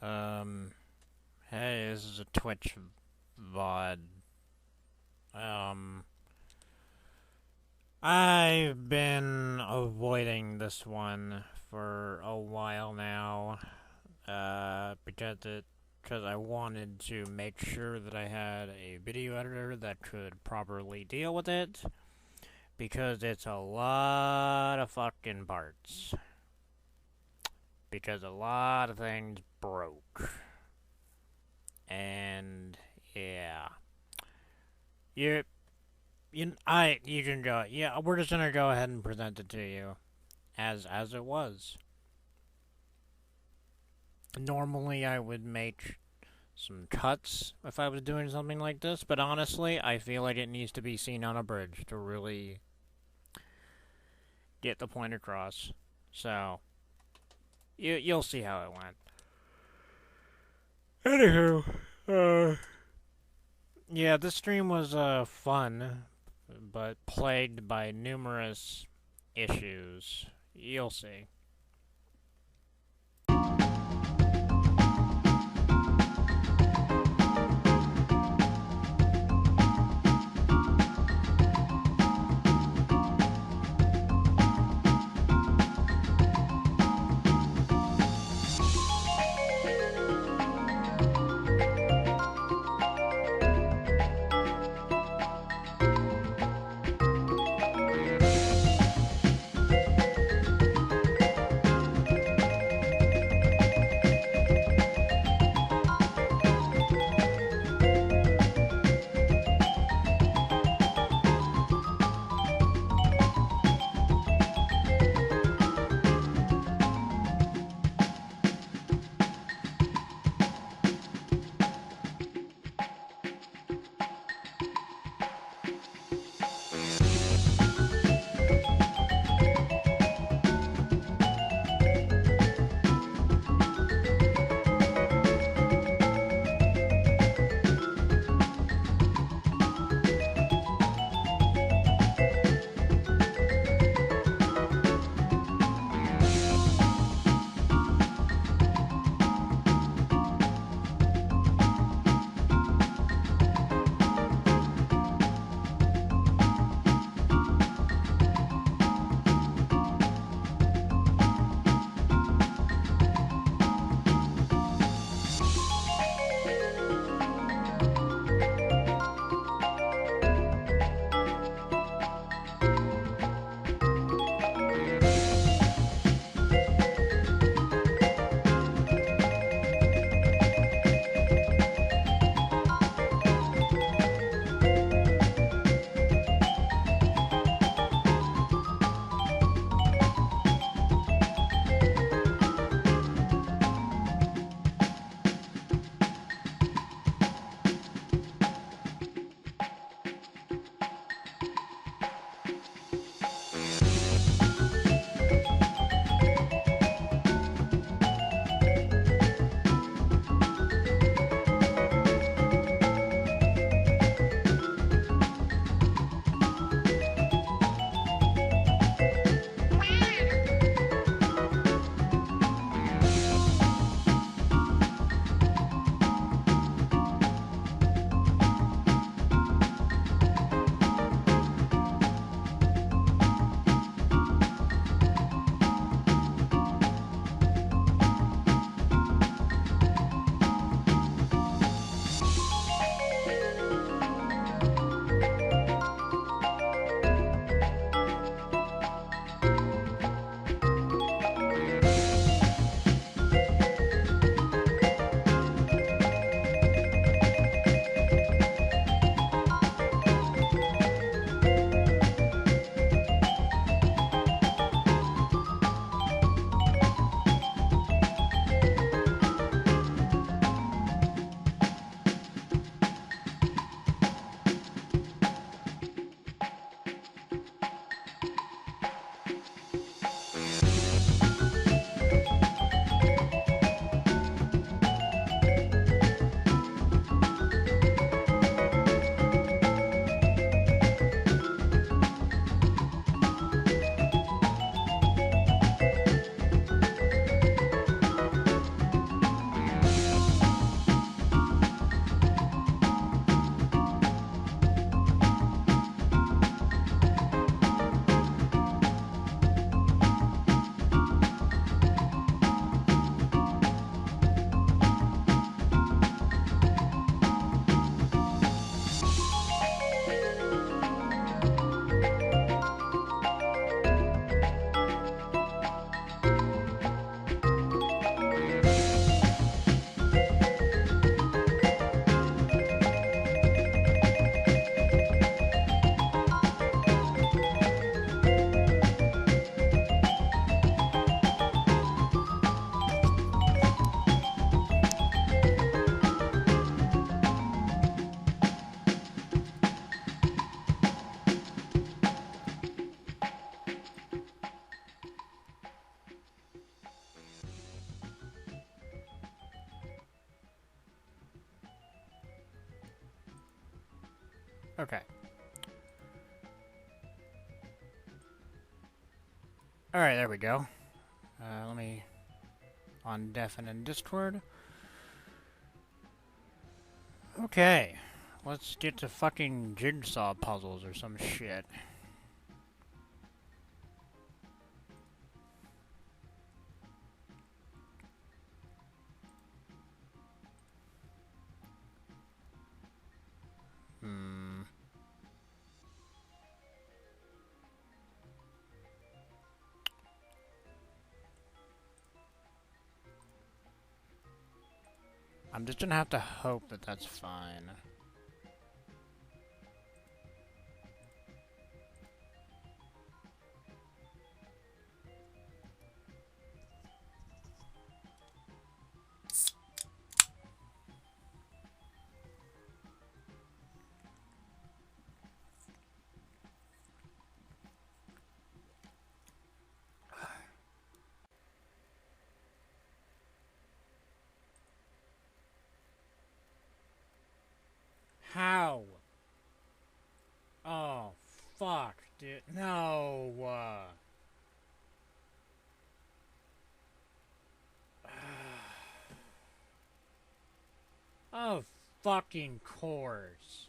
Um, hey, this is a Twitch VOD. Um, I've been avoiding this one for a while now, because I wanted to make sure that I had a video editor that could properly deal with it, because it's a lot of fucking parts. Because a lot of things broke. And yeah, you you can go. Yeah, we're just gonna go ahead and present it to you as it was. Normally, I would make some cuts if I was doing something like this, but honestly, I feel like it needs to be seen on a bridge to really get the point across. So you'll see how it went. Anywho, yeah, this stream was fun, but plagued by numerous issues. You'll see. Okay. Alright, there we go. Let me on deafen and Discord. Okay. Let's get to fucking jigsaw puzzles or some shit. I'm just gonna have to hope that that's fine. How? Oh, fuck, dude. No. Oh, fucking course.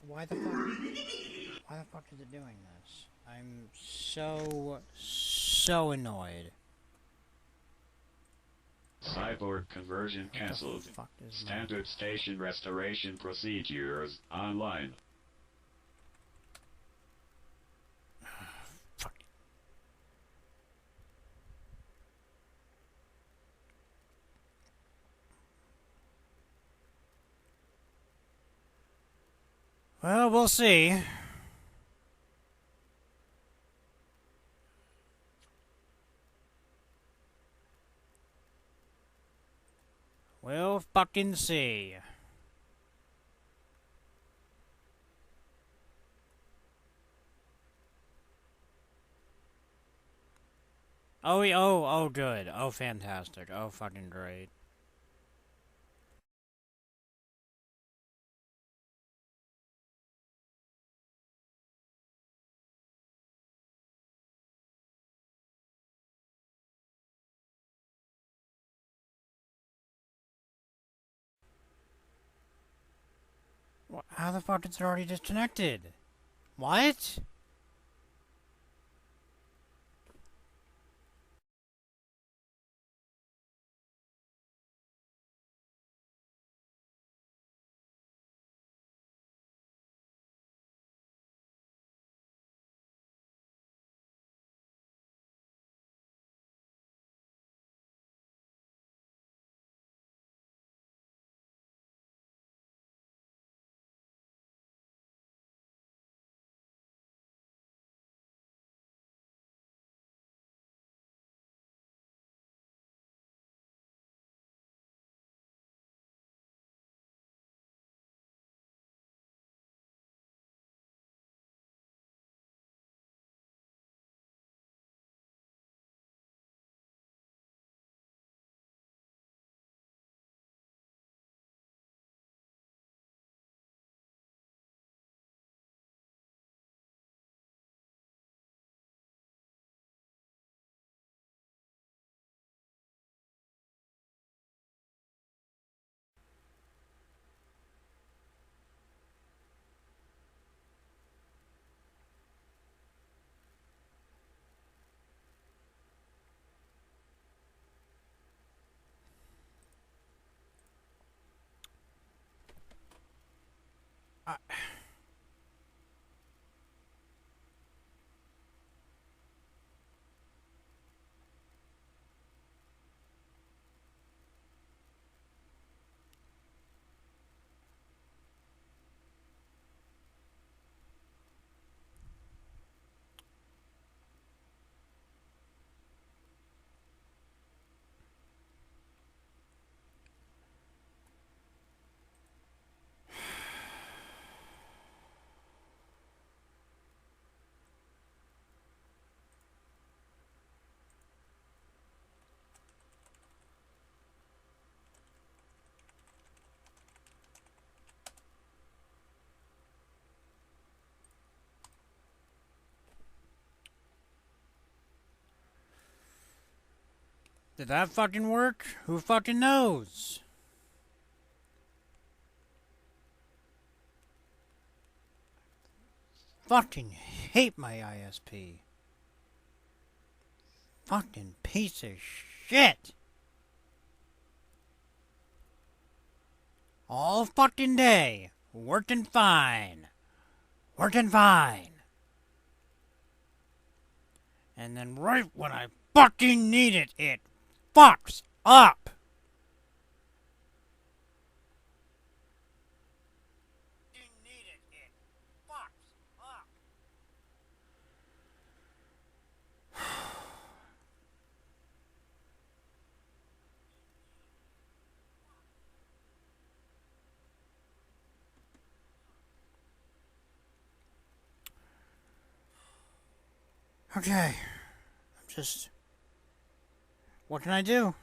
Why the fuck? Why the fuck is it doing this? I'm so annoyed. Cyborg conversion cancelled. Standard station restoration procedures online. Fuck. Well, we'll see. We'll fucking see. Oh, good. Oh, fantastic. Oh, fucking great. How the fuck is it already disconnected? What? I Did that fucking work? Who fucking knows? Fucking hate my ISP. Fucking piece of shit. All fucking day. Working fine. Working fine. And then right when I fucking need it, it fucks up. Okay. I'm just... What can I do?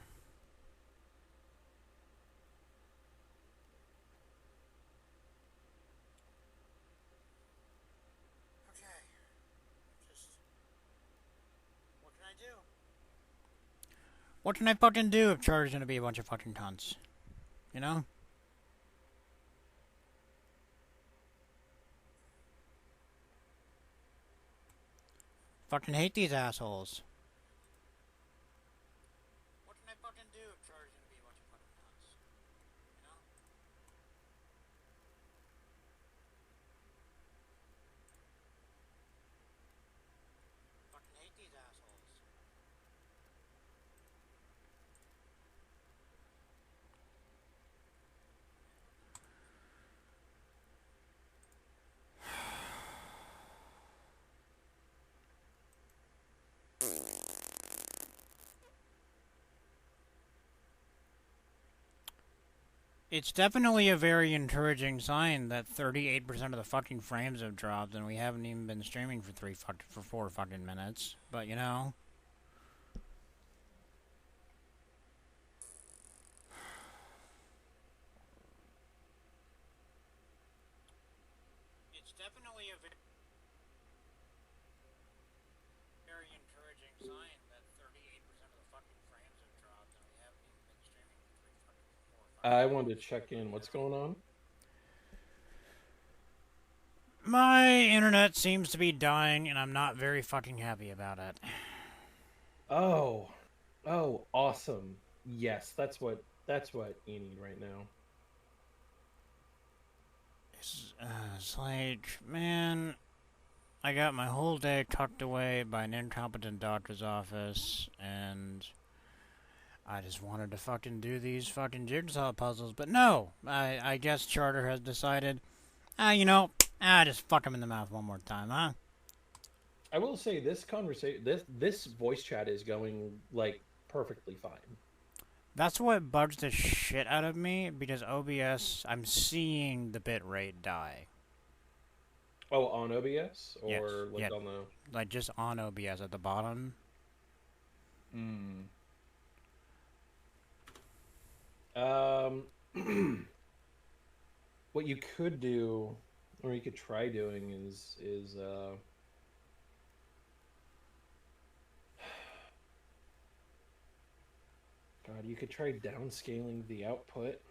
What can I fucking do if Charter's gonna be a bunch of fucking cunts? You know? Fucking hate these assholes. What can I fucking do if Charter's gonna be a bunch of fucking cunts? You know? Fucking hate these assholes. It's definitely a very encouraging sign that 38% of the fucking frames have dropped and we haven't even been streaming for 4 fucking minutes. But you know, it's definitely a very encouraging sign that 38% of the fucking frames have dropped and we haven't even been streaming for 4 I wanted to check in. What's going on? My internet seems to be dying, and I'm not very fucking happy about it. Oh, oh, awesome. Yes, that's what you need right now. It's like, man, I got my whole day tucked away by an incompetent doctor's office, and I just wanted to fucking do these fucking jigsaw puzzles, but no, I guess Charter has decided, just fuck him in the mouth one more time, huh? I will say this conversation, this voice chat is going like perfectly fine. That's what bugs the shit out of me, because OBS, I'm seeing the bitrate die. Oh, on OBS Yes, or like yeah, on the like just on OBS at the bottom. Hmm. Um, what you could do, or you could try doing, is God, you could try downscaling the output.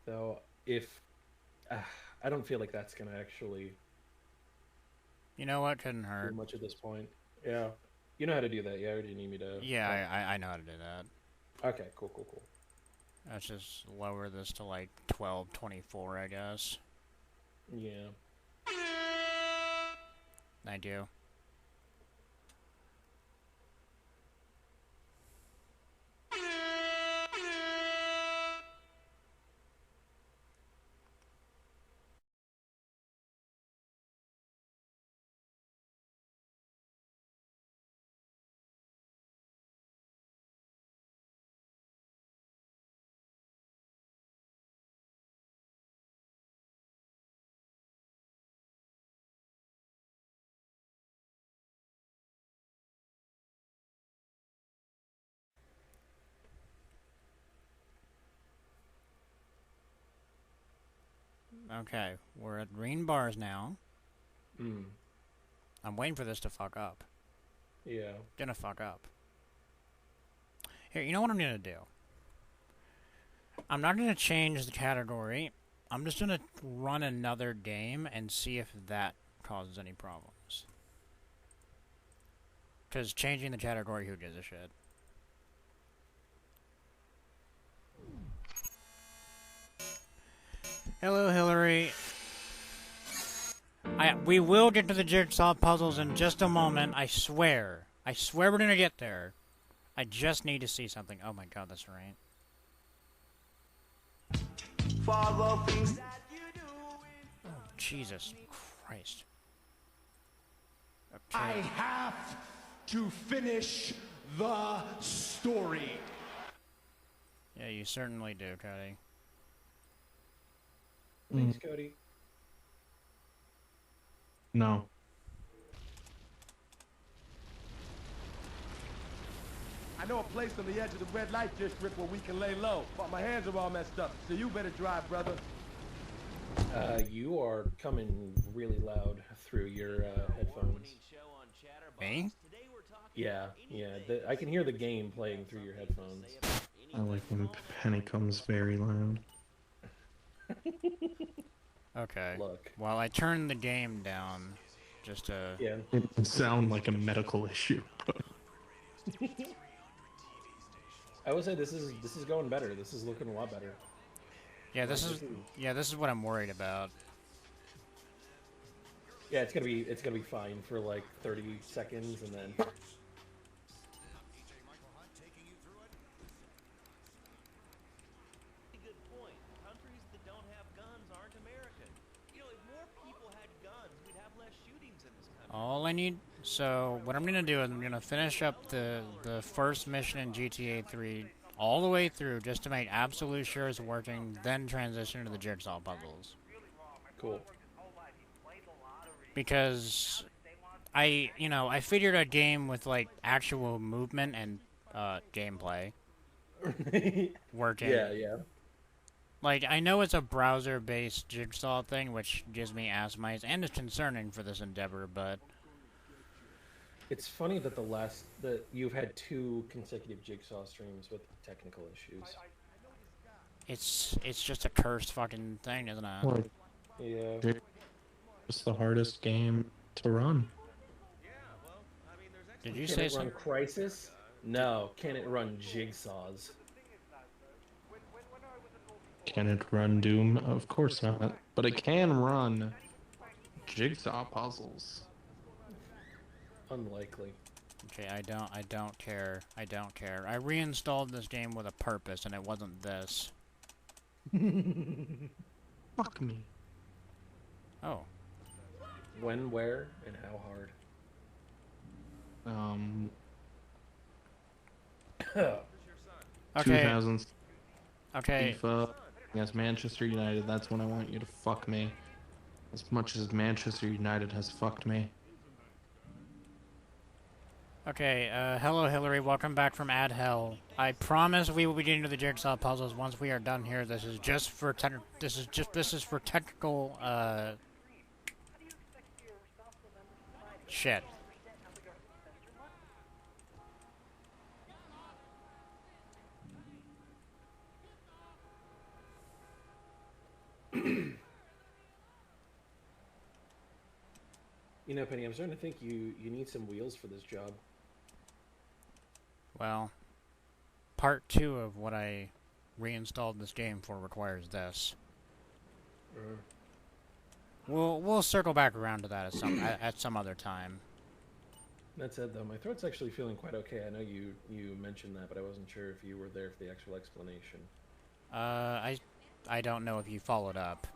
Though, if uh, I don't feel like that's gonna actually You know what? Couldn't do hurt. much at this point. Yeah, you know how to do that. Yeah, or do you need me to? Yeah, Talk? I know how to do that. Okay, cool, cool, cool. Let's just lower this to like 1224, I guess. Yeah. Thank you. Okay, we're at green bars now. Mm. I'm waiting for this to fuck up. Yeah. Gonna fuck up. Here, you know what I'm gonna do? I'm not gonna change the category. I'm just gonna run another game and see if that causes any problems. Because changing the category, who gives a shit? Hello, Hillary. We will get to the jigsaw puzzles in just a moment. I swear. I swear we're gonna get there. I just need to see something. Oh my god, that's right. Oh, Jesus Christ. Okay. I have to finish the story. Yeah, you certainly do, Cody. Thanks, Cody. No. I know a place on the edge of the red light district where we can lay low, but my hands are all messed up, so you better drive, brother. You are coming really loud through your headphones. Me? Yeah, I can hear the game playing through your headphones. I like when Penny comes very loud. Okay. Look. Well, I turned the game down just to... Yeah. It would sound like a medical issue. I would say this is going better. This is looking a lot better. Yeah, this is what I'm worried about. Yeah, it's gonna be fine for like 30 seconds and then. All I need... So, what I'm gonna do is I'm gonna finish up the first mission in GTA 3 all the way through just to make absolutely sure it's working, then transition to the jigsaw puzzles. Cool. Because I figured a game with like actual movement and gameplay working. Yeah. Like, I know it's a browser-based jigsaw thing, which gives me ass mice, and is concerning for this endeavor, but... It's funny that you've had 2 consecutive jigsaw streams with technical issues. It's just a cursed fucking thing, isn't it? Like, Yeah. it's the hardest game to run. Did you Can say it run something? Crisis? No. Can it run jigsaws? Can it run Doom? Of course not. But it can run jigsaw puzzles. Unlikely. Okay, I don't care. I don't care. I reinstalled this game with a purpose, and it wasn't this. Fuck me. Oh. When, where, and how hard? Okay. 2000s Okay. FIFA against Manchester United. That's when I want you to fuck me. As much as Manchester United has fucked me. Okay, hello Hillary, welcome back from Ad Hell. I promise we will be getting to the jigsaw puzzles once we are done here. This is just for technical, shit. You know, Penny, I'm starting to think you need some wheels for this job. Well, part 2 of what I reinstalled this game for requires this. We'll circle back around to that at some other time. That said, though, my throat's actually feeling quite okay. I know you mentioned that, but I wasn't sure if you were there for the actual explanation. I don't know if you followed up.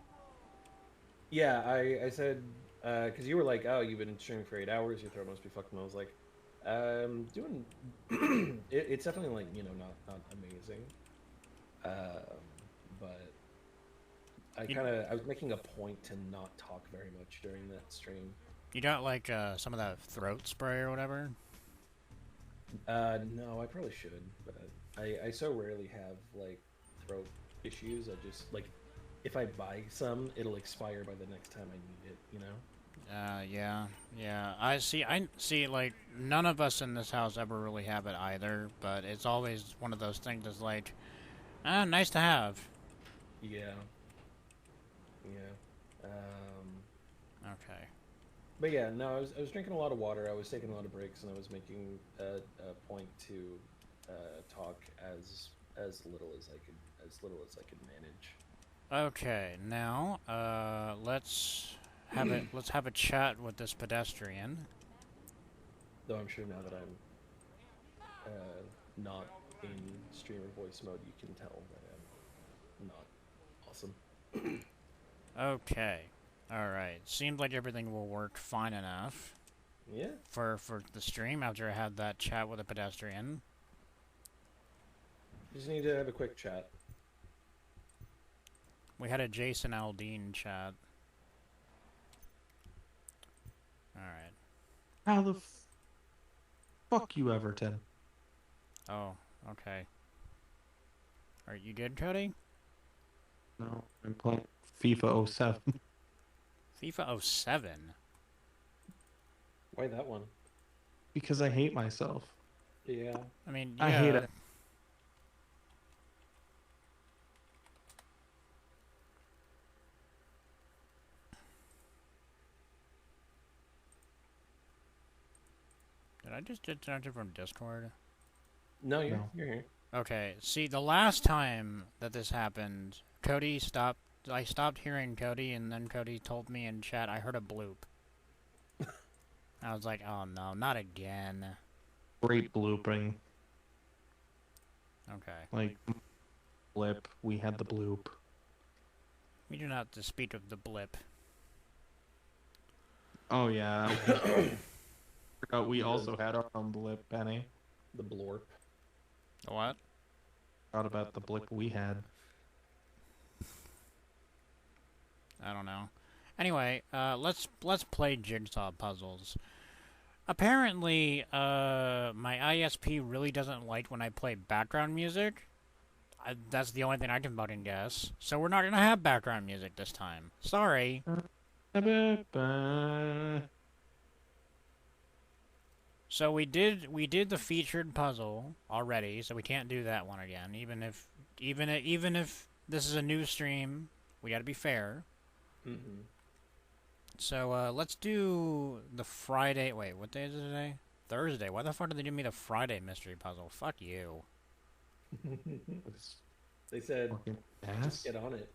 Yeah, I said, because you were like, oh, you've been streaming for 8 hours, your throat must be fucked, and I was like, doing, it's definitely, like, you know, not amazing, but I was making a point to not talk very much during that stream. You got, like, some of that throat spray or whatever? No, I probably should, but I so rarely have, like, throat issues. I just, like, if I buy some, it'll expire by the next time I need it, you know? Yeah. I see. Like, none of us in this house ever really have it either. But it's always one of those things that's like, nice to have. Yeah. Okay. But yeah, no, I was drinking a lot of water. I was taking a lot of breaks, and I was making a point to talk as little as I could manage. Okay. Now, let's have a chat with this pedestrian. Though I'm sure now that I'm not in streamer voice mode, you can tell that I'm not awesome. Okay. All right. Seems like everything will work fine enough Yeah. for the stream after I had that chat with a pedestrian. Just need to have a quick chat. We had a Jason Aldean chat. All right. How the fuck you, Everton? Oh, okay. Are you good, Cody? No, I'm playing FIFA 07. FIFA 07? Why that one? Because I hate myself. Yeah. I mean, I hate yeah. it. Did I just disconnect from Discord? No, you're No. you're here. Okay, see, the last time that this happened, Cody stopped. I stopped hearing Cody, and then Cody told me in chat I heard a bloop. I was like, oh no, not again. Great blooping. Okay. Like, blip. We had the bloop. We do not dispute of the blip. Oh, yeah. Forgot we also had our own blip, Penny. The blorp. The what? Forgot about the blip we had. I don't know. Anyway, let's play jigsaw puzzles. Apparently, my ISP really doesn't like when I play background music. That's the only thing I can fucking guess. So we're not gonna have background music this time. Sorry. So we did the featured puzzle already, so we can't do that one again. Even if this is a new stream, we got to be fair. Mm-hmm. So let's do the Friday. Wait, what day is it today? Thursday. Why the fuck did they give me the Friday mystery puzzle? Fuck you. They said, Ass? just get on it.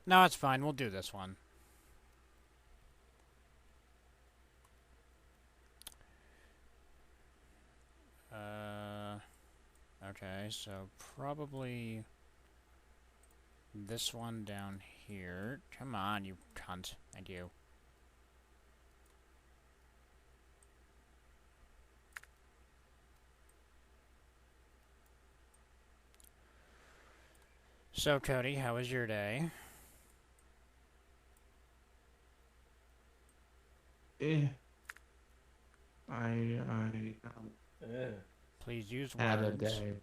No, it's fine. We'll do this one. Okay, so probably this one down here. Come on, you cunt. Thank you. So, Cody, how was your day? Yeah. Please use Had a words. day.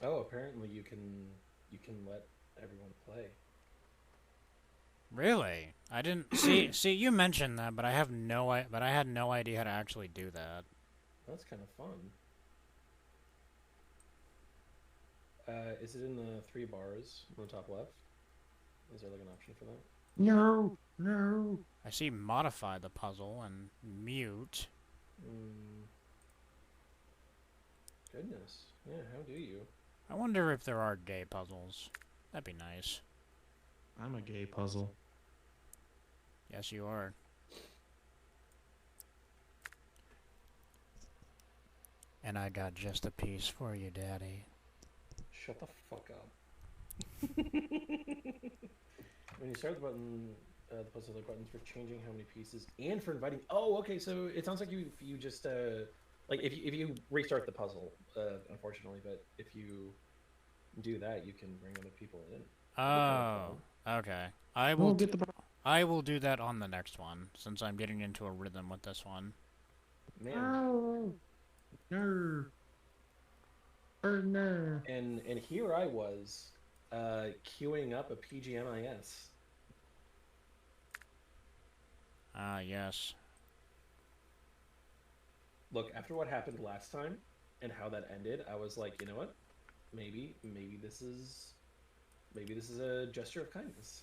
Oh, apparently you can let everyone play. Really? I didn't see. You mentioned that, but I had no idea how to actually do that. That's kind of fun. Is it in the 3 bars on the top left? Is there like an option for that? No, no. I see modify the puzzle and mute. Goodness. Yeah, how do you? I wonder if there are gay puzzles. That'd be nice. I'm a gay puzzle. Yes, you are. And I got just a piece for you, Daddy. Shut the fuck up. When you start the button, the puzzle buttons for changing how many pieces and for inviting. Oh, okay. So it sounds like you just like if you restart the puzzle, unfortunately, but if you do that, you can bring other people in. Oh, okay. I will do that on the next one since I'm getting into a rhythm with this one. Man. No. No. And here I was, queuing up a PGMIS Ah, yes. Look, after what happened last time and how that ended, I was like, you know what? Maybe this is a gesture of kindness.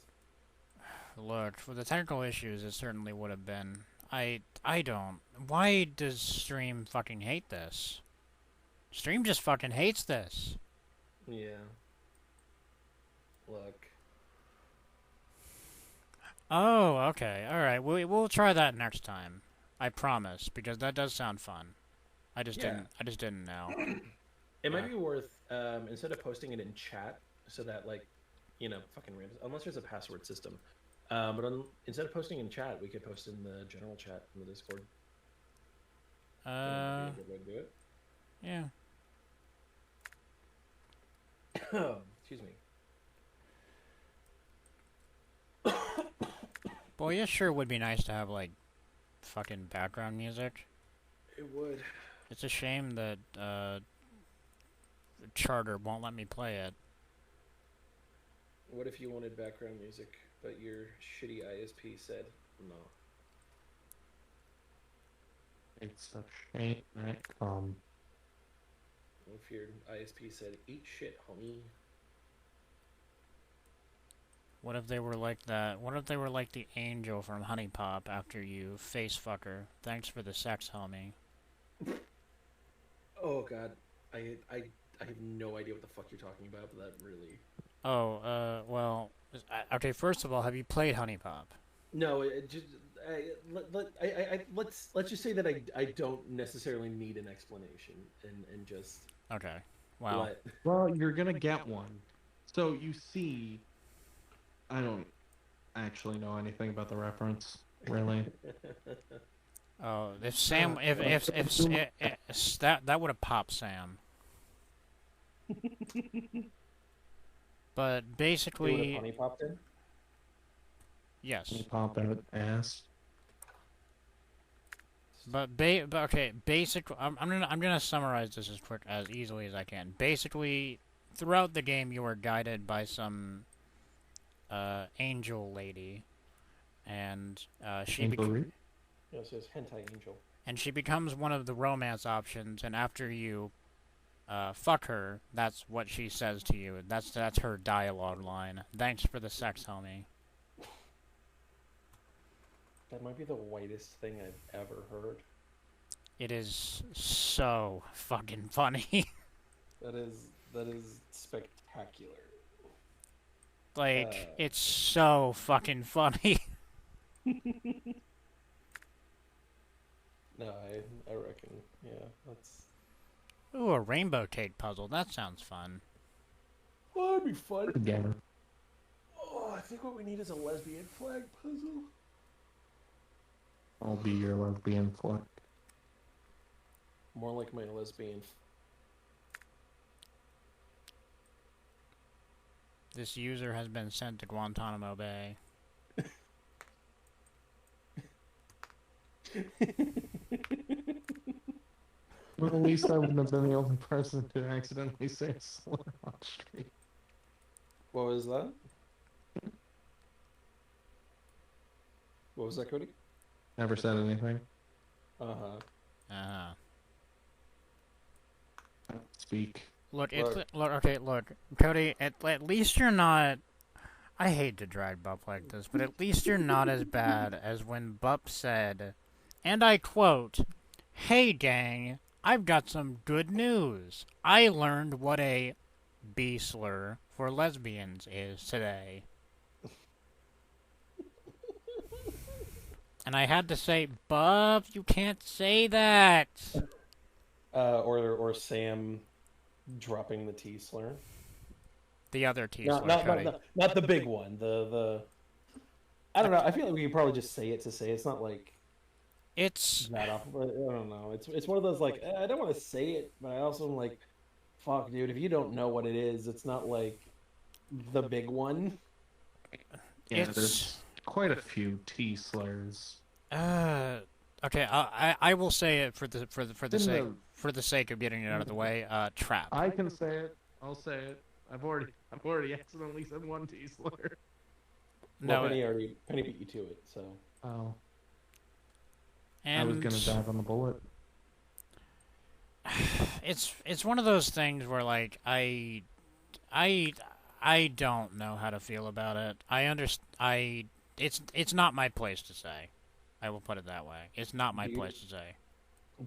Look, for the technical issues, it certainly would have been. I don't. Why does Stream fucking hate this? Stream just fucking hates this. Yeah. Look. Oh, okay. Alright, we'll try that next time. I promise, because that does sound fun. I just didn't know. It might be worth, instead of posting it in chat, so that, like, fucking random, unless there's a password system. Instead of posting in chat, we could post in the general chat in the Discord. That would be a good way to do it. Yeah. Excuse me. Boy, it sure would be nice to have, like, fucking background music. It would. It's a shame that, Charter won't let me play it. What if you wanted background music, but your shitty ISP said no? It's a shame that What if your ISP said, eat shit, homie? What if they were like that? What if they were like the angel from Honey Pop after you face fucker? Thanks for the sex, homie. Oh god, I have no idea what the fuck you're talking about, but that really. Oh, well, okay. First of all, have you played Honey Pop? No, let's just say that I don't necessarily need an explanation and just. Okay. Wow. Well, you're gonna get one. So you see, I don't actually know anything about the reference, really. Oh, if Sam, if that would have popped Sam. But basically, Honey popped in. yes. You pop out ass. But okay, I'm gonna summarize this as easily as I can. Basically, throughout the game, you are guided by some angel lady, and she Yes, hentai angel. and she becomes one of the romance options. And after you fuck her, that's what she says to you. That's her dialogue line. Thanks for the sex, homie. That might be the whitest thing I've ever heard. It is so fucking funny. That is spectacular. Like, it's so fucking funny. No, I reckon, yeah, that's. Ooh, a rainbow cake puzzle. That sounds fun. Oh, that'd be fun. Together. Oh, I think what we need is a lesbian flag puzzle. I'll be your lesbian flag. More like my lesbian. This user has been sent to Guantanamo Bay. Well, at least I wouldn't have been the only person to accidentally say slur on stream. What was that? What was that, Cody? Never said anything. Uh-huh. Speak. Look, Cody, at least you're not... I hate to drag Bup like this, but at least you're not as bad as when Bup said, and I quote, "Hey gang, I've got some good news. I learned what a B slur for lesbians is today." And I had to say, Bup, you can't say that. Or Sam dropping the T slur. The other T slur, Cody. Not the big one. The I don't know. I feel like we could probably just say it to say it. It's not like It's that awful. But I don't know. It's one of those like I don't want to say it, but I also am like, fuck, dude. If you don't know what it is, it's not like the big one. Yeah, there's quite a few T slurs. Okay. I will say it for the sake of getting it out of the way. Trap. I can say it. I'll say it. I've already accidentally said one T slur. Well, Penny beat you to it, so. Oh. I was gonna dive on the bullet. It's one of those things where like I don't know how to feel about it. It's not my place to say. I will put it that way. It's not my place to say.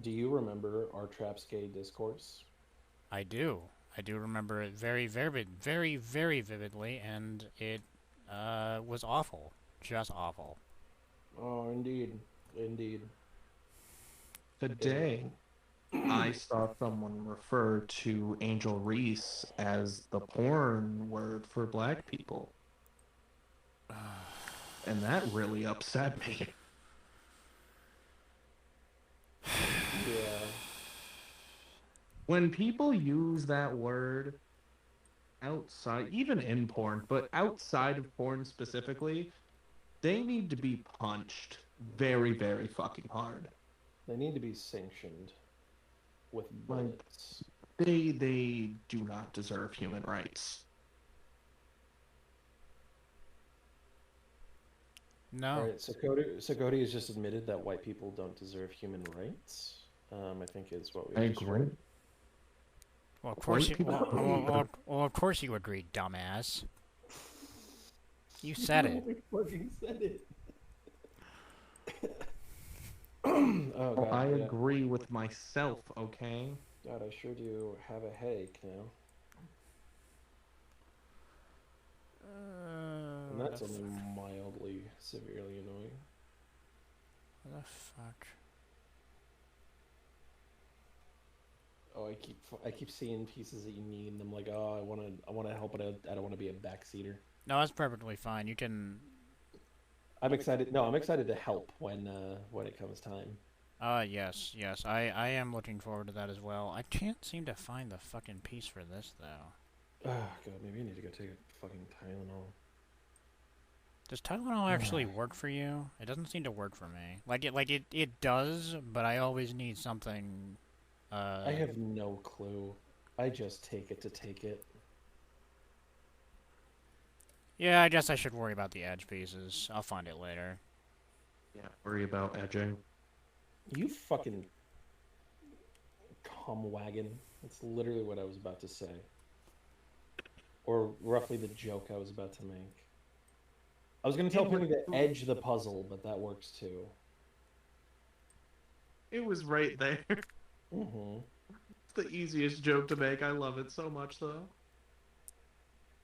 Do you remember our Traps Gay discourse? I do. I do remember it very, very, very vividly, and it was awful. Just awful. Oh, indeed. Indeed. Today, I saw someone refer to Angel Reese as the porn word for black people. And that really upset me. Yeah. When people use that word outside, even in porn, but outside of porn specifically, they need to be punched very, very fucking hard. They need to be sanctioned with bullets. They do not deserve human rights. No. All right, so Cody has just admitted that white people don't deserve human rights. I think is what we. I agree. Well, of course you. Well, of course you agree, dumbass. You said it. We fucking said it. Oh, God, I agree with myself, okay? God, I sure do have a headache now. And that's only mildly, severely annoying. What the fuck? Oh, I keep seeing pieces that you need, and I'm like, oh, I want to help, but I don't want to be a backseater. No, that's perfectly fine. You can. I'm excited. No, I'm excited to help when it comes time. Yes. I am looking forward to that as well. I can't seem to find the fucking piece for this though. Oh God, maybe I need to go take a fucking Tylenol. Does Tylenol actually work for you? It doesn't seem to work for me. It does, but I always need something. I have no clue. I just take it to take it. Yeah, I guess I should worry about the edge pieces. I'll find it later. Yeah, worry about edging. You fucking cum wagon. That's literally what I was about to say. Or roughly the joke I was about to make. I was going to tell Penny to edge the puzzle, but that works too. It was right there. Mm-hmm. It's the easiest joke to make. I love it so much, though.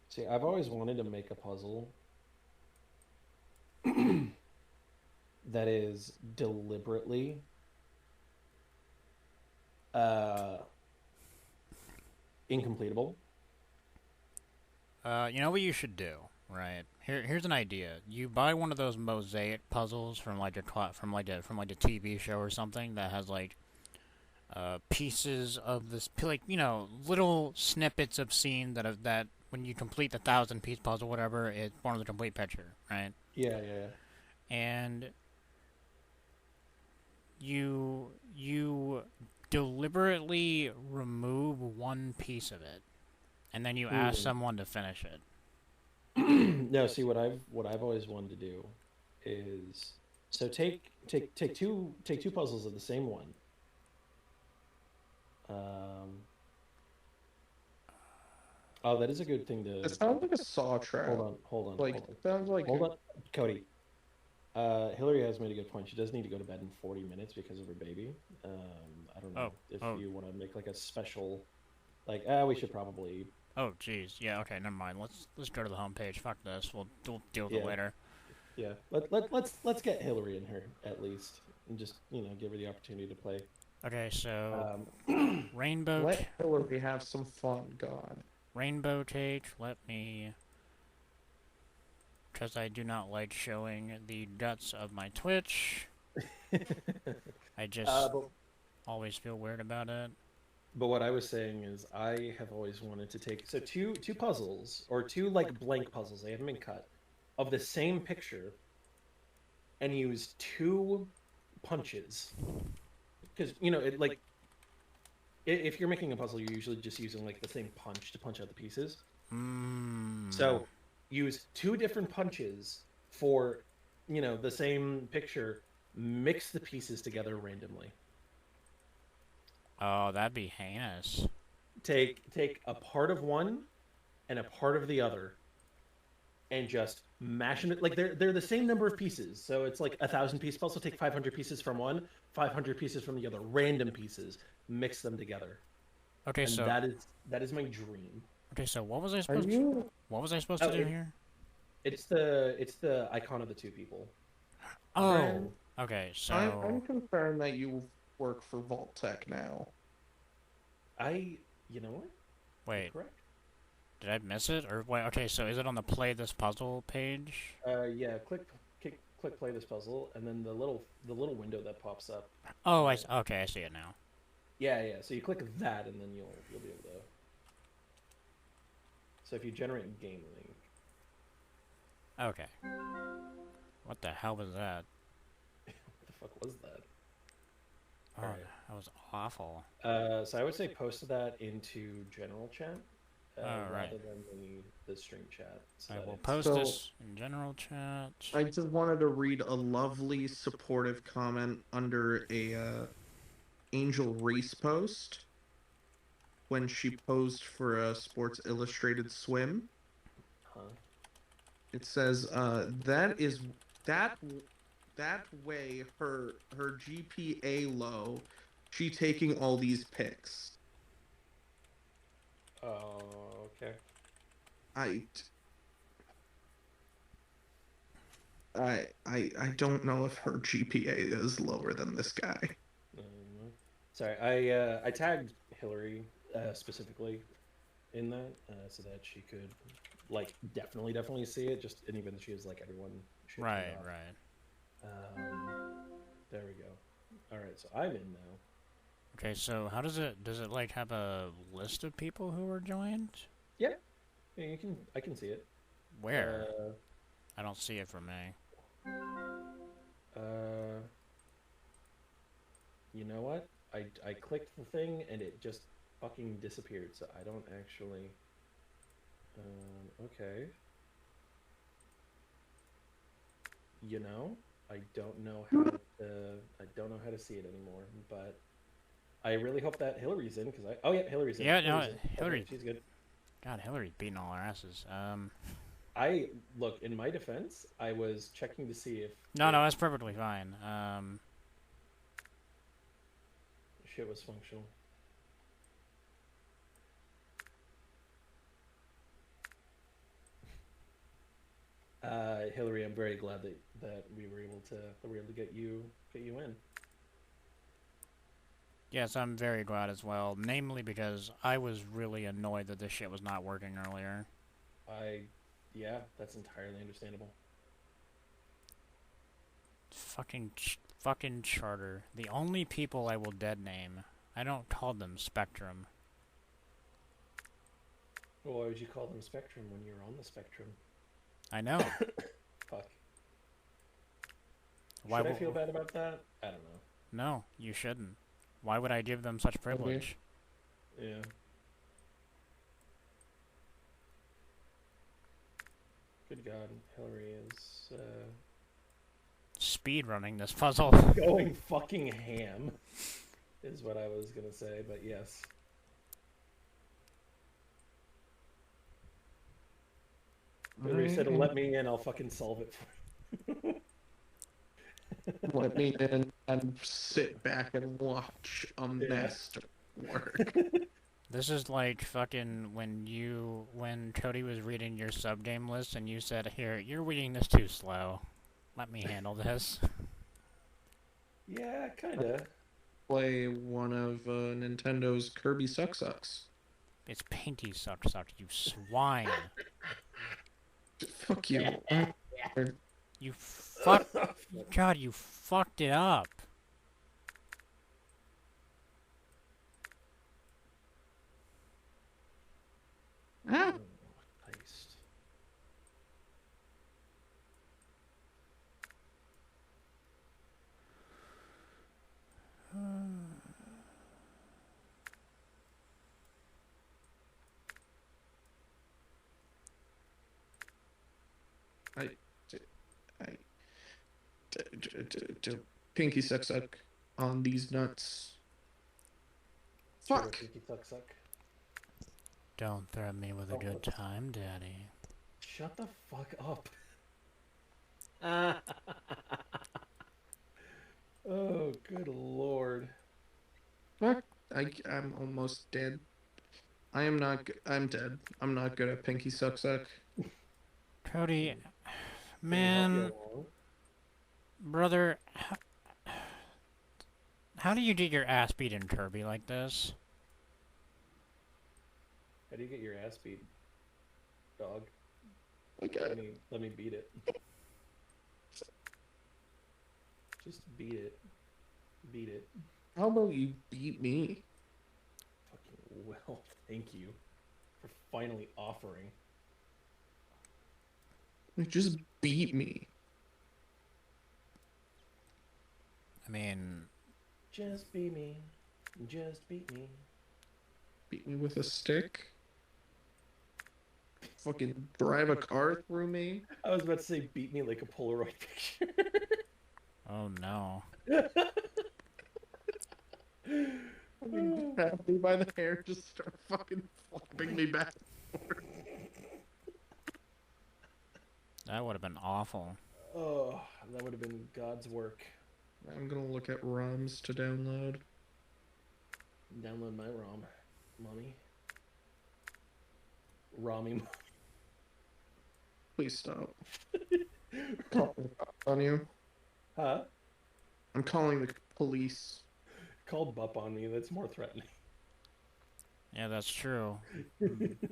See, I've always wanted to make a puzzle that is deliberately incompletable. You know what you should do, right? Here's an idea. You buy one of those mosaic puzzles from like a TV show or something that has like pieces of this, like, you know, little snippets of scene that when you complete the 1,000-piece puzzle, whatever, it forms a complete picture, right? Yeah. And you deliberately remove one piece of it, and then you ask someone to finish it. No, see, what I've always wanted to do is take two puzzles of the same one. Oh, that is a good thing to. It sounds like a saw trap. Hold on. Like, sounds like. Hold on, Cody. Hillary has made a good point. She does need to go to bed in 40 minutes because of her baby. I don't know if you want to make like a special, like, we should probably. Oh, jeez. Yeah. Okay. Never mind. Let's go to the homepage. Fuck this. We'll deal with it later. Yeah. Let's get Hillary in here at least, and just give her the opportunity to play. Okay. So, Rainbow. Let Hillary have some fun, God. Rainbow Cake. Let me. Because I do not like showing the guts of my Twitch. I just always feel weird about it. But what I was saying is I have always wanted to take two puzzles, or two like blank puzzles, they haven't been cut, of the same picture, and use two punches. Because if you're making a puzzle, you're usually just using like the same punch to punch out the pieces. So use two different punches for the same picture, mix the pieces together randomly. Oh, that'd be heinous. Take a part of one and a part of the other, and just mash them. Like they're the same number of pieces, so it's like 1,000 pieces. Also, take 500 pieces from one, 500 pieces from the other, random pieces. Mix them together, Okay, and so that is my dream. okay, so what was I Are supposed you? what was I supposed Oh, to do here? it's the icon of the two people. Oh, Then okay, I'm so concerned that you work for Vault Tech now. you know what? wait, Correct. did I miss it or wait? Okay, so is it on the play this puzzle page? Yeah. Click play this puzzle, and then the little window that pops up. Oh, okay, I see it now. Yeah. So you click that, and then you'll be able to. So if you generate game link, Okay. What the hell was that? what the fuck was that? Oh, Alright. that was awful. So I would say post that into general chat, Alright. rather than the stream chat. So I that will it's- post So- this in general chat. I just wanted to read a lovely supportive comment under a Angel Reese post when she posed for a Sports Illustrated swim. Huh? It says that is that way her GPA low. She taking all these pics. Oh, okay. I don't know if her GPA is lower than this guy. Sorry, I tagged Hillary specifically in that so that she could like definitely see it. Just and even she was like everyone should. Right, right. There we go. All right, so I'm in now. Okay, so how does it like have a list of people who were joined? Yeah, you can. I can see it. Where? I don't see it from me. You know what? I clicked the thing and it just fucking disappeared. So I don't actually. Okay. You know, I don't know how to. I don't know how to see it anymore. But I really hope that Hillary's in because I. Oh yeah, Hillary's in. Yeah, Hillary's no, in. Hillary. Okay, she's good. God, Hillary's beating all our asses. I look in my defense. I was checking to see if No, that's perfectly fine. shit was functional. Hillary, I'm very glad that we were able to get you in. Yes, I'm very glad as well. Namely because I was really annoyed that this shit was not working earlier. Yeah, that's entirely understandable. Fucking charter. The only people I will dead name. I don't call them Spectrum. Well, why would you call them Spectrum when you're on the spectrum? I know. Fuck. Why Should I would- feel bad about that? I don't know. No, you shouldn't. Why would I give them such privilege? Yeah. Good God, Hillary is Speed running this puzzle. going fucking ham, is what I was gonna say, but yes. Hillary said, "Let me in, I'll fucking solve it for you." Let me in and sit back and watch a master work. This is like fucking when Cody was reading your sub game list and you said, "Here, you're reading this too slow. Let me handle this." Yeah, kinda. Play one of Nintendo's Kirby Sucks. It's Painty suck, you swine. Fuck you. You fuck. God, you fucked it up. Ah. Iced. I pinky suck on these nuts. Turbo Fuck. Pinky suck. Don't threaten me with a good time, Daddy. Shut the fuck up. Oh, good lord. Fuck. I'm almost dead. I am not. I'm dead. I'm not good at pinky suck. Cody, Can I help you man, along? brother, how do you get your ass beat in Kirby like this? How do you get your ass beat, dog? Okay. Let me beat it. Just beat it. Beat it. How about you beat me? Fucking well, thank you for finally offering. Just beat me. I mean, Just beat me. Just beat me. Beat me with a stick. Fucking drive a car through me. I was about to say beat me like a Polaroid picture. oh no. Fucking grab me by the hair, just start fucking flopping me back. That would have been awful. Oh, that would have been God's work. I'm gonna look at ROMs to download. Download my ROM, mommy. Rommy. Please stop. On you. Huh? I'm calling the police. Call Bup on me. That's more threatening. Yeah, that's true.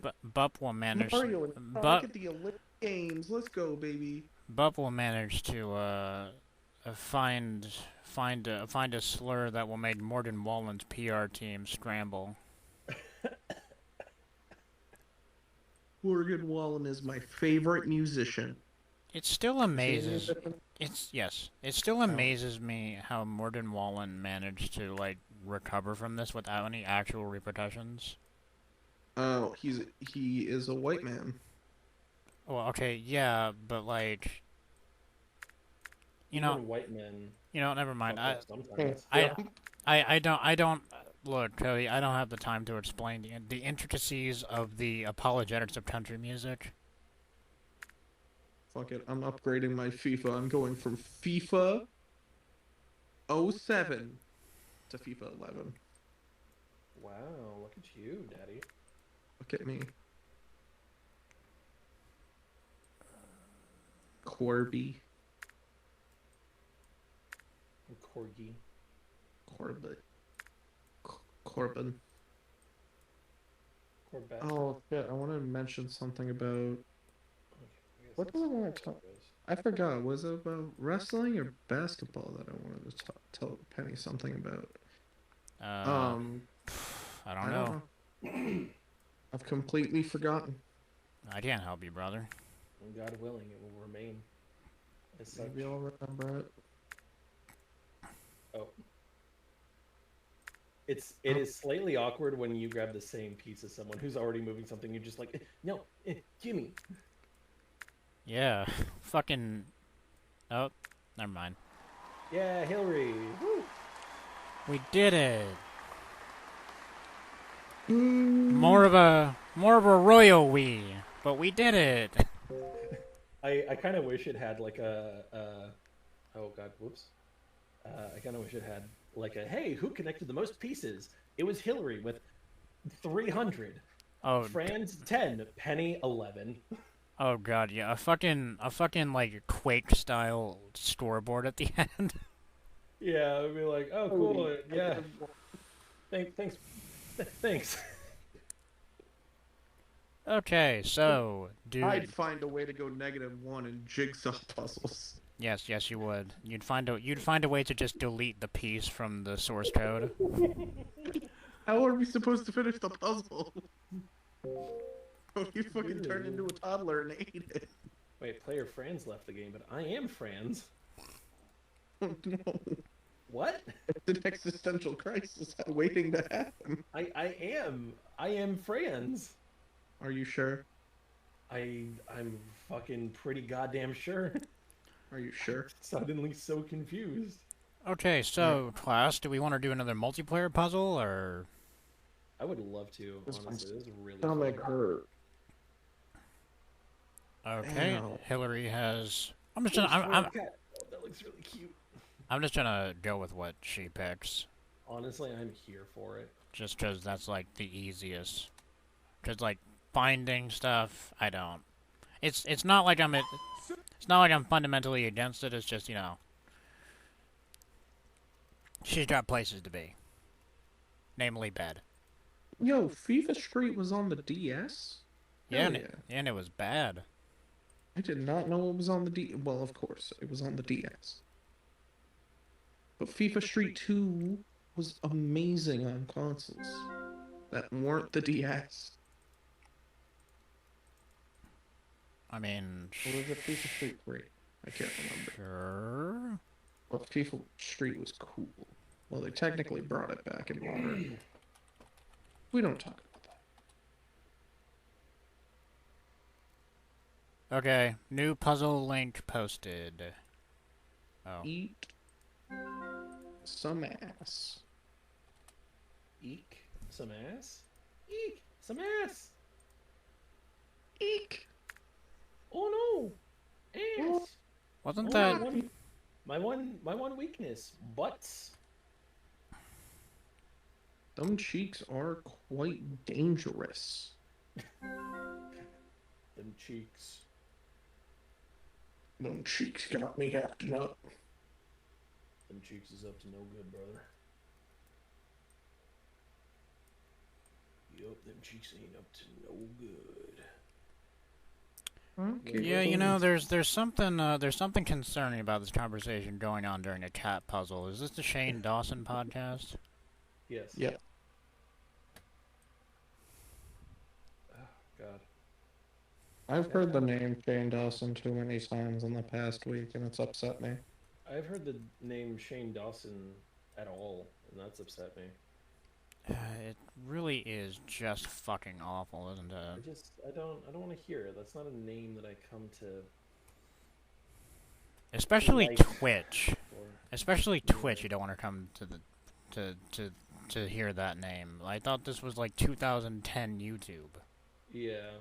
But Bup will manage. Mario and Sonic at the Olympic Games. Let's go, baby. Bup will manage to find a slur that will make Morgan Wallen's PR team scramble. Morgan Wallen is my favorite musician. It still amazes. It still amazes me how Morgan Wallen managed to like recover from this without any actual repercussions. Oh, he is a white man. Well, okay, yeah, but like, Even white men. Never mind. Sometimes. I don't look, Cody. I don't have the time to explain the intricacies of the apologetics of country music. Fuck it. I'm upgrading my FIFA. I'm going from FIFA 07 to FIFA 11. Wow, look at you, Daddy. Look at me. Corby. Corgi. Corbett. Corbin. Corvette. Oh, shit. I want to mention something about... Okay, What do I want to talk? I forgot. Was it about wrestling or basketball that I wanted to tell Penny something about? I don't know. I've completely forgotten. I can't help you, brother. And God willing, it will remain as such. Maybe I'll remember it. Oh. It is slightly awkward when you grab the same piece as someone who's already moving something. You're just like, no, gimme. Yeah, fucking. Oh, never mind. Yeah, Hillary. Woo. We did it. More of a royal we, but we did it. I kind of wish it had like oh god, whoops. I kind of wish it had like a, hey, who connected the most pieces? It was Hillary with 300. Oh, Franz 10, Penny 11. Oh god, yeah, a fucking like Quake style scoreboard at the end. Yeah, I'd be like, oh cool, yeah. Thanks. Okay, so dude, I'd find a way to go -1 in jigsaw puzzles. yes, you would. You'd find a way to just delete the piece from the source code. How are we supposed to finish the puzzle? Oh, you fucking turned into a toddler and ate it. Wait, player Franz left the game, but I am Franz. Oh no. What? It's an existential crisis waiting to happen. I am Franz. Are you sure? I'm fucking pretty goddamn sure. Are you sure? Suddenly so confused. Okay, so class, do we want to do another multiplayer puzzle or? I would love to. This Honestly, this is really stomach fun. hurt. Okay, Ow. Hillary has. Cat. Oh, that looks really cute. I'm just gonna go with what she picks, Honestly, I'm here for it. just 'cause that's like the easiest. 'Cause like finding stuff, I don't. It's not like it's not like I'm fundamentally against it. It's just she's got places to be, namely bed. Yo, FIFA Street was on the DS? Yeah, Hell and yeah. and it was bad. I did not know it was on the D. Well, of course, it was on the DS. But FIFA Street 2 was amazing on consoles that weren't the DS. I mean, Or was it FIFA Street 3? I can't remember. sure. But FIFA Street was cool. Well, they technically brought it back in modern. We don't talk about that. Okay, new puzzle link posted. Oh. Eat some ass. Eek. Some ass? Eek. Some ass. Eek. Oh no. Ass. Wasn't Oh, that... my one weakness. Butts. Them cheeks are quite dangerous. Them cheeks. Them cheeks got me acting up. Them cheeks is up to no good, brother. Yup, them cheeks ain't up to no good. Okay, Yeah, there's something concerning about this conversation going on during a cat puzzle. Is this the Shane Dawson podcast? Yes. Yeah. Oh, God. I've heard the name Shane Dawson too many times in the past week, and it's upset me. I've heard the name Shane Dawson at all, and that's upset me. It really is just fucking awful, isn't it? I don't want to hear it. That's not a name that I come to. Especially Like- Twitch. For. Especially Twitch, you don't want to come to the to hear that name. I thought this was like 2010 YouTube. Yeah.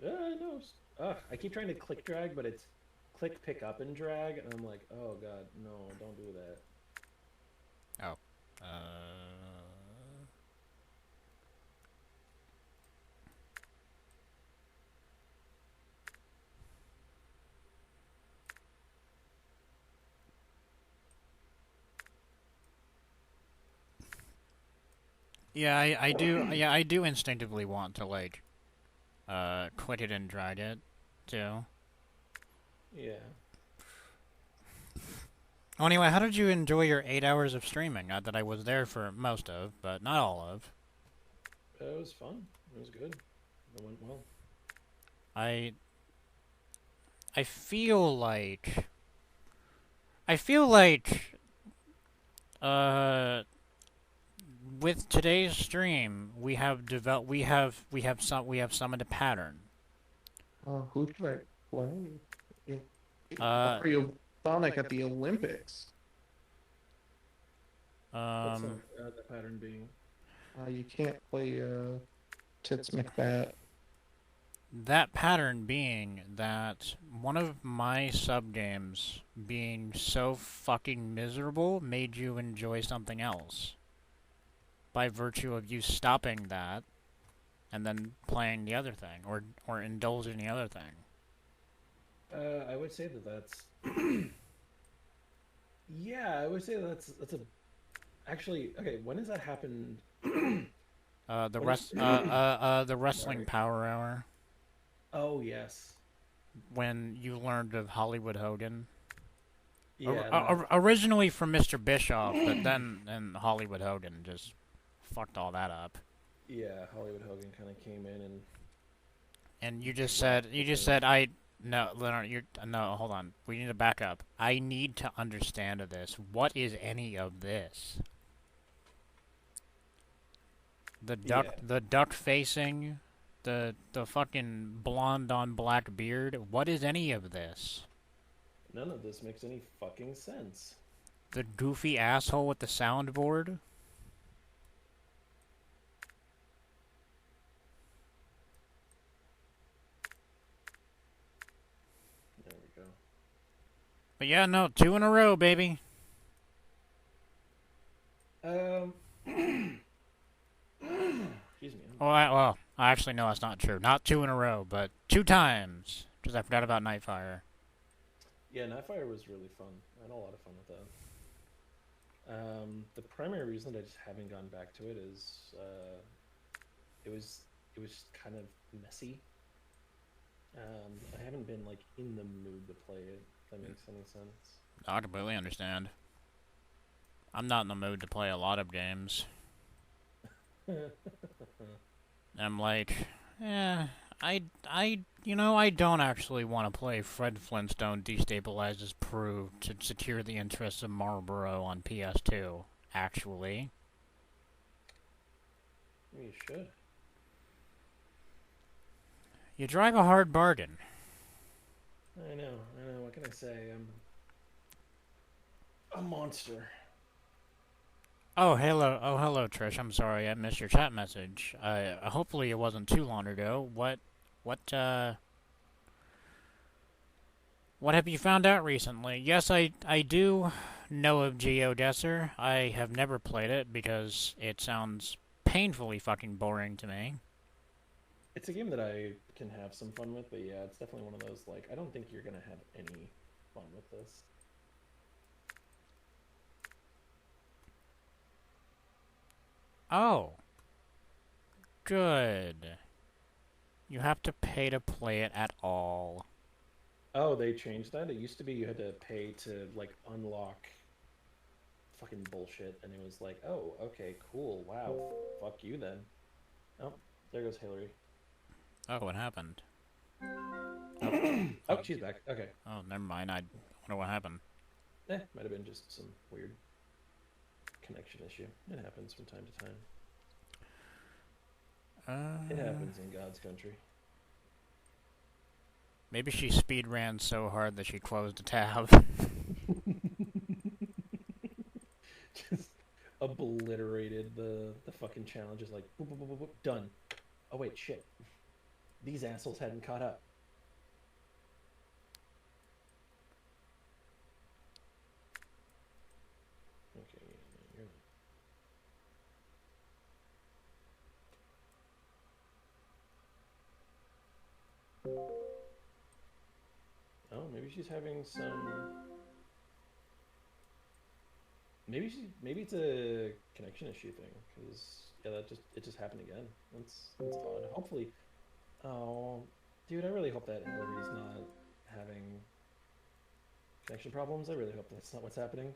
No. I keep trying to click drag, but it's click pick up and drag, and I'm like, oh god, no, don't do that. Oh. Yeah, I do. Yeah, I do instinctively want to like, click it and drag it, too. Yeah. Well, anyway, how did you enjoy your 8 hours of streaming? Not that I was there for most of, but not all of. It was fun. It was good. It went well. I feel like with today's stream we have summoned a pattern. Who should I play? Uh, Mario Sonic at the Olympics. What's the pattern being? You can't play Tits McFat. That pattern being that one of my sub-games being so fucking miserable made you enjoy something else. By virtue of you stopping that and then playing the other thing, or indulging the other thing. I would say that's... yeah, I would say that's a... Actually, okay, when has that happened? The wrestling Sorry. power hour. Oh, yes. When you learned of Hollywood Hogan. Yeah. Originally from Mr. Bischoff, but then Hollywood Hogan just fucked all that up. Yeah, Hollywood Hogan kind of came in and... And you just said, no, Leonard, no, hold on. We need to back up. I need to understand this. What is any of this? The duck facing, the fucking blonde on black beard. What is any of this? None of this makes any fucking sense. The goofy asshole with the soundboard? There we go. But yeah, no, 2 in a row, baby. Excuse me. Well, actually, no, that's not true. Not 2 in a row, but 2 times. Because I forgot about Nightfire. Yeah, Nightfire was really fun. I had a lot of fun with that. The primary reason that I just haven't gone back to it is it was kind of messy. I haven't been like in the mood to play it. If that makes any sense. I completely understand. I'm not in the mood to play a lot of games. I'm like, I don't actually want to play Fred Flintstone Destabilizes Peru to secure the interests of Marlboro on PS2, actually. You should. You drive a hard bargain. I know. What can I say? I'm a monster. Oh, hello, Trish. I'm sorry, I missed your chat message. Hopefully it wasn't too long ago. What have you found out recently? Yes, I do know of Geodesser. I have never played it because it sounds painfully fucking boring to me. It's a game that I can have some fun with, but yeah, it's definitely one of those, like, I don't think you're gonna have any fun with this. Oh. Good. You have to pay to play it at all. Oh, they changed that? It used to be you had to pay to, like, unlock fucking bullshit, and it was like, oh, okay, cool, wow, fuck you then. Oh, there goes Hillary. Oh, what happened? Oh, she's back. Okay. Oh, never mind. I wonder what happened. Might have been just some weird connection issue. It happens from time to time. It happens in God's country. Maybe she speed ran so hard that she closed a tab. Just obliterated the fucking challenges, like, boop, boop, boop, boop, boop, done. Oh, wait, shit. These assholes hadn't caught up. Okay, you're... Oh, maybe she's having some... Maybe it's a connection issue thing, because yeah, it just happened again. That's odd. Hopefully, oh, dude, I really hope that Hillary's not having connection problems. I really hope that's not what's happening.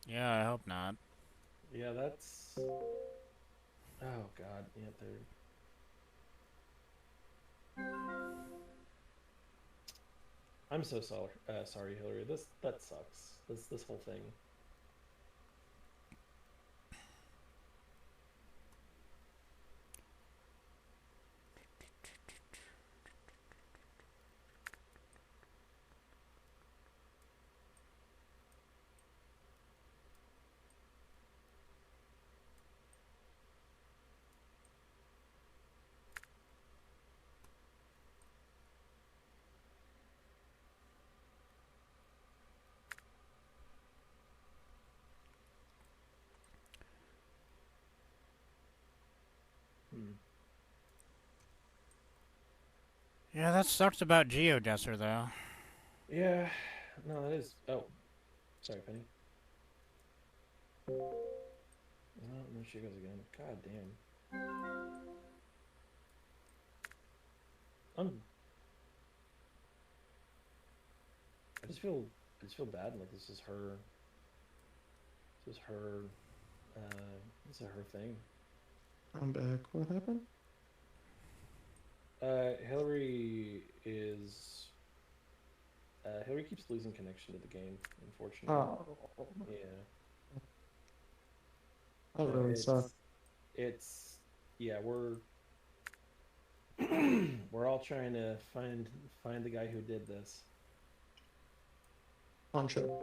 Yeah, I hope not. Yeah, that's... Oh god, yeah, they're... I'm so sorry, Hillary. That sucks. This whole thing. Yeah, that sucks about Geodesser, though. Yeah, no, that is... Oh, sorry, Penny. Oh, there she goes again. God damn. I just feel bad. Like this is her thing. I'm back. What happened? Hillary keeps losing connection to the game, unfortunately. Oh. Yeah. That really sucks. Yeah, We're all trying to find the guy who did this. Poncho.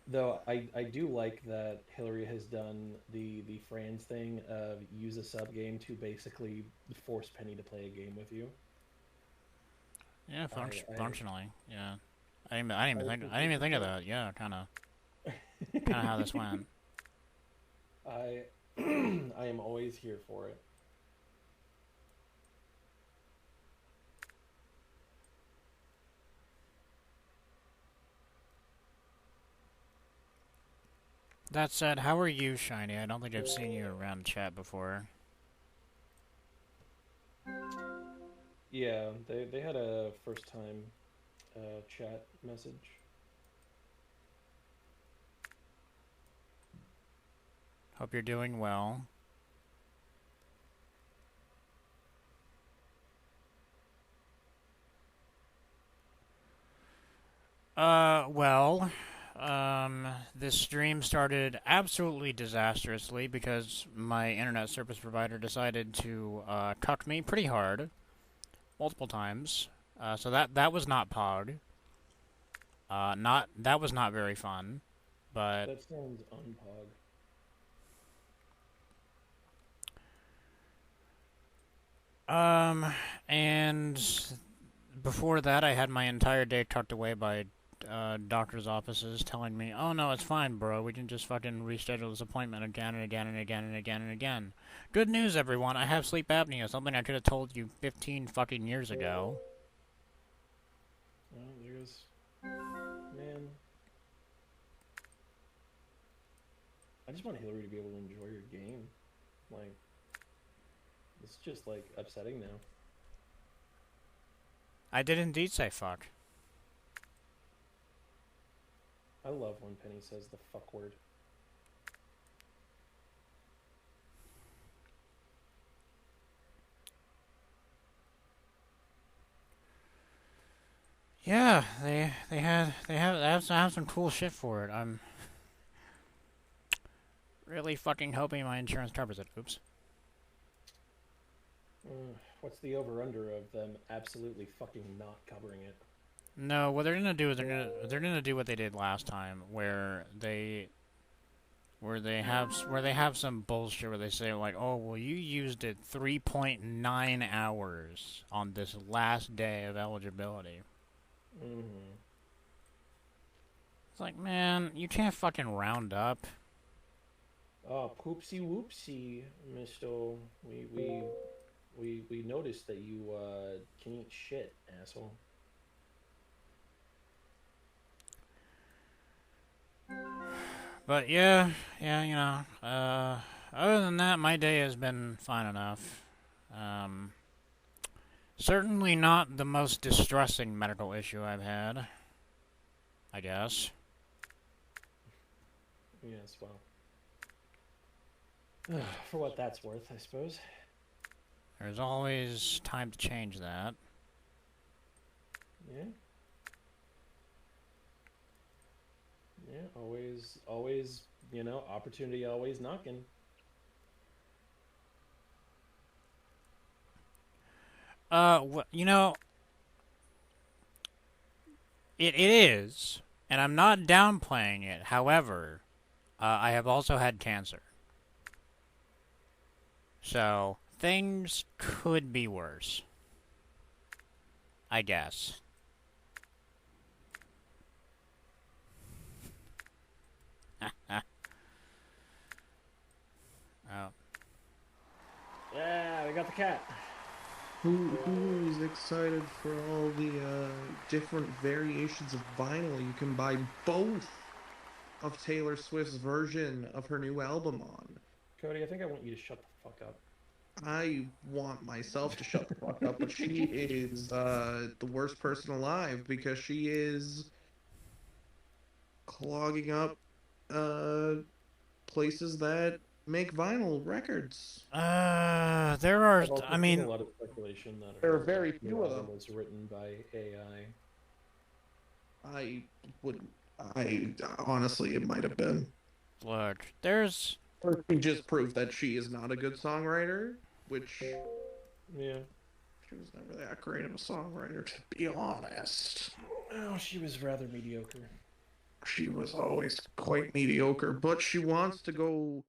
Though I do like that Hillary has done the Franz thing of use a sub game to basically force Penny to play a game with you. Yeah, I functionally, yeah. I didn't even think of that. Yeah, kind of how this went. I I am always here for it. That said, how are you, Shiny? I don't think I've seen you around chat before. Yeah, they had a first time chat message. Hope you're doing well. Well, this stream started absolutely disastrously because my internet service provider decided to cuck me pretty hard, multiple times. So that was not Pog. That was not very fun, but That sounds unpog. and before that, I had my entire day tucked away by doctor's offices telling me, "Oh no, it's fine, bro. We can just fucking reschedule this appointment again and again and again and again and again." Good news, everyone. I have sleep apnea, something I could have told you 15 fucking years ago. Oh, there's man. I just want Hillary to be able to enjoy your game. Like, it's just like upsetting now. I did indeed say fuck. I love when Penny says the fuck word. Yeah, they have some cool shit for it. I'm really fucking hoping my insurance covers it. Oops. What's the over/under of them absolutely fucking not covering it? No, what they're gonna do is they're gonna do what they did last time, where they have some bullshit where they say like, oh well, you used it 3.9 hours on this last day of eligibility. Mm-hmm. It's like, man, you can't fucking round up. Oh, poopsie whoopsie, Mister. We noticed that you can eat shit, asshole. But yeah, you know. Other than that, my day has been fine enough. Certainly not the most distressing medical issue I've had, I guess. Yes, well. For what that's worth, I suppose. There's always time to change that. Yeah. Yeah, always, you know, opportunity always knocking. You know, it is, and I'm not downplaying it. However, I have also had cancer. So, things could be worse. I guess. Oh. Yeah, we got the cat. Who is excited for all the different variations of vinyl you can buy both of Taylor Swift's version of her new album on? Cody, I think I want you to shut the fuck up. I want myself to shut the fuck up, but she is the worst person alive because she is clogging up places that make vinyl records. There are. I've also I seen mean, a lot of speculation that there are her very new few of album them. was written by AI. I would. I honestly, it might have been. Look, there's Or she just proved that she is not a good songwriter, which Yeah. she was never that great of a songwriter, to be honest. Oh, she was rather mediocre. She was always quite mediocre, but she wants to go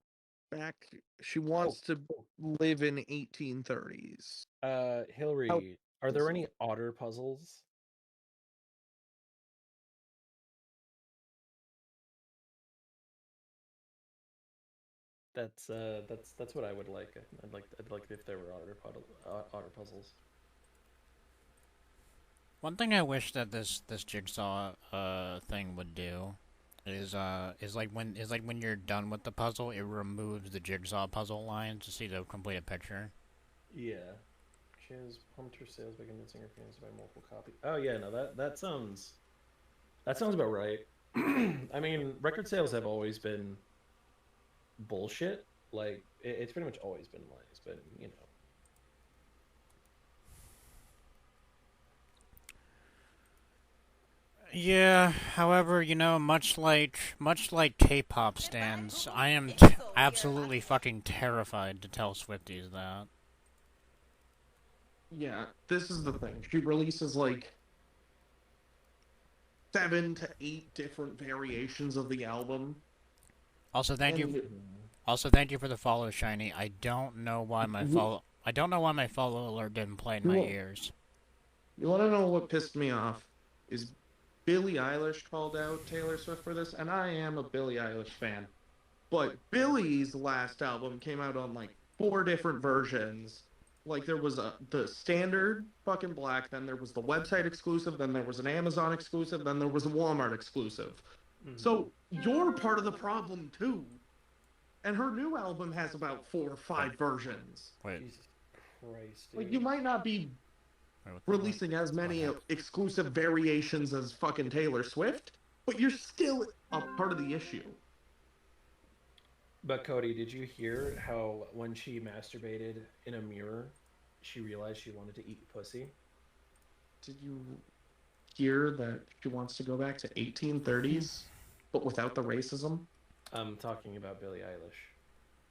back. She Oh, wants to live in 1830s. How Hillary, are there any otter puzzles? That's what I would like. I'd like if there were otter puzzles. one thing I wish that this jigsaw thing would do is like when you're done with the puzzle, it removes the jigsaw puzzle line to see the completed picture. Yeah. She has pumped her sales by convincing her fans to buy multiple copies. Oh yeah, no, that sounds about right. I mean, record sales have always been bullshit. Like it's pretty much always been lies, but you know. Yeah, however, you know, much like K-pop stands, I am absolutely fucking terrified to tell Swifties that. Yeah, this is the thing. She releases like 7 to 8 different variations of the album, Also, thank you. and Also, thank you for the follow, Shiny. I don't know why my you, follow. I don't know why my follow alert didn't play in my you, ears. you want to know what pissed me off? Is Billie Eilish called out Taylor Swift for this, and I am a Billie Eilish fan. But Billie's last album came out on like 4 different versions. Like there was the standard fucking black, then there was the website exclusive, then there was an Amazon exclusive, then there was a Walmart exclusive. Mhm. So you're part of the problem too. And her new album has about 4 or 5 versions. Wait, Jesus Christ, Like you dude. might not be what? releasing as What many happened? exclusive variations as fucking Taylor Swift, but you're still a part of the issue. But Cody, did you hear how when she masturbated in a mirror, she realized she wanted to eat pussy? Did you hear that she wants to go back to 1830s, but without the racism? I'm talking about Billie Eilish.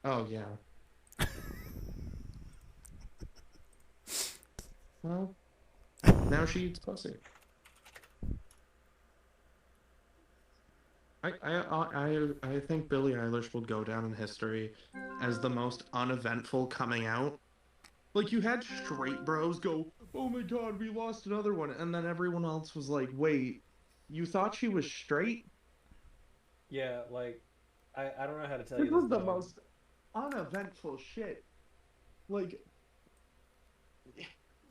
Oh yeah. Well, now she eats pussy. I think Billie Eilish will go down in history as the most uneventful coming out. Like you had straight bros go, "Oh my God, we lost another one," and then everyone else was like, "Wait, you thought she was straight?" Yeah, like I don't know how to tell This you this, was the dog. most uneventful shit. Like,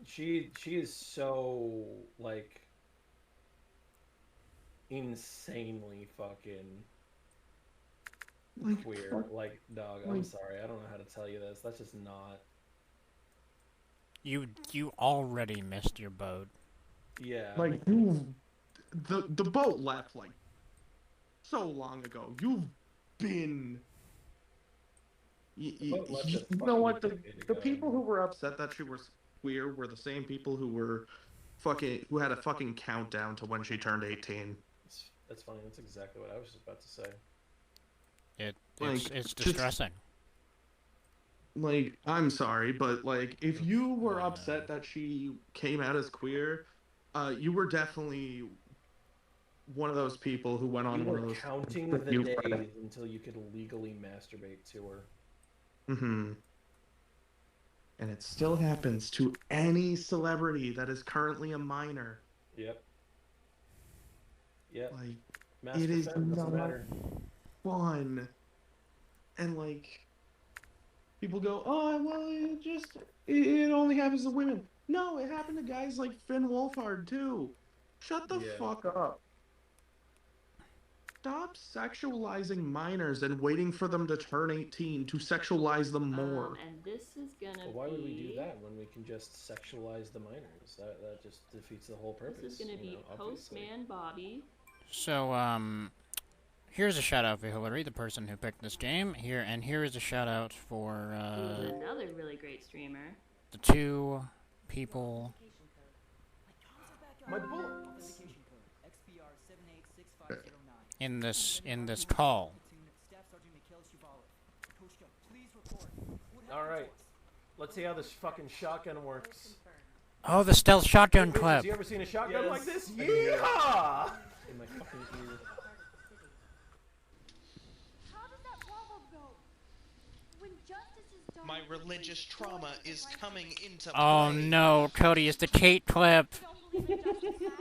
She is so like insanely fucking like, queer. fuck, Like, dog, I'm like, sorry. I don't know how to tell you this. That's just not. You already missed your boat. Yeah. like you, the boat left like so long ago. You've been The boat left you a know fucking what decade the ago. people who were upset that she was queer were the same people who were fucking who had a fucking countdown to when she turned 18. That's funny. That's exactly what I was just about to say. Like It's just distressing. like I'm sorry, but like if you were I upset know. that she came out as queer, you were definitely one of those people who went You on one were of those counting the review Reddit. days until you could legally masturbate to her. Mm-hmm. And it still happens to any celebrity that is currently a minor. Yep. Yep. Like it Master is fem doesn't not matter. fun. And like people go, oh well, it only happens to women. No, it happened to guys like Finn Wolfhard too. Shut the Yeah. fuck up. Stop sexualizing minors and waiting for them to turn 18 to sexualize them more. And this is gonna But why would we do be that when we can just sexualize the minors? That just defeats the whole purpose. this is gonna be obviously. Postman Bobby. So here's a shout out for Hillary, the person who picked this game. Here is a shout out for Who's another really great streamer. the two people. My bullets. in this call. All right. Let's see how this fucking shotgun works. Oh, the stealth shotgun Has clip. you ever seen a shotgun like this? I can hear it. Yeehaw! In my fucking ear. How does that wobble go? When justice is done. My religious trauma is coming into play. Oh no, Cody, it's the Kate clip. They don't believe in justice, Max.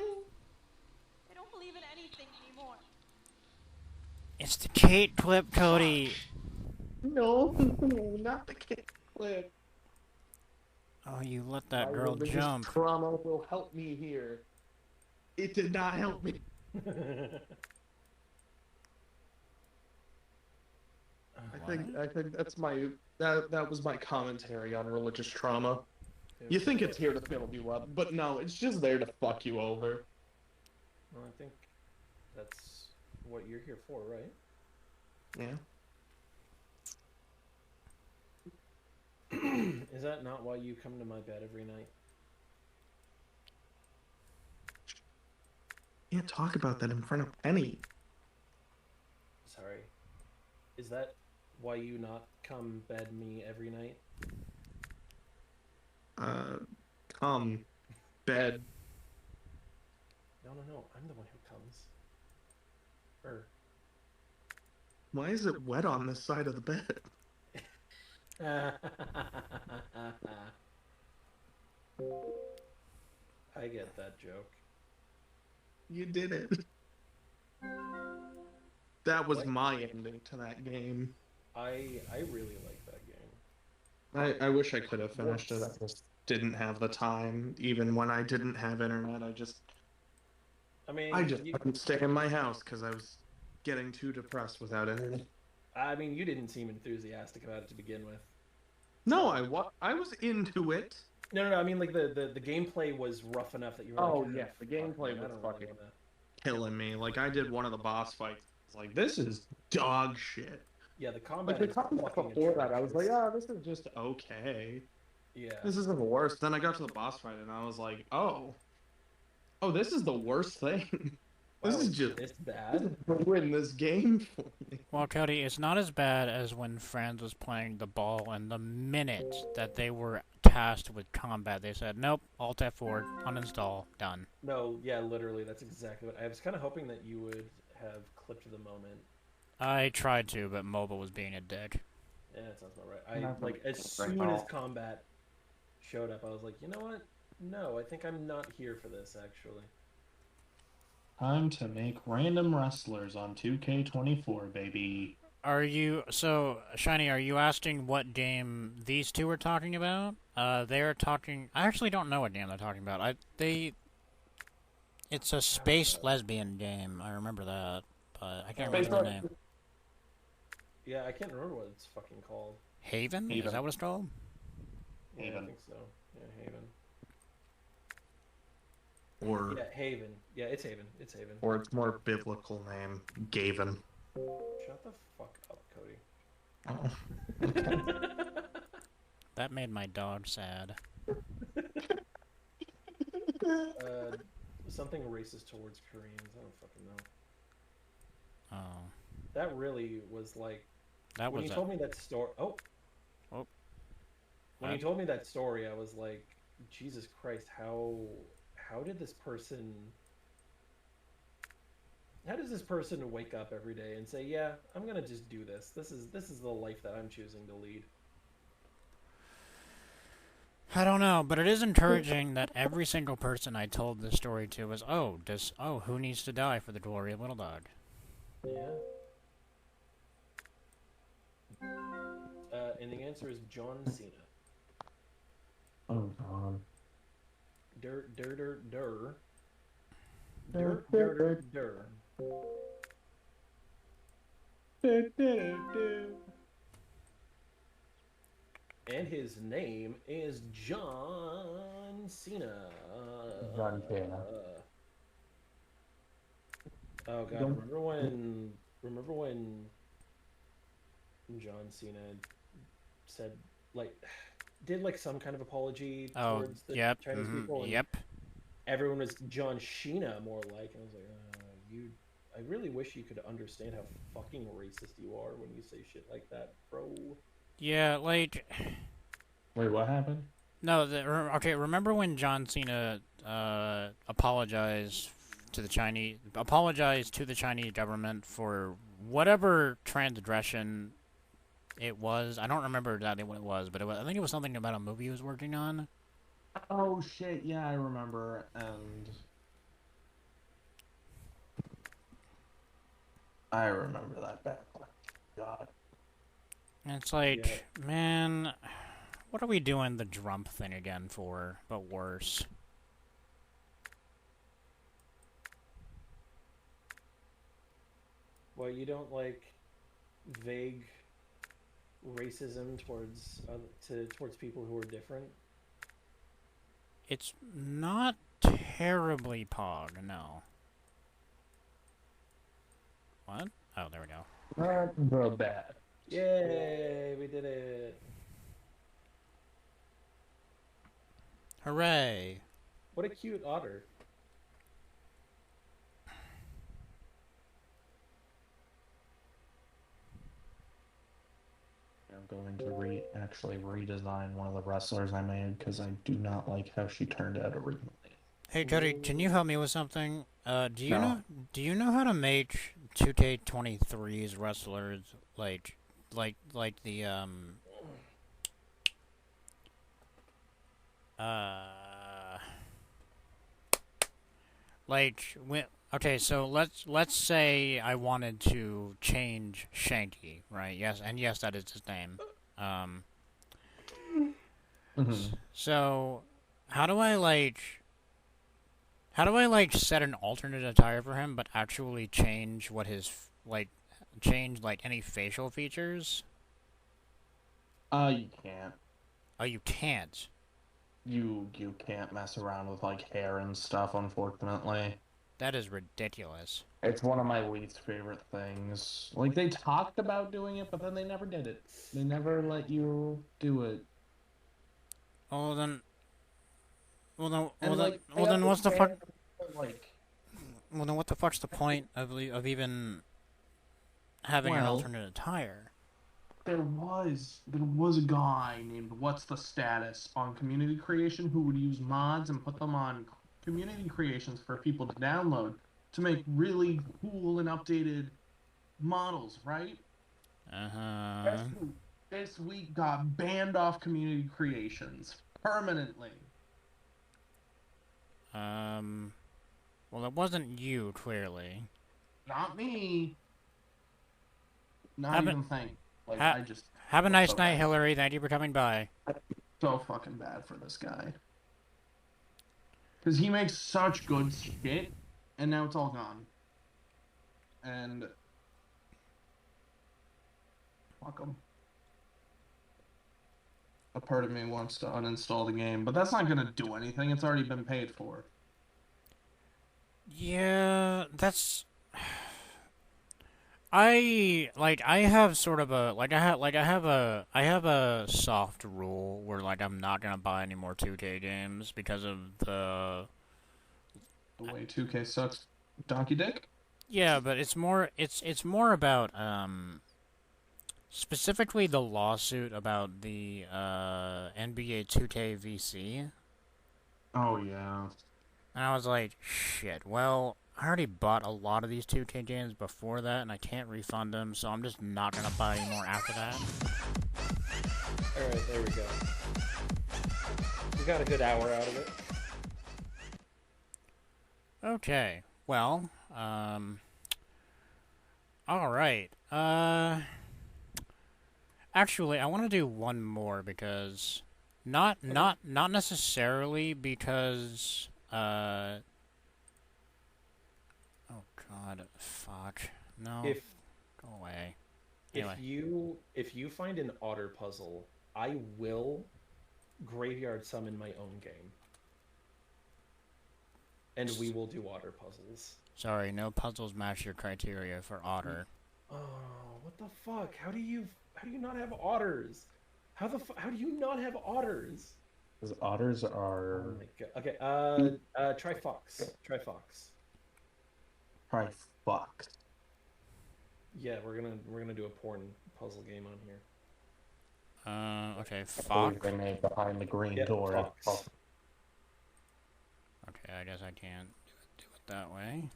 They don't believe in anything anymore. It's the Kate clip, Cody. No, not the kick clip. Oh, you let that My girl religious jump. Trauma will help me here. It did not help me. I think that's my that was my commentary on religious trauma. You think it's here to build you up, but no, it's just there to fuck you over. Well, I think that's what you're here for, right? Yeah. Is that not why you come to my bed every night? Can't talk about that in front of Penny. Sorry. Is that why you not come bed me every night? Come, bed. No, I'm the one who comes. Why is it wet on this side of the bed? I get that joke. You did it. That was What? my ending to that game. I really like that game. I wish I could have finished it. I just didn't have the time. Even when I didn't have internet, I just couldn't stay in my house because I was getting too depressed without internet. I mean, you didn't seem enthusiastic about it to begin with. No, I was into it. No. I mean, like the gameplay was rough enough that you were Oh, like, yeah, the gameplay man, I was don't fucking- want that. Killing me. Like I did one of the boss fights. It's like this is dog shit. Yeah, the combat. Like the is combat fucking before that, I was like, atrocious. this is just okay. Yeah. This isn't the worst. Then I got to the boss fight and I was like, oh, this is the worst thing. This Wow, is just it's bad. ruin this game for me. Well, Cody, it's not as bad as when Franz was playing the ball, and the minute that they were tasked with combat, they said, nope, Alt F4, uninstall, done. No, yeah, literally, that's exactly what I was kind of hoping that you would have clipped the moment. I tried to, but mobile was being a dick. Yeah, that sounds about right. As soon as combat showed up, I was like, you know what? No, I think I'm not here for this, actually. Time to make random wrestlers on 2K24, baby. Shiny, are you asking what game these two are talking about? They're talking... I actually don't know what game they're talking about. It's a space lesbian game, I remember that, but I can't remember the name. Yeah, I can't remember what it's fucking called. Haven? Is that what it's called? Yeah, Haven. I think so. Yeah, Haven. Or Yeah, Haven. Yeah, it's Haven. It's Haven. or its more biblical name, Gavin. Shut the fuck up, Cody. Oh. That made my dog sad. Something racist towards Koreans. I don't fucking know. Oh. That really was like That when was you told me that story. Oh. When you told me that story, I was like, Jesus Christ, how did this person? How does this person wake up every day and say, "Yeah, I'm gonna just do this. This is the life that I'm choosing to lead." I don't know, but it is encouraging that every single person I told this story to was, who needs to die for the glory of Little Dog? Yeah. And the answer is John Cena. Oh, God. Dur. Dur, dur, dur, dur. And his name is John Cena. John Cena. Oh god, remember when John Cena said did some kind of apology towards the Chinese people? And Yep. everyone was John Sheena more like, and I was like, I really wish you could understand how fucking racist you are when you say shit like that, bro. Yeah, like... Wait, what happened? No, okay, remember when John Cena apologized to the Chinese government for whatever transgression it was? I don't remember exactly what it was, but I think it was something about a movie he was working on. Oh shit, yeah, I remember, and I remember that back. God. And it's like, man, what are we doing the Trump thing again for, but worse? Well, you don't like vague racism towards towards people who are different? It's not terribly pog, no. What? Oh, there we go. Not the bad. Yay, we did it. Hooray. What a cute otter. I'm going to actually redesign one of the wrestlers I made because I do not like how she turned out originally. Hey Cody, can you help me with something? Do No. you know how to make 2K23's wrestlers like the like when okay, so let's say I wanted to change Shanky, right? Yes, and yes, that is his name. So how do I set an alternate attire for him, but actually change what his change any facial features? You can't. Oh, you can't. You can't mess around with like hair and stuff, unfortunately. That is ridiculous. It's one of my least favorite things. Like they talked about doing it, but then they never did it. They never let you do it. Well then, Like, what's the fuck? Like, Well then, what the fuck's the point of even having an alternate attire? there was a guy named What's the Status on Community Creation who would use mods and put them on community creations for people to download to make really cool and updated models, right? This week got banned off community creations permanently. Well, it wasn't you, clearly. Not me. Not even think. Like, I just... Have a nice night, Hillary. Thank you for coming by. So fucking bad for this guy. Because he makes such good shit, and now it's all gone. And... fuck him. A part of me wants to uninstall the game, but that's not gonna do anything. It's already been paid for. Yeah, that's... I have sort of a I have a soft rule where I'm not gonna buy any more 2K games because of the way 2K sucks, donkey dick. Yeah, but it's more about specifically the lawsuit about the NBA 2K VC. Oh yeah. And I was like, shit. Well, I already bought a lot of these 2K games before that, and I can't refund them, so I'm just not gonna buy any more after that. Alright, there we go. We got a good hour out of it. Okay. Well, alright. Actually, I want to do one more because... Not necessarily because... Oh god, fuck. No. Go away. Anyway. If you find an otter puzzle, I will graveyard summon my own game. And we will do otter puzzles. Sorry, no puzzles match your criteria for otter. Oh, what the fuck? How do you not have otters? How do you not have otters? Because otters are... Oh my god. Okay, try fox. Try fox. Fox. Yeah, we're gonna do a porn puzzle game on here. Okay, I believe Fox. they made behind the green Yep, door. Fox. Okay, I guess I can't do it that way.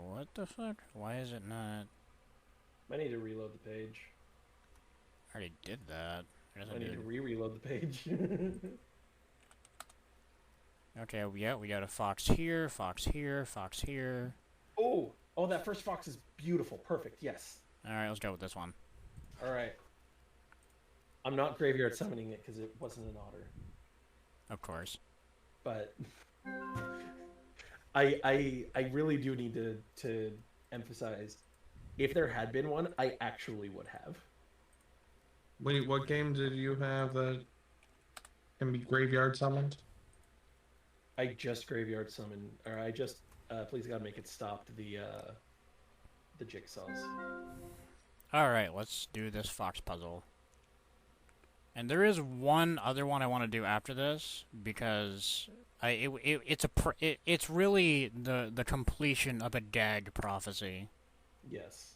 What the fuck? Why is it not? I need to reload the page. I already did that. I need to re-reload the page. Okay, yeah, we got a fox here, fox here, fox here. Oh, that first fox is beautiful. Perfect. Yes. All right, let's go with this one. All right. I'm not graveyard summoning it because it wasn't an otter. Of course. But I really do need to emphasize, if there had been one, I actually would have. Wait, what game did you have that can be graveyard summoned? I just graveyard summoned, or I just please God make it stop the jigsaws. All right, let's do this fox puzzle. And there is one other one I want to do after this because it's really the completion of a gag prophecy. Yes.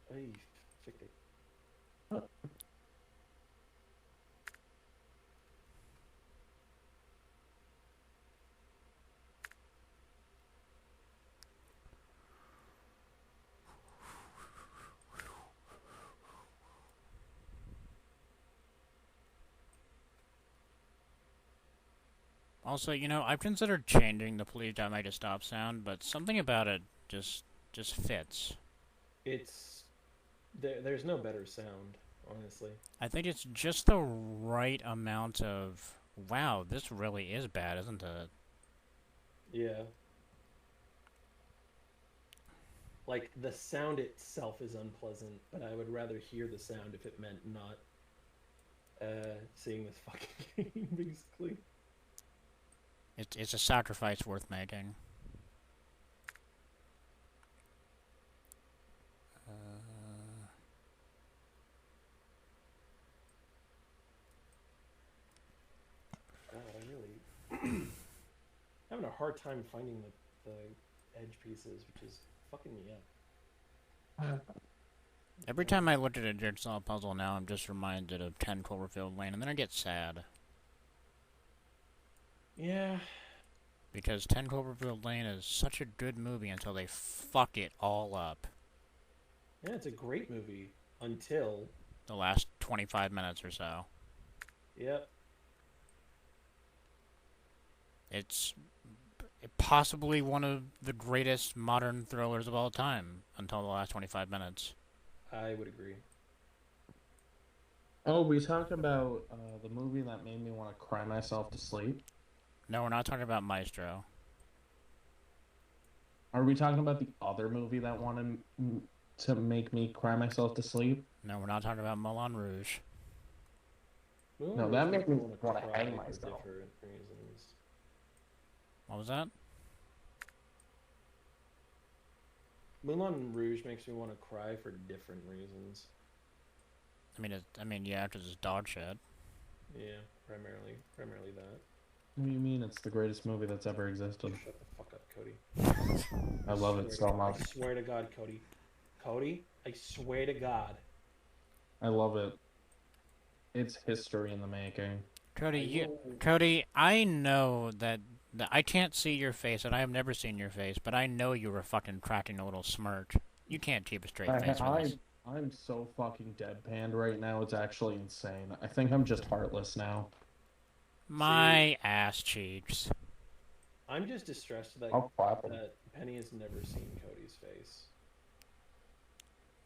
Ay, fick it. Also, you know, I've considered changing the Please Don't Make It Stop sound, but something about it just fits. It's there's no better sound, honestly. I think it's just the right amount of, wow, this really is bad, isn't it? Yeah. Like, the sound itself is unpleasant, but I would rather hear the sound if it meant not seeing this fucking game, basically. It's a sacrifice worth making. God, I really having a hard time finding the edge pieces, which is fucking me up. Every time I look at a jigsaw puzzle now, I'm just reminded of 10 Cloverfield Lane, and then I get sad. Yeah. Because 10 Cloverfield Lane is such a good movie until they fuck it all up. Yeah, it's a great movie until the last 25 minutes or so. Yep. It's possibly one of the greatest modern thrillers of all time until the last 25 minutes. I would agree. Oh, we talked about the movie that made me want to cry myself to sleep. No, we're not talking about Maestro. Are we talking about the other movie that wanted to make me cry myself to sleep? No, we're not talking about Moulin Rouge. No, that made me want to hang myself. What was that? Moulin Rouge makes me want to cry for different reasons. I mean, yeah, because it's dog shit. Yeah, primarily that. What do you mean it's the greatest movie that's ever existed? Shut the fuck up, Cody. I love it so much. I swear to God, Cody. Cody, I swear to God. I love it. It's history in the making. Cody, I know that I can't see your face, and I have never seen your face, but I know you were fucking cracking a little smirk. You can't keep a straight face with this. I'm so fucking deadpanned right now, it's actually insane. I think I'm just heartless now. My ass cheeks. I'm just distressed that Penny has never seen Cody's face.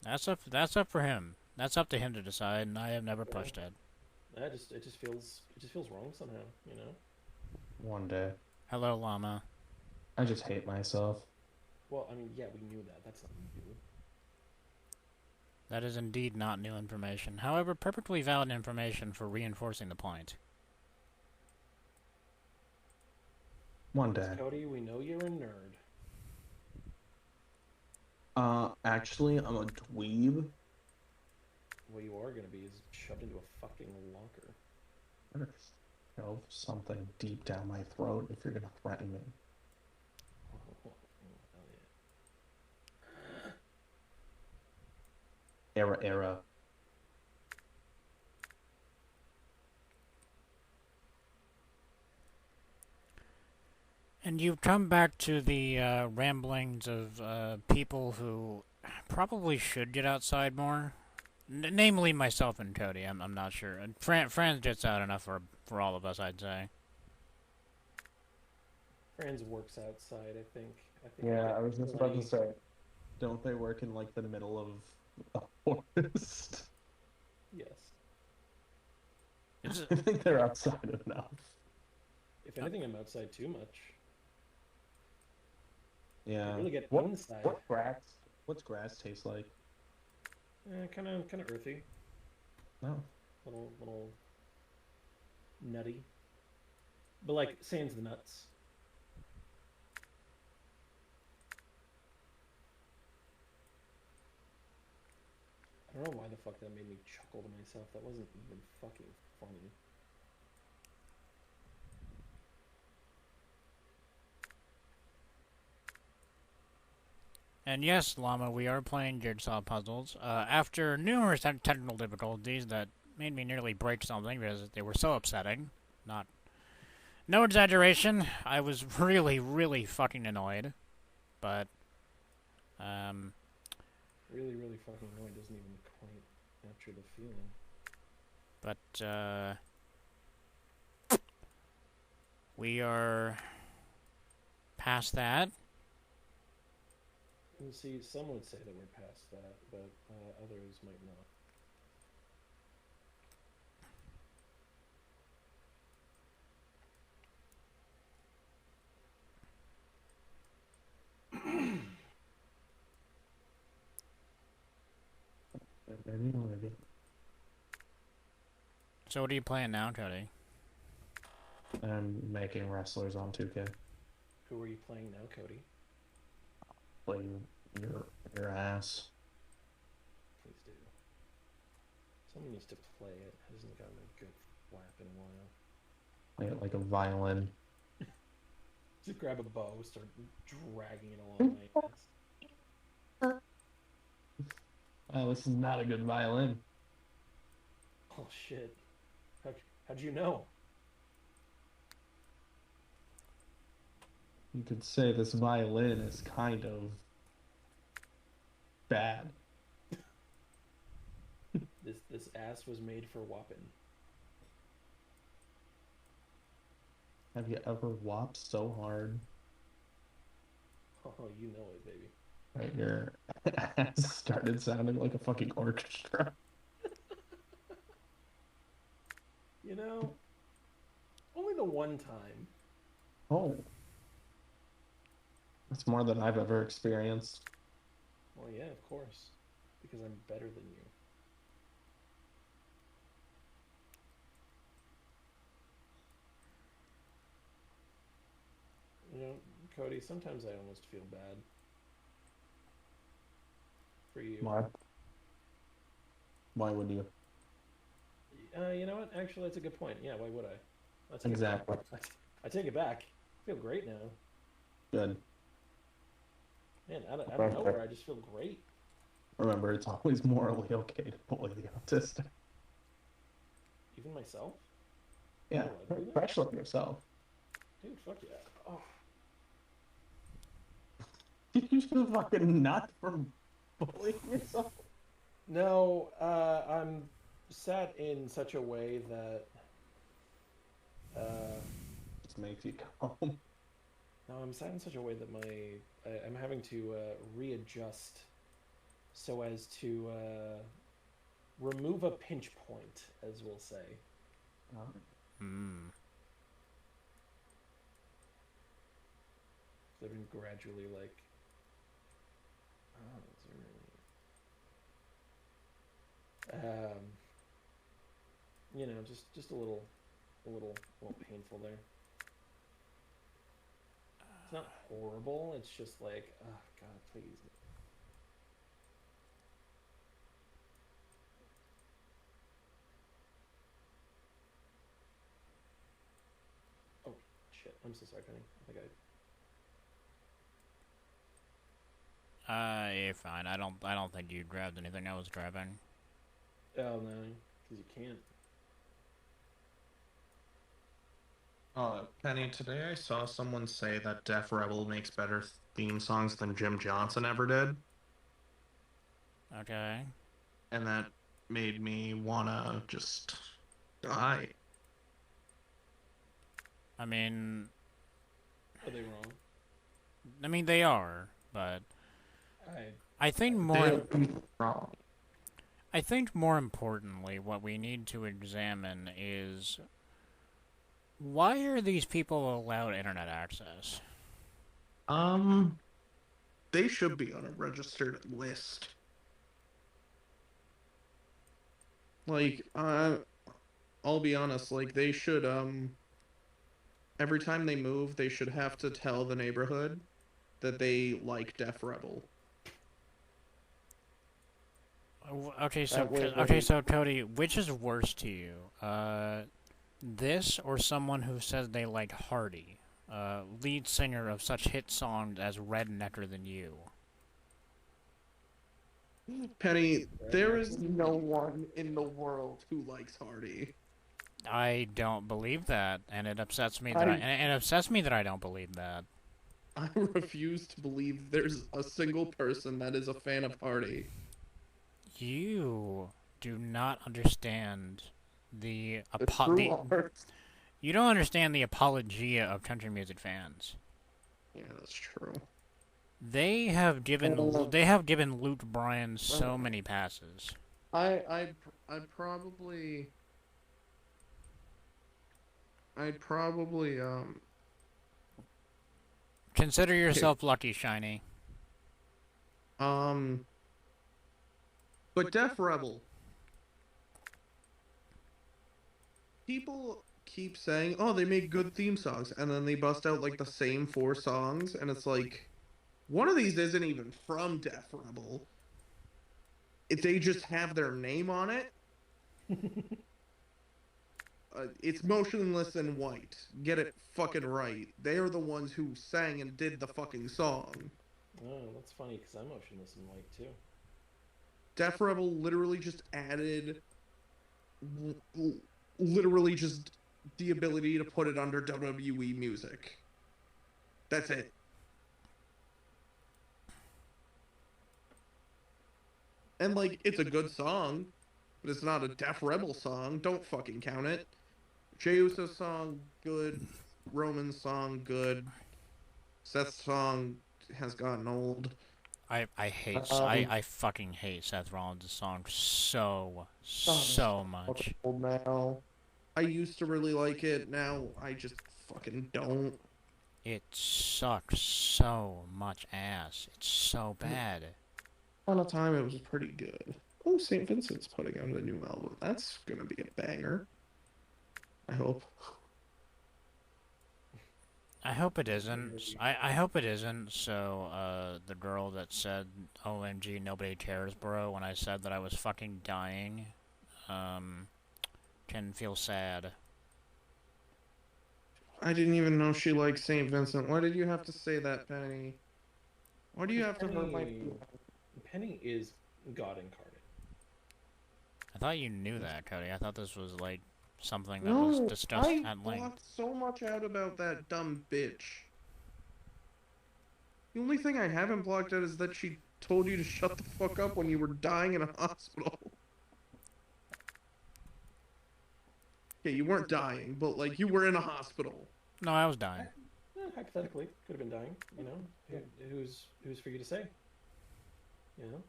That's up for him. That's up to him to decide, and I have never pushed it. It just feels wrong somehow, you know? One day. Hello, llama. I just hate myself. Well, I mean, yeah, we knew that. That's not new. That is indeed not new information. However, perfectly valid information for reinforcing the point. One day. Cody, we know you're a nerd. Actually, I'm a dweeb. what you are gonna be is shoved into a fucking locker. I'm gonna shove something deep down my throat if you're gonna threaten me. Oh, hell yeah. Era. And you've come back to the ramblings of people who probably should get outside more. Namely myself and Cody, I'm not sure. And Fran's gets out enough for all of us, I'd say. Franz works outside, I think. Yeah, I was just about to say, don't they work in like the middle of a forest? Yes. I think they're outside enough. If anything, I'm outside too much. Yeah. I really get inside. What's grass taste like? Kind of earthy. Oh. Little nutty. But like sans the nuts. I don't know why the fuck that made me chuckle to myself. That wasn't even fucking funny. And yes, Llama, we are playing jigsaw puzzles. After numerous technical difficulties that made me nearly break something because they were so upsetting. No exaggeration. I was really, really fucking annoyed. But, Really, really fucking annoying. Doesn't even quite capture the feeling. But, we are past that. You see, some would say that we're past that, but others might not. Maybe. So what are you playing now, Cody? I'm making wrestlers on 2K. Who are you playing now, Cody? Playing your ass. Please do. Someone needs to play it. Hasn't gotten a good flap in a while. Play it like a violin. Just grab a bow, start dragging it along my ass. Oh, this is not a good violin. Oh shit. How'd you know? You could say this violin is kind of bad. This ass was made for whopping. Have you ever whopped so hard? Oh, you know it, baby. Right, your ass started sounding like a fucking orchestra. You know, only the one time. Oh. That's more than I've ever experienced. Well, yeah, of course. Because I'm better than you. You know, Cody, sometimes I almost feel bad. For you. Why? Why would you? You know what? Actually, that's a good point. Yeah, why would I? Exactly. I take it back. I feel great now. Good. Man, out of nowhere, I just feel great. Remember, it's always morally okay to bully the autistic. Even myself? Yeah, especially yourself. Dude, fuck yeah. Oh. Did you feel fucking nuts from bullying yourself? No, I'm sat in such a way that just makes you calm. no, I'm sat in such a way that I'm having to readjust so as to remove a pinch point, as we'll say. So I've been gradually like, you know, just a little painful there. It's not horrible. It's just like, oh God, please. shit. I'm so sorry, Penny. I think You're fine. I don't think you grabbed anything I was grabbing. Oh no, because you can't. Penny, today I saw someone say that Def Rebel makes better theme songs than Jim Johnson ever did, Okay. and that made me wanna just die. I mean, Are they wrong? they are, but I I think They're wrong. I think more importantly, what we need to examine is why are these people allowed internet access? They should be on a registered list. Like, I'll be honest, like, they should, every time they move, they should have to tell the neighborhood that they like Def Rebel. Okay, so Cody, which is worse to you? This or someone who says they like Hardy, lead singer of such hit songs as Rednecker Than You? Penny, there is no one in the world who likes Hardy. I don't believe that, and it upsets me that it upsets me that I don't believe that. I refuse to believe there's a single person that is a fan of Hardy. You do not understand the you don't understand the apologia of country music fans. Yeah, that's true. They have given Luke Bryan so many passes. I'd probably consider yourself lucky, Shiny. But Def Rebel, people keep saying, oh, they make good theme songs, and then they bust out like the same 4 songs, and it's like, one of these isn't even from Def Rebel. If they just have their name on it. It's Motionless in White. Get it fucking right. They are the ones who sang and did the fucking song. Oh, that's funny because I'm Motionless in White too. Def Rebel literally just added literally just the ability to put it under WWE music. That's it. And like, it's a good song, but it's not a Def Rebel song. Don't fucking count it. Jey Uso's song, good. Roman's song, good. Seth's song has gotten old. I fucking hate Seth Rollins' song so much. Old now. I used to really like it. Now I just fucking don't. It sucks so much ass. It's so bad. On a time, it was pretty good. Oh, St. Vincent's putting out a new album. That's gonna be a banger. I hope. I hope it isn't. I hope it isn't. So, the girl that said, "OMG, nobody cares, bro," when I said that I was fucking dying, can feel sad. I didn't even know she liked St. Vincent. Why did you have to say that, Penny? Why do you have to hurt my... Penny is God incarnate. I thought you knew that, Cody. I thought this was, like, something that was discussed at length. I blocked so much out about that dumb bitch. The only thing I haven't blocked out is that she told you to shut the fuck up when you were dying in a hospital. Okay, you weren't dying, but, like, you were in a hospital. No, I was dying. Hypothetically, could have been dying, you know? Who's for you to say? You know?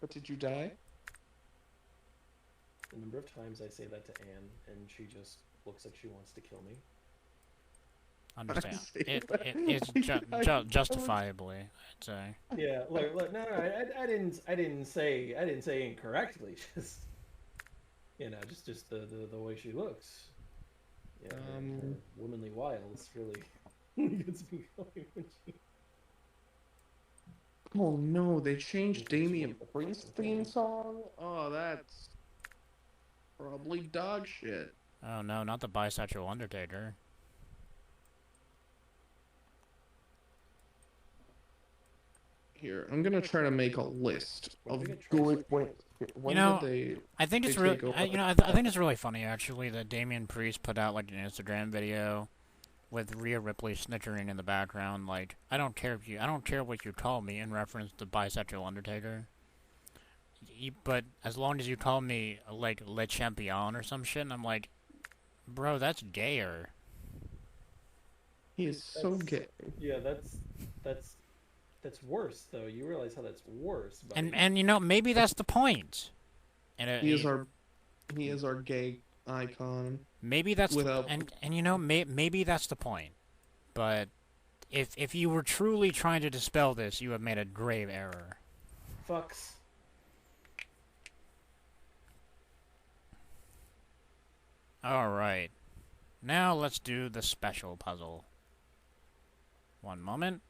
But did you die? The number of times I say that to Anne, and she just looks like she wants to kill me. Understand. It's justifiably, I'd say. Yeah, look, no, I didn't say incorrectly. Just, you know, just the way she looks. Yeah, her womanly wiles really gets me going when she. Oh no, they changed Damian Priest's theme song? Oh, that's probably dog shit. Oh no, not the bisexual Undertaker. Here, I'm gonna try to make a list When of did we get transferred? when know, did they I think it's they really, take over? I think it's really funny actually that Damian Priest put out like an Instagram video with Rhea Ripley snickering in the background. Like, I don't care what you call me in reference to bisexual Undertaker. But as long as you call me like Le Champion or some shit, and I'm like, bro, that's gayer. He is so gay. Yeah, that's worse though. You realize how that's worse. Buddy. And you know, maybe that's the point. And He is our gay icon. maybe that's without and you know, maybe that's the point. But if you were truly trying to dispel this, you have made a grave error. Fucks. All right. Now let's do the special puzzle. One moment.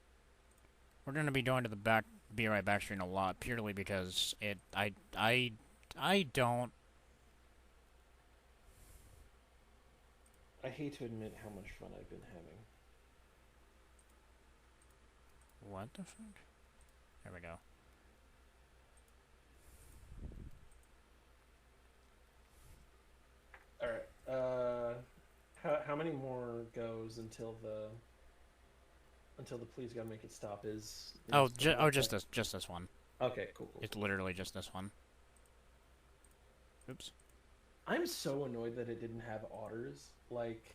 We're going to be going to the back, be right back screen a lot, purely because I don't. I hate to admit how much fun I've been having. What the fuck? There we go. All right. How many more goes until the please gotta make it stop is? Just this one. Okay, cool. It's literally just this one. Oops. I'm so annoyed that it didn't have otters. Like,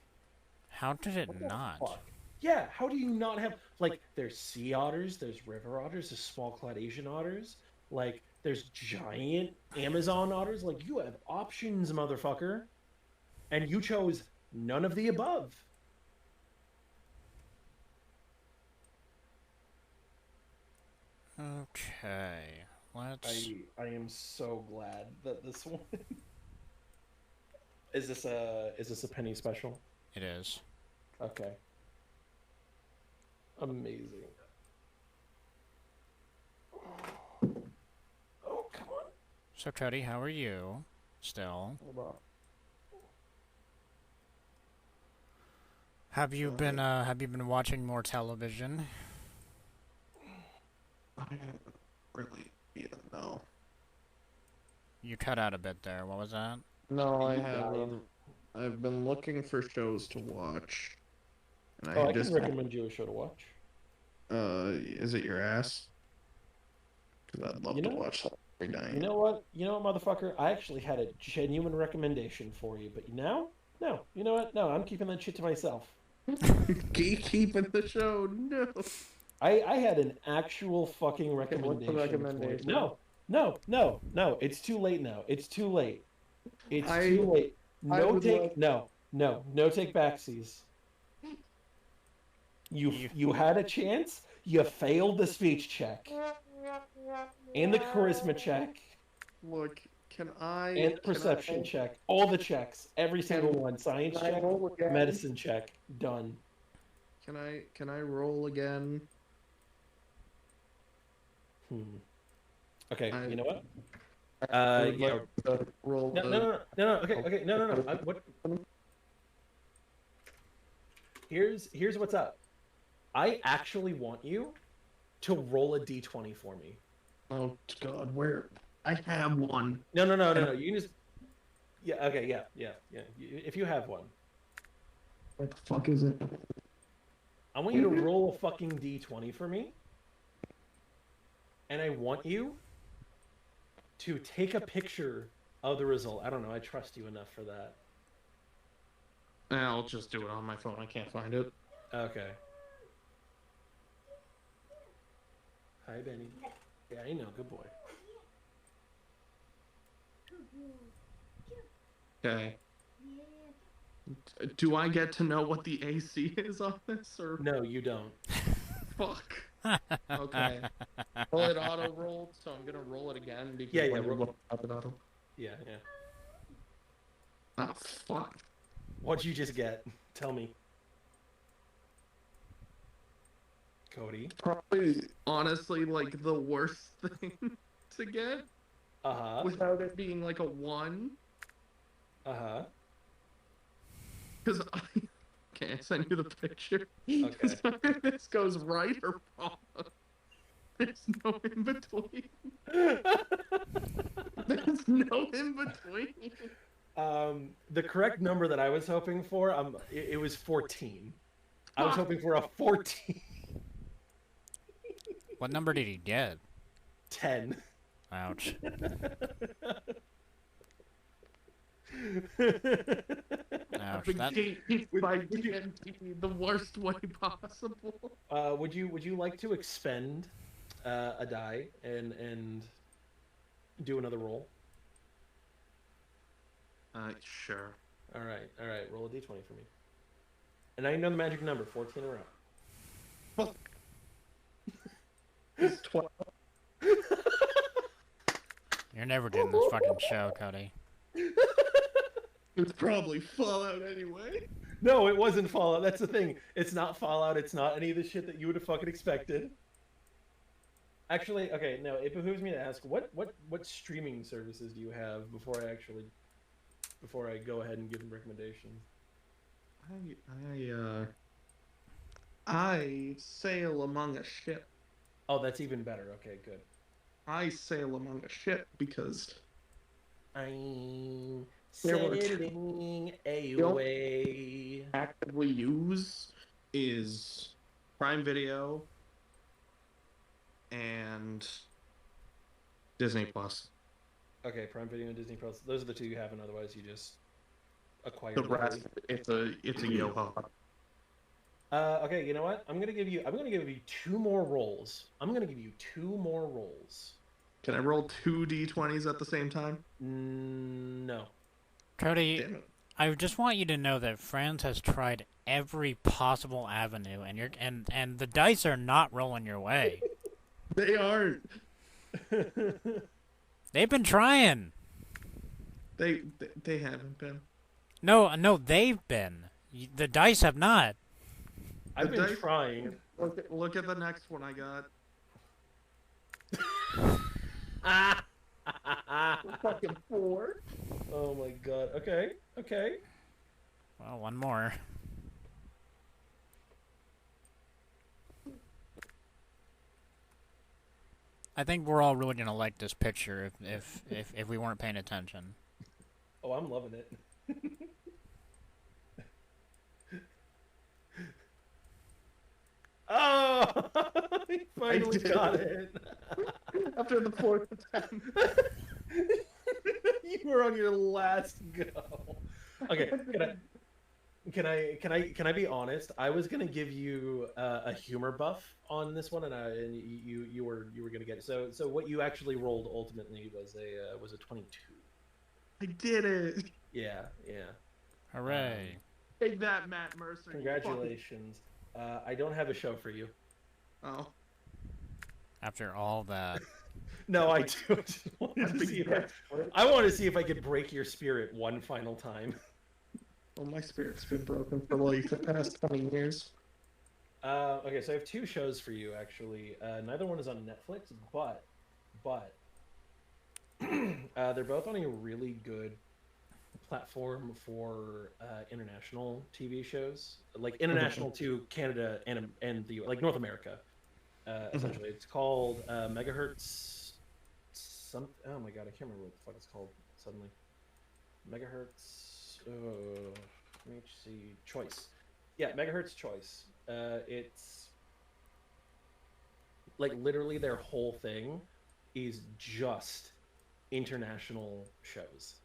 How did it what the not? fuck? Yeah, how do you not have, like, there's sea otters, there's river otters, there's small clad Asian otters, like, there's giant Amazon otters. Like, you have options, motherfucker. And you chose none of the above. Okay, let's. I am so glad that this one is this a penny special? It is. Okay. Amazing. Oh, come on. So Cody, how are you? Still. Have you been watching more television? I haven't really either. No. You cut out a bit there. What was that? No, I haven't. I've been looking for shows to watch, and I can recommend you a show to watch. Is it your ass? Because I'd love to watch that every night. You know what, motherfucker? I actually had a genuine recommendation for you, but no. You know what? No, I'm keeping that shit to myself. Keeping the show. No. I had an actual fucking recommendation. What's the recommendation? No. It's too late now. It's too late. It's too late. No take backsies. You had a chance. You failed the speech check and the charisma check. Look, can I? And the perception check. All the checks. Every single one. Science check. Medicine check. Done. Can I roll again? Okay. You know what? Roll. No. Okay. No. What? Here's what's up. I actually want you to roll a d20 for me. Oh God, where? I have one. No. You can just. Yeah. Okay. Yeah. If you have one. What the fuck is it? I want you to roll a fucking d20 for me. And I want you to take a picture of the result. I don't know. I trust you enough for that. I'll just do it on my phone. I can't find it. Okay. Hi, Benny. Yeah, I know. Good boy. Okay. Do I get to know what the AC is on this, or no? You don't. Fuck. Okay. Well, it auto rolled, so I'm gonna roll it again because roll up it auto. Yeah. Oh fuck. What'd you just get? Tell me. Cody. Probably, honestly, like the worst thing to get. Without it being like a 1. Because I can't send you the picture. Okay. This goes right or wrong. There's no in between. There's no in between. The correct number that I was hoping for, it was 14. I was hoping for a 14. What number did he get? 10. Ouch. Ouch. That... by TNT the worst way possible. Would you like to expend a die and do another roll? Sure. All right. Roll a d20 for me. And now you know the magic number, 14 or up. It's 12. You're never getting this fucking show, Cody. It's probably Fallout anyway. No, it wasn't Fallout. That's the thing. It's not Fallout. It's not any of the shit that you would have fucking expected. Actually, okay, no, it behooves me to ask, what streaming services do you have before I go ahead and give them recommendations? I sail among a ship. Oh, that's even better. Okay, good. I sail among a ship because I'm There were sailing away. actively use is Prime Video and Disney Plus. Okay, Prime Video and Disney Plus. Those are the two you have, and otherwise you just acquire The rest, it's a yo-ho. Okay, you know what? I'm gonna give you two more rolls. Can I roll 2 d20s at the same time? No. Cody, Damn it. I just want you to know that Franz has tried every possible avenue, and the dice are not rolling your way. They aren't. They've been trying. They haven't been. No, they've been. The dice have not. I've The been dice- trying. Look at the next one I got. Fucking 4. Oh my god. Okay. Well, one more. I think we're all really gonna like this picture if we weren't paying attention. Oh, I'm loving it. Oh, he finally got it. After the 4th attempt. You were on your last go. Okay, can I be honest? I was gonna give you a humor buff on this one, and you were gonna get it. So what you actually rolled ultimately was a 22. I did it. Yeah. Hooray! Take that, Matt Mercer. you Congratulations. I don't have a show for you. fucking- Oh. After all that, No, I do. I just wanted to see I want to see if I could break your spirit one final time. Well, my spirit's been broken for like the past 20 years. Okay, so I have two shows for you actually. Neither one is on Netflix, but they're both on a really good platform for international TV shows, like international to Canada and the like North America. Essentially, it's called Megahertz. Oh my god, I can't remember what the fuck it's called suddenly. Megahertz. HC Choice. Yeah, Megahertz Choice. It's like literally their whole thing is just international shows.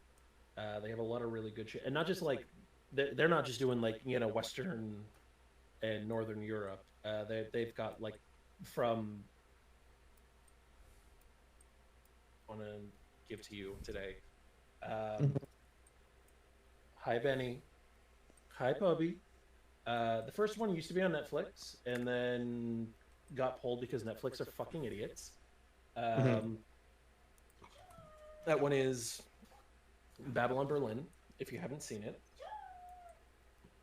They have a lot of really good shit, and not just like they're not just doing like Western and Northern Europe. They've got like from I want to give to you today. Hi Benny. Hi Bubby. The first one used to be on Netflix and then got pulled because Netflix are fucking idiots. That one is Babylon Berlin, if you haven't seen it.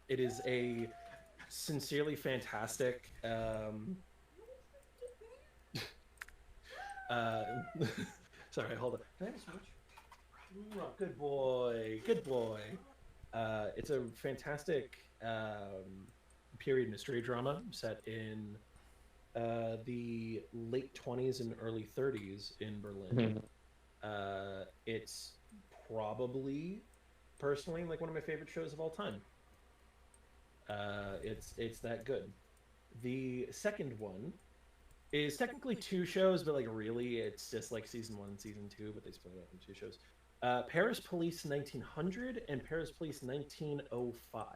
It is a sincerely fantastic sorry, hold on. Can I have a switch? Oh, good boy. It's a fantastic period mystery drama set in the late 20s and early 30s in Berlin. It's probably, personally, like one of my favorite shows of all time. It's that good. The second one is technically two shows, but like really, it's just like season one and season two, but they split it up in two shows. Paris Police 1900 and Paris Police 1905.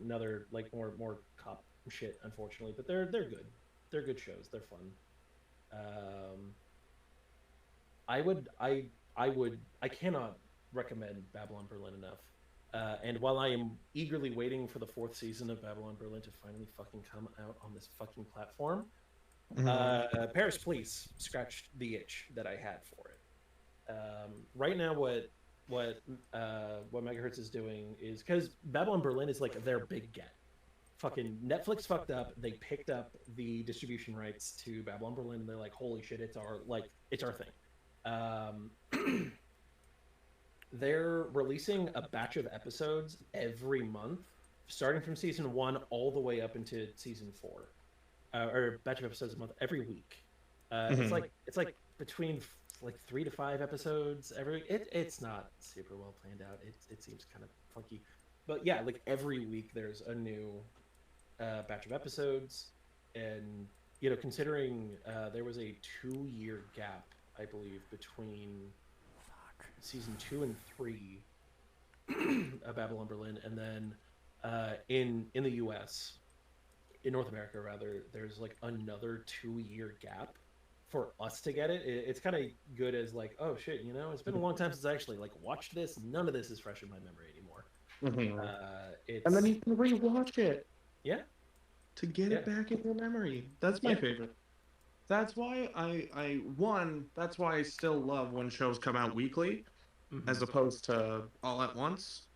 Another like more cop shit, unfortunately, but they're good. They're good shows. They're fun. I would I cannot recommend Babylon Berlin enough. And while I am eagerly waiting for the fourth season of Babylon Berlin to finally fucking come out on this fucking platform, Paris Police scratched the itch that I had for it. Right now, what Megahertz is doing is, because Babylon Berlin is like their big get. Fucking Netflix fucked up. They picked up the distribution rights to Babylon Berlin, and they're like, holy shit, it's our thing. They're releasing a batch of episodes every month, starting from season 1 all the way up into season 4, or a batch of episodes a month every week. It's like between like 3 to 5 episodes every. It's not super well planned out. It seems kind of funky, but yeah, like every week there's a new batch of episodes, and considering there was a 2-year gap, I believe, between season 2 and 3 of Babylon Berlin, and then in the U.S., in North America rather, there's like another 2-year gap for us to get it. It's kind of good as like, oh shit, it's been a long time since I actually like watched this. None of this is fresh in my memory anymore. And then you can rewatch it. Yeah. To get it back in your memory. That's my favorite. That's why that's why I still love when shows come out weekly, as opposed to all at once,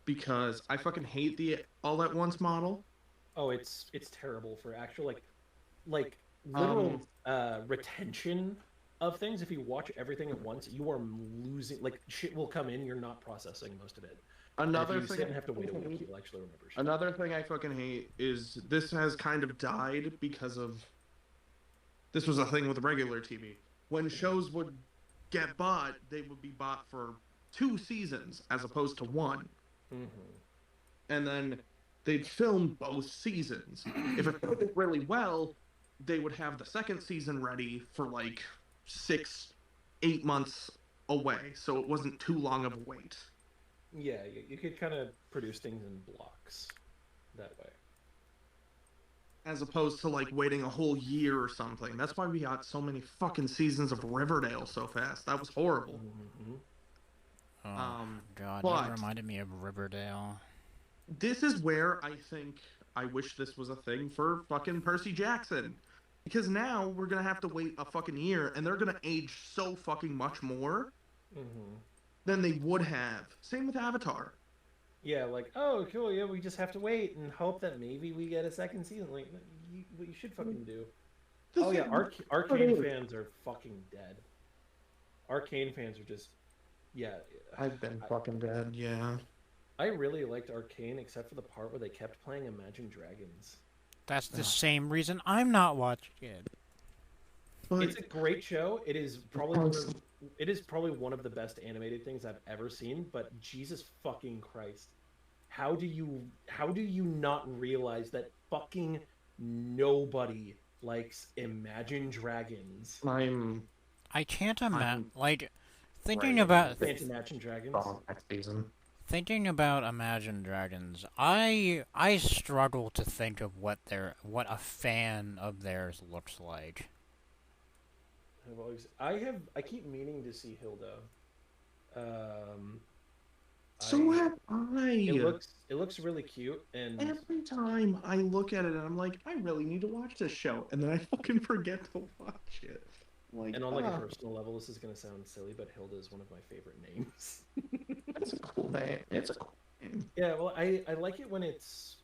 because I fucking hate the all at once model. Oh, it's terrible for actual like literal retention of things. If you watch everything at once, you are losing. Like, shit will come in, you're not processing most of it. Another thing thing I have to wait a week, you'll actually remember shit. Another thing I fucking hate is this has kind of died because of. This was a thing with regular TV. When shows would get bought, they would be bought for 2 seasons as opposed to 1. And then they'd film both seasons. If it did really well, they would have the second season ready for like 6-8 months away, so it wasn't too long of a wait. Yeah, you could kind of produce things in blocks that way. As opposed to like waiting a whole year or something. That's why we got so many fucking seasons of Riverdale so fast. That was horrible. Oh, God, that reminded me of Riverdale. This is where I think I wish this was a thing for fucking Percy Jackson. Because now we're going to have to wait a fucking year, and they're going to age so fucking much more than they would have. Same with Avatar. Yeah, like, oh, cool, yeah, we just have to wait and hope that maybe we get a second season. Like, what you should fucking do. Oh, yeah, Arcane fans are fucking dead. Arcane fans are just, yeah. I've been fucking dead, yeah. I really liked Arcane, except for the part where they kept playing Imagine Dragons. That's the same reason I'm not watching it. It's a great show. It is probably one of the best animated things I've ever seen, but Jesus fucking Christ. How do you not realize that fucking nobody likes Imagine Dragons? I can't imagine, like, thinking about Imagine Dragons. Thinking about Imagine Dragons, I struggle to think of what a fan of theirs looks like. I keep meaning to see Hilda. So have I. It looks really cute, and every time I look at it, I'm like, I really need to watch this show, and then I fucking forget to watch it. Like, and on like a personal level, this is gonna sound silly, but Hilda is one of my favorite names. That's a cool name. It's a cool name. Yeah, well, I like it when it's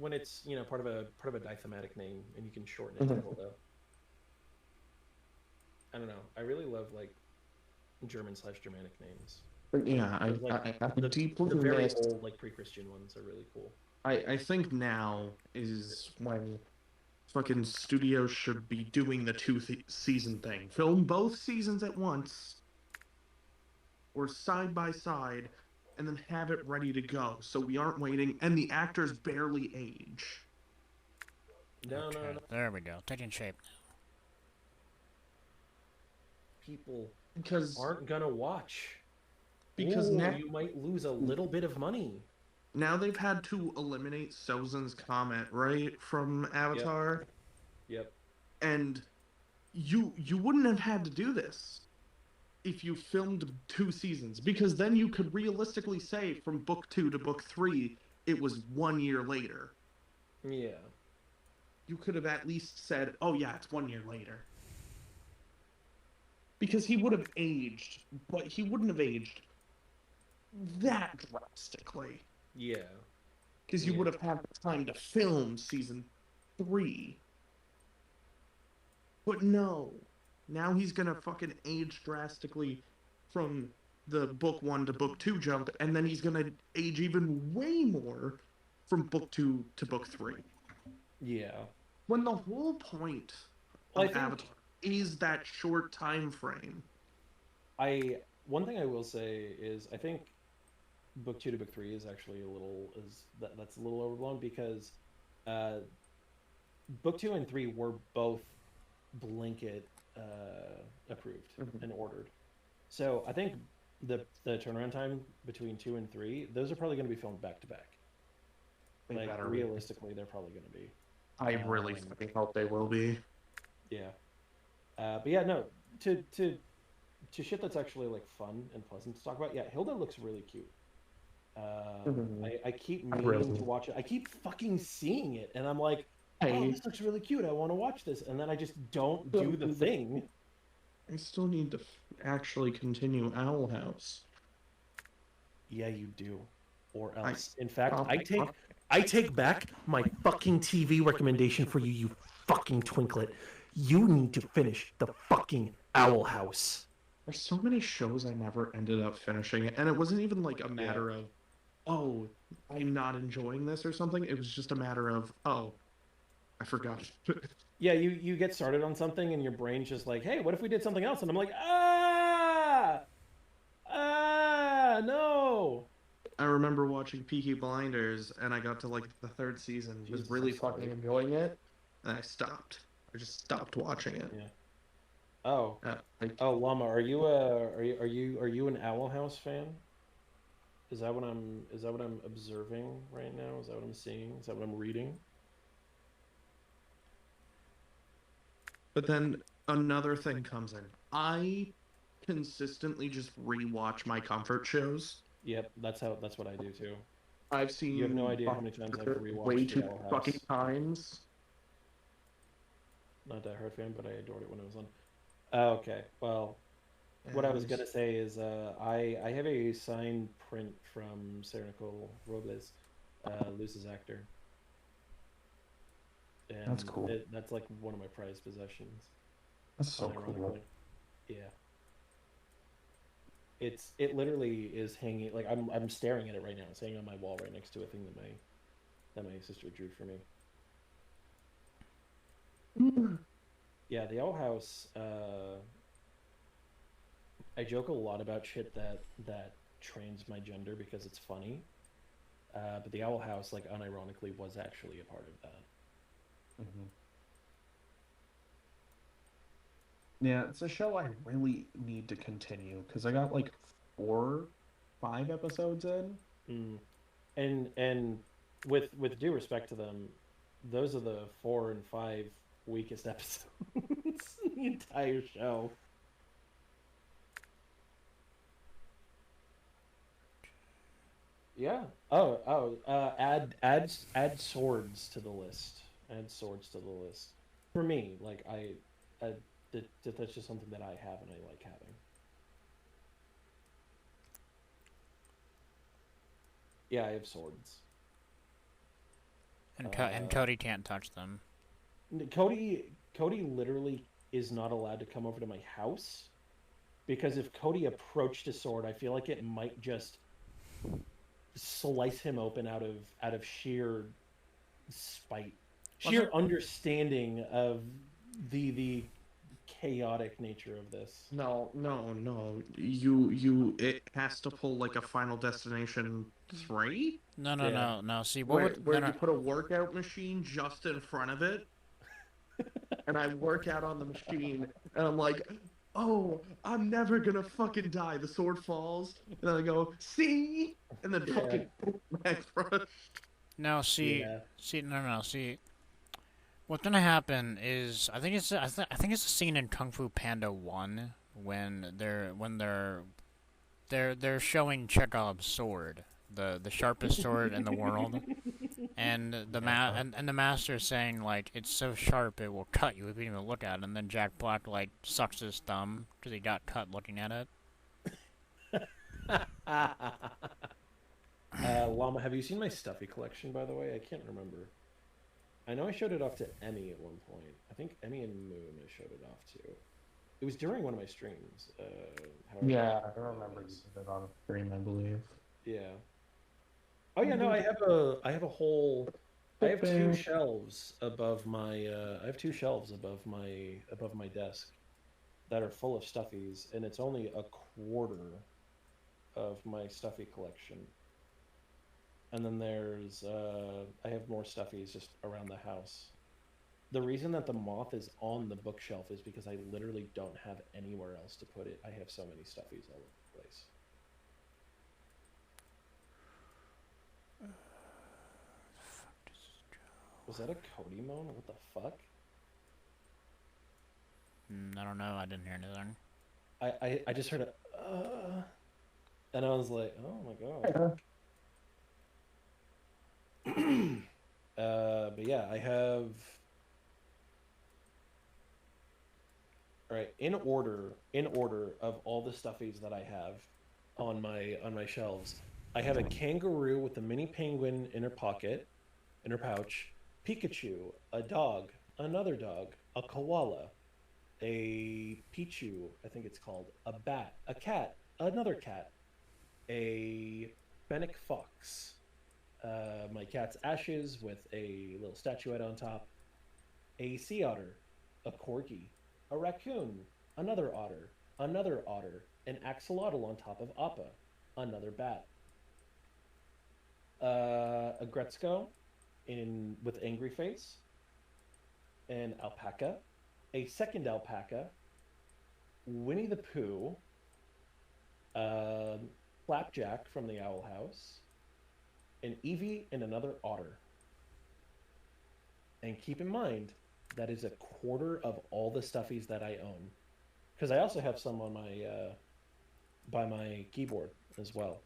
part of a dithematic name, and you can shorten it to Hilda. I don't know. I really love like German/Germanic names. Yeah, I the very old like pre-Christian ones are really cool. I think now is when fucking studios should be doing the season thing. Film both seasons at once, or side by side, and then have it ready to go, so we aren't waiting, and the actors barely age. No, okay, no, no. there we go. Taking shape. People Because aren't gonna watch. because Ooh, now you might lose a little bit of money. now they've had to eliminate Sozan's comment, right, from Avatar, Yep. and you wouldn't have had to do this if you filmed 2 seasons, because then you could realistically say from book 2 to book 3 it was 1 year later. Yeah. You could have at least said, oh yeah, it's 1 year later. Because he would have aged, but he wouldn't have aged that drastically. Yeah. Because you Yeah. would have had time to film season 3. But no. Now he's gonna fucking age drastically from the book 1 to book 2 jump, and then he's gonna age even way more from book 2 to book 3. Yeah. When the whole point Well, I of think- Avatar is that short time frame. One thing I will say is I think book 2 to book 3 is actually that's a little overblown, because book 2 and 3 were both blanket approved and ordered. So I think the turnaround time between 2 and 3, those are probably going to be filmed back to back. Like, realistically, they're probably going to be. I really fucking hope they will be. Yeah. But yeah, no, to shit that's actually like fun and pleasant to talk about. Yeah, Hilda looks really cute. I keep meaning to watch it. I keep fucking seeing it, and I'm like, oh, this looks really cute. I want to watch this, and then I just don't do the thing. I still need to actually continue Owl House. Yeah, you do, or else. In fact, I take back my fucking TV recommendation for you. You fucking twinklet. You need to finish the fucking Owl House. There's so many shows I never ended up finishing, and it wasn't even like a matter of, oh, I'm not enjoying this or something. It was just a matter of, oh, I forgot. Yeah, you get started on something and your brain's just like, hey, what if we did something else? And I'm like, no. I remember watching Peaky Blinders, and I got to like the 3rd season, was really fucking enjoying it, and I stopped. I just stopped watching it. Yeah. Oh. Llama, are you an Owl House fan? Is that what I'm observing right now? Is that what I'm seeing? Is that what I'm reading? But then another thing comes in. I consistently just rewatch my comfort shows. Yep, that's what I do too. I've seen. You have no idea how many times I've rewatched way too Owl House. fucking times. Not a diehard fan, but I adored it when it was on. Okay, well, what I was gonna say is I have a signed print from Sarah Nicole Robles, Luz's actor. And That's cool. That's like one of my prized possessions. That's so cool. Yeah. It literally is hanging, like I'm staring at it right now. It's hanging on my wall right next to a thing that my sister drew for me. Yeah, the Owl House. I joke a lot about shit that trains my gender because it's funny. But the Owl House, like, unironically, was actually a part of that. Yeah, it's a show I really need to continue because I got like 4, 5 episodes in. And with due respect to them, those are the 4 and 5 weakest episodes in the entire show. Yeah. Add swords to the list. Add swords to the list. For me, like that's just something that I have and I like having. Yeah, I have swords. And Cody can't touch them. Cody literally is not allowed to come over to my house because if Cody approached a sword, I feel like it might just slice him open out of sheer spite, sheer understanding of the chaotic nature of this. No. It has to pull like a Final Destination 3, No. See, what where would you put a workout machine just in front of it, and I work out on the machine, and I'm like, oh, I'm never gonna fucking die. The sword falls, and then I go, see, and then fucking back front. No, see, see. What's gonna happen is I think it's a scene in Kung Fu Panda 1 when they're showing Chekhov's sword, the sharpest sword in the world, and the the master saying like it's so sharp it will cut you if you even look at it, and then Jack Black like sucks his thumb because he got cut looking at it. Llama, have you seen my stuffy collection, by the way? I can't remember. I know I showed it off to Emmy at one point. I think Emmy and Moon I showed it off to. It was during one of my streams. Yeah, I remember you did it on a stream, I believe. Yeah. Oh yeah, no, I have a whole. I have two shelves above my. I have two shelves above my desk that are full of stuffies, and it's only a quarter of my stuffy collection. And then there's, I have more stuffies just around the house. The reason that the moth is on the bookshelf is because I literally don't have anywhere else to put it. I have so many stuffies all over the place. Was that a Cody moan? What the fuck? I don't know. I didn't hear anything. I just heard a, and I was like, oh my god. But yeah, I have. All right, in order of all the stuffies that I have on my shelves, I have a kangaroo with a mini penguin in her pocket, in her pouch, Pikachu, a dog, another dog, a koala, a Pichu, I think it's called, a bat, a cat, another cat, a fennec fox. My cat's ashes with a little statuette on top, a sea otter, a corgi, a raccoon, another otter, an axolotl on top of Appa, another bat, a Gretzko with angry face, an alpaca, a second alpaca, Winnie the Pooh, Flapjack from the Owl House, an Eevee, and another otter. And keep in mind, that is a quarter of all the stuffies that I own. Because I also have some on my, by my keyboard as well.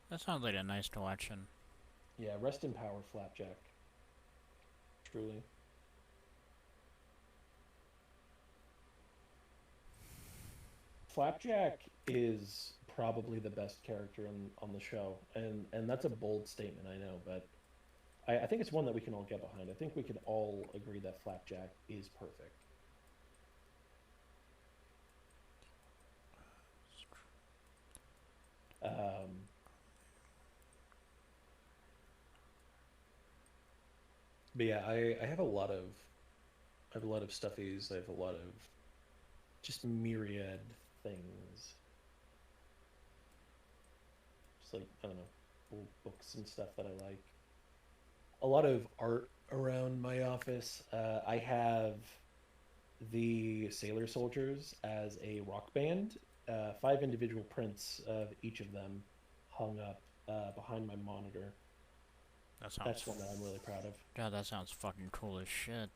That sounds like a nice collection. Yeah, rest in power, Flapjack. Truly. Flapjack is probably the best character on the show, and that's a bold statement, I know, but I think it's one that we can all get behind. I think we can all agree that Flapjack is perfect. But yeah, I have a lot of stuffies. I have a lot of just myriad things. Just like, I don't know, old books and stuff that I like. A lot of art around my office. I have the Sailor Soldiers as a rock band. 5 individual prints of each of them hung up behind my monitor. That's one that I'm really proud of. God, that sounds fucking cool as shit.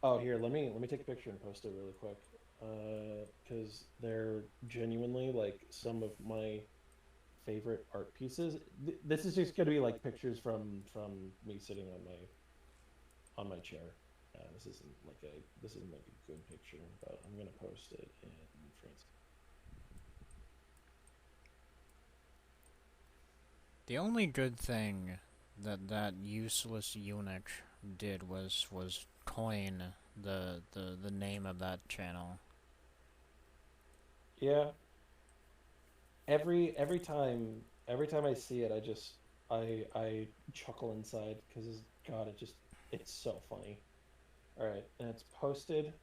Oh, here, let me take a picture and post it really quick. Because they're genuinely like some of my favorite art pieces. This is just gonna be like pictures from me sitting on my chair. This isn't like a good picture, but I'm gonna post it in France. The only good thing that useless eunuch did was coin the name of that channel. Yeah. every time I see it, I chuckle inside because God, it's so funny. All right, and it's posted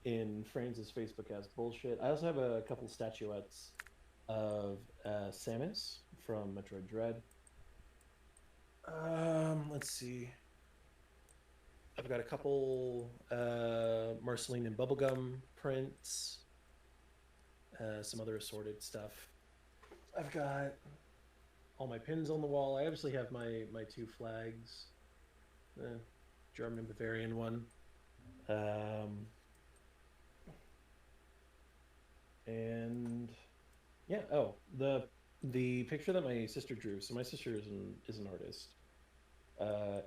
in Franz's Facebook as bullshit. I also have a couple statuettes of Samus from Metroid Dread. Let's see. I've got a couple Marceline and Bubblegum prints, some other assorted stuff. I've got all my pins on the wall. I obviously have my two flags, the German and Bavarian one. And yeah, oh, the picture that my sister drew. So my sister is an artist.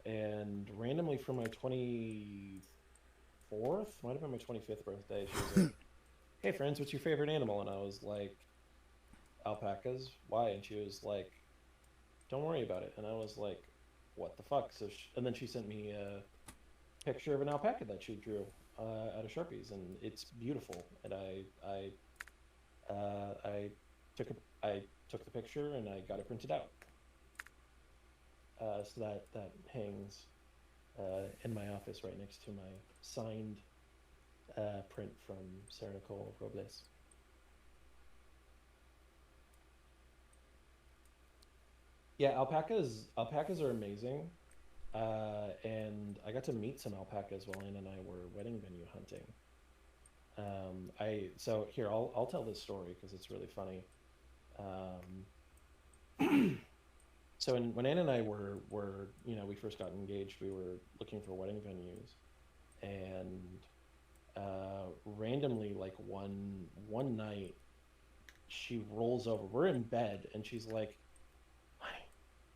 And randomly for my 24th, might have been my 25th birthday, she was like, "Hey friends, what's your favorite animal?" And I was like, "Alpacas." "Why?" And she was like, "Don't worry about it." And I was like, "What the fuck?" And then she sent me a picture of an alpaca that she drew out of Sharpies, and it's beautiful. And I I took the picture and I got it printed out. So that hangs in my office right next to my signed print from Sarah Nicole Robles. Yeah, alpacas are amazing, and I got to meet some alpacas while Anna and I were wedding venue hunting. So here I'll tell this story because it's really funny. So when Anna and I were we first got engaged, we were looking for wedding venues, and randomly, like one night, she rolls over. We're in bed, and she's like,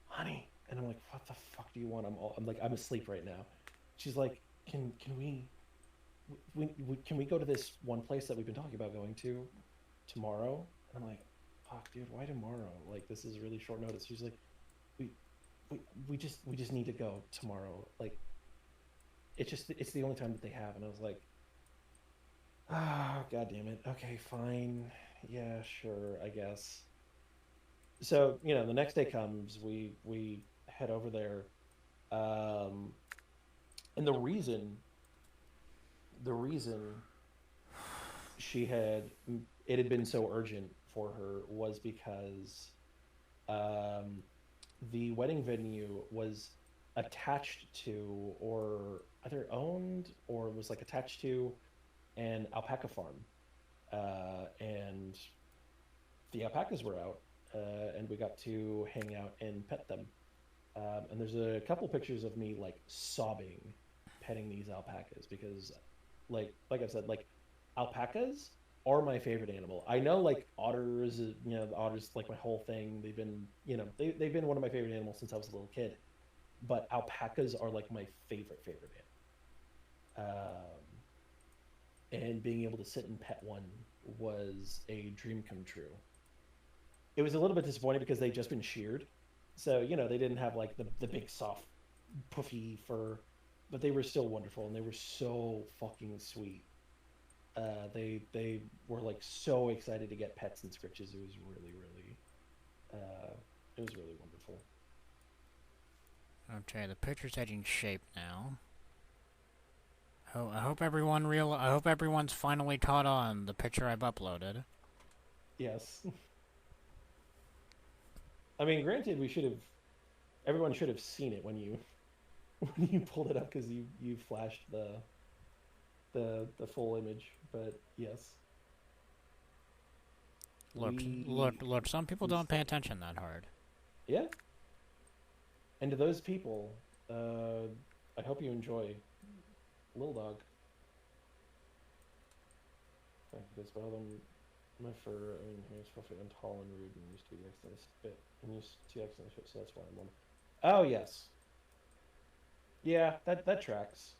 "Honey," and I'm like, "What the fuck do you want?" I'm asleep right now. She's like, "Can we go to this one place that we've been talking about going to tomorrow?" And I'm like, "Fuck, dude, why tomorrow? Like, this is really short notice." She's like, "We we just need to go tomorrow. Like, it's the only time that they have." And I was like, "Ah, oh, god damn it. Okay, fine. Yeah, sure, I guess." So, the next day comes, we head over there. Um and the reason she had it had been so urgent for her was because um the wedding venue was attached to, or either owned or was like attached to, an alpaca farm, and the alpacas were out, and we got to hang out and pet them. And there's a couple pictures of me like sobbing, petting these alpacas because, like I've said, like alpacas are my favorite animal. I know, like otters, the otters like my whole thing. They've been, they've been one of my favorite animals since I was a little kid. But alpacas are like my favorite animal. And being able to sit and pet one was a dream come true. It was a little bit disappointing because they'd just been sheared, so they didn't have like the big soft puffy fur, but they were still wonderful and they were so fucking sweet. They were like so excited to get pets and scritches. It was really wonderful. Okay, the picture's taking shape now. I hope everyone's finally caught on the picture I've uploaded. Yes. I mean, granted, everyone should have seen it when you pulled it up because you flashed the full image. But yes. Look. Some people don't pay attention that hard. Yeah. And to those people, I hope you enjoy Little Dog. Because well, my fur, I mean, he was fluffy and tall and rude and used to be the accident spit. And used to accident spit, so that's why I'm on. Oh, yes. Yeah, that tracks.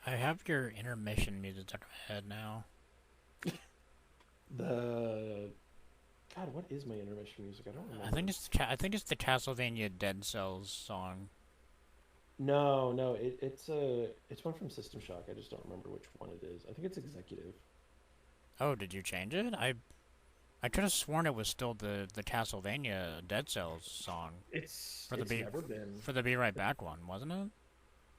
I have your intermission music stuck in my head now. God, what is my intermission music? I don't remember. I think it's the Castlevania Dead Cells song. No, it's one from System Shock. I just don't remember which one it is. I think it's Executive. Oh, did you change it? I could have sworn it was still the Castlevania Dead Cells song. It's never been for the Be Right Back one, wasn't it?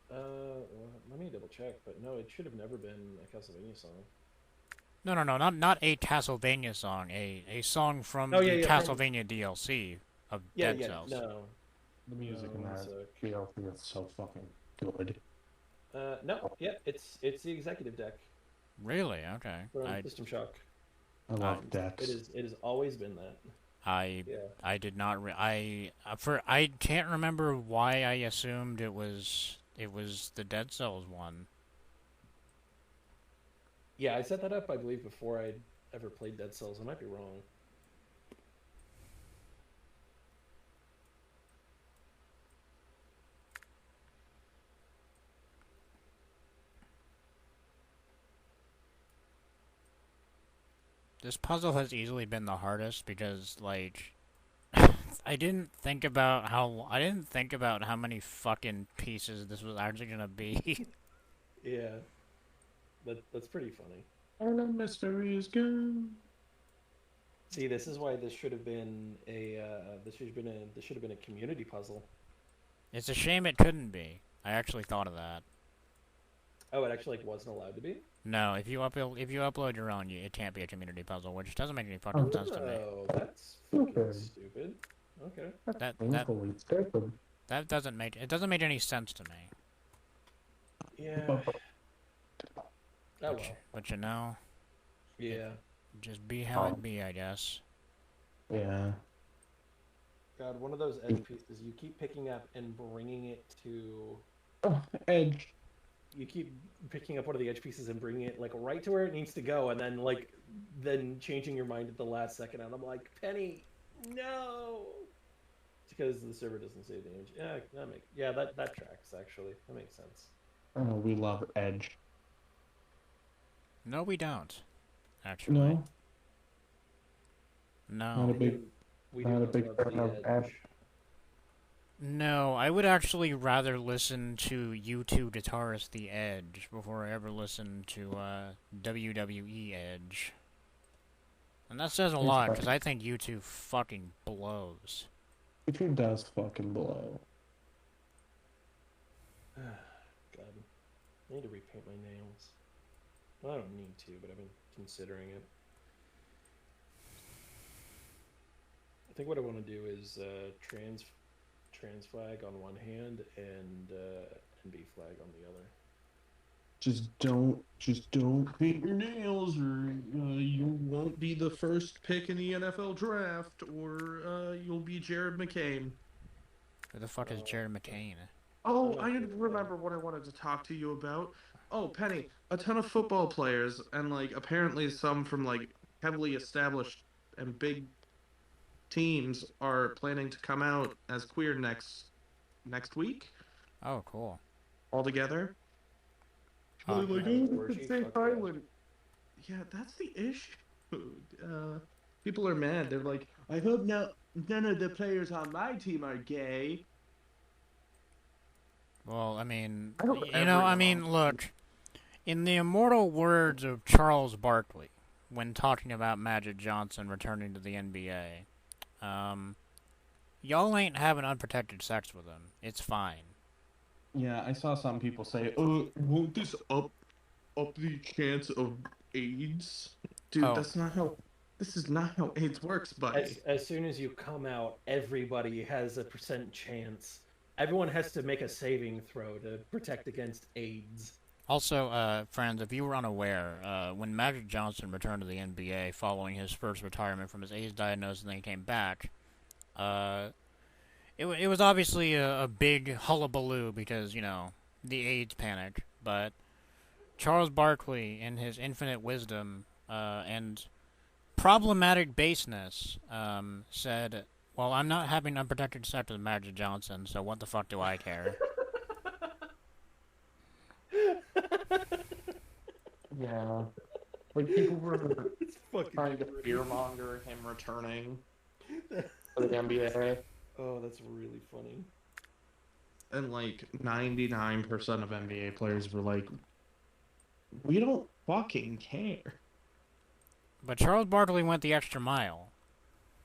Well, let me double check. But no, it should have never been a Castlevania song. No, not a Castlevania song. A song from the Castlevania DLC of Dead Cells. No. The music in that DLC is so fucking good. No, it's the Executive deck. Really? Okay. From System Shock. I love decks. It has always been that. I did not. I can't remember why I assumed it was the Dead Cells one. Yeah, I set that up, I believe, before I'd ever played Dead Cells. I might be wrong. This puzzle has easily been the hardest because, like, I didn't think about how many fucking pieces this was actually gonna be. Yeah, that's pretty funny. And the mystery is gone. See, this is why this should have been a community puzzle. It's a shame it couldn't be. I actually thought of that. Oh, it actually wasn't allowed to be? No, if you upload your own, it can't be a community puzzle, which doesn't make any fucking sense to me. Oh, that's fucking stupid. Okay. That doesn't make any sense to me. Yeah. Oh well. But you know. Yeah. Just be how it be, I guess. Yeah. God, one of those edge pieces you keep picking up and bringing it to. Edge. You keep picking up one of the edge pieces and bringing it like right to where it needs to go, and then changing your mind at the last second. And I'm like, Penny, no, it's because the server doesn't save the image. Yeah, that tracks actually. That makes sense. Oh, we love Edge. No, we don't. Actually, no. Not a big fan of Edge. No, I would actually rather listen to U2 guitarist The Edge before I ever listen to WWE Edge. And that says a lot, because I think U2 fucking blows. U2 does fucking blow. God. I need to repaint my nails. Well, I don't need to, but I've been considering it. I think what I want to do is trans flag on one hand and B flag on the other. Just don't paint your nails, or you won't be the first pick in the NFL draft, or you'll be Jared McCain. Who the fuck is Jared McCain? Oh, I remember what I wanted to talk to you about. Oh, Penny, a ton of football players, and apparently some from heavily established and big teams are planning to come out as queer next week. Oh, cool. All together. Yeah, that's the issue. People are mad. They're like, I hope none of the players on my team are gay. Well, I mean, look, in the immortal words of Charles Barkley, when talking about Magic Johnson returning to the NBA, y'all ain't having unprotected sex with him. It's fine. Yeah, I saw some people say, won't this up the chance of AIDS? Dude, this is not how AIDS works, buddy. As soon as you come out, everybody has a % chance. Everyone has to make a saving throw to protect against AIDS. Also, friends, if you were unaware, when Magic Johnson returned to the NBA following his first retirement from his AIDS diagnosis and then he came back, it was obviously a big hullabaloo because, the AIDS panic. But Charles Barkley, in his infinite wisdom and problematic baseness, said, well, I'm not having unprotected sex with Magic Johnson, so what the fuck do I care? Yeah. Like, people were It's fucking trying to great. fearmonger him returning for the NBA. Oh, that's really funny. And, like, 99% of NBA players were like, we don't fucking care. But Charles Barkley went the extra mile.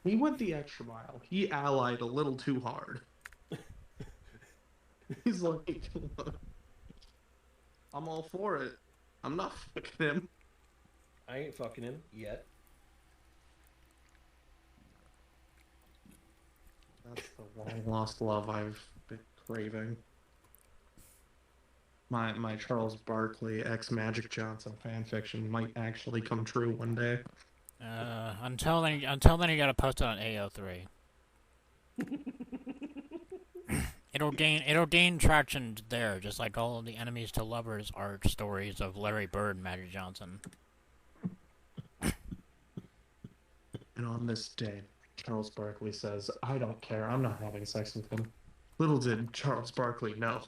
He went the extra mile. He allied a little too hard. He's like, I'm all for it. I'm not fucking him. I ain't fucking him yet. That's the long lost love I've been craving. My Charles Barkley ex Magic Johnson fanfiction might actually come true one day. Until then, you gotta post it on AO3. It'll gain traction there, just like all of the enemies to lovers art stories of Larry Bird and Magic Johnson. And on this day, Charles Barkley says, I don't care, I'm not having sex with him. Little did Charles Barkley know.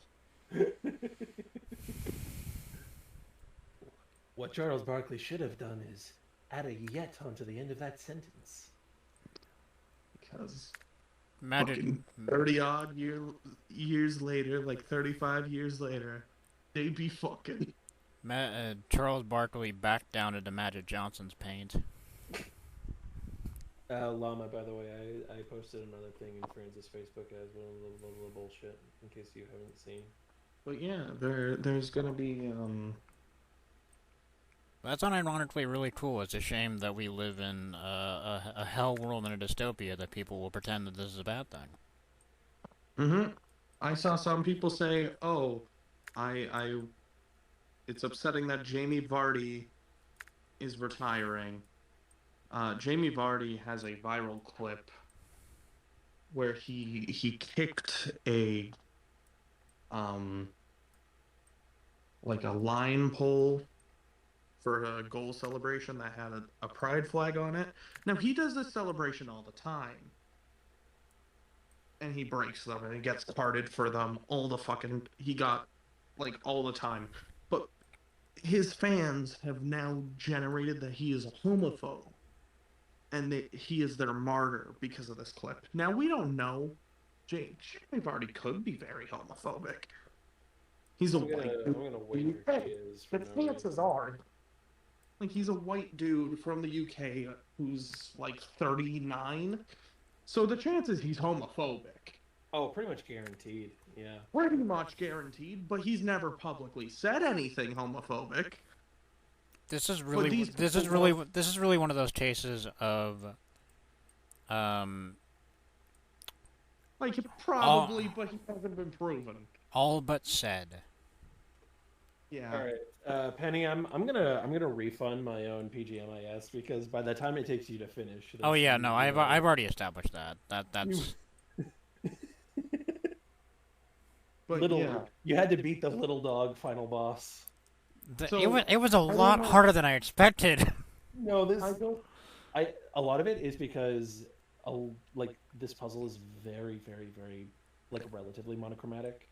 What Charles Barkley should have done is add a yet onto the end of that sentence. Because Magic 30-odd years later, like 35 years later, they be fucking. Charles Barkley backed down into Magic Johnson's paint. Llama, by the way, I posted another thing in Francis' Facebook as well, a little bullshit, in case you haven't seen. But yeah, there's gonna be, That's unironically really cool. It's a shame that we live in a hell world and a dystopia that people will pretend that this is a bad thing. Mm-hmm. I saw some people say, oh, it's upsetting that Jamie Vardy is retiring. Jamie Vardy has a viral clip where he kicked a like a line pole for a goal celebration that had a pride flag on it. Now, he does this celebration all the time. And he breaks them and he gets carded for them all the fucking... He got, like, all the time. But his fans have now generated that he is a homophobe. And that he is their martyr because of this clip. Now, we don't know. Jamie Vardy could be very homophobic. He's a white dude. I'm gonna wager he is. The chances are... Like, he's a white dude from the UK who's, like, 39. So the chances he's homophobic. Oh, pretty much guaranteed, yeah. Pretty much guaranteed, but he's never publicly said anything homophobic. This is really one of those cases of like, probably, but he hasn't been proven. All but said. Yeah. All right, Penny, I'm gonna refund my own PGMIS because by the time it takes you to finish. Oh yeah, no, I've already established that. That's. But little, yeah. You had to beat the little dog final boss. It was a lot harder than I expected. No, a lot of it is because like this puzzle is very, very, very like relatively monochromatic.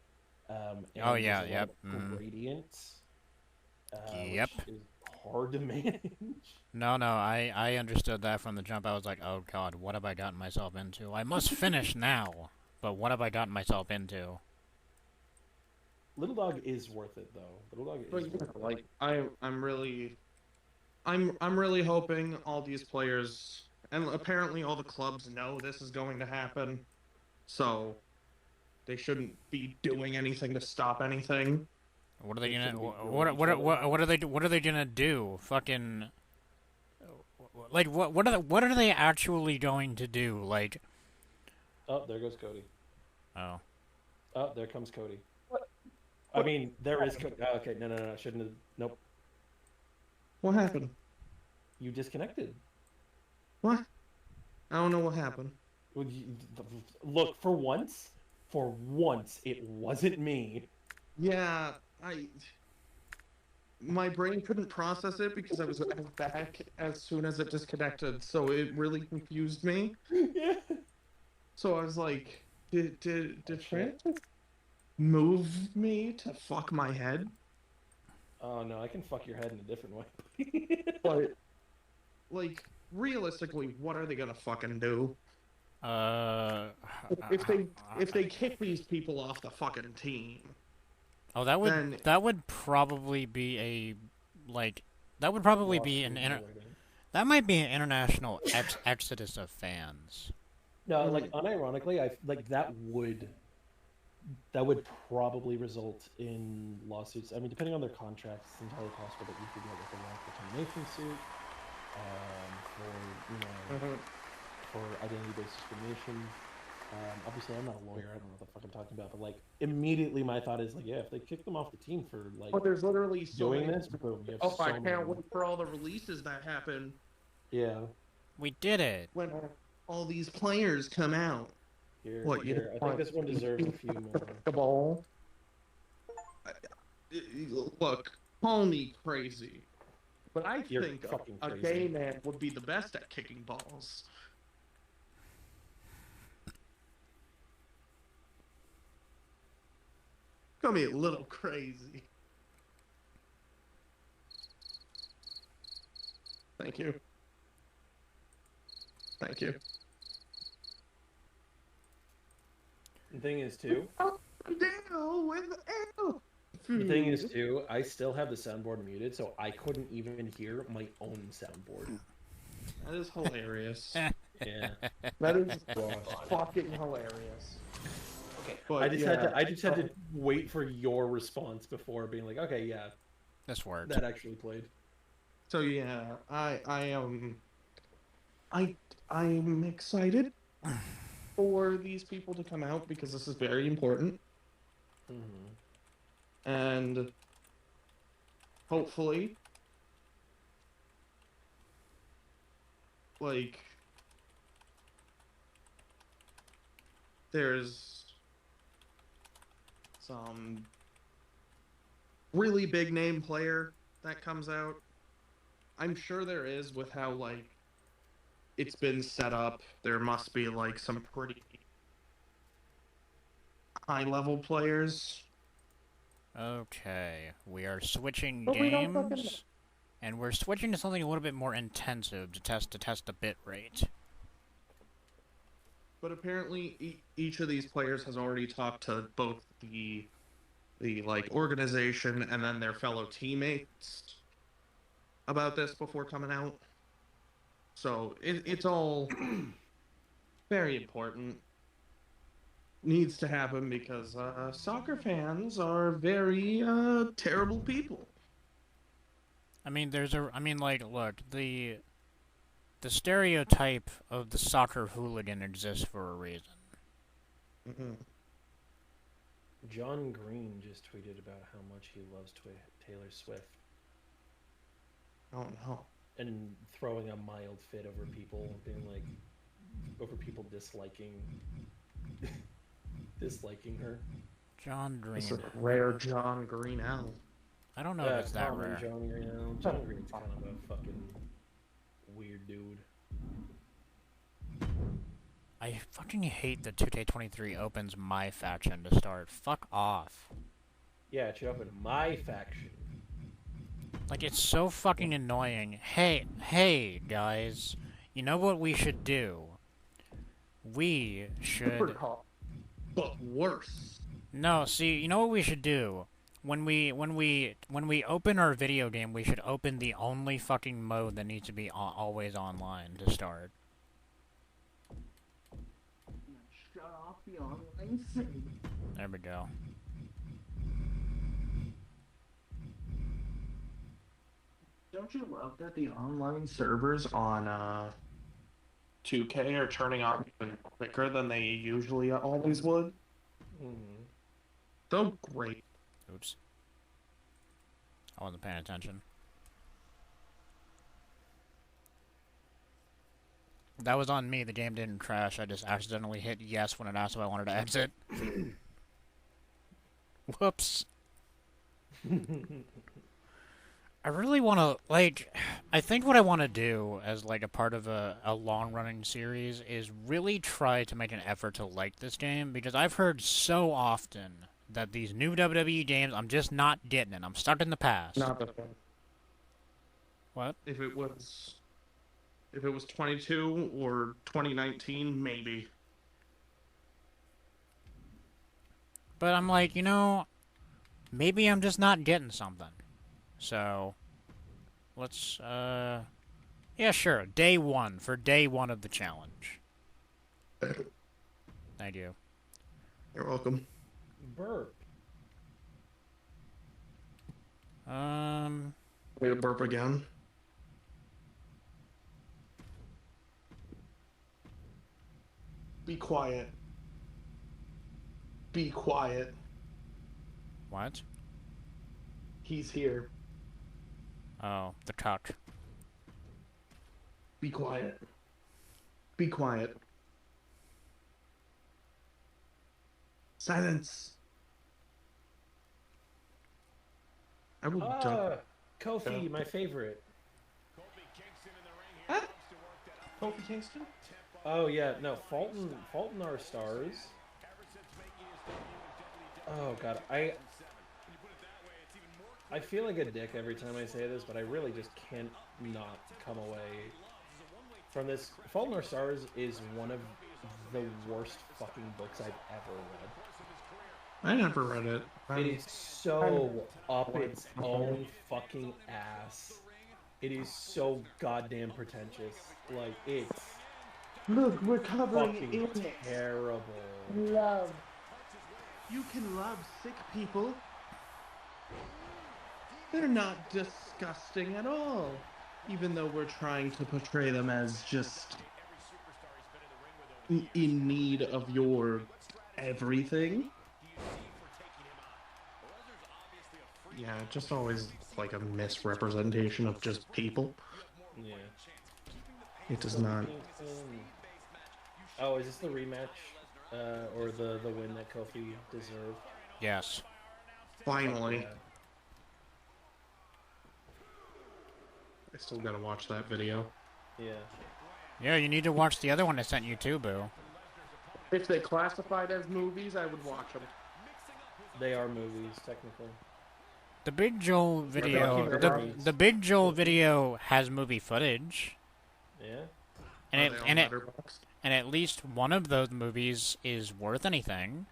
Oh yeah, yep. Gradients. Yep. Which is hard to manage. No, I understood that from the jump. I was like, oh god, what have I gotten myself into? I must finish now. But what have I gotten myself into? Little Dog is worth it though. Little Dog is worth it. Like I'm really hoping all these players, and apparently all the clubs know this is going to happen, so they shouldn't be doing anything to stop anything. What are they gonna? What are they gonna do? Fucking. Like what are they actually going to do? Like. Oh, there goes Cody. Oh. Oh, there comes Cody. I mean, there is Cody. Oh, okay, no, I shouldn't have. Nope. What happened? You disconnected. What? I don't know what happened. Look, for once, it wasn't me. Yeah, my brain couldn't process it because I was back as soon as it disconnected, so it really confused me. Yeah. So I was like, did Francis move me to fuck my head? Oh no, I can fuck your head in a different way. But, like, realistically, what are they gonna fucking do? If they kick these people off the fucking team, oh, then that would probably be a that would probably be that might be an international exodus of fans. No, like unironically, that would probably result in lawsuits. I mean, depending on their contracts, it's entirely possible that you could get like a wrongful termination suit for identity-based discrimination. Obviously, I'm not a lawyer. I don't know what the fuck I'm talking about. But like, immediately my thought is like, yeah, if they kick them off the team for like, but there's literally so doing many... this, boom. You have Oh, so I many. can't wait for all the releases that happen. Yeah. We did it. When all these players come out. Here, I think this one deserves a few more. Look, call me crazy, but I think a crazy. gay man would be the best at kicking balls. Call me a little crazy. Thank you. Thank you. The thing is too. The thing is too, I still have the soundboard muted, so I couldn't even hear my own soundboard. That is hilarious. Yeah, that is fucking hilarious. Okay, but I just had to wait for your response before being like, okay, yeah, this worked. That actually played. So yeah, I'm excited for these people to come out because this is very important. And hopefully, like, there's some really big name player that comes out. I'm sure there is, with how, like, it's been set up. There must be, like, some pretty high-level players. Okay, we are switching games, and we're switching to something a little bit more intensive to test the bit rate. But apparently, each of these players has already talked to both the like organization and then their fellow teammates about this before coming out. So it's all very important. Needs to happen because soccer fans are very terrible people. I mean, look, the stereotype of the soccer hooligan exists for a reason. John Green just tweeted about how much he loves Taylor Swift. Oh no. And throwing a mild fit over people, being like, over people disliking her. John Green. It's a rare John Green L. I don't know if it's that rare. John Green Green's kind of a fucking weird dude. I fucking hate the 2K23 opens my faction to start. Fuck off. Yeah, it should open my faction. Like, it's so fucking annoying. Hey, guys. You know what we should do? We should... But worse. No, see, you know what we should do? When we open our video game, we should open the only fucking mode that needs to be always online to start. Shut off the online scene. There we go. Don't you love that the online servers on 2K are turning on even quicker than they usually always would? So great. Oops. I wasn't paying attention. That was on me. The game didn't crash. I just accidentally hit yes when it asked if I wanted to exit. Whoops. I really want to, like, I think what I want to do as, like, a part of a long-running series is really try to make an effort to like this game, because I've heard so often that these new WWE games, I'm just not getting it. I'm stuck in the past. Not the fun. What? If it was 22 or 2019, maybe. But I'm like, maybe I'm just not getting something. So, let's, yeah, sure. Day one, for day one of the challenge. Thank you. You're welcome. Burp. Way to burp again. Be quiet. Be quiet. What? He's here. Oh, the cock. Be quiet. Be quiet. Silence. I will dump. Kofi, my favorite. Kofi Kingston? Oh yeah, no, Fault in Our Stars. Oh god, I feel like a dick every time I say this, but I really just can't not come away from this. Fault in Our Stars is one of the worst fucking books I've ever read. I never read it. It is so up its own fucking ass. It is so goddamn pretentious. Like, it's Look, we're covering fucking it. terrible. Love. You can love sick people. They're not disgusting at all. Even though we're trying to portray them as just in need of your everything. Yeah, just always like a misrepresentation of just people. Yeah. It does not. Oh, is this the rematch? Or the win that Kofi deserved? Yes. Finally. Yeah. I still gotta watch that video. Yeah. Yeah, you need to watch the other one I sent you too, Boo. If they classified as movies, I would watch them. They are movies, technically. The Big Joel video, documentaries. the Big Joel video has movie footage, Yeah. and at least one of those movies is worth anything.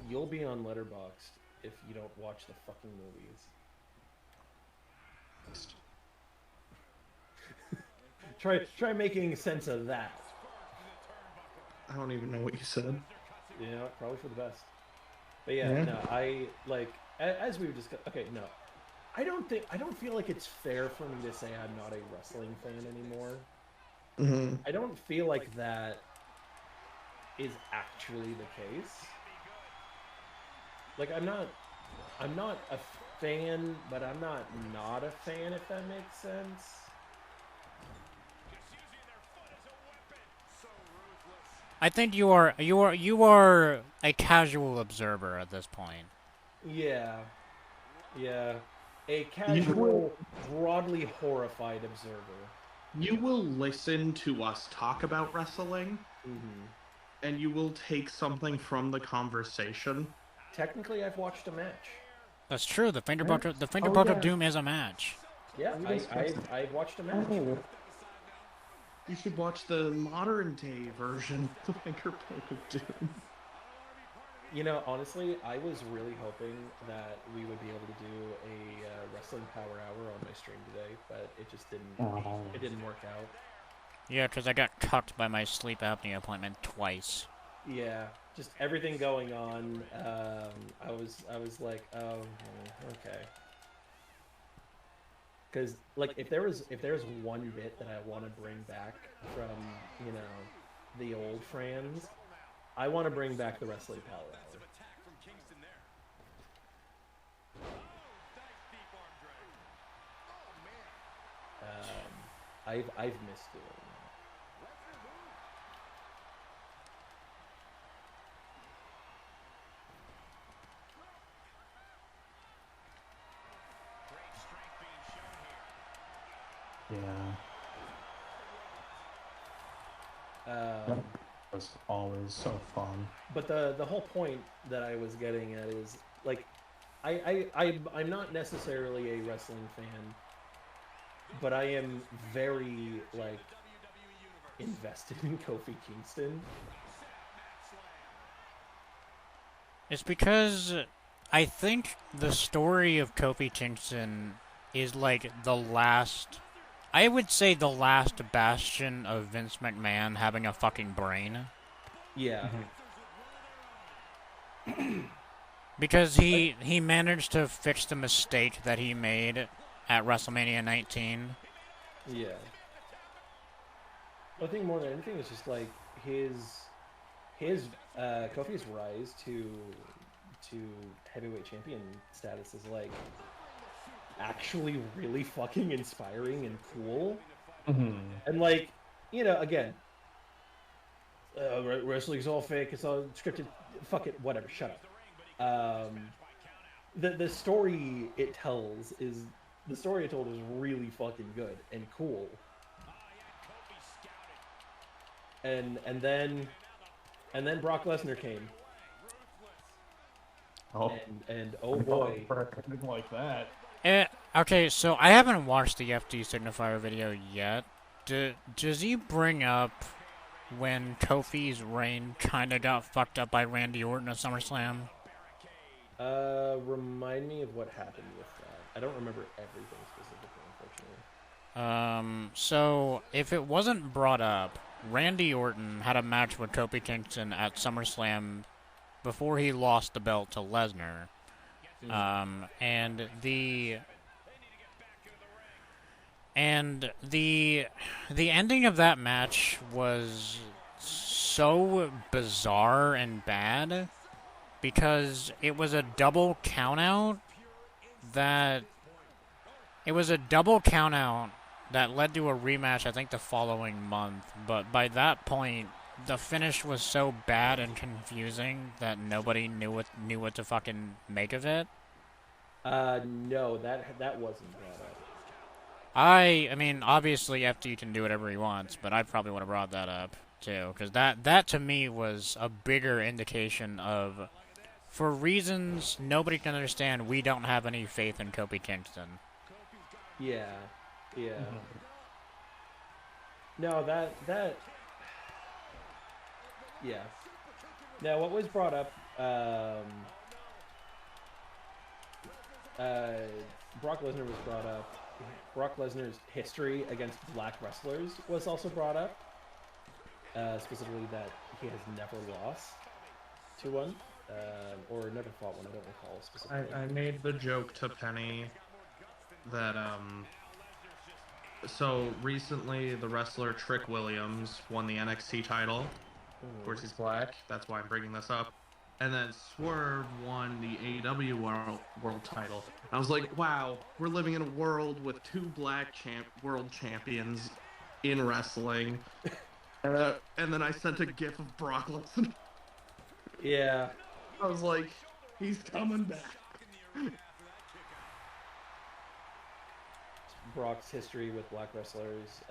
You'll be on Letterboxd if you don't watch the fucking movies. Try making sense of that. I don't even know what you said. You know, probably for the best. But yeah, no, I like as we were discussing. Okay, no, I don't feel like it's fair for me to say I'm not a wrestling fan anymore. Mm-hmm. I don't feel like that is actually the case. Like I'm not a fan, but I'm not a fan, if that makes sense. I think you are a casual observer at this point. Yeah. A casual, broadly horrified observer. You will listen to us talk about wrestling, and you will take something from the conversation. Technically, I've watched a match. That's true. The Fingerbolt of Doom is a match. Yeah, I've watched a match. You should watch the modern day version of the Fingerbolt of Doom. You know, honestly, I was really hoping that we would be able to do a wrestling power hour on my stream today, but it just didn't. It didn't work out. Yeah, because I got cucked by my sleep apnea appointment twice. Yeah, just everything going on. I was like, oh, okay. Because like, if there was one bit that I want to bring back from the old friends, I want to bring back the wrestling power hour. I've missed doing that. Yeah. just always so fun. But the whole point that I was getting at is like, I'm not necessarily a wrestling fan, but I am very like invested in Kofi Kingston. It's because I think the story of Kofi Kingston is like the last, I would say the last bastion of Vince McMahon having a fucking brain. Yeah. Because he managed to fix the mistake that he made at WrestleMania 19. Yeah. I think more than anything, it's just like his Kofi's rise to heavyweight champion status is like actually really fucking inspiring and cool. And like, you know, again, wrestling's all fake, it's all scripted. Fuck it, whatever. Shut up. The story it tells is really fucking good and cool. And then Brock Lesnar came. Oh, and oh boy, like that. Okay, so I haven't watched the FD Signifier video yet. Does he bring up when Kofi's reign kind of got fucked up by Randy Orton at SummerSlam? Remind me of what happened with that. I don't remember everything specifically, unfortunately. So if it wasn't brought up, Randy Orton had a match with Kofi Kingston at SummerSlam before he lost the belt to Lesnar. And the ending of that match was so bizarre and bad because it was a double countout that led to a rematch, I think, the following month. But by that point, the finish was so bad and confusing that nobody knew what to fucking make of it. No, that wasn't brought up. I mean, obviously FD can do whatever he wants, but I probably would have brought that up too, because that to me was a bigger indication of, for reasons nobody can understand, we don't have any faith in Kofi Kingston. Yeah. No, that. Yeah. Now, what was brought up? Brock Lesnar was brought up. Brock Lesnar's history against black wrestlers was also brought up. Specifically, that he has never lost to one, or never fought one. I don't recall specifically. I made the joke to Penny that so recently the wrestler Trick Williams won the NXT title. Of course, he's black. That's why I'm bringing this up. And then Swerve won the AEW world title. I was like, wow, we're living in a world with two black world champions in wrestling. And then I sent a gif of Brock Lesnar. Yeah. I was like, he's coming back. Brock's history with black wrestlers,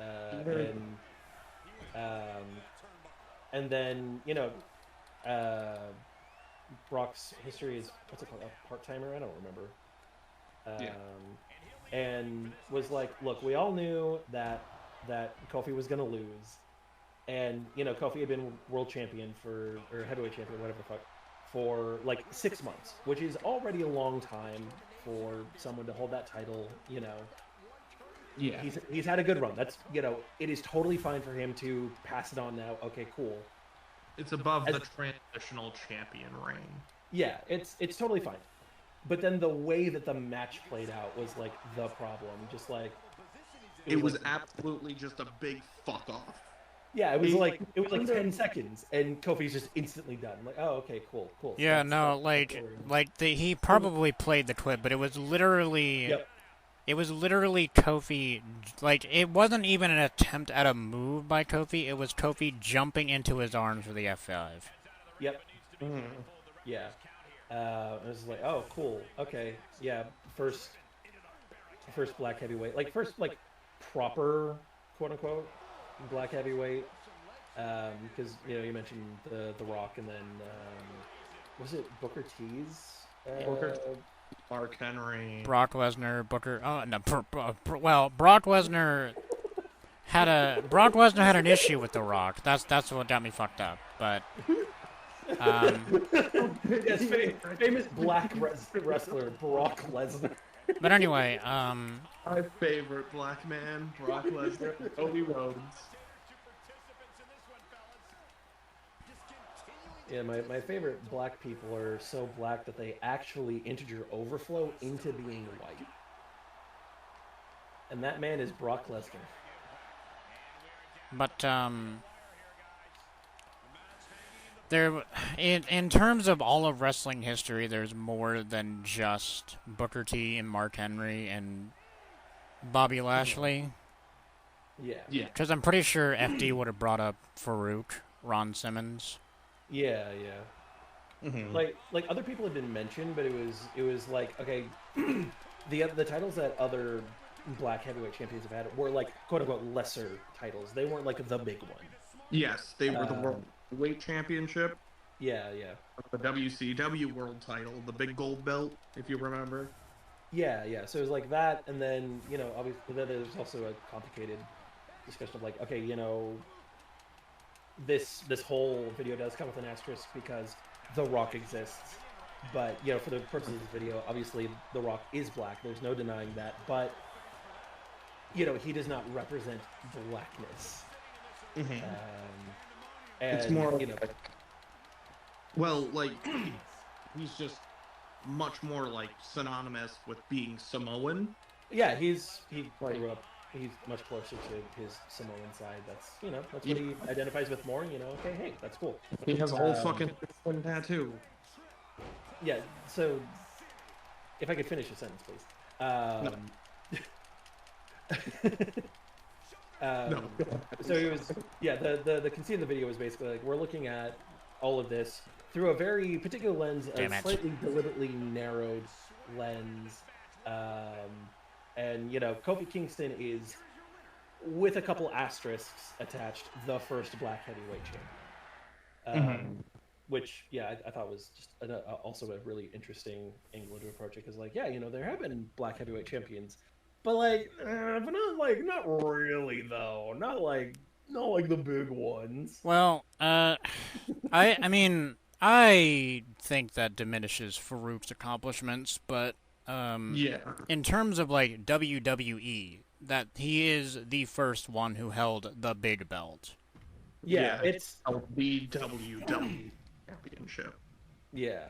and then, you know, Brock's history is, what's it called, a part-timer? I don't remember. And was like, look, we all knew that Kofi was going to lose. And, you know, Kofi had been world champion or heavyweight champion, whatever the fuck, for like 6 months, which is already a long time for someone to hold that title, you know. Yeah. He's had a good run. That's, you know, it is totally fine for him to pass it on now. Okay, cool. It's above the transitional champion reign. Yeah, it's totally fine. But then the way that the match played out was like the problem. Just like it was absolutely just a big fuck off. Yeah, it was like 10 seconds, and Kofi's just instantly done. Like, oh, okay, cool. Yeah, he probably played the clip, but it was literally. Yep. It was literally Kofi, like, it wasn't even an attempt at a move by Kofi, it was Kofi jumping into his arms for the F5. Yep. Mm-hmm. Yeah. It was like, oh, cool, okay, yeah, first black heavyweight, like, first, like, proper, quote-unquote, black heavyweight, Because you mentioned the Rock, and then was it Booker T's? Booker, Mark Henry, Brock Lesnar, Booker. Oh no, well, Brock Lesnar had an issue with The Rock. That's what got me fucked up. But yes, famous black wrestler Brock Lesnar. but anyway, my favorite black man, Brock Lesnar, Cody Rhodes. Yeah, my favorite black people are so black that they actually integer overflow into being white. And that man is Brock Lesnar. but there, in terms of all of wrestling history, there's more than just Booker T and Mark Henry and Bobby Lashley. Yeah. Because I'm pretty sure FD would have brought up Farouk, Ron Simmons. Yeah. Mm-hmm. Like other people have been mentioned, but it was like, okay, the titles that other black heavyweight champions have had were like quote unquote lesser titles. They weren't like the big one. Yes, they were the World Weight Championship. Yeah. The WCW World Title, the big gold belt, if you remember. Yeah. So it was like that, and then obviously there's also a complicated discussion of like, okay, this whole video does come with an asterisk because The Rock exists, but for the purposes of this video, obviously The Rock is black. There's no denying that, but he does not represent blackness. Mm-hmm. And, it's more he's just much more like synonymous with being Samoan. Yeah, he grew up. He's much closer to his Samoan side. That's that's what he identifies with more. Okay, hey, that's cool. He has a whole fucking tattoo. Yeah. So, if I could finish a sentence, please. No. So it was the conceit of the video was basically like we're looking at all of this through a very particular lens, a slightly deliberately narrowed lens. And Kofi Kingston is, with a couple asterisks attached, the first black heavyweight champion. Which, I thought was just also a really interesting angle to approach it, because, there have been black heavyweight champions, but not really though, not like the big ones. Well, I mean, I think that diminishes Farouk's accomplishments, but. In terms of WWE, that he is the first one who held the big belt. Yeah, it's the WWE Championship. Yeah.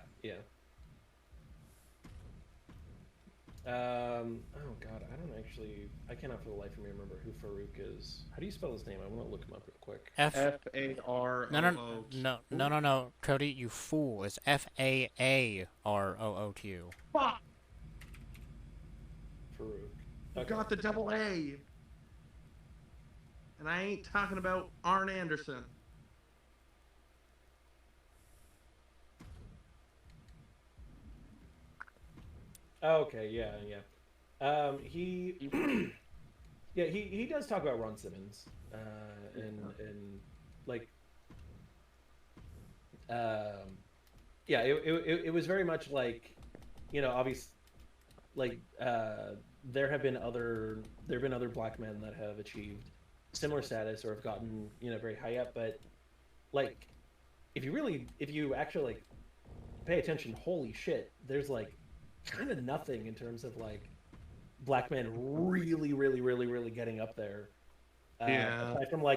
Oh god, I cannot for the life of me remember who Farouk is. How do you spell his name? I want to look him up real quick. F-A-R-O-O. No, Cody, you fool! It's Faarooq. Fuck. Farouk. I got the double A. And I ain't talking about Arn Anderson. Okay, yeah. He he does talk about Ron Simmons, it was very much like, obvious, there have been other black men that have achieved similar status or have gotten very high up, but if you actually pay attention, holy shit, there's kind of nothing in terms of black men really getting up there. Aside from a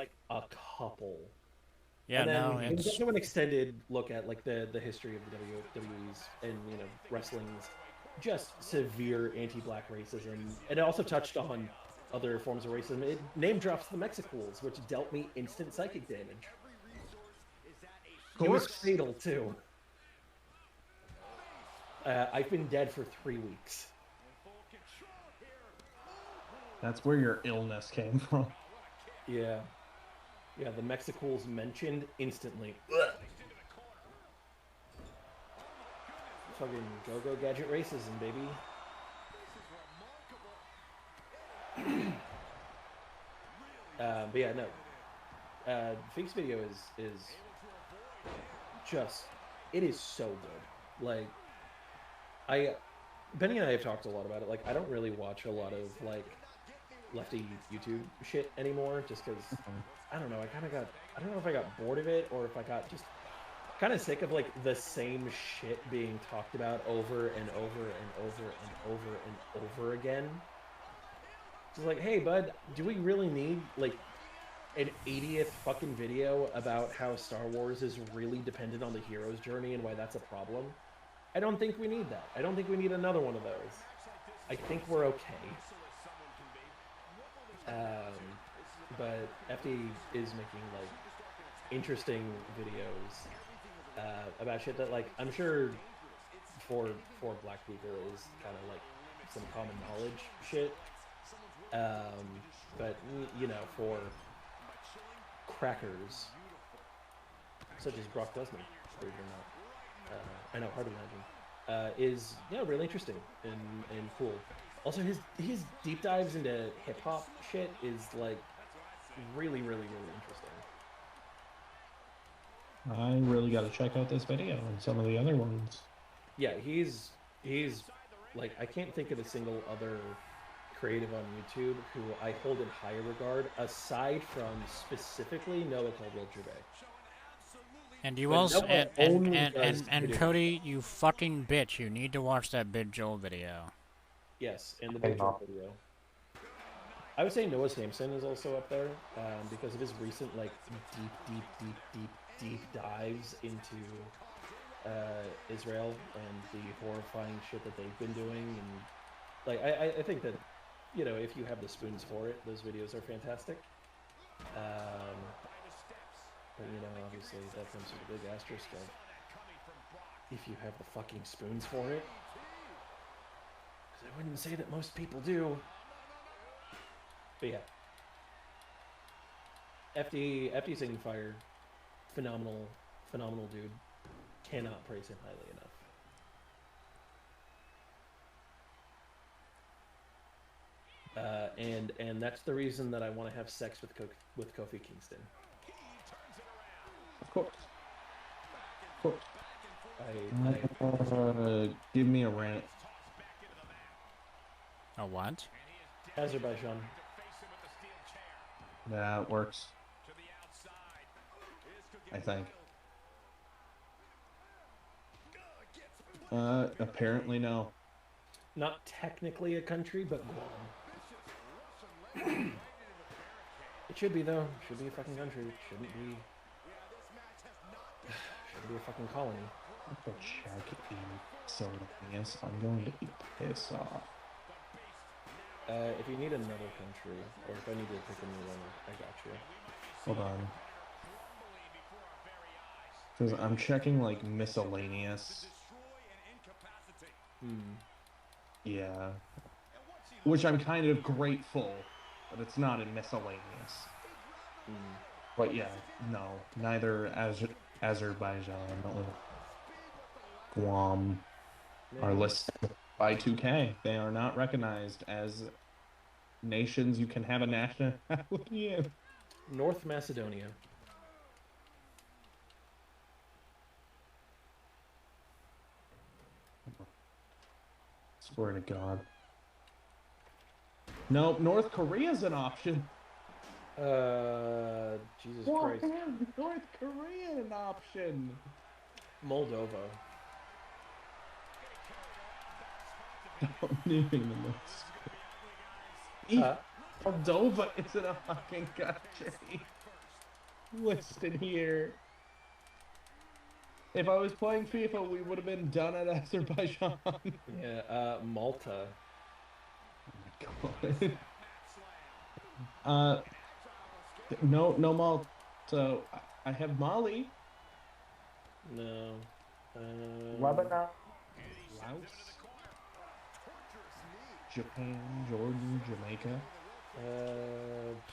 couple. Yeah, and then no, it's also an extended look at the history of the WWE's and wrestling's just severe anti-black racism, and it also touched on other forms of racism. It name drops the Mexicools, which dealt me instant psychic damage. It was fatal too. I've been dead for 3 weeks. That's where your illness came from. Yeah, the Mexicools mentioned instantly. Fucking go gadget racism, baby. But yeah, no. Fake's video is just, it is so good. Like, Benny and I have talked a lot about it. Like, I don't really watch a lot of like lefty YouTube shit anymore, just because I don't know. I don't know if I got bored of it or if I got just kind of sick of like the same shit being talked about over and over and over and over and over again. It's like, hey, bud, do we really need like an 80th fucking video about how Star Wars is really dependent on the hero's journey and why that's a problem? I don't think we need that. I don't think we need another one of those. I think we're okay. But FD is making like interesting videos about shit that, like, I'm sure for black people is kind of like some common knowledge shit. But you know, for crackers such as Brock Lesnar, believe it or not, I know, hard to imagine, is, yeah, really interesting and cool. Also, his deep dives into hip hop shit is like really, really, really interesting. I really got to check out this video and some of the other ones. Yeah, he's like, I can't think of a single other creative on YouTube who I hold in higher regard aside from specifically Noah Caldwell-Gervais. And you But also Noah only does and video. Cody, you fucking bitch! You need to watch that Big Joel video. Yes, and the Big Joel video. I would say Noah Samson is also up there because of his recent like deep dives into Israel and the horrifying shit that they've been doing, and like I think that, you know, if you have the spoons for it, those videos are fantastic. But you know, obviously that comes with a big asterisk of if you have the fucking spoons for it. 'Cause I wouldn't say that most people do. But yeah. FD Singing Fire, phenomenal dude. Cannot praise him highly enough. And that's the reason that I want to have sex with Kofi Kingston. Of course. Of course. Give me a rant. A what? Azerbaijan. That works. I think. Apparently no. Not technically a country, but Guam. It should be, though. It should be a fucking country. It shouldn't be a fucking colony. The check in Sylvanus. I'm going to be pissed off. If you need another country, or if I need to pick a new one, I got you. Hold on. Because I'm checking, like, miscellaneous. Yeah. Which I'm kind of grateful, but it's not in miscellaneous. But yeah, no. Neither Azerbaijan or Guam are listed by 2K. They are not recognized as nations you can have a nationality in. North Macedonia. Swear to God. No, North Korea's an option. Jesus Why Christ. is North Korea an option? Moldova. Don't even look. Moldova isn't a fucking country listed here. If I was playing FIFA, we would have been done at Azerbaijan. Yeah, Malta. Oh my God. No Malta. I have Mali. No. Lebanon. Laos. Japan, Jordan, Jamaica.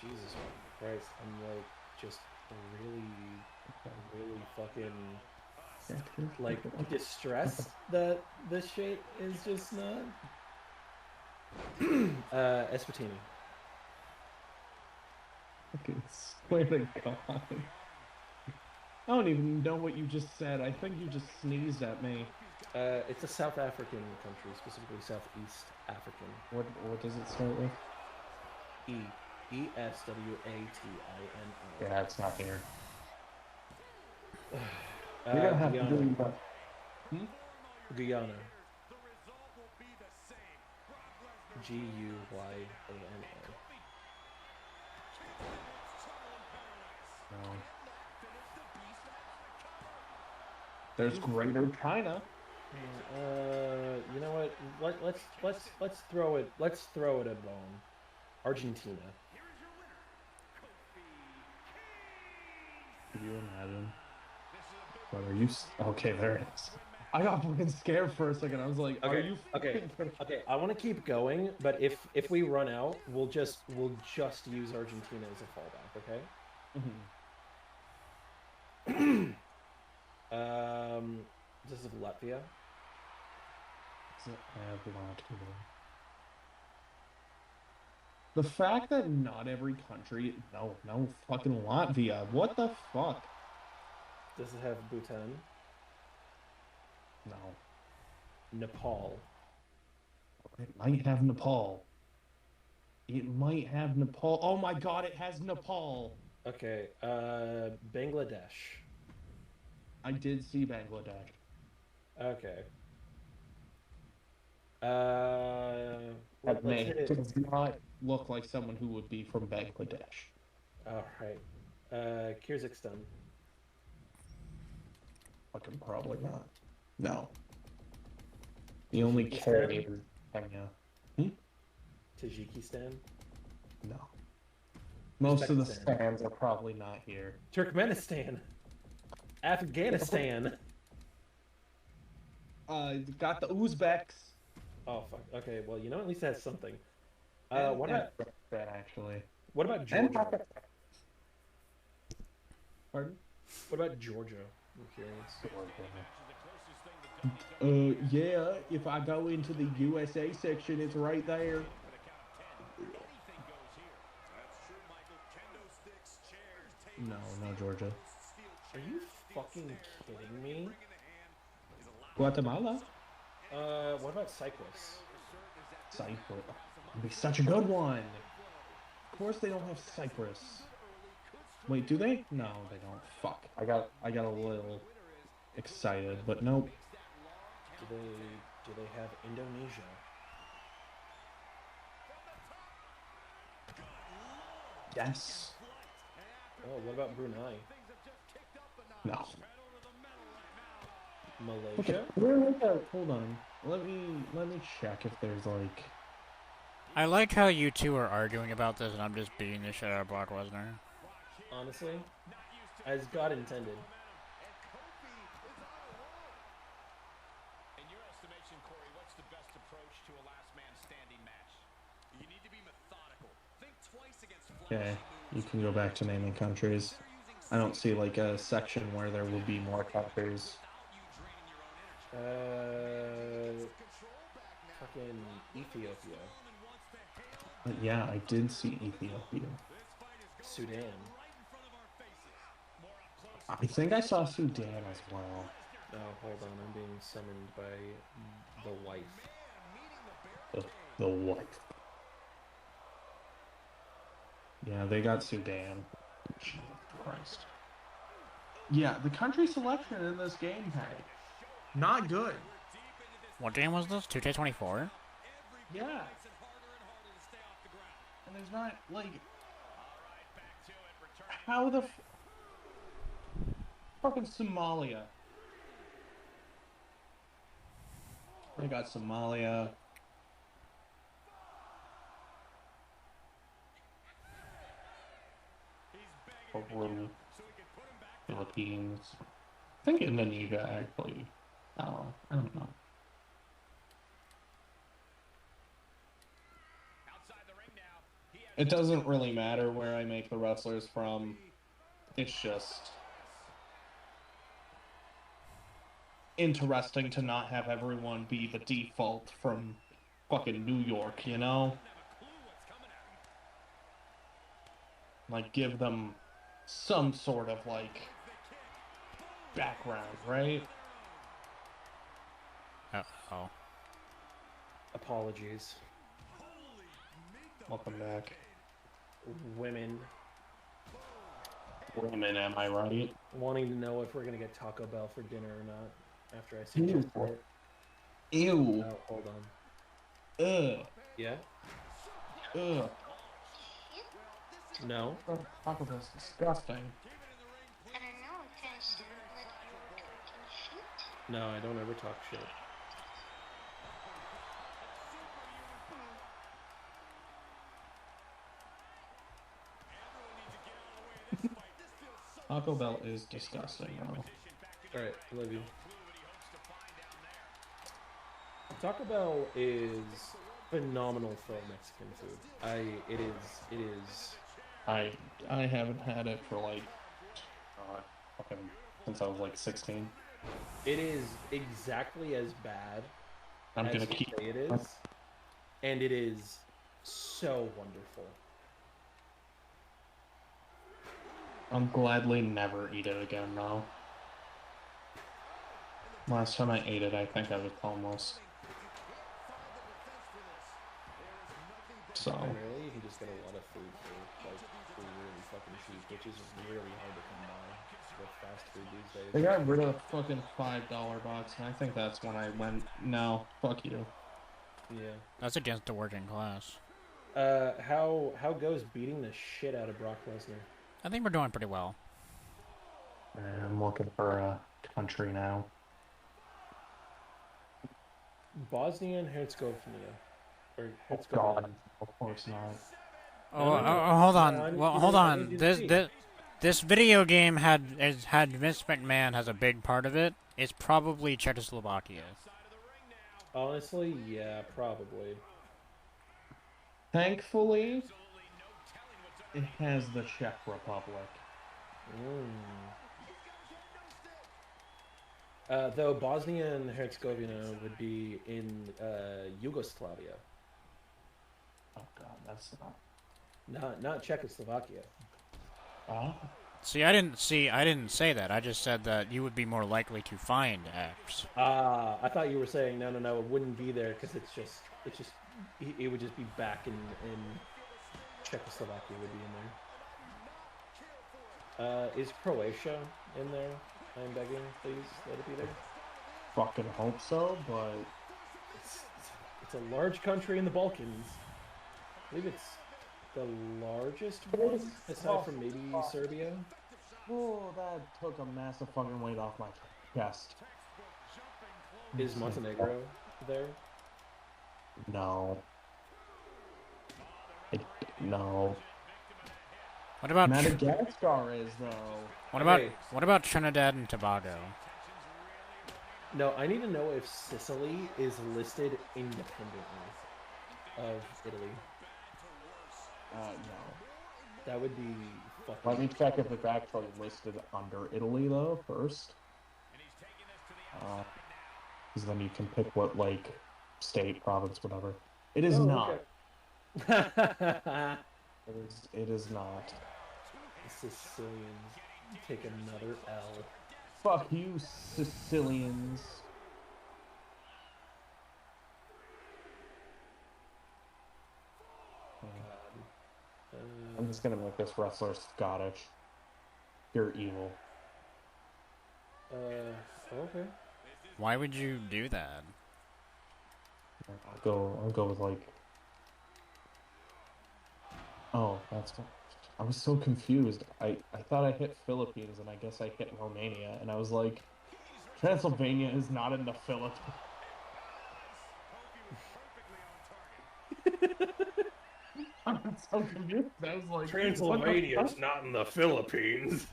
Jesus Christ. I'm like just really fucking like distressed that this shit is just not. Eswatini. Fucking swear to God. I don't even know what you just said. I think you just sneezed at me. It's a South African country, specifically Southeast African. What does it start with? E. ESWATINO. Yeah, it's not here. You're gonna have to Guyana. do that. Guyana. GUYANA. No. There's Greater China. You know what? Let's throw it. Let's throw it a bone. Argentina. Could you imagine? What are you? Okay, there it is. I got fucking scared for a second. I was like, Okay, "Are you?" okay. I want to keep going, but if we run out, we'll just use Argentina as a fallback. Okay. This is Latvia. The fact that not every country, no fucking Latvia. What the fuck? Does it have Bhutan? No. Nepal. It might have Nepal. It might have Nepal. Oh my God! It has Nepal. Okay. Bangladesh. I did see Bangladesh. Okay. That does not look like someone who would be from Bangladesh. All right. Kyrgyzstan. Fucking probably not. No. The only K is Kenya. Tajikistan. No. Most of the Uzbekistan. stands are probably not here. Turkmenistan. Afghanistan. Got the Uzbeks. Oh fuck. Okay. Well, you know, at least it has something. What about that actually? What about Georgia? Pardon? What about Georgia? I'm curious. Yeah. If I go into the USA section, it's right there. No, Georgia. Are you fucking kidding me? Guatemala. What about Cyprus? Cyprus. It'd be such a good one. Of course they don't have Cyprus. Wait, do they? No, they don't. Fuck. I got a little excited, but nope. Do they have Indonesia? Yes. Oh, what about Brunei? No. Malaysia? Okay, hold on. Let me check if there's like. I like how you two are arguing about this, and I'm just beating the shit out of Brock Lesnar. Honestly, as God intended. In your estimation, Corey, what's the best approach to a last man standing match? You need to be methodical. Think twice against Okay, you can go back to naming countries. I don't see like a section where there will be more countries. Fucking Ethiopia. Yeah, I did see Ethiopia. Sudan. I think I saw Sudan as well. Oh, hold on. I'm being summoned by the wife. The wife. Yeah, they got Sudan. Jesus Christ. Yeah, the country selection in this game pack. Not good. What game was this? 2K24? Yeah. And there's not, like... How the fucking Somalia. They got Somalia. Peru. Philippines. I think Indonesia actually. Oh, I don't know. It doesn't really matter where I make the wrestlers from. It's just interesting to not have everyone be the default from fucking New York, you know? like give them some sort of like background, right? Uh-oh. Apologies. Welcome back. Women Women, am I right? wanting to know if we're gonna get Taco Bell for dinner or not after I suggested it. Ew. Oh, hold on. Ugh. Yeah? Ugh. No? Taco Bell's disgusting. No, I don't ever talk shit. Taco Bell is disgusting, though. Alright, I love you. Taco Bell is phenomenal for Mexican food. It is. I haven't had it for like fucking since I was like 16. It is exactly as bad I'm as gonna you keep say it is, and it is so wonderful. I'll gladly never eat it again, though. Last time I ate it, I think I was homeless. So. Primarily, you can just get a lot of food for like really fucking cheap, which is really hard to come by with fast food these days. They got rid of the fucking $5 box, and I think that's when I went, no, fuck you. Yeah. That's against the working class. How goes beating the shit out of Brock Lesnar? I think we're doing pretty well. I'm looking for a country now. Bosnia and Herzegovina. Or Oh, Herzegovina. God, of course not. Hold on. Well, hold on. This video game had Vince McMahon has a big part of it. It's probably Czechoslovakia. Honestly, yeah, probably. Thankfully, it has the Czech Republic. Though Bosnia and Herzegovina would be in Yugoslavia. Oh God, that's not. Not Czechoslovakia. Oh. See, I didn't say that. I just said that you would be more likely to find X. I thought you were saying no, it wouldn't be there because it would just be back in Czechoslovakia would be in there. Is Croatia in there? I'm begging, please let it be there. Fucking hope so, but it's a large country in the Balkans. I believe it's the largest one, aside from maybe Serbia. Oh, that took a massive fucking weight off my chest. Is Montenegro there? No. No. What about Madagascar is though? What about Trinidad and Tobago? No, I need to know if Sicily is listed independently of Italy. No. That would be fucking... Let me check if it's actually listed under Italy, though, first. Because then you can pick what, like, state, province, whatever. It is not. Okay. It is not. The Sicilians take another L. Fuck you, Sicilians. I'm just gonna make this wrestler Scottish. You're evil. Okay. Why would you do that? I'll go with like. Oh, that's. I was so confused. I thought I hit Philippines, and I guess I hit Romania, and I was like, Transylvania is not in the Philippines. I was so confused. I was like, Transylvania is not in the Philippines.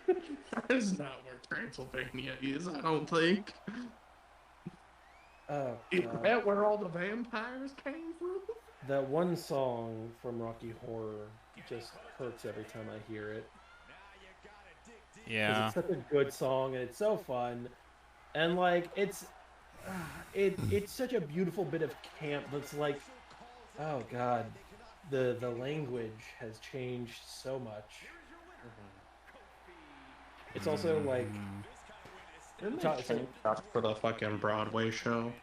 That is not where Transylvania is, I don't think. Is that where all the vampires came from? That one song from Rocky Horror just hurts every time I hear it. Yeah. It's such a good song and it's so fun, and like it's such a beautiful bit of camp that's like, oh god, the language has changed so much. It's also like Didn't they change that for the fucking Broadway show?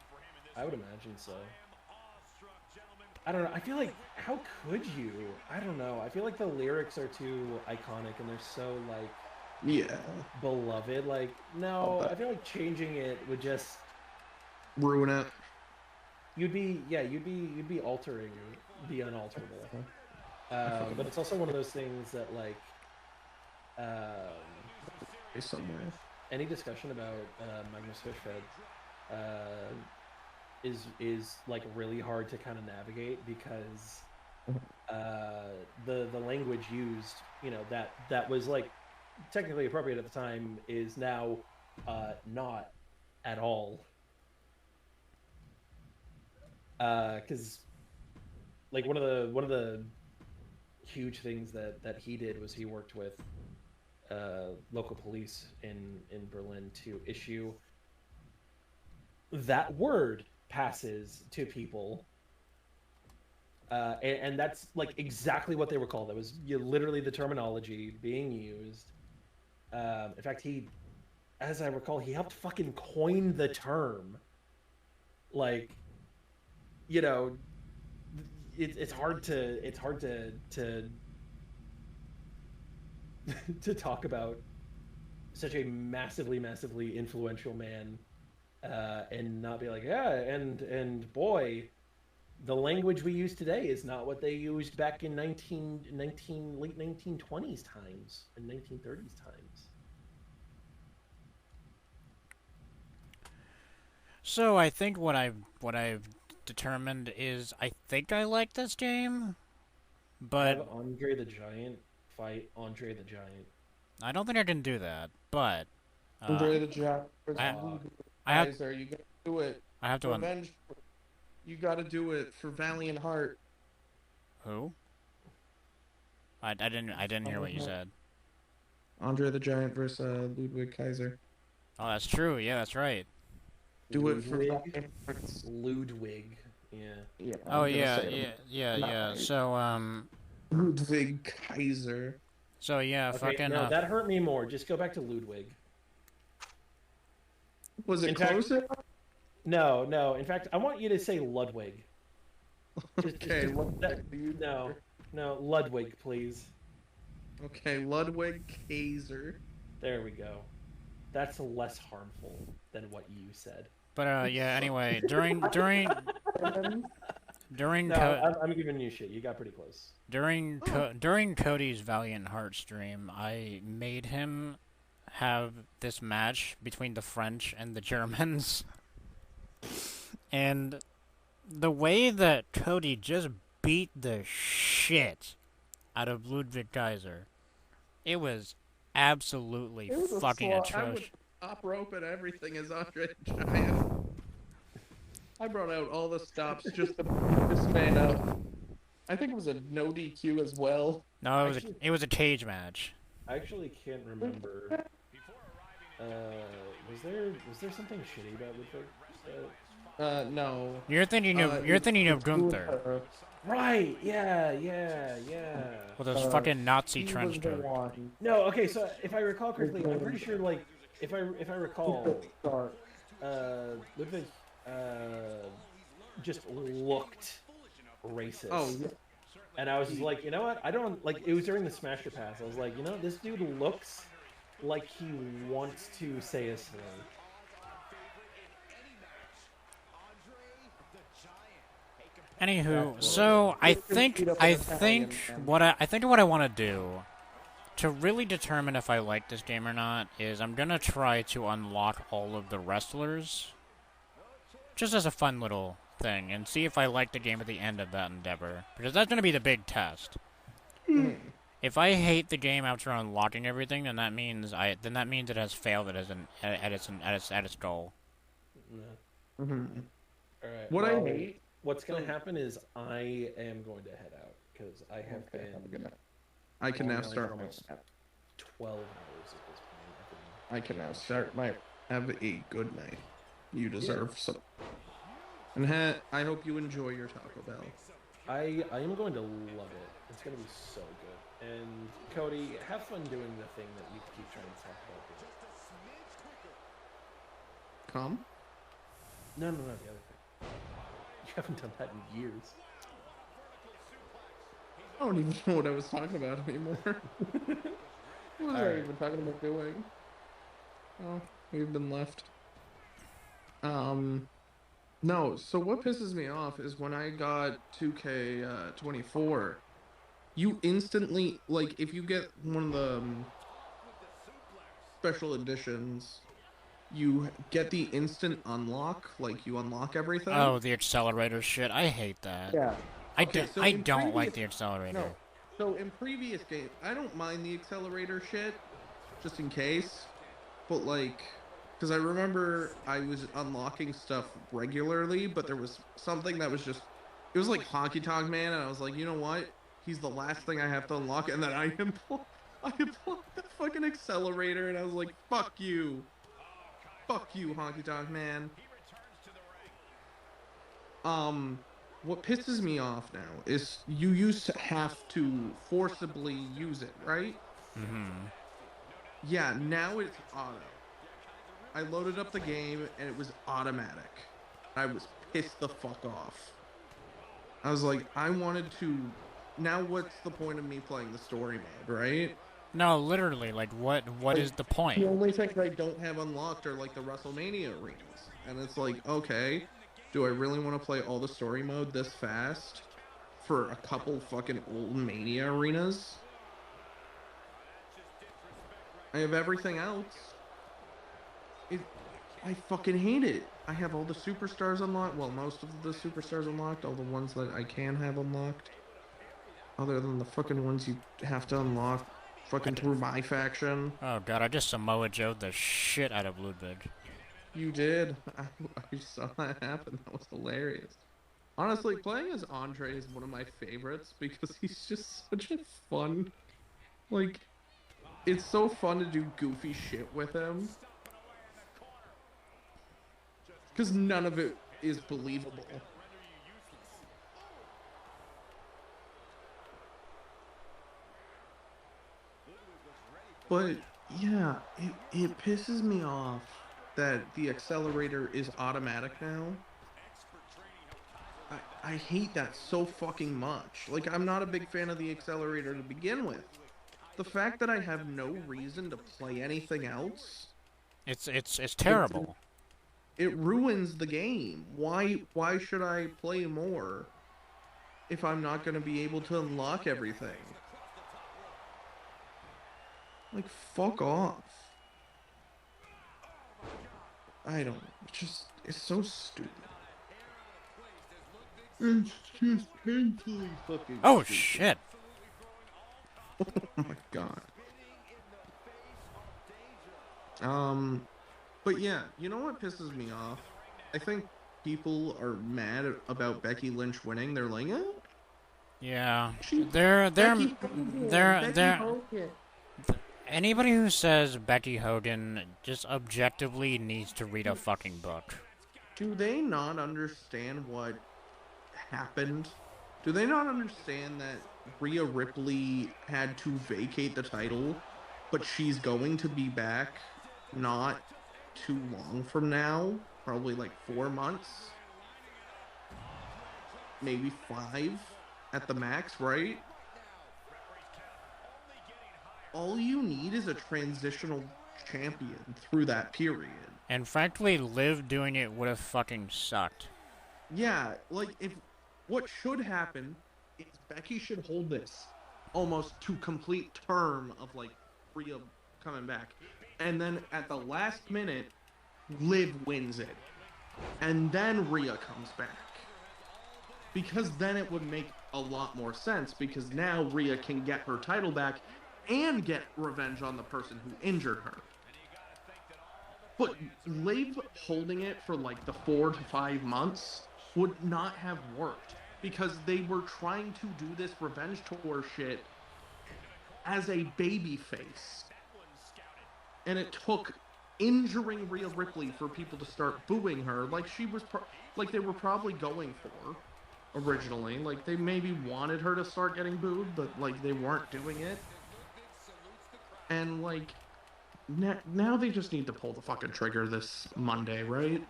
I would imagine so. I don't know. I feel like how could you? I don't know. I feel like the lyrics are too iconic and they're so like Yeah. beloved. Like no, I feel like changing it would just ruin it. You'd be altering the unalterable. But it's also one of those things that like somewhere. Any discussion about Magnus Hirschfeld is like really hard to kind of navigate because the language used, you know, that was like technically appropriate at the time is now not at all. Because like one of the huge things that he did was he worked with local police in Berlin to issue that word passes to people, and that's like exactly what they were called. That was literally the terminology being used. In fact, he, as I recall, he helped fucking coin the term. Like, you know, it's hard to to talk about such a massively influential man and not be like, yeah, and boy, the language we use today is not what they used back in late 1920s times and 1930s times. So I think what I've determined is I think I like this game, but have Andre the Giant fight Andre the Giant. I don't think I can do that. But Andre the Giant. I have. You gotta do it. I have to. Revenge. You gotta do it for Valiant Heart. Who? I didn't hear what you said. Andre the Giant versus Ludwig Kaiser. Oh, that's true. Yeah, that's right. Do it for Ludwig. Yeah. Oh yeah. So Ludwig Kaiser. So yeah, okay, fucking. No, that hurt me more. Just go back to Ludwig. Was it closer? No. In fact, I want you to say Ludwig. Okay. No, Ludwig, please. Okay, Ludwig Kaiser. There we go. That's less harmful than what you said. But yeah. Anyway, during. No, I'm giving you shit. You got pretty close. During Cody's Valiant Heart stream, I made him have this match between the French and the Germans. And the way that Cody just beat the shit out of Ludwig Kaiser, it was absolutely fucking atrocious. I would top rope and everything as Andre the Giant. I brought out all the stops just to this man up. I think it was a no DQ as well. No, it was a cage match. I actually can't remember. Was there something shitty about Ludwig? No. You're thinking of Gunther. Right? Yeah. With those fucking Nazi trench coat. No, okay. So if I recall correctly, I'm pretty sure like if I recall, Ludwig just looked racist. Oh, yeah. And I was just like, you know what? I don't like. It was during the Smasher Pass. I was like, you know, this dude looks like he wants to say a slur. Anywho, so I think what I want to do to really determine if I like this game or not is I'm gonna try to unlock all of the wrestlers, just as a fun little thing, and see if I like the game at the end of that endeavor, because that's gonna be the big test. If I hate the game after unlocking everything, then that means it has failed at its goal. Yeah. Mm-hmm. All right. What I hate. What's going to happen is I am going to head out because I have been. I can now start my. 12 hours at this point. I can now start my. Have a good night. You deserve some. And I hope you enjoy your Taco Bell. I am going to love it. It's going to be so good. And Cody, have fun doing the thing that you keep trying to talk about here. Come? No, the other thing. You haven't done that in years. I don't even know what I was talking about anymore. What was I even talking about doing? Oh, we've been left. No, so what pisses me off is when I got 2K24, you instantly, like, if you get one of the special editions, you get the instant unlock, like, you unlock everything. Oh, the accelerator shit. I hate that. Yeah. I Okay, don't like the accelerator. No. So in previous games, I don't mind the accelerator shit, just in case. But like, because I remember I was unlocking stuff regularly, but there was something that was just, it was like Honky Tonk Man, and I was like, you know what? He's the last thing I have to unlock, and then I unlocked the fucking accelerator, and I was like, fuck you, Honky Tonk Man. What pisses me off now is you used to have to forcibly use it, right? Mm-hmm. Yeah, now it's auto. I loaded up the game and it was automatic. I was pissed the fuck off. I was like, I wanted to... Now what's the point of me playing the story mode, right? No, literally, like, what is the point? The only things I don't have unlocked are, like, the WrestleMania arenas. And it's like, okay, do I really want to play all the story mode this fast for a couple fucking old Mania arenas? I have everything else. I fucking hate it. I have all the superstars unlocked. Well, most of the superstars unlocked. All the ones that I can have unlocked. Other than the fucking ones you have to unlock fucking through my faction. Oh god, I just Samoa Joe'd the shit out of Ludwig. You did. I saw that happen. That was hilarious. Honestly, playing as Andre is one of my favorites because he's just such a fun... Like, it's so fun to do goofy shit with him. Because none of it is believable. But, yeah, it pisses me off that the accelerator is automatic now. I hate that so fucking much. Like, I'm not a big fan of the accelerator to begin with. The fact that I have no reason to play anything else... It's terrible. It ruins the game. Why should I play more if I'm not going to be able to unlock everything? Like, fuck off. I don't... It's so stupid. It's just painfully fucking Oh, stupid. shit. Oh my god. But yeah, you know what pisses me off? I think people are mad about Becky Lynch winning. They're like, eh? Yeah. Becky They're Hogan. anybody who says Becky Hogan just objectively needs to read a fucking book. Do they not understand what happened? Do they not understand that Rhea Ripley had to vacate the title, but she's going to be back not too long from now? Probably like 4 months? Maybe 5 at the max, right? All you need is a transitional champion through that period. And frankly, Liv doing it would have fucking sucked. Yeah, like, if what should happen is Becky should hold this almost to complete term of, like, Rhea coming back. And then at the last minute, Liv wins it. And then Rhea comes back. Because then it would make a lot more sense, because now Rhea can get her title back and get revenge on the person who injured her. But Liv holding it for like the 4 to 5 months would not have worked, because they were trying to do this revenge tour shit as a baby face. And it took injuring Rhea Ripley for people to start booing her like she was like they were probably going for. originally. Like, they maybe wanted her to start getting booed, but, like, they weren't doing it. And, like, now they just need to pull the fucking trigger this Monday, right?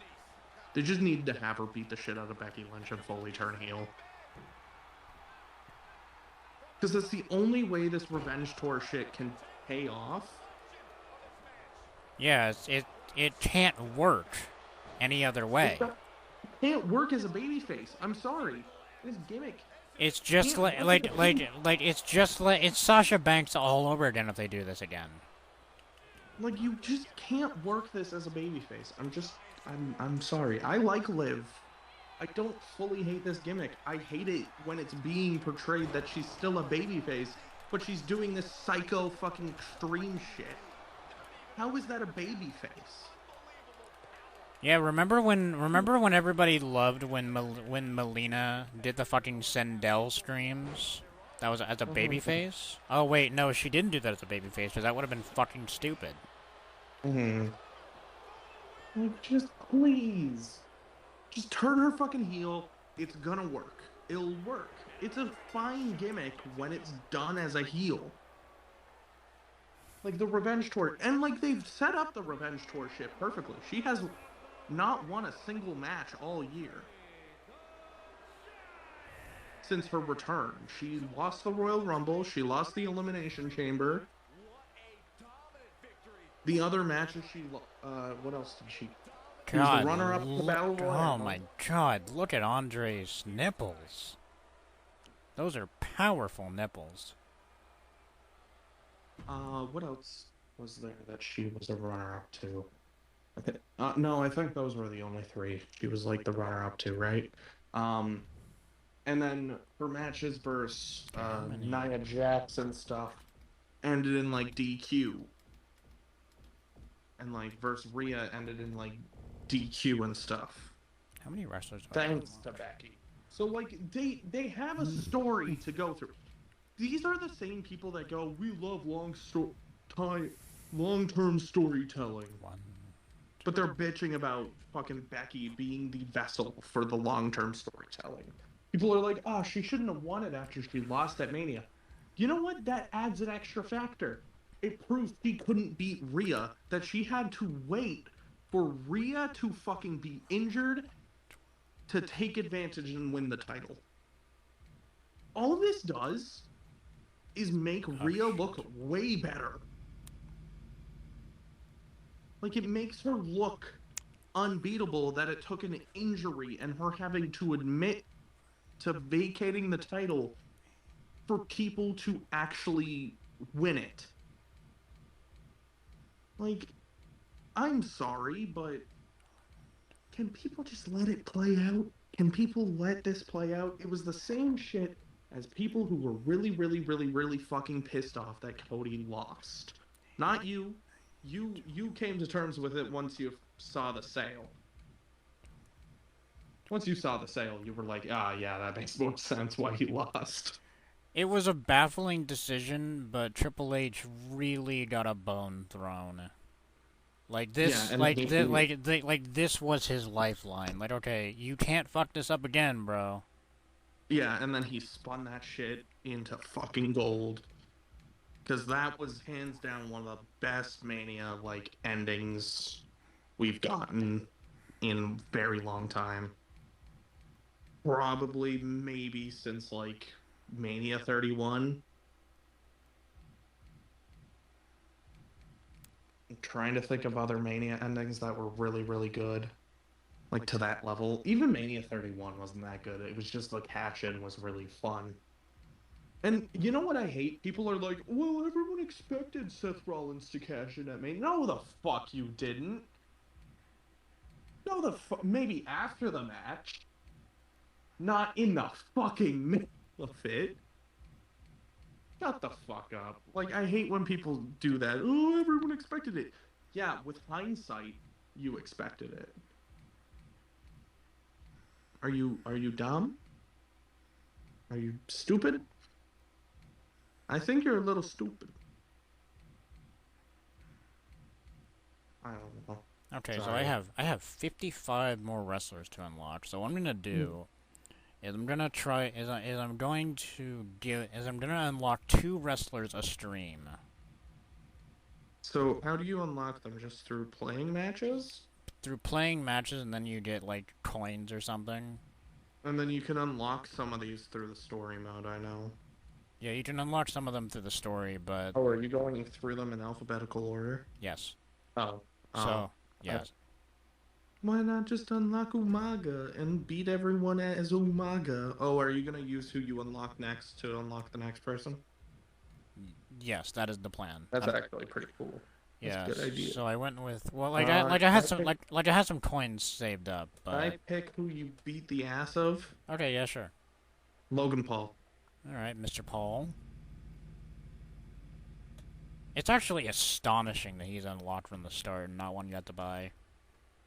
They just need to have her beat the shit out of Becky Lynch and fully turn heel. Because that's the only way this revenge tour shit can pay off. Yeah, it can't work any other way. It can't work as a babyface. I'm sorry. This gimmick. It's just it's Sasha Banks all over again if they do this again. Like, you just can't work this as a babyface. I'm sorry. I like Liv. I don't fully hate this gimmick. I hate it when it's being portrayed that she's still a babyface, but she's doing this psycho fucking extreme shit. How is that a babyface? Yeah, remember when everybody loved when Melina did the fucking Sendell streams? That was as a babyface? Oh wait, no, she didn't do that as a babyface because that would have been fucking stupid. Like, just please. Just turn her fucking heel. It's gonna work. It'll work. It's a fine gimmick when it's done as a heel. Like the Revenge Tour. And like they've set up the Revenge Tour shit perfectly. She has not won a single match all year. Since her return. She lost the Royal Rumble. She lost the Elimination Chamber. The other matches she... what else did she... She was the runner-up to the Battle Royal. Oh my god, look at Andre's nipples. Those are powerful nipples. What else was there that she was a runner-up to? No, I think those were the only three she was like the runner-up to, right? And then her matches versus Nia Jax and stuff ended in like DQ. And like versus Rhea ended in like DQ and stuff. How many wrestlers are Thanks to Becky. So like they have a story to go through. These are the same people that go, we love long-term storytelling. But they're bitching about fucking Becky being the vessel for the long-term storytelling. People are like, oh, she shouldn't have won it after she lost at Mania. You know what? That adds an extra factor. It proves she couldn't beat Rhea, that she had to wait for Rhea to fucking be injured to take advantage and win the title. All this does is make Rhea look way better. Like, it makes her look unbeatable that it took an injury and her having to admit to vacating the title for people to actually win it. Like, I'm sorry, but can people just let it play out? Can people let this play out? It was the same shit as people who were really, really, really, really fucking pissed off that Cody lost. Not you. You came to terms with it once you saw the sale. Once you saw the sale, you were like, ah, yeah, that makes more sense why he lost. It was a baffling decision, but Triple H really got a bone thrown. Like this, yeah, this was his lifeline. Like, okay, you can't fuck this up again, bro. Yeah, and then he spun that shit into fucking gold. Because that was hands down one of the best Mania, like, endings we've gotten in a very long time. Probably, maybe since, like, Mania 31. I'm trying to think of other Mania endings that were really, really good. Like, to that level. Even Mania 31 wasn't that good. It was just, the cash-in was really fun. And you know what I hate? People are like, well, everyone expected Seth Rollins to cash in at Mania. No, the fuck you didn't. No, maybe after the match. Not in the fucking middle of it. Shut the fuck up. Like, I hate when people do that. Oh, everyone expected it. Yeah, with hindsight, you expected it. Are you dumb? Are you stupid? I think you're a little stupid. I don't know. Okay, sorry. So I have 55 more wrestlers to unlock. So what I'm gonna do is I'm gonna try is I'm going to unlock 2 wrestlers a stream. So how do you unlock them? Just through playing matches? Through playing matches, and then you get like coins or something. And then you can unlock some of these through the story mode, I know. Yeah, you can unlock some of them through the story, but... Oh, are you going through them in alphabetical order? Yes. Oh. So, yes. Why not just unlock Umaga and beat everyone as Umaga? Oh, are you going to use who you unlock next to unlock the next person? Yes, that is the plan. That's actually pretty cool. Yeah, That's a good idea. So I went with I had some coins saved up. But... Can I pick who you beat the ass of? Okay, yeah, sure. Logan Paul. All right, Mr. Paul. It's actually astonishing that he's unlocked from the start and not one you have to buy.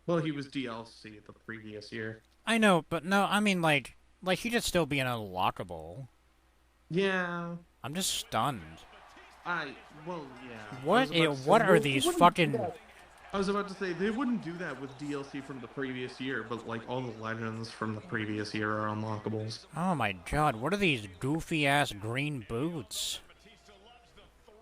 Well, he was DLC the previous year. I know, but no, I mean like he should still be an unlockable. Yeah. I'm just stunned. Well, yeah. What are these fucking... I was about to say, they wouldn't do that with DLC from the previous year, but, like, all the legends from the previous year are unlockables. Oh my god, what are these goofy-ass green boots?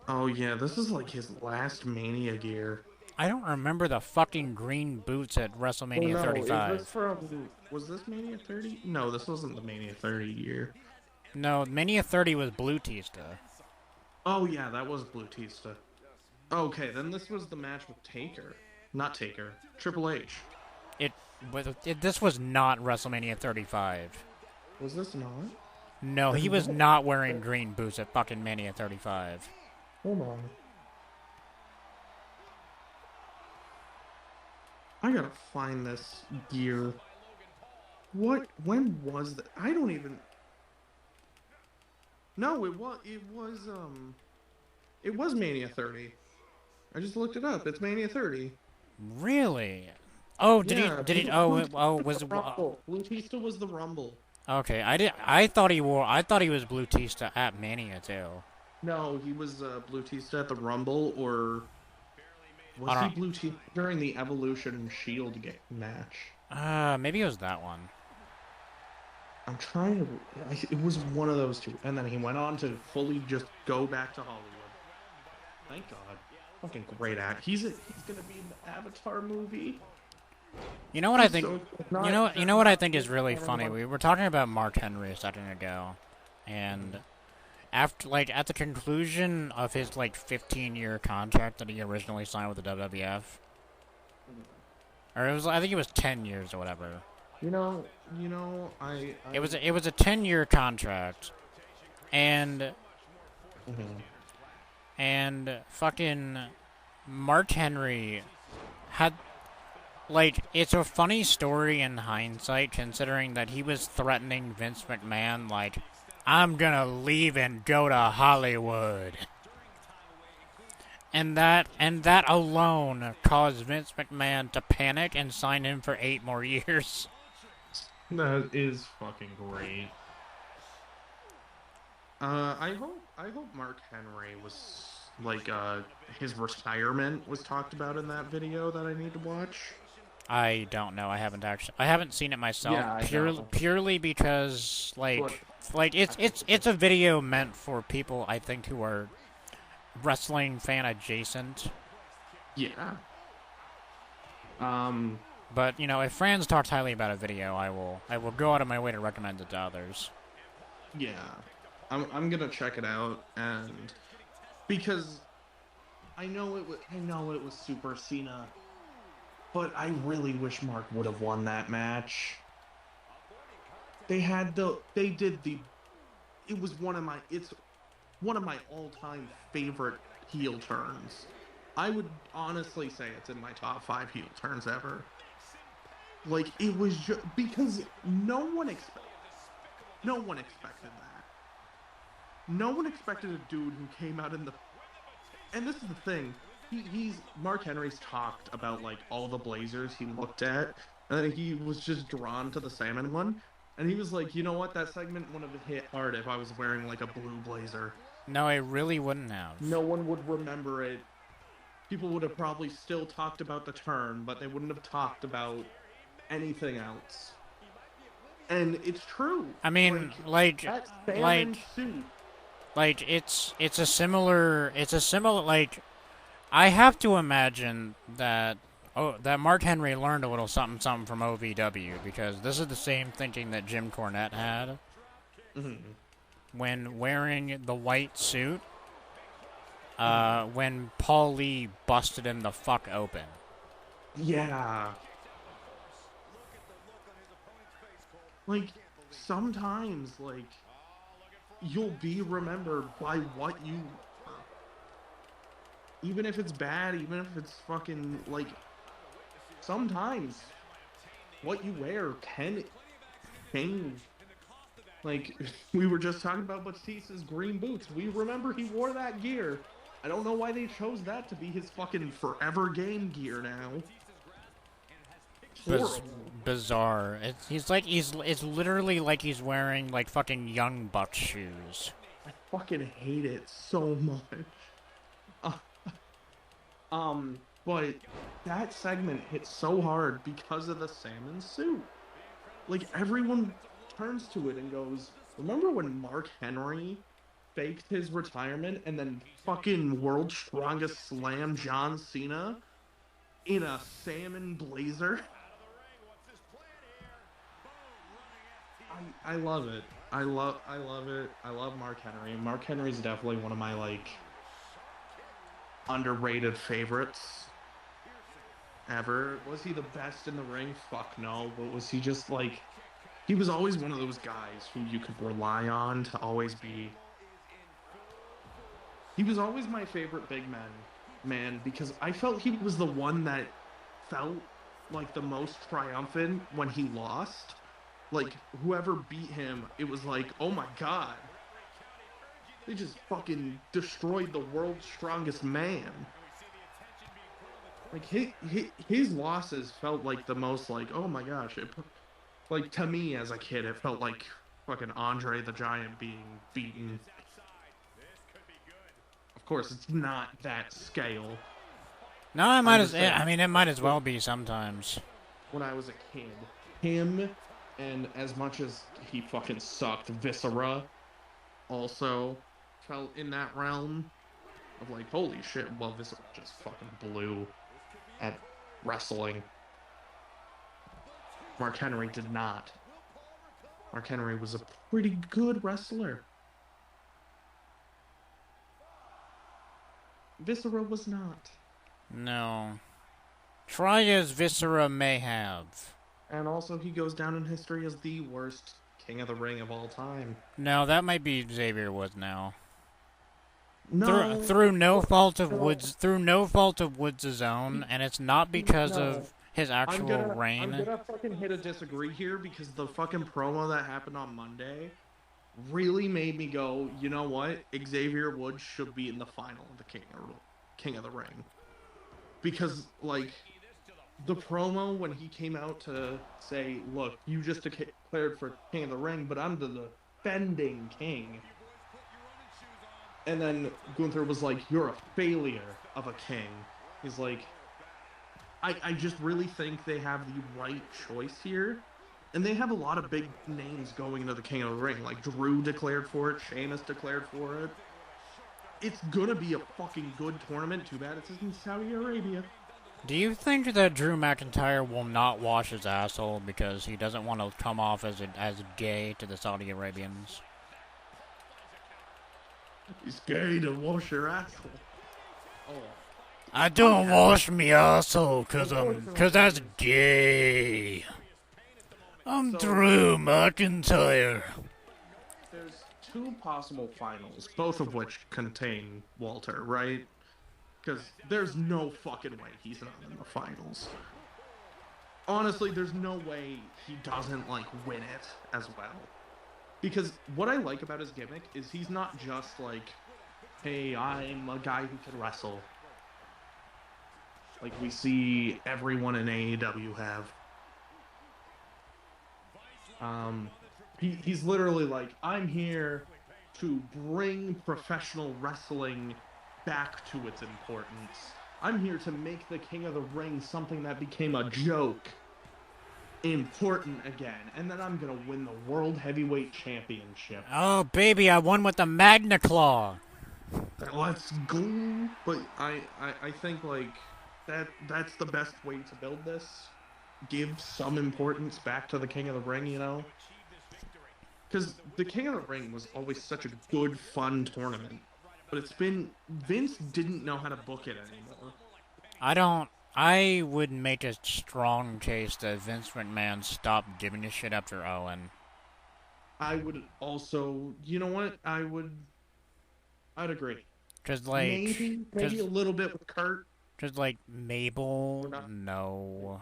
Oh yeah, this is, like, his last Mania gear. I don't remember the fucking green boots at WrestleMania 35. Is this from... Was this Mania 30? No, this wasn't the Mania 30 year. No, Mania 30 was Blue Tista. Oh yeah, that was Blue Tista. Okay, then this was the match with Taker. Not Taker. Triple H. This was not WrestleMania 35. Was this not? No, he was not wearing green boots at fucking Mania 35. Hold on. I gotta find this gear. What? When was that? I don't even... No, it was Mania 30. I just looked it up. It's Mania 30. Really? Oh, did he? Was Blue Tista was the Rumble. Okay, I thought he was Blue Tista at Mania too. No, he was Blue Tista at the Rumble, or was he Blue Tista during the Evolution Shield match? Maybe it was that one. I'm trying to... It was one of those two. And then he went on to fully just go back to Hollywood. Thank God. Fucking great act. He's gonna be in the Avatar movie. You know what I think? You know what I think is really funny? We were talking about Mark Henry a second ago, and at the conclusion of his 15-year contract that he originally signed with the WWF, or I think it was 10 years or whatever. It was a 10-year contract, and fucking Mark Henry had it's a funny story in hindsight, considering that he was threatening Vince McMahon I'm gonna leave and go to Hollywood. And that alone caused Vince McMahon to panic and sign him for 8 more years. That is fucking great. I hope Mark Henry was his retirement was talked about in that video that I need to watch. I don't know. I haven't seen it myself. Yeah, purely because it's a video meant for people I think who are wrestling fan adjacent. Yeah. But if Franz talks highly about a video, I will go out of my way to recommend it to others. Yeah, I'm gonna check it out, and because I know it was Super Cena, but I really wish Mark would have won that match. It was one of my all-time favorite heel turns. I would honestly say it's in my top 5 heel turns ever. It was just because no one expected that. No one expected a dude who came out in the... And this is the thing. Mark Henry's talked about, all the blazers he looked at, and then he was just drawn to the salmon one. And he was like, you know what? That segment wouldn't have hit hard if I was wearing, a blue blazer. No, it really wouldn't have. No one would remember it. People would have probably still talked about the turn, but they wouldn't have talked about anything else. And it's true. I mean, that salmon suit. Like it's a similar like I have to imagine that that Mark Henry learned a little something from OVW, because this is the same thinking that Jim Cornette had when wearing the white suit. When Paul Lee busted him the fuck open. Yeah. Like, sometimes, like, you'll be remembered by what you... Even if it's bad, even if it's fucking, like... Sometimes, what you wear can change. Like, we were just talking about Batista's green boots. We remember he wore that gear. I don't know why they chose that to be his fucking forever game gear now. Bizarre. It's literally like he's wearing like fucking Young Bucks shoes. I fucking hate it so much. But that segment hit so hard because of the salmon suit. Like, everyone turns to it and goes, remember when Mark Henry faked his retirement and then fucking World's Strongest slammed John Cena in a salmon blazer? I love it. I love it. I love Mark Henry. Mark Henry's definitely one of my, like, underrated favorites ever. Was he the best in the ring? Fuck no. But was he just, like... He was always one of those guys who you could rely on to always be... He was always my favorite big man, because I felt he was the one that felt like the most triumphant when he lost. Like, whoever beat him, it was like, oh my god. They just fucking destroyed the world's strongest man. Like, his losses felt like the most, like, oh my gosh. Like, to me as a kid, it felt like fucking Andre the Giant being beaten. Of course, it's not that scale. No, it might as well be sometimes. When I was a kid, him, and as much as he fucking sucked, Viscera also felt in that realm of like, holy shit, well, Viscera just fucking blew at wrestling. Mark Henry did not. Mark Henry was a pretty good wrestler. Viscera was not. No. Try as Viscera may have. And also, he goes down in history as the worst King of the Ring of all time. No, that might be Xavier Woods now. No. Through no fault of Woods' own, and it's not because of his actual reign. I'm gonna fucking hit a disagree here, because the fucking promo that happened on Monday really made me go, you know what? Xavier Woods should be in the final of the King of the Ring. Because, like, the promo when he came out to say, look, you just declared for King of the Ring, but I'm the defending king. And then Gunther was like, you're a failure of a king. He's like, I just really think they have the right choice here. And they have a lot of big names going into the King of the Ring. Like, Drew declared for it, Sheamus declared for it. It's gonna be a fucking good tournament. Too bad it's in Saudi Arabia. Do you think that Drew McIntyre will not wash his asshole because he doesn't want to come off as gay to the Saudi Arabians? He's gay to wash your asshole. Oh. I don't wash me asshole cause that's gay. I'm Drew McIntyre. There's two possible finals, both of which contain Walter, right? Because there's no fucking way he's not in the finals. Honestly, there's no way he doesn't, like, win it as well. Because what I like about his gimmick is he's not just like, hey, I'm a guy who can wrestle. Like we see everyone in AEW have. He's literally like, I'm here to bring professional wrestling back to its importance. I'm here to make the King of the Ring something that became a joke. important again, and then I'm gonna win the World Heavyweight Championship. Oh, baby, I won with the Magna Claw. Let's go. But I think like that's the best way to build this. Give some importance back to the King of the Ring, you know? Because the King of the Ring was always such a good, fun tournament. But it's been... Vince didn't know how to book it anymore. I would make a strong case that Vince McMahon stopped giving a shit after Owen. I would also... You know what? I'd agree. Just like... Maybe a little bit with Kurt. Just like Mabel, no.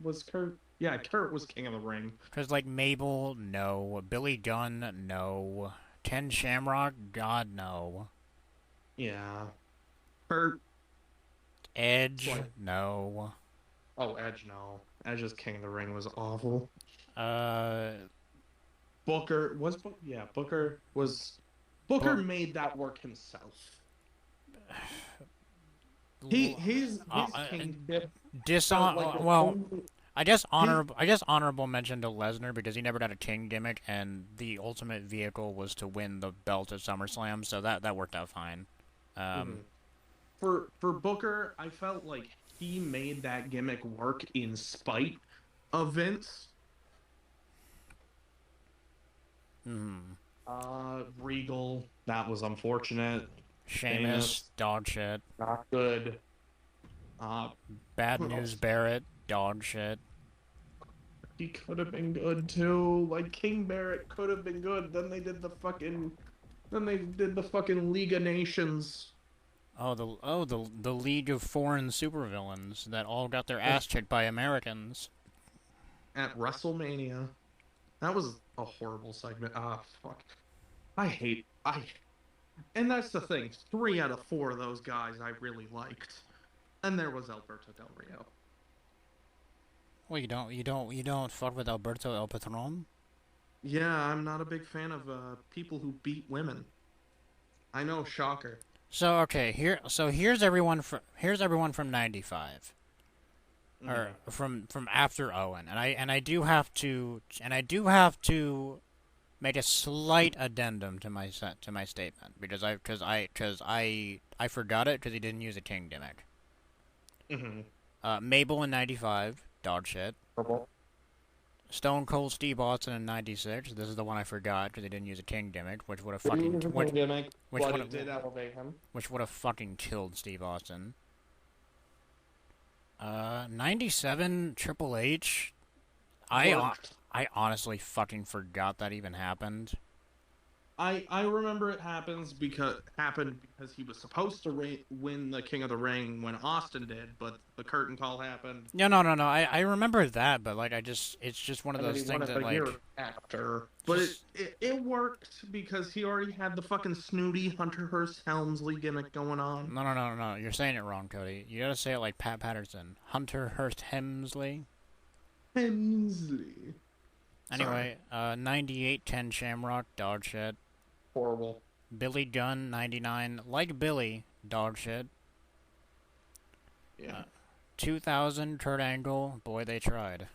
Was Kurt? Yeah, Kurt was King of the Ring. Just like Mabel, no. Billy Gunn, no. Ken Shamrock, God, no. Yeah. Kurt. Edge, no. Oh, Edge, no. Edge's King of the Ring was awful. Booker was... Yeah, Booker was... Booker made that work himself. He's kingship. I guess honorable mention to Lesnar because he never got a king gimmick, and the ultimate vehicle was to win the belt at SummerSlam, so that worked out fine. For Booker, I felt like he made that gimmick work in spite of Vince. Regal, that was unfortunate. Sheamus, dog shit. Not good. Bad News Barrett, dog shit. He could have been good too. Like King Barrett could have been good. Then they did the fucking League of Nations. The League of Foreign Supervillains that all got their ass kicked by Americans at WrestleMania. That was a horrible segment. Fuck. And that's the thing. 3 out of 4 of those guys I really liked. And there was Alberto Del Rio. Well, you don't fuck with Alberto El Patron? Yeah, I'm not a big fan of people who beat women. I know, shocker. So okay, here's everyone from '95, or from after Owen, and I do have to make a slight addendum to my statement because I forgot it because he didn't use a king gimmick. Mabel in '95, dog shit. Stone Cold Steve Austin in '96. This is the one I forgot because he didn't use a king gimmick, which would have fucking which would have fucking killed Steve Austin. '97 Triple H. I honestly fucking forgot that even happened. I remember it happened because he was supposed to win the King of the Ring when Austin did, but the curtain call happened. No. I remember that, but like it's just one of those things that like year after. But it worked because he already had the fucking snooty Hunter Hearst Helmsley gimmick going on. No. You're saying it wrong, Cody. You gotta say it like Pat Patterson. Hunter Hearst Helmsley. Anyway, 98 Ken Shamrock, dog shit. Horrible. Billy Gunn, 99, like Billy, dog shit. Yeah. 2000 Kurt Angle, boy they tried.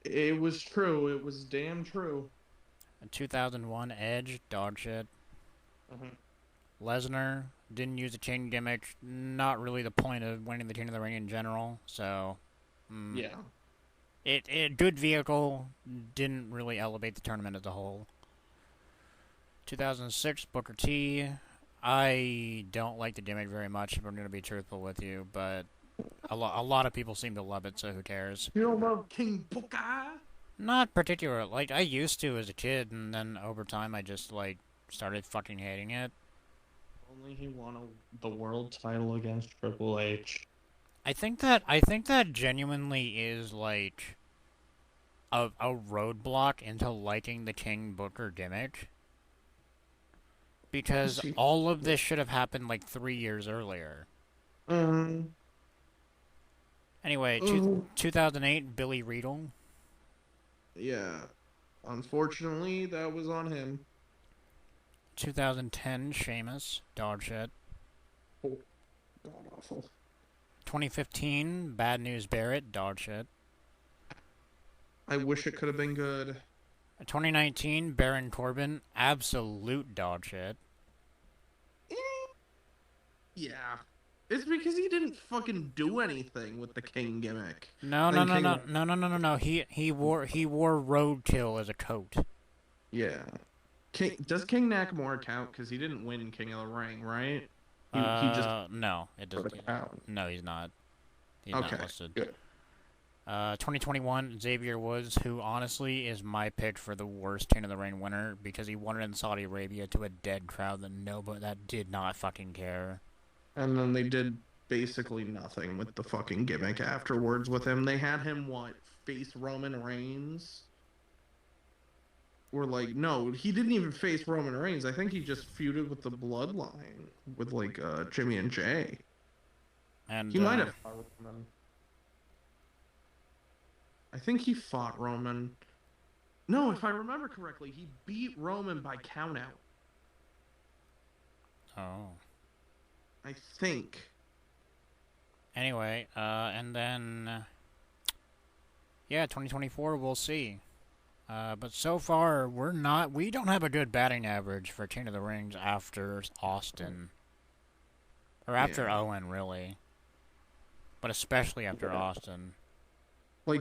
It was true. It was damn true. 2001 Edge, dog shit. Lesnar, didn't use a king gimmick. Not really the point of winning the King of the Ring in general, so... Yeah. It good vehicle, didn't really elevate the tournament as a whole. 2006 Booker T. I don't like the gimmick very much, if I'm going to be truthful with you, but a lot of people seem to love it, so who cares? You don't love King Booker? Not particular. Like, I used to as a kid, and then over time I just, like, started fucking hating it. Only he won the world title against Triple H. I think that genuinely is, like, a roadblock into liking the King Booker gimmick. Because all of this should have happened, like, 3 years earlier. Anyway, 2008, Billy Riedel. Yeah. Unfortunately, that was on him. 2010, Sheamus, dog shit. Oh, god awful. 2015, Bad News Barrett, dog shit. I wish it could have been good. 2019, Baron Corbin, absolute dog shit. Yeah. It's because he didn't fucking do anything with the King gimmick. No. He wore roadkill as a coat. Yeah. Does King Nakamura count? Because he didn't win King of the Ring, right? He just no, it doesn't. No, he's not. He's okay, not listed. Good. 2021, Xavier Woods, who honestly is my pick for the worst King of the Ring winner because he won it in Saudi Arabia to a dead crowd that did not fucking care. And then they did basically nothing with the fucking gimmick afterwards with him. They had him, face Roman Reigns? Or, no, he didn't even face Roman Reigns. I think he just feuded with the Bloodline with, Jimmy and Jay. And he might have fought Roman. I think he fought Roman. No, if I remember correctly, he beat Roman by countout. Oh. I think. Anyway, and then, 2024, we'll see. But so far, we don't have a good batting average for King of the Rings after Austin. Or after Owen, really. But especially after Austin.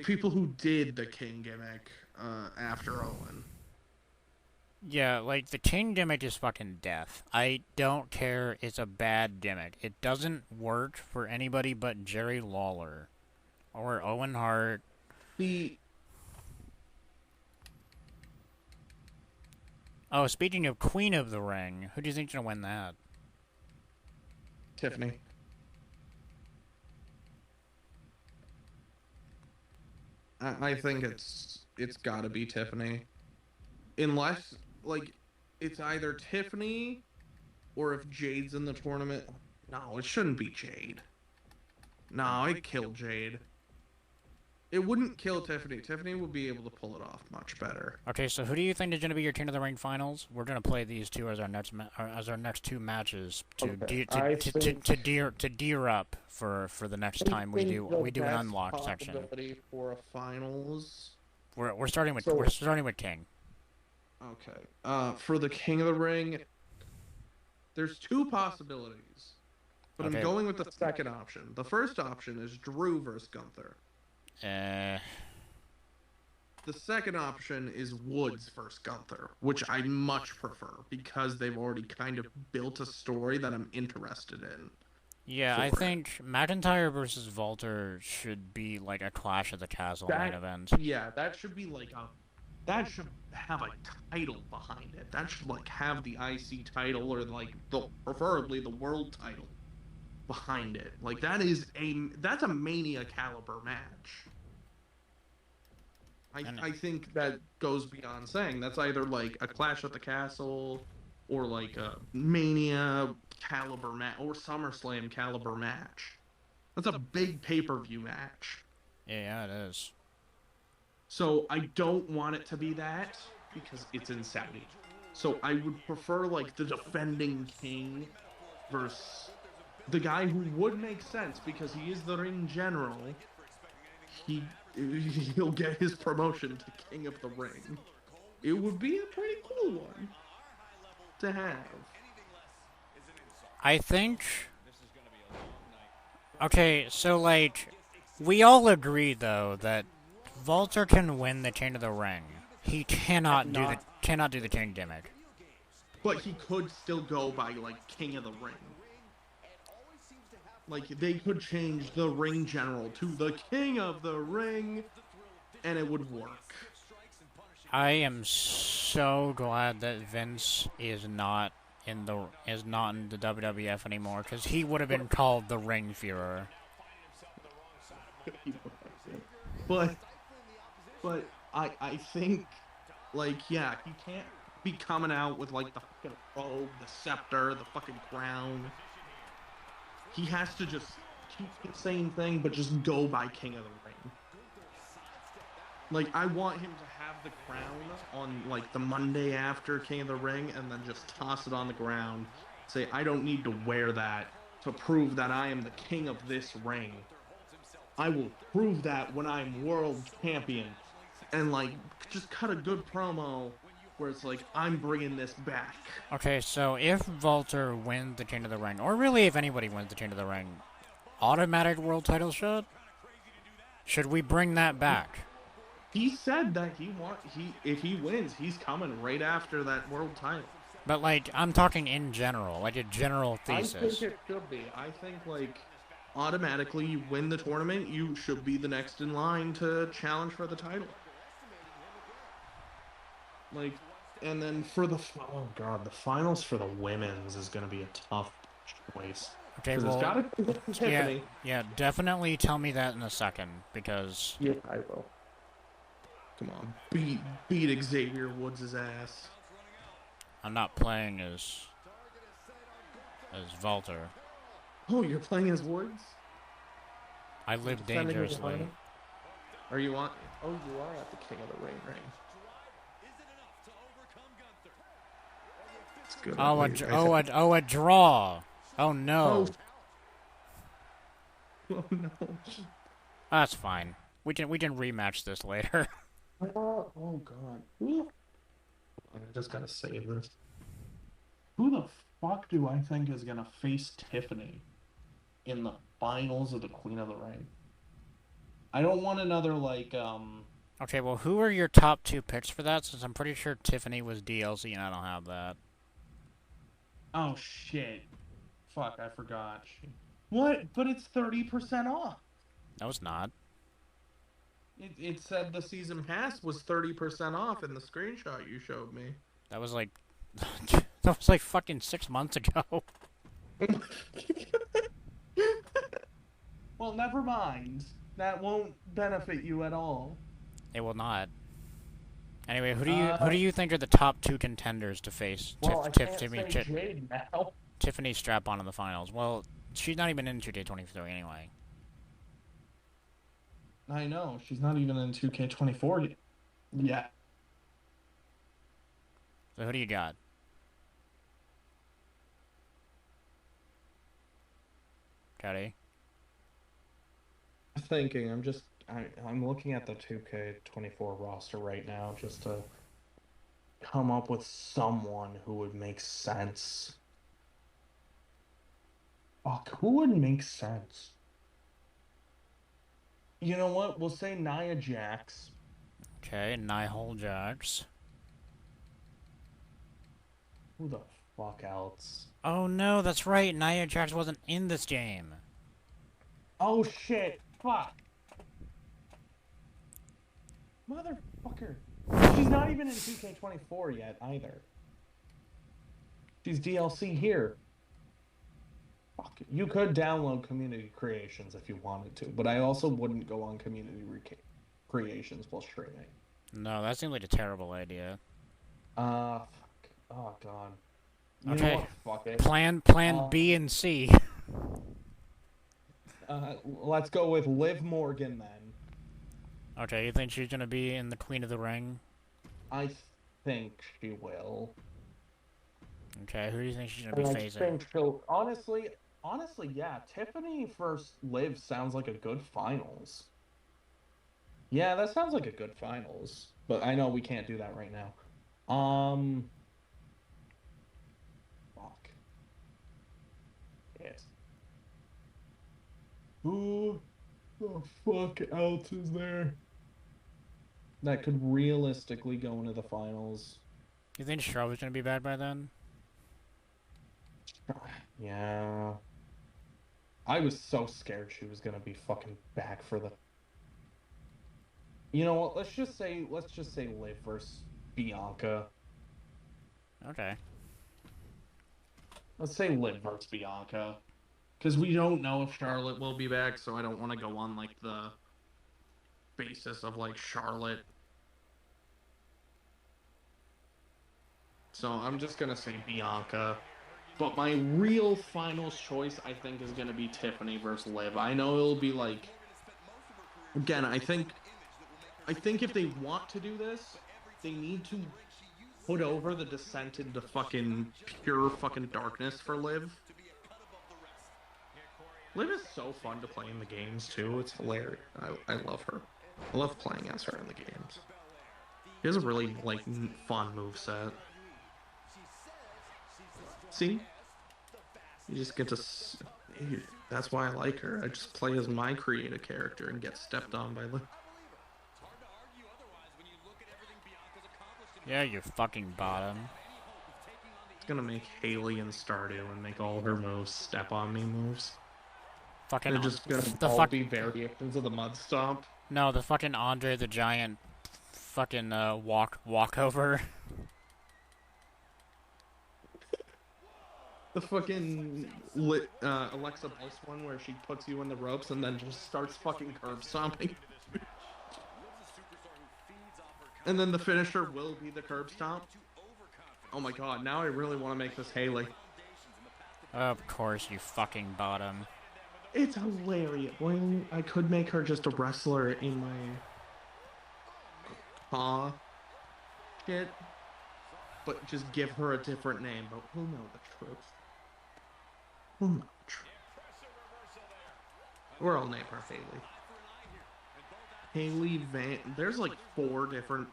People who did the King gimmick, after Owen. Yeah, the King gimmick is fucking death. I don't care, it's a bad gimmick. It doesn't work for anybody but Jerry Lawler. Or Owen Hart. Oh, speaking of Queen of the Ring, who do you think's gonna win that? Tiffany. I think it's gotta be Tiffany. Unless, it's either Tiffany or if Jade's in the tournament. No, it shouldn't be Jade. No, I'd kill Jade. It wouldn't kill Tiffany. Tiffany would be able to pull it off much better. Okay, so who do you think is going to be your King of the Ring finals? We're going to play these two as our next two matches to gear up for the next time we do an unlock section. For a finals. We're starting with King. Okay. For the King of the Ring, there's two possibilities, but I'm going with the second option. The first option is Drew versus Gunther. The second option is Woods versus Gunther, which I much prefer because they've already kind of built a story that I'm interested in. Yeah, I think McIntyre versus Walter should be a Clash of the Castle main event. Yeah, that should be that should have a title behind it. That should have the IC title or preferably the world title behind it. That's a Mania caliber match. I think that goes beyond saying. That's either a Clash at the Castle or a Mania caliber match or SummerSlam caliber match. That's a big pay-per-view match. Yeah, it is. So I don't want it to be that because it's in Saudi. So I would prefer the defending king versus the guy who would make sense because he is the ring general. He'll get his promotion to King of the Ring. It would be a pretty cool one to have. I think. Okay, so we all agree though that Walter can win the King of the Ring. He cannot do the King gimmick. But he could still go by King of the Ring. They could change the ring general to the King of the Ring, and it would work. I am so glad that Vince is not in the WWF anymore, because he would have been called the Ring Führer. But I think he can't be coming out with the fucking robe, the scepter, the fucking crown. He has to just keep the same thing, but just go by King of the Ring. I want him to have the crown on, the Monday after King of the Ring, and then just toss it on the ground. Say, I don't need to wear that to prove that I am the king of this ring. I will prove that when I'm world champion. And, like, just cut a good promo where it's like, I'm bringing this back. Okay, so if Walter wins the Chain of the Ring, or really if anybody wins the Chain of the Ring, automatic world title shot? Should we bring that back? He said that if he wins, he's coming right after that world title. But, like, I'm talking in general, like a general thesis. I think it should be. I think, like, automatically you win the tournament, you should be the next in line to challenge for the title. Like, and then for the the finals for the women's is going to be a tough choice. Okay, well, it's gotta be Tiffany. Yeah, definitely tell me that in a second, because... Yeah, I will. Come on, beat Xavier Woods' ass. I'm not playing as Walter. Oh, you're playing as Woods? I live dangerously. Are you on? Oh, you are at the King of the Ring. It's good. A draw. Oh no. Oh no. That's fine. We can rematch this later. Oh god. I just gotta save this. Who the fuck do I think is gonna face Tiffany in the finals of the Queen of the Ring? I don't want another, like, Okay, well, who are your top 2 picks for that? Since I'm pretty sure Tiffany was DLC and I don't have that. Oh, shit. Fuck, I forgot. What? But it's 30% off. No, it's not. It said the season pass was 30% off in the screenshot you showed me. That was like... that was like fucking 6 months ago. Well, never mind. That won't benefit you at all. It will not. Anyway, who do you think are the top 2 contenders to face Tiffany Strap-on in the finals? Well, she's not even in 2K23 anyway. I know, she's not even in 2K24 yet. So who do you got? Cody? I'm looking at the 2K24 roster right now just to come up with someone who would make sense. Fuck, who would make sense? You know what? We'll say Nia Jax. Okay, Nia Jax. Who the fuck else? Oh no, that's right. Nia Jax wasn't in this game. Oh shit! Fuck! Motherfucker! She's not even in 2K24 yet either. She's DLC here. Fuck. You could download Community Creations if you wanted to, but I also wouldn't go on Community Creations while streaming. No, that seems like a terrible idea. Fuck. Oh god. You okay. know what? Fuck it. Plan B and C. Let's go with Liv Morgan then. Okay, you think she's gonna be in the Queen of the Ring? I think she will. Okay, who do you think she's gonna be facing? I think she'll, honestly, yeah. Tiffany versus Liv sounds like a good finals. Yeah, that sounds like a good finals. But I know we can't do that right now. Fuck. Yes. Who the fuck else is there that could realistically go into the finals? You think Charlotte's gonna be bad by then? Yeah. I was so scared she was gonna be fucking back for the... You know what, let's just say Liv versus Bianca. Okay. Let's say Liv versus Bianca. Because we don't know if Charlotte will be back, so I don't want to go on, like, the basis of, like, Charlotte. So I'm just gonna say Bianca. But my real finals choice, I think, is gonna be Tiffany versus Liv. I know it'll be, like... Again, I think if they want to do this, they need to put over the descent into fucking pure fucking darkness for Liv. Liv is so fun to play in the games too. It's hilarious. I love her. I love playing as her in the games. She has a really like fun move set. See, you just get to. That's why I like her. I just play as my creative character and get stepped on by Liv. Yeah, you fucking bottom. It's gonna make Haley and Stardew and make all her moves step on me moves. Fucking. They're just gonna be variations of the mud stomp. No, the fucking Andre the Giant fucking walkover. The fucking Alexa Bliss one where she puts you in the ropes and then just starts fucking curb stomping. And then the finisher will be the curb stomp. Oh my god, now I really want to make this Haley. Of course, you fucking bottom. It's hilarious. Well, I could make her just a wrestler in my shit, but just give her a different name. But we'll know the truth. We'll know the truth. Or I'll name her Haley. Haley Van. There's like 4 different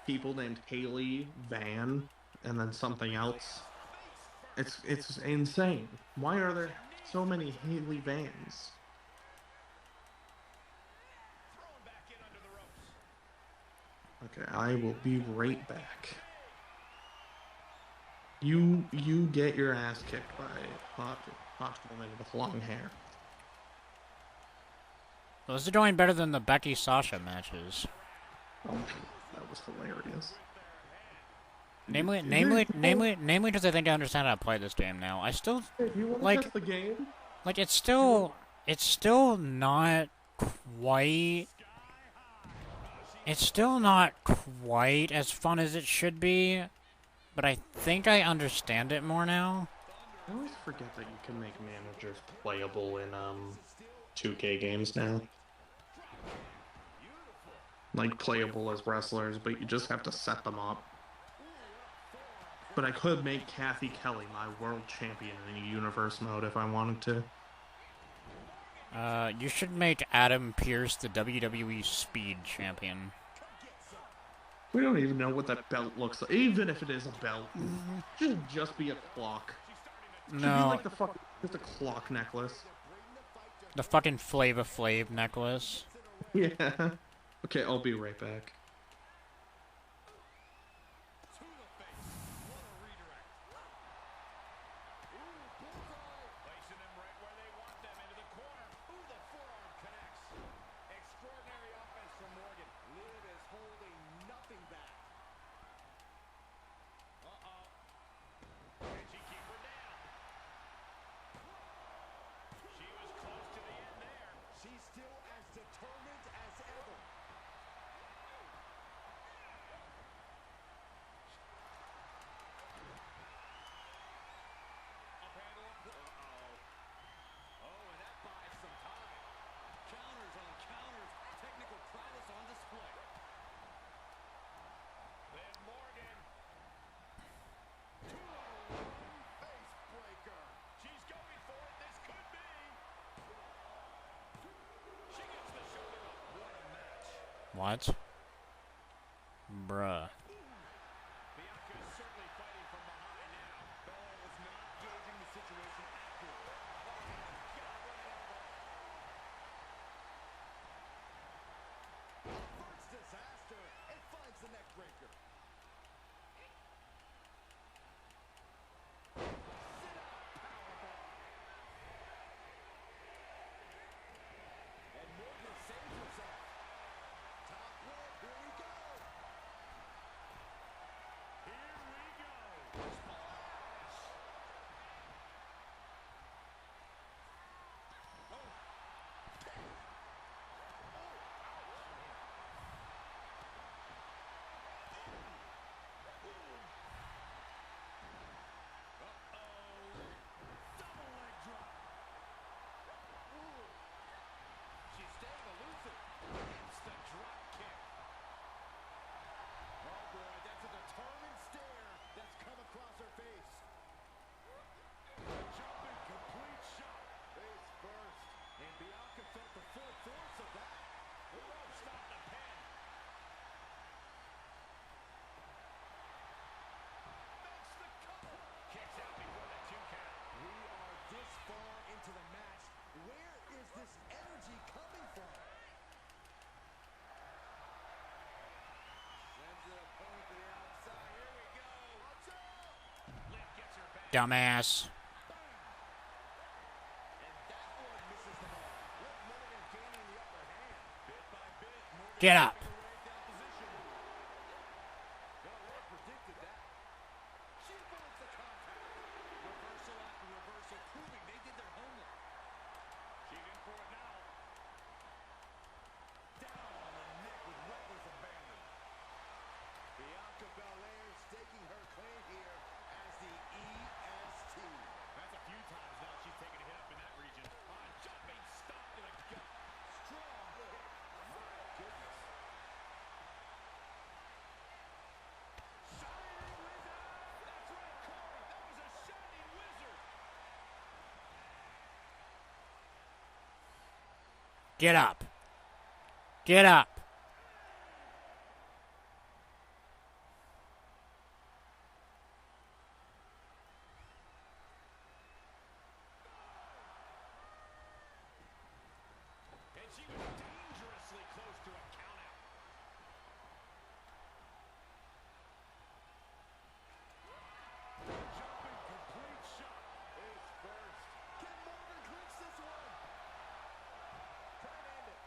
people named Haley Van, and then something else. It's insane. Why are there so many Haley Vans? Okay, I will be right back. You get your ass kicked by hot woman with long hair. Well, this is going better than the Becky Sasha matches. Oh, that was hilarious. Namely, because I think I understand how to play this game now. I still test the game. Like it's still not quite. It's still not quite as fun as it should be, but I think I understand it more now. I always forget that you can make managers playable in 2K games now. Like playable as wrestlers, but you just have to set them up. But I could make Kathy Kelly my world champion in a universe mode if I wanted to. You should make Adam Pearce the WWE Speed Champion. We don't even know what that belt looks like. Even if it is a belt, should just be a clock. No. Should be like just a clock necklace. The fucking Flava Flav necklace. Yeah. Okay, I'll be right back. What? Bruh. dumbass. Get up. Get up. Get up. And she was dangerously close to a countout. Jumping complete shot is first. Can Morgan clinch this one? Try and end it.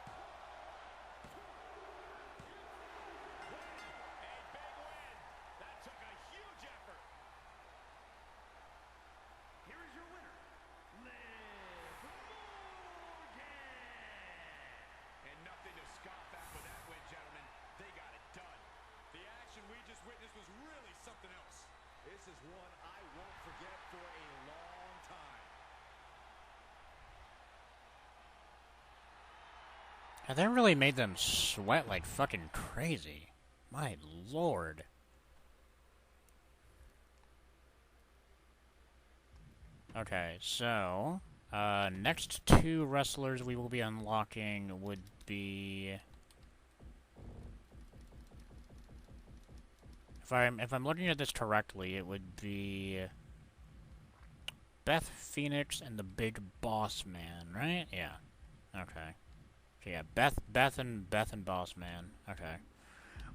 Win. A big win. That took a huge effort. Here is your winner, Liv Morgan. And nothing to scoff at with that win, gentlemen. They got it done. The action we just witnessed was really something else. This is one I won't forget for a long time. Yeah, that really made them sweat like fucking crazy. My lord. Okay, so next two wrestlers we will be unlocking would be, if I'm looking at this correctly, it would be Beth Phoenix and the Big Boss Man, right? Yeah. Okay. Okay, yeah, Beth and Boss Man. Okay.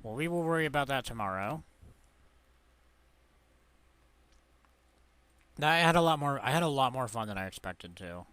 Well, we will worry about that tomorrow. I had a lot more fun than I expected to.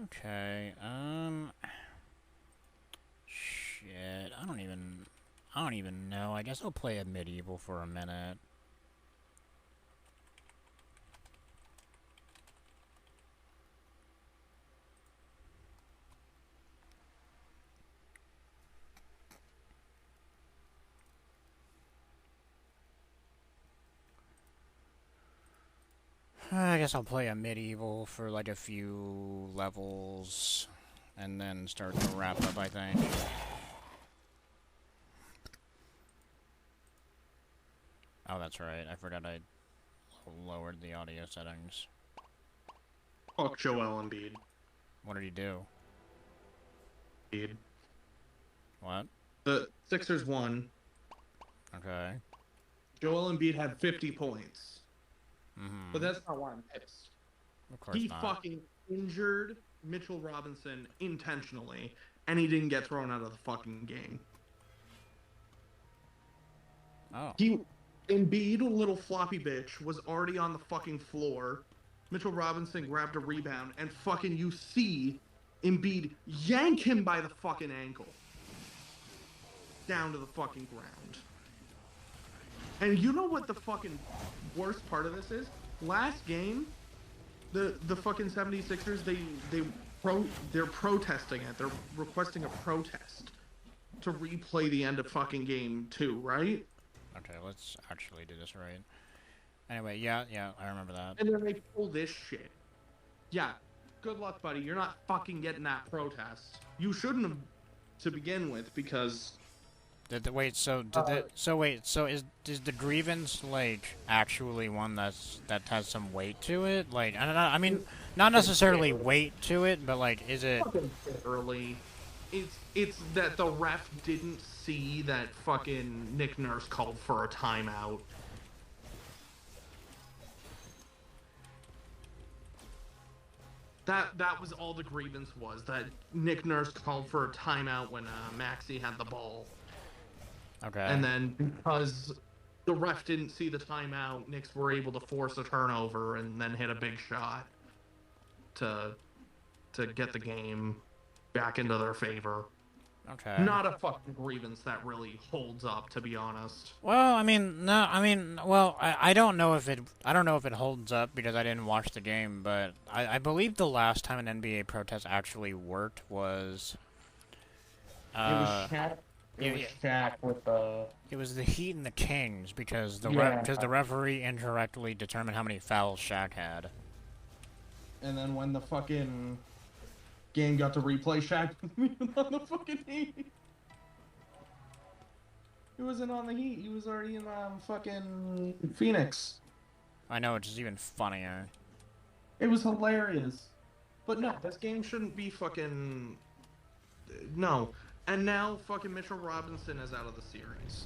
Okay, shit, I don't even know. I guess I'll play a medieval for a minute. I guess I'll play a medieval for like a few levels, and then start to wrap up, I think. Oh, that's right. I forgot I lowered the audio settings. Fuck Joel Embiid. What did he do? Embiid. What? The Sixers won. Okay. Joel Embiid had 50 points. Mm-hmm. But that's not why I'm pissed. Of course He not. fucking injured Mitchell Robinson intentionally, and he didn't get thrown out of the fucking game. Oh. Embiid, little floppy bitch, was already on the fucking floor. Mitchell Robinson grabbed a rebound, and fucking you see Embiid yank him by the fucking ankle. Down to the fucking ground. And you know what the fucking worst part of this is? Last game, the fucking 76ers, they're protesting it. They're requesting a protest to replay the end of fucking game 2, right? Okay, let's actually do this right. Anyway, yeah, I remember that. And then they pull this shit. Yeah, good luck, buddy. You're not fucking getting that protest. You shouldn't have to begin with because Wait, so is the grievance like actually one that has some weight to it? Like I mean, not necessarily weight to it, but like, is it early? It's that the ref didn't see that fucking Nick Nurse called for a timeout. That was all the grievance was, that Nick Nurse called for a timeout when Maxey had the ball. Okay. And then because the ref didn't see the timeout, Knicks were able to force a turnover and then hit a big shot to get the game back into their favor. Okay. Not a fucking grievance that really holds up, to be honest. Well, I mean, no, I mean, well, I don't know if it holds up because I didn't watch the game, but I believe the last time an NBA protest actually worked was. It was Shaq. It was Shaq with the. It was the Heat and the Kings because the referee incorrectly determined how many fouls Shaq had. And then when the fucking game got to replay, Shaq wasn't on the fucking Heat. He wasn't on the Heat. He was already in fucking Phoenix. I know, it's just even funnier. It was hilarious. But no, this game shouldn't be fucking. No. And now fucking Mitchell Robinson is out of the series.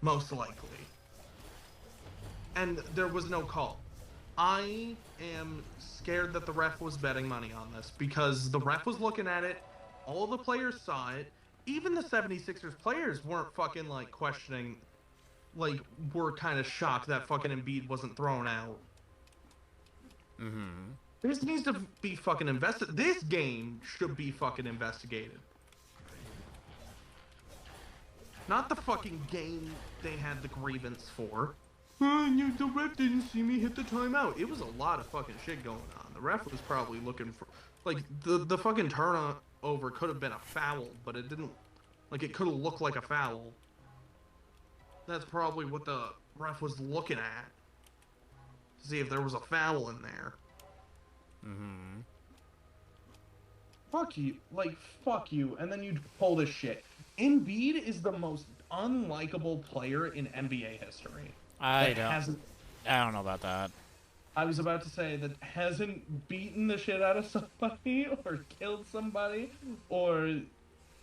Most likely. And there was no call. I am scared that the ref was betting money on this because the ref was looking at it, all the players saw it, even the 76ers players weren't fucking like questioning, like were kind of shocked that fucking Embiid wasn't thrown out. Mm-hmm. This needs to be fucking invested. This game should be fucking investigated. Not the fucking game they had the grievance for. The ref didn't see me hit the timeout. It was a lot of fucking shit going on. The ref was probably looking for, like, the fucking turnover could have been a foul, but it didn't, like, it could have looked like a foul. That's probably what the ref was looking at. To see if there was a foul in there. Mm-hmm. Fuck you. Like, fuck you. And then you'd pull this shit. Embiid is the most unlikable player in NBA history. I don't know about that. I was about to say that hasn't beaten the shit out of somebody or killed somebody or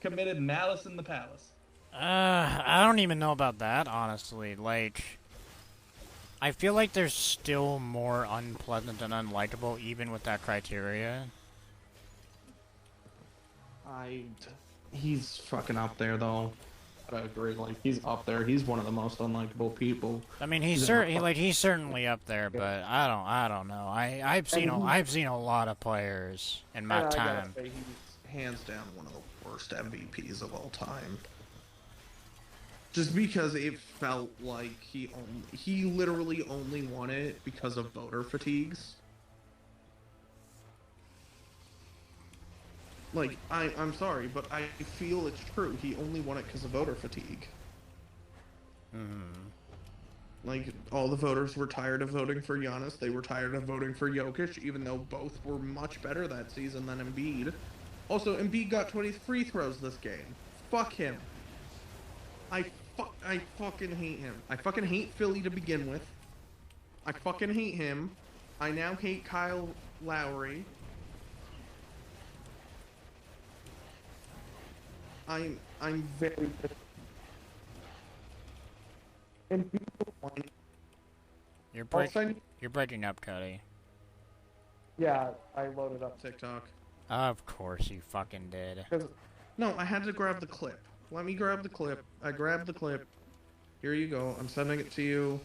committed malice in the palace. I don't even know about that, honestly. Like, I feel like there's still more unpleasant and unlikable even with that criteria. He's fucking up there, though. I agree. Like, he's up there. He's one of the most unlikable people. I mean, he's certainly up there, but I don't know. I've seen a lot of players in my time. He's hands down one of the worst MVPs of all time. Just because it felt like he literally only won it because of voter fatigues. Like, I'm sorry, but I feel it's true. He only won it because of voter fatigue. Like, all the voters were tired of voting for Giannis. They were tired of voting for Jokic, even though both were much better that season than Embiid. Also, Embiid got 20 free throws this game. Fuck him. I fucking hate him. I fucking hate Philly to begin with. I fucking hate him. I now hate Kyle Lowry. I'm very and people want. You're breaking up, Cody. Yeah, I loaded up TikTok. Of course you fucking did. No, I had to grab the clip. Let me grab the clip. I grabbed the clip. Here you go. I'm sending it to you.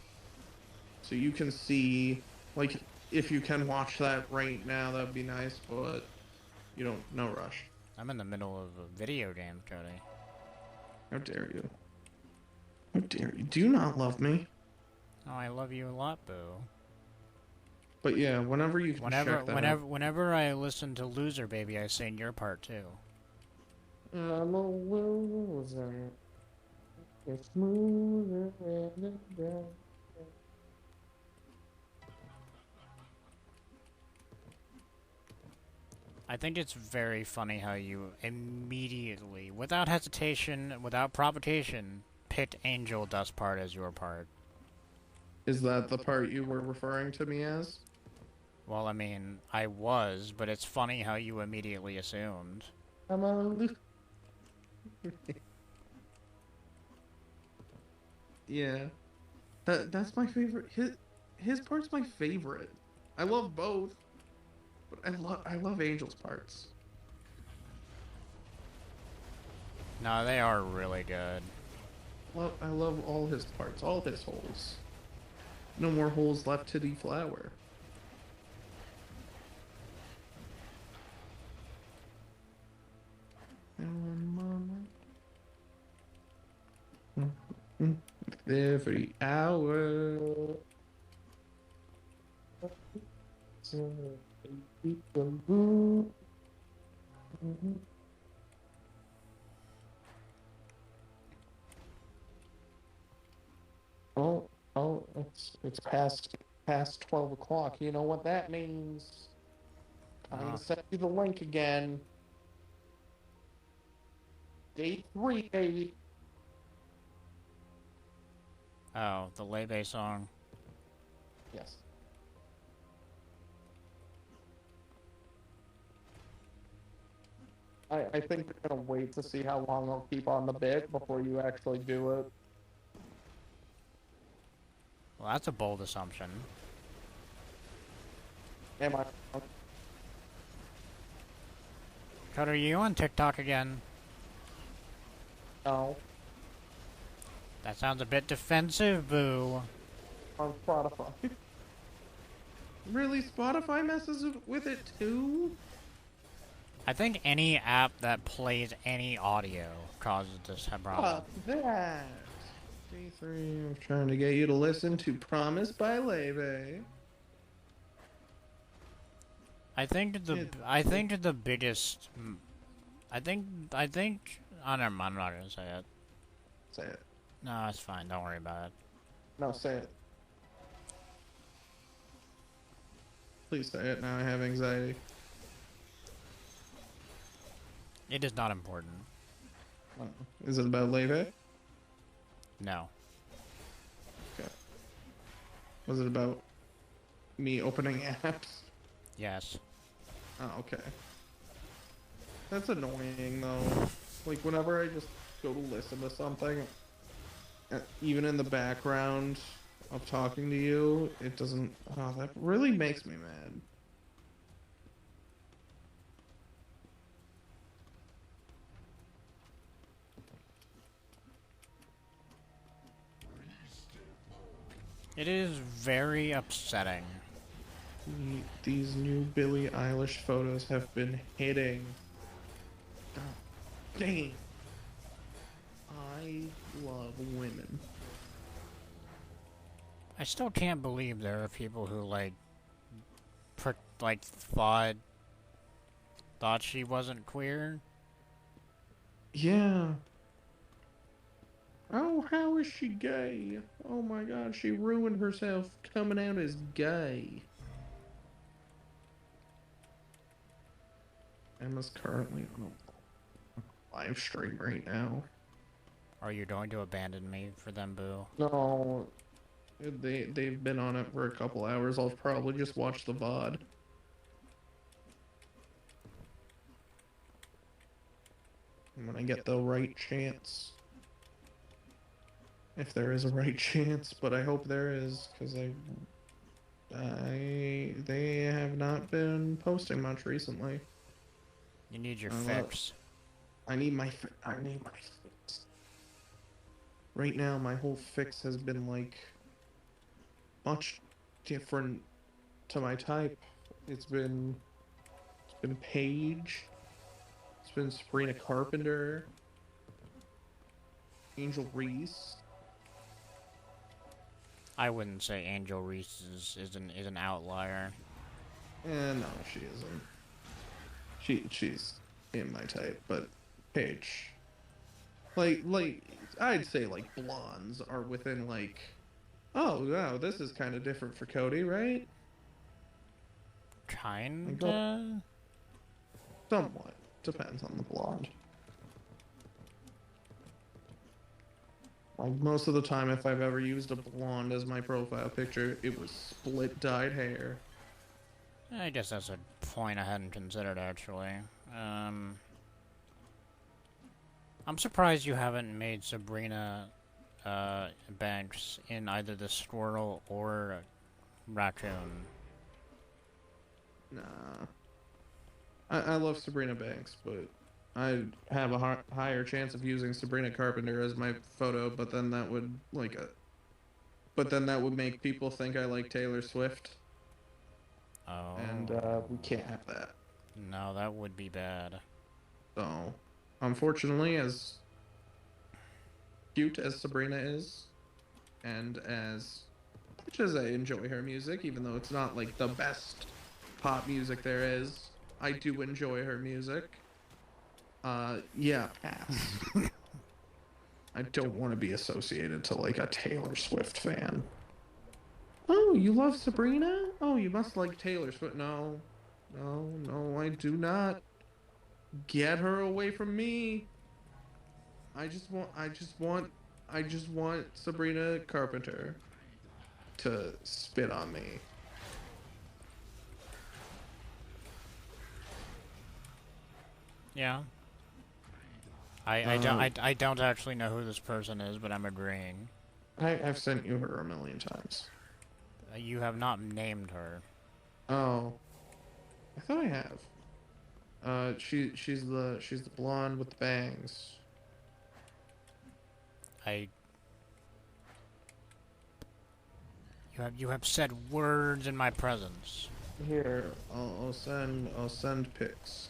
So you can see, like, if you can watch that right now, that'd be nice, but you don't, no rush. I'm in the middle of a video game, Cody. How dare you? How dare you? Do you not love me? Oh, I love you a lot, boo. But yeah, whenever you can check that out. Whenever I listen to Loser Baby, I sing your part too. I'm a loser. It's smoother than the I think it's very funny how you immediately, without hesitation, without provocation, picked Angel Dust part as your part. Is that the part you were referring to me as? Well, I mean, I was, but it's funny how you immediately assumed. I'm a... Yeah. That's my favorite. His part's my favorite. I love both, but I love Angel's parts. No, they are really good. I love all his parts, all his holes. No more holes left to deflower. Every hour. Oh, it's past 12 o'clock. You know what that means? I'm gonna send you the link again. Day 3, baby. Oh, the Lebe song. Yes. I think they're gonna wait to see how long I'll keep on the bit before you actually do it. Well, that's a bold assumption. Am I? Cutter, are you on TikTok again? No. That sounds a bit defensive, boo. On Spotify. Really? Spotify messes with it too? I think any app that plays any audio causes this problem. That. Day 3, I'm trying to get you to listen to Promise by Leve. I think the biggest. I think. Oh, never mind. I'm not gonna say it. Say it. No, it's fine. Don't worry about it. No, say it. Please say it. Now I have anxiety. It is not important. Is it about Leve? No. Okay. Was it about me opening apps? Yes. Oh, okay. That's annoying, though. Like, whenever I just go to listen to something, even in the background of talking to you, it doesn't... Oh, that really makes me mad. It is very upsetting. These new Billie Eilish photos have been hitting. God dang. I love women. I still can't believe there are people who thought she wasn't queer. Yeah. Oh, how is she gay? Oh my god, she ruined herself coming out as gay. Emma's currently on a live stream right now. Are you going to abandon me for them, boo? No, they've been on it for a couple hours. I'll probably just watch the VOD. When I get the right chance. If there is a right chance, but I hope there is, because they have not been posting much recently. You need your fix. I need my fix. Right now, my whole fix has been like much different to my type. It's been Paige. It's been Sabrina Carpenter. Angel Reese. I wouldn't say Angel Reese is an outlier. No, she isn't. She's in my type, but Paige. Like I'd say like blondes are within like, oh wow, this is kind of different for Cody, right? Kinda. Somewhat. Depends on the blonde. Like, most of the time, if I've ever used a blonde as my profile picture, it was split dyed hair. I guess that's a point I hadn't considered, actually. I'm surprised you haven't made Sabrina Banks in either the squirrel or raccoon. Nah. I love Sabrina Banks, but I have a higher chance of using Sabrina Carpenter as my photo, but then that would make people think I like Taylor Swift. Oh. And we can't have that. No, that would be bad. So, unfortunately, as cute as Sabrina is, and as much as I enjoy her music, even though it's not like the best pop music there is, I do enjoy her music. Yeah, pass. I don't want to be associated to like a Taylor Swift fan. Oh, you love Sabrina? Oh, you must like Taylor Swift. No, I do not. Get her away from me. I just want Sabrina Carpenter to spit on me. Yeah. I don't actually know who this person is, but I'm agreeing. I've sent you her a million times. You have not named her. Oh, I thought I have. She's the blonde with the bangs. You have said words in my presence. Here, I'll send pics.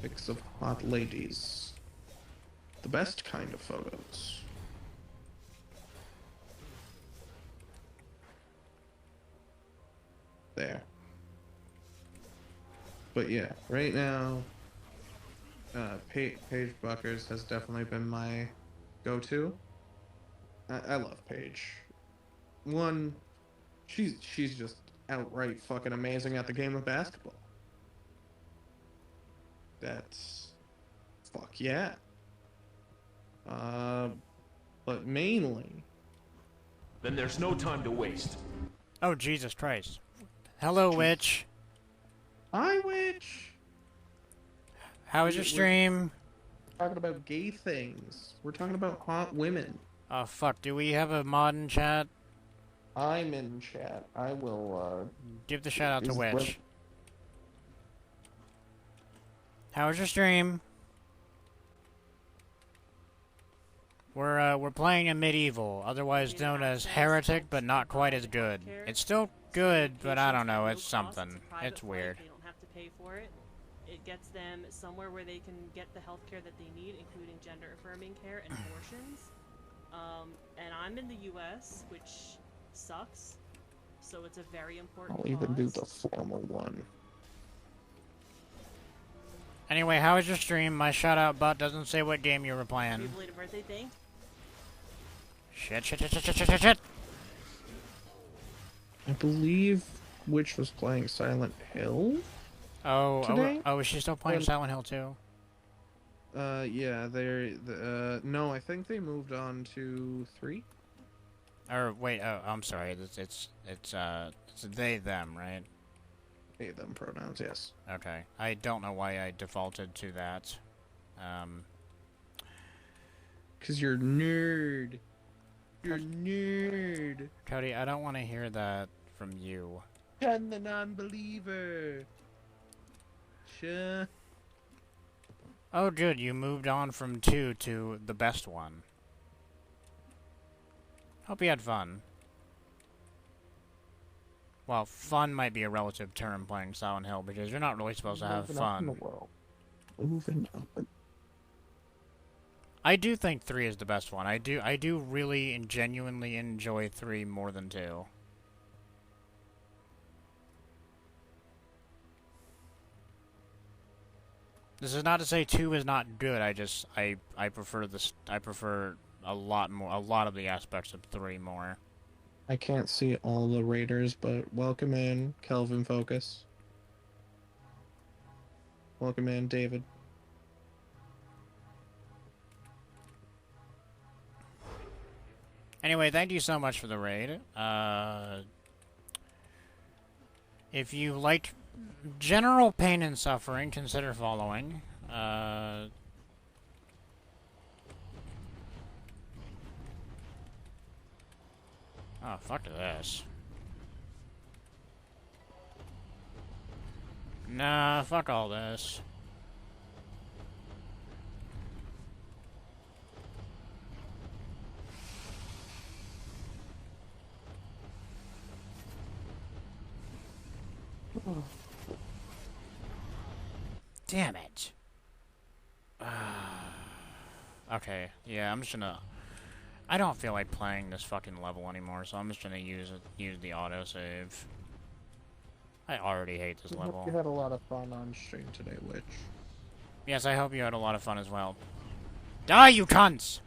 Pics of hot ladies. The best kind of photos. There. But yeah, right now, Paige Buckers has definitely been my go-to. I love Paige. One, she's just outright fucking amazing at the game of basketball. That's fuck yeah. But mainly. Then there's no time to waste. Oh, Jesus Christ. Hello, Witch. Hi, Witch. How was your stream? We're talking about gay things. We're talking about hot women. Oh, fuck. Do we have a mod in chat? I'm in chat. I will, give the shout out to Witch. How was your stream? We're playing a medieval, otherwise known as heretic, but not quite as good. It's still good, but I don't know, it's something. It's weird. They don't have to pay for it. It gets them somewhere where they can get the health care that they need, including gender-affirming care and abortions. And I'm in the U.S., which sucks. So it's a very important I'll even do the formal one. Anyway, how was your stream? My shout-out bot doesn't say what game you were playing. Happy belated birthday thing. Shit. I believe Witch was playing Silent Hill. Today? Oh, is she still playing Silent Hill too? Yeah, no, I think they moved on to 3. Or wait, oh, I'm sorry. It's they them, right? They them pronouns, yes. Okay. I don't know why I defaulted to that. 'Cause you're nerd. You're nerd. Cody, I don't want to hear that from you. Shun the non-believer. Sure. Oh, good. You moved on from 2 to the best one. Hope you had fun. Well, fun might be a relative term playing Silent Hill because you're not really supposed to have fun. Moving up. I do think 3 is the best one. I do really and genuinely enjoy 3 more than 2. This is not to say 2 is not good. I prefer this. I prefer a lot of the aspects of 3 more. I can't see all the raiders, but welcome in, Kelvin Focus. Welcome in, David. Anyway, thank you so much for the raid. If you liked general pain and suffering, consider following. Oh, fuck this. Nah, fuck all this. Damn it. Okay, yeah, I'm just gonna... I don't feel like playing this fucking level anymore, so I'm just gonna use the autosave. I already hate this level. You had a lot of fun on stream today, Witch. Yes, I hope you had a lot of fun as well. Die, you cunts!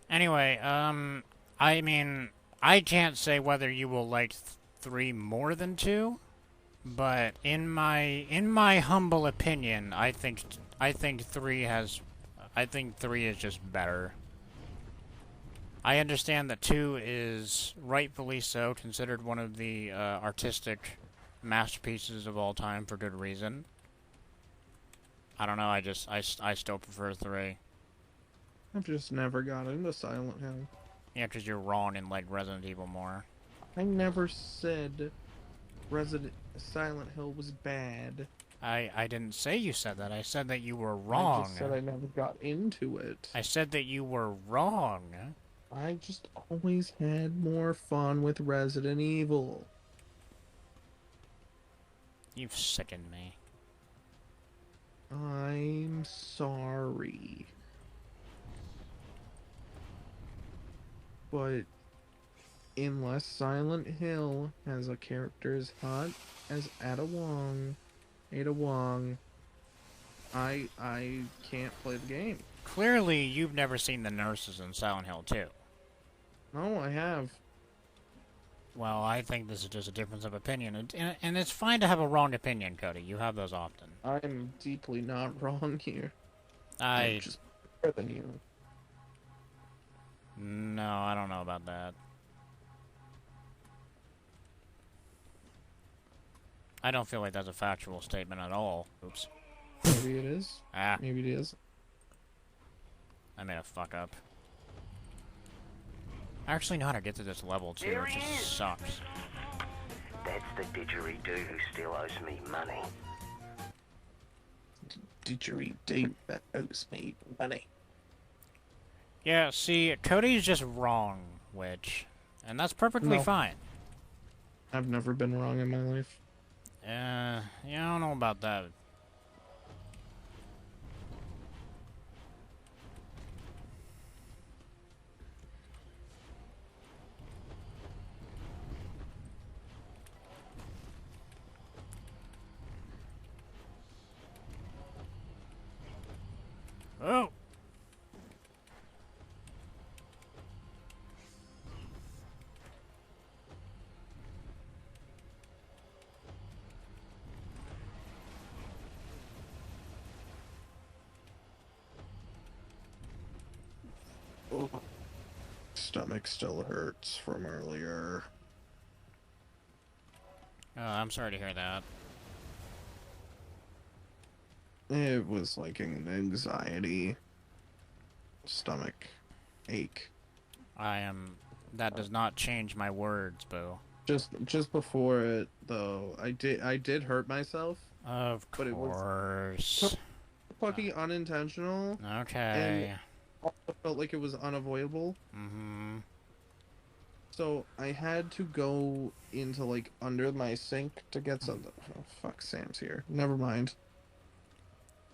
Anyway, I mean, I can't say whether you will like 3 more than 2, but in my humble opinion, I think 3 is just better. I understand that 2 is rightfully so considered one of the artistic masterpieces of all time for good reason. I don't know, I still prefer 3. I've just never got into Silent Hill. Yeah, because you're wrong and like Resident Evil more. I never said Silent Hill was bad. I didn't say you said that. I said that you were wrong. I just said I never got into it. I said that you were wrong. I just always had more fun with Resident Evil. You've sickened me. I'm sorry. But unless Silent Hill has a character as hot as Ada Wong, I can't play the game. Clearly, you've never seen the nurses in Silent Hill 2. No, I have. Well, I think this is just a difference of opinion, and it's fine to have a wrong opinion, Cody. You have those often. I'm deeply not wrong here. I'm just better than you. No, I don't know about that. I don't feel like that's a factual statement at all. Oops. Maybe it is. Ah. Maybe it is. I made a fuck up. I actually know how to get to this level too, it just sucks. That's the didgeridoo who still owes me money. Didgeridoo that owes me money. Yeah, see, Cody's just wrong, Witch. And that's perfectly fine. I've never been wrong in my life. Yeah, I don't know about that. Oh! Stomach still hurts from earlier. Oh, I'm sorry to hear that. It was like an anxiety stomach ache. That does not change my words, boo. Just before it though, I did hurt myself. Of course. But it was fucking unintentional. Okay. And I felt like it was unavoidable. Mm-hmm. So I had to go into like under my sink to get something. Oh fuck, Sam's here. Never mind.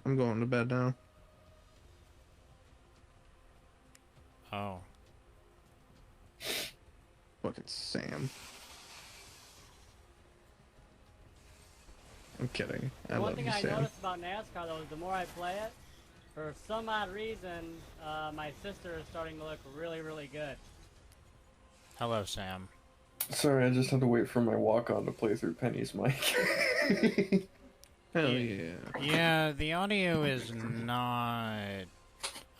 I'm going to bed now. Oh. Fucking Sam. I'm kidding. I One love thing you, I Sam. noticed about NASCAR though is the more I play it, for some odd reason, my sister is starting to look really, really good. Hello, Sam. Sorry, I just had to wait for my walk-on to play through Penny's mic. Hell yeah. Yeah, the audio is not...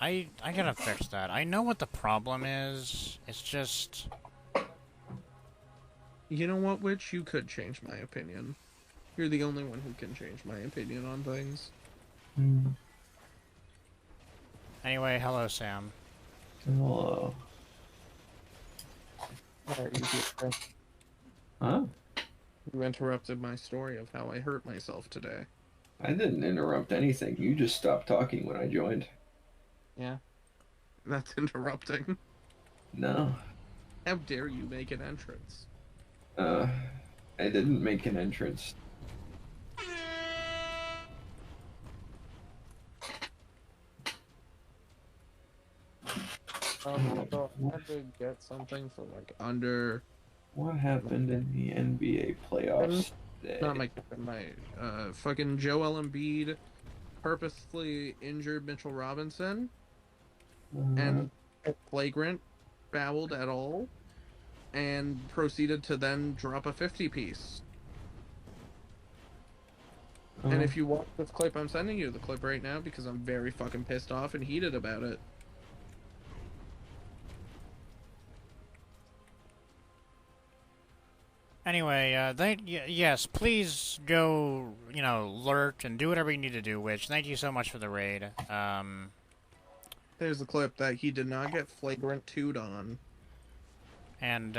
I gotta fix that. I know what the problem is. It's just... You know what, Witch? You could change my opinion. You're the only one who can change my opinion on things. Anyway, hello, Sam. Hello. Huh? You interrupted my story of how I hurt myself today. I didn't interrupt anything. You just stopped talking when I joined. Yeah. That's interrupting. No. How dare you make an entrance? I didn't make an entrance. So I had to get something for like under. What happened in the NBA playoffs today? Not my fucking Joel Embiid purposely injured Mitchell Robinson and flagrant fouled at all and proceeded to then drop a 50-piece. And if you watch this clip, I'm sending you the clip right now because I'm very fucking pissed off and heated about it. Anyway, yes, please go, lurk and do whatever you need to do, Witch. Thank you so much for the raid. There's the clip that he did not get flagrant 2'd on. And,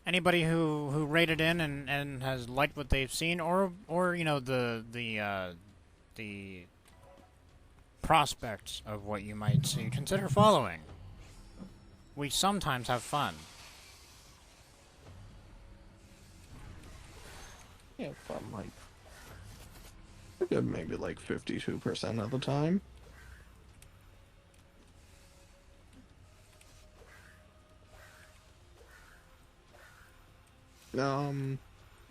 anybody who raided in and has liked what they've seen, or the prospects of what you might see, consider following. We sometimes have fun. Yeah, fun, like, maybe like 52% of the time.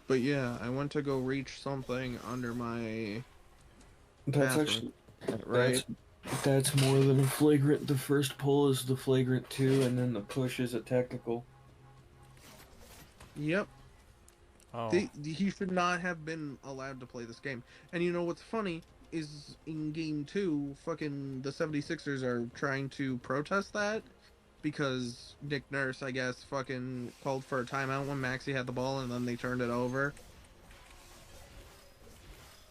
But yeah, I went to go reach something under my That's bathroom, actually right. That's more than a flagrant. The first pull is the flagrant 2, and then the push is a technical. Yep. Oh. He should not have been allowed to play this game. And you know what's funny is in game 2, fucking the 76ers are trying to protest that because Nick Nurse, I guess, fucking called for a timeout when Maxey had the ball and then they turned it over.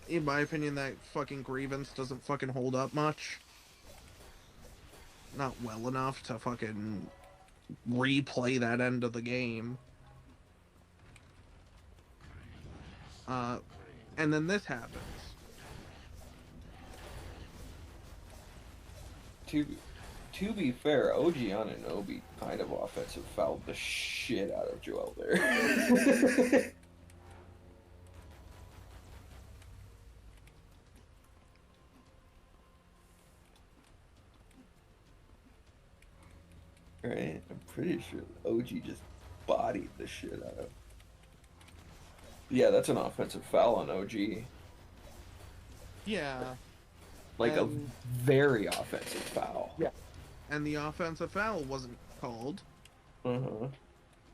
In my opinion, that fucking grievance doesn't fucking hold up much. Not well enough to fucking replay that end of the game. And then this happens. To be fair, OG Anunoby kind of offensive fouled the shit out of Joel there. Right? I'm pretty sure OG just bodied the shit out of. Yeah, that's an offensive foul on OG. Yeah. Like a very offensive foul. Yeah. And the offensive foul wasn't called. Uh-huh.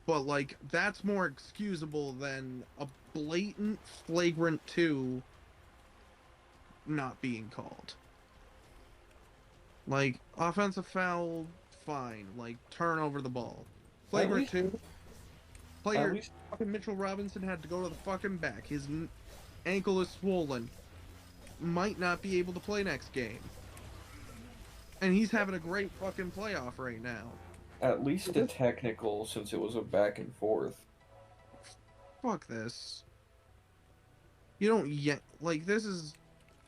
But, like, that's more excusable than a blatant flagrant 2 not being called. Like, offensive foul, fine. Like, turn over the ball. Flagrant 2, fucking Mitchell Robinson had to go to the fucking back. His ankle is swollen. Might not be able to play next game. And he's having a great fucking playoff right now. At least a technical, since it was a back and forth. Fuck this. You don't yet like this is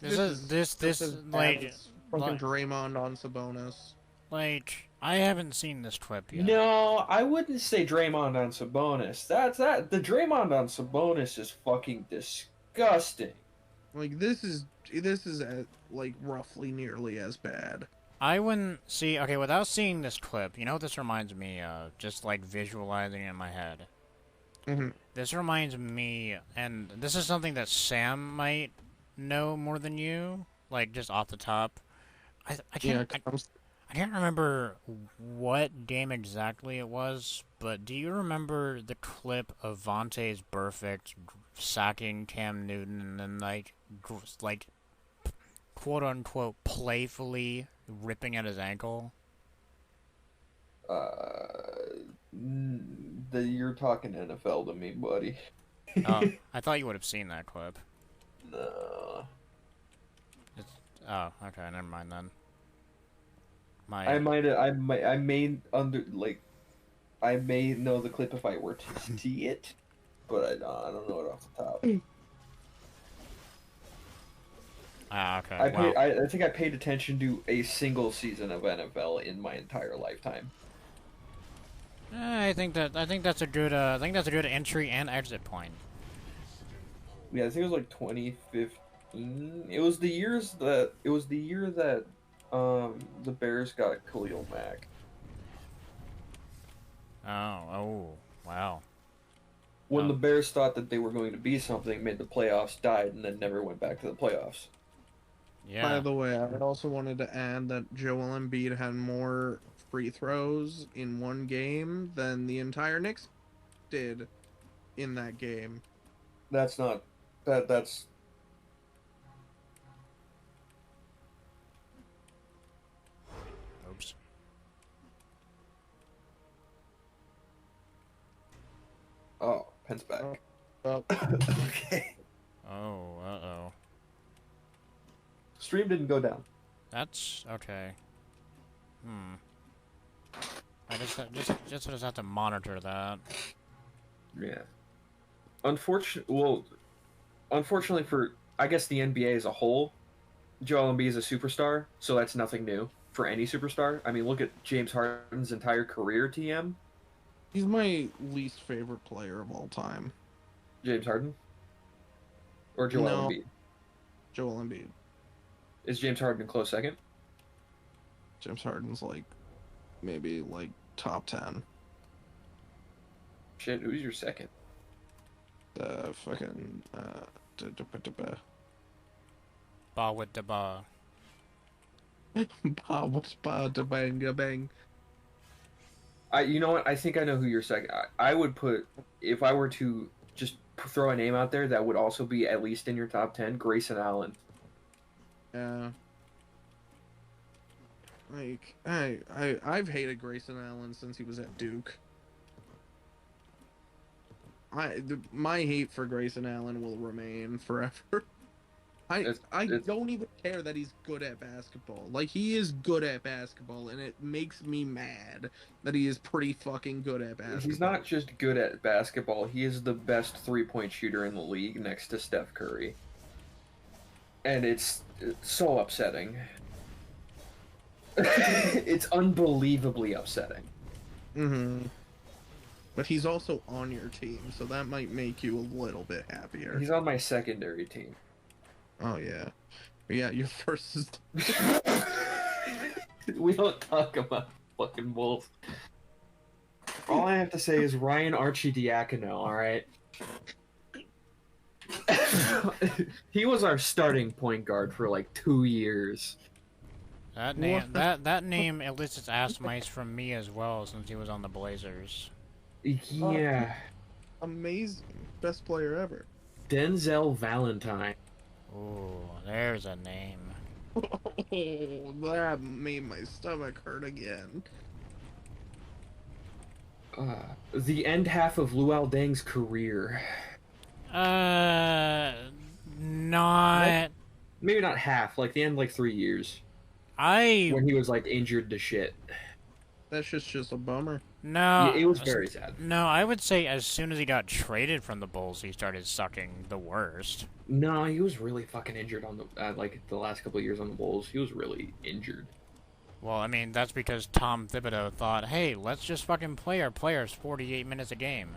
like fucking Draymond on Sabonis. Like, I haven't seen this clip yet. No, I wouldn't say Draymond on Sabonis. The Draymond on Sabonis is fucking disgusting. Like this is like roughly nearly as bad. I wouldn't see. Okay, without seeing this clip, you know what this reminds me of? Just like visualizing it in my head. This reminds me, and this is something that Sam might know more than you, like just off the top. I can't remember what game exactly it was, but do you remember the clip of Vontae's Burfict sacking Cam Newton and then like quote unquote playfully ripping at his ankle? You're talking NFL to me, buddy. Oh, I thought you would have seen that clip. No. Oh, okay, never mind then. I may know the clip if I were to see it, but I don't know it off the top. Okay. I think I paid attention to a single season of NFL in my entire lifetime. I think that's a good entry and exit point. Yeah, I think it was like 2015. It was the year that the Bears got Khalil Mack. Oh, wow. When the Bears thought that they were going to be something, made the playoffs, died, and then never went back to the playoffs. Yeah. By the way, I also wanted to add that Joel Embiid had more free throws in one game than the entire Knicks did in that game. That's not... That's... Oops. Oh, Penn's back. Oh. Okay. Oh, uh-oh. Stream didn't go down. That's okay. I just have to monitor that. Yeah. Unfortunately for, I guess, the NBA as a whole, Joel Embiid is a superstar, so that's nothing new for any superstar. I mean, look at James Harden's entire career, TM. He's my least favorite player of all time. James Harden? Or Joel Embiid? Joel Embiid. Is James Harden a close second? James Harden's maybe top 10. Shit, who's your second? Fucking Ba with the ba. Ba with ba da bang da bang. You know what? I think I know who your second. I would put, if I were to just throw a name out there that would also be at least in your top 10, Grayson Allen. Yeah. I've hated Grayson Allen since he was at Duke. My hate for Grayson Allen will remain forever. I don't even care that he's good at basketball. He is good at basketball, and it makes me mad that he is pretty fucking good at basketball. He's not just good at basketball, he is the best three-point shooter in the league next to Steph Curry. And it's so upsetting. It's unbelievably upsetting. Mm-hmm. But he's also on your team, so that might make you a little bit happier. He's on my secondary team. Oh, yeah. But yeah, your first is... We don't talk about fucking Wolves. All I have to say is Ryan Arcidiacono, alright? He was our starting point guard for 2 years. That name elicits ass mice from me as well, since he was on the Blazers. Yeah. Amazing. Best player ever. Denzel Valentine. Ooh, there's a name. Oh, that made my stomach hurt again. The end half of Luol Deng's career. Not... Maybe not half, the end, 3 years. When he was, injured to shit. That's just a bummer. No. Yeah, it was very sad. No, I would say as soon as he got traded from the Bulls, he started sucking the worst. No, he was really fucking injured on the, the last couple of years on the Bulls. He was really injured. Well, I mean, that's because Tom Thibodeau thought, hey, let's just fucking play our players 48 minutes a game.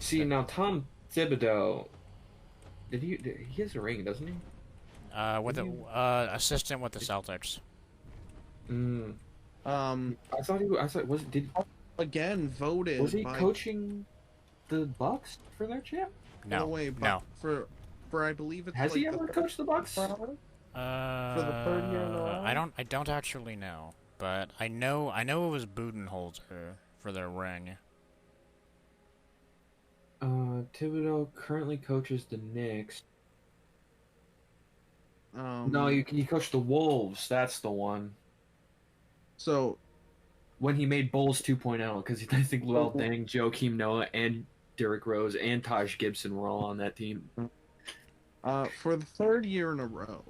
See, now Tom Thibodeau, he has a ring, doesn't he? With the assistant with the Celtics. I thought was it, again voted. Was he coaching? the Bucks for their champ? No, wait, no. For I believe it's Has like he ever coached the Bucks? For the third year in a row? I don't actually know, but I know it was Budenholzer for their ring. Thibodeau currently coaches the Knicks. No, he coached the Wolves. That's the one. So, when he made Bulls 2.0, because I think Luol Deng, Joakim Noah, and Derrick Rose and Taj Gibson were all on that team. For the third year in a row,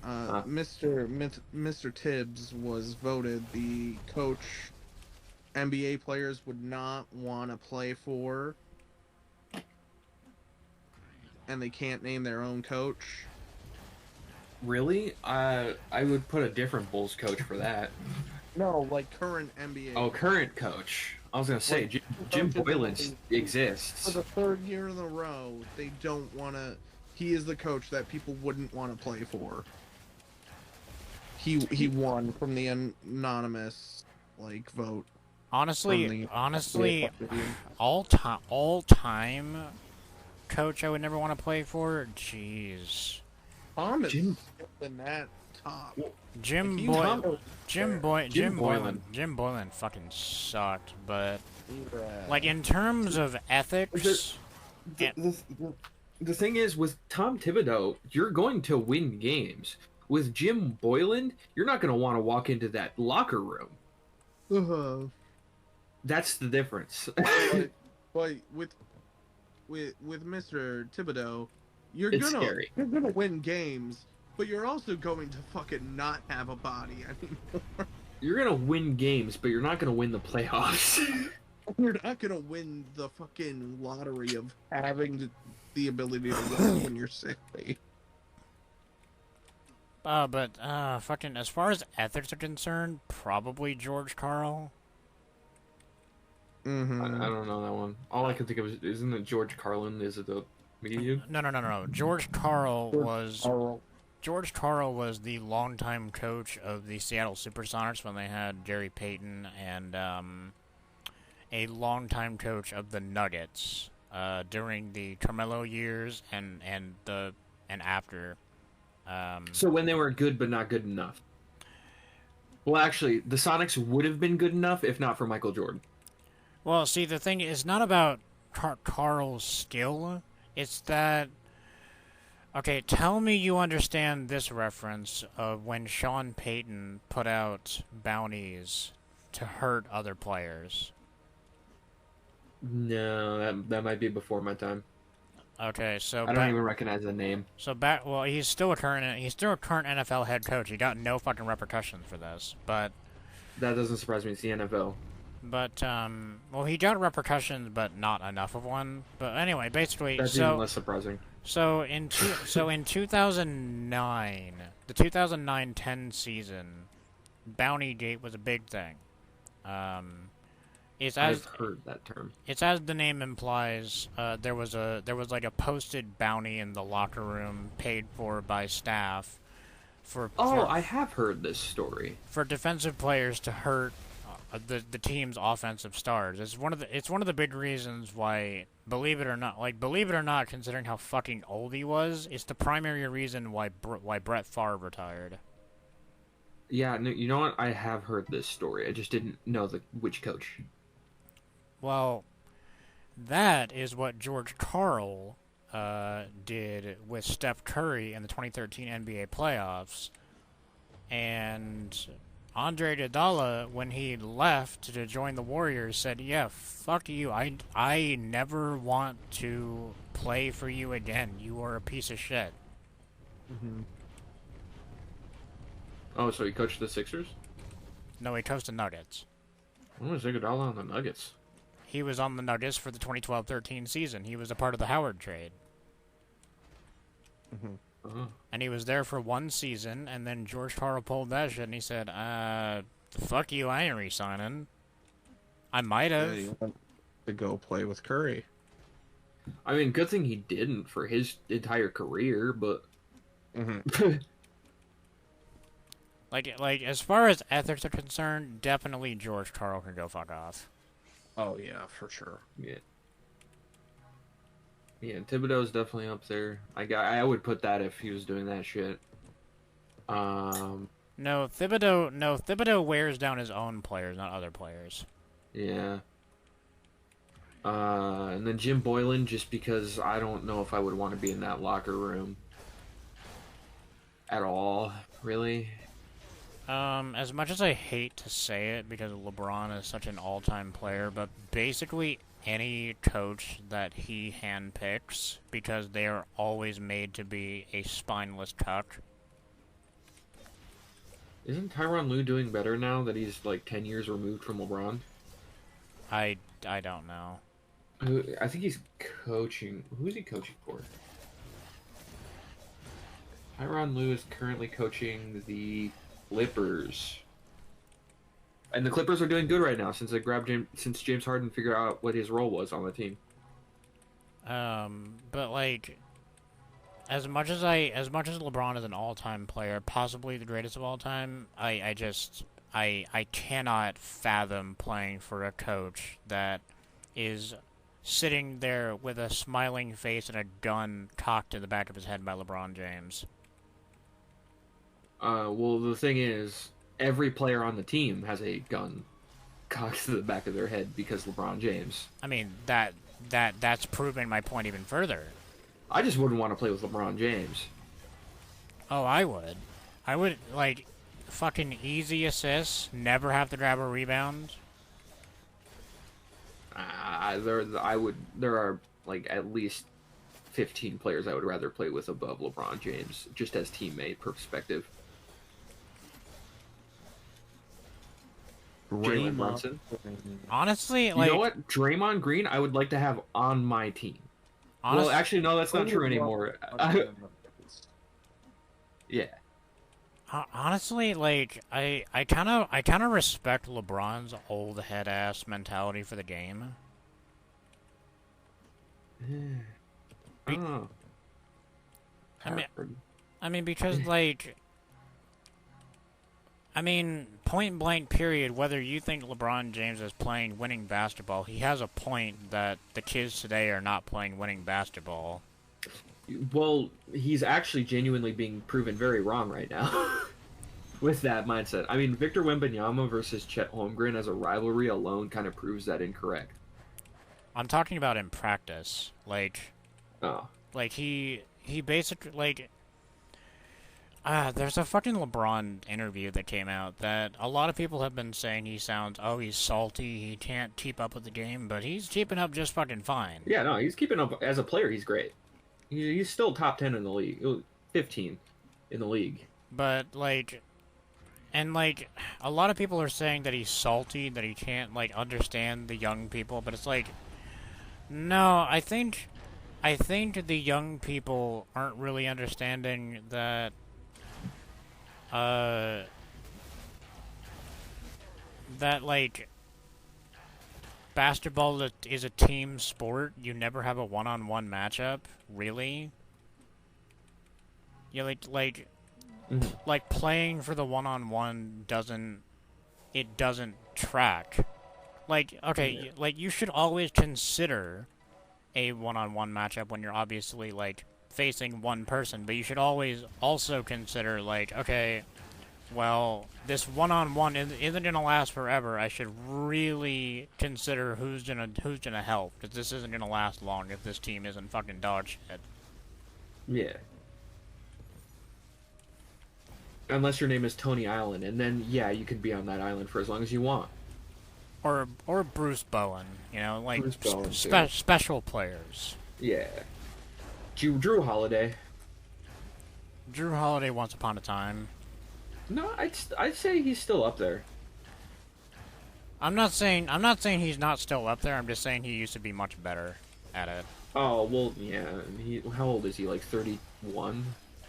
Mr. Tibbs was voted the coach NBA players would not want to play for, and they can't name their own coach. Really? I would put a different Bulls coach for that. No, like current NBA. Oh, current coach. I was gonna say Jim Boylan exists. For the third year in a row, they don't want to. He is the coach that people wouldn't want to play for. He won from the anonymous vote. Honestly, all time coach I would never want to play for. Jeez. Tom is in that top. Jim Boylan fucking sucked, but like in terms of ethics, the thing is with Tom Thibodeau, you're going to win games. With Jim Boylan, you're not going to want to walk into that locker room. That's the difference. But with Mr. Thibodeau, you're It's gonna scary. win games, but you're also going to fucking not have a body anymore. You're gonna win games, but you're not gonna win the playoffs. You're not gonna win the fucking lottery of having the ability to win when you're 60. Fucking as far as ethics are concerned, probably George Karl. Mm-hmm. I don't know that one. All I can think of isn't it George Carlin? Is it the medium? No. George Karl was the longtime coach of the Seattle SuperSonics when they had Jerry Payton, and a longtime coach of the Nuggets during the Carmelo years and after. So when they were good but not good enough. Well, actually, the Sonics would have been good enough if not for Michael Jordan. Well, see, the thing is not about Karl's skill. It's that... Okay, tell me you understand this reference of when Sean Payton put out bounties to hurt other players. No, that might be before my time. Okay, so I don't even recognize the name. So he's still a current NFL head coach. He got no fucking repercussions for this, but that doesn't surprise me. It's the NFL. But he got repercussions, but not enough of one. But anyway, basically, that's even less surprising. So in 2009, the 2009-10 season, Bounty Gate was a big thing. I've heard that term. It's as the name implies. There was like a posted bounty in the locker room, paid for by staff. I have heard this story. For defensive players to hurt the team's offensive stars. It's one of the big reasons why, believe it or not, considering how fucking old he was, it's the primary reason why Brett Favre retired. Yeah, no, you know what? I have heard this story. I just didn't know which coach. Well, that is what George Karl did with Steph Curry in the 2013 NBA playoffs. And Andre Iguodala, when he left to join the Warriors, said, "Yeah, fuck you. I never want to play for you again. You are a piece of shit." Mm-hmm. Oh, so he coached the Sixers? No, he coached the Nuggets. When was Iguodala on the Nuggets? He was on the Nuggets for the 2012-13 season. He was a part of the Howard trade. Mm-hmm. Uh-huh. And he was there for one season, and then George Karl pulled that shit, and he said, fuck you, I ain't re-signing. I might have. Yeah, to go play with Curry. I mean, good thing he didn't for his entire career, but... Mm-hmm. like, as far as ethics are concerned, definitely George Karl can go fuck off. Oh, yeah, for sure. Yeah. Yeah, Thibodeau's definitely up there. I would put that if he was doing that shit. No, Thibodeau wears down his own players, not other players. Yeah. And then Jim Boylan, just because I don't know if I would want to be in that locker room at all, really. As much as I hate to say it because LeBron is such an all-time player, but basically any coach that he handpicks, because they are always made to be a spineless cuck. Isn't Tyronn Lue doing better now that he's like 10 years removed from LeBron? I don't know. I think he's coaching. Who's he coaching for? Tyronn Lue is currently coaching the Clippers. And the Clippers are doing good right now since James Harden figured out what his role was on the team. But like, as much as LeBron is an all-time player, possibly the greatest of all time, I cannot fathom playing for a coach that is sitting there with a smiling face and a gun cocked to the back of his head by LeBron James. Well, the thing is, every player on the team has a gun cocked to the back of their head because LeBron James. I mean, that's proving my point even further. I just wouldn't want to play with LeBron James. Oh, I would. I would, like, fucking easy assists, never have to grab a rebound. There are, like, at least 15 players I would rather play with above LeBron James, just as teammate perspective. Jalen Brunson. Honestly, like... You know what? Draymond Green, I would like to have on my team. Well, actually, no, that's not true anymore. Yeah. Honestly, like, I kind of respect LeBron's old head ass mentality for the game. I mean, because like, point blank period, whether you think LeBron James is playing winning basketball, he has a point that the kids today are not playing winning basketball. Well, he's actually genuinely being proven very wrong right now with that mindset. I mean, Victor Wembanyama versus Chet Holmgren as a rivalry alone kind of proves that incorrect. I'm talking about in practice. Like, oh. Like, he basically, like... there's a fucking LeBron interview that came out that a lot of people have been saying he's salty, he can't keep up with the game, but he's keeping up just fucking fine. Yeah, no, he's keeping up. As a player, he's great. He's still top 10 in the league. 15 in the league. But, like... And, like, a lot of people are saying that he's salty, that he can't, like, understand the young people, but it's like... No, I think the young people aren't really understanding that... that, like, basketball is a team sport. You never have a one-on-one matchup, really. Yeah, like playing for the one-on-one doesn't track. Like, okay, like, you should always consider a one-on-one matchup when you're obviously, like, facing one person, but you should always also consider, like, okay, well, this one-on-one isn't gonna last forever. I should really consider who's gonna help, because this isn't gonna last long if this team isn't fucking dog shit. Yeah. Unless your name is Tony Island, and then, yeah, you could be on that island for as long as you want. Or Bruce Bowen, you know, like, special players. Yeah. Drew Holiday. Drew Holiday once upon a time. No, I'd say he's still up there. I'm not saying he's not still up there. I'm just saying he used to be much better at it. Oh, well, yeah. How old is he? Like 31,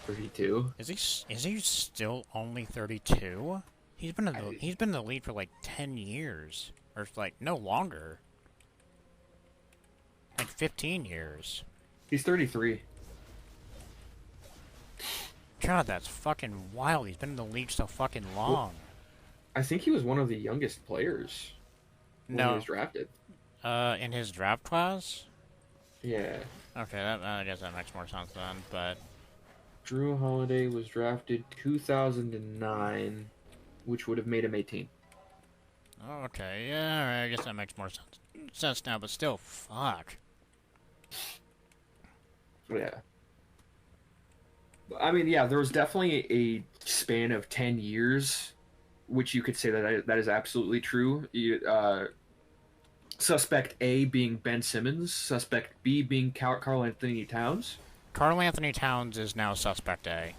32? Is he still only 32? He's been in the league for like 10 years, or like no longer. Like 15 years. He's 33. God, that's fucking wild. He's been in the league so fucking long. Well, I think he was one of the youngest players when he was drafted. In his draft class? Yeah. Okay, I guess that makes more sense then. But Drew Holiday was drafted 2009, which would have made him 18. okay, yeah, all right, I guess that makes more sense now. But still, fuck. Yeah. I mean, yeah, there was definitely a span of 10 years, which you could say that is absolutely true. Suspect A being Ben Simmons, suspect B being Carl Anthony Towns. Carl Anthony Towns is now suspect A.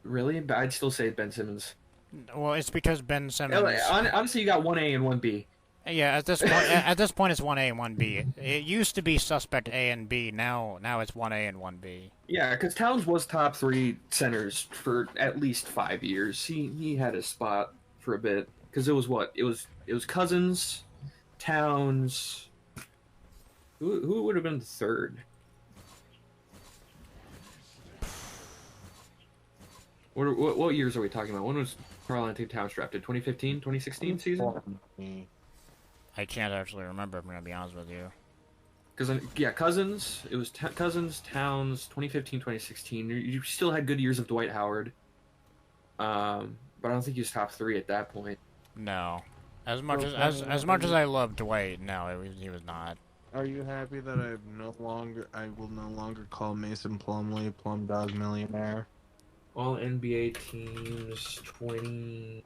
Really? But I'd still say Ben Simmons. Well, it's because Ben Simmons. Honestly, you got 1A and 1B. Yeah, at this point, at this point, it's 1A and 1B. It used to be suspect A and B. Now it's 1A and 1B. Yeah, because Towns was top 3 centers for at least 5 years. He had his spot for a bit because it was what it was Cousins, Towns. Who would have been the third? What years are we talking about? When was Karl Anthony Towns drafted? 2015, 2016 season? I can't actually remember, I'm going to be honest with you. Because, yeah, Cousins, it was Cousins, Towns, 2015, 2016. You still had good years of Dwight Howard. But I don't think he was top 3 at that point. No. As much as I love Dwight, no, he was not. Are you happy that I will no longer call Mason Plumlee Plum Dog Millionaire? All NBA teams 20.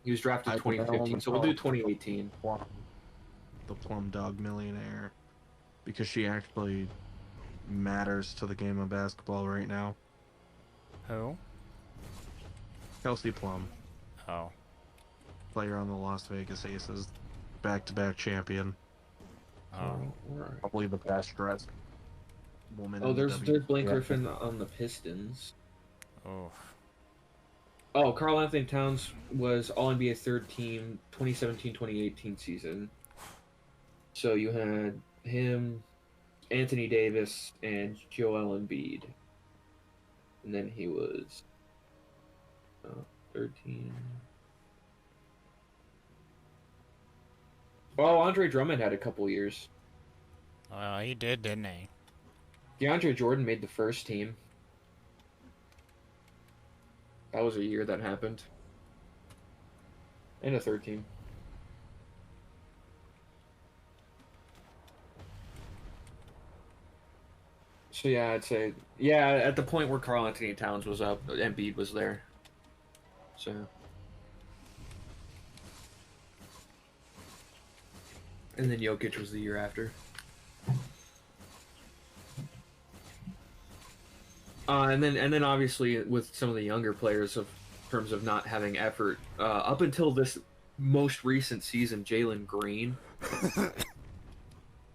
He was drafted 2015, so we'll do 2018. The Plum Dog Millionaire, because she actually matters to the game of basketball right now. Who? Kelsey Plum. Oh. Player on the Las Vegas Aces, back-to-back champion. Oh. Probably the best dressed woman. Oh, there's Blake Yeah. Griffin on the Pistons. Oh. Oh, Karl Anthony Towns was All-NBA third team 2017-2018 season. So you had him, Anthony Davis, and Joel Embiid. And then he was 13. Oh, Andre Drummond had a couple years. He did, didn't he? DeAndre Jordan made the first team. That was a year that happened. And a third team. So yeah, I'd say at the point where Karl Anthony Towns was up, Embiid was there. So and then Jokic was the year after. And then obviously with some of the younger players in terms of not having effort, up until this most recent season, Jalen Green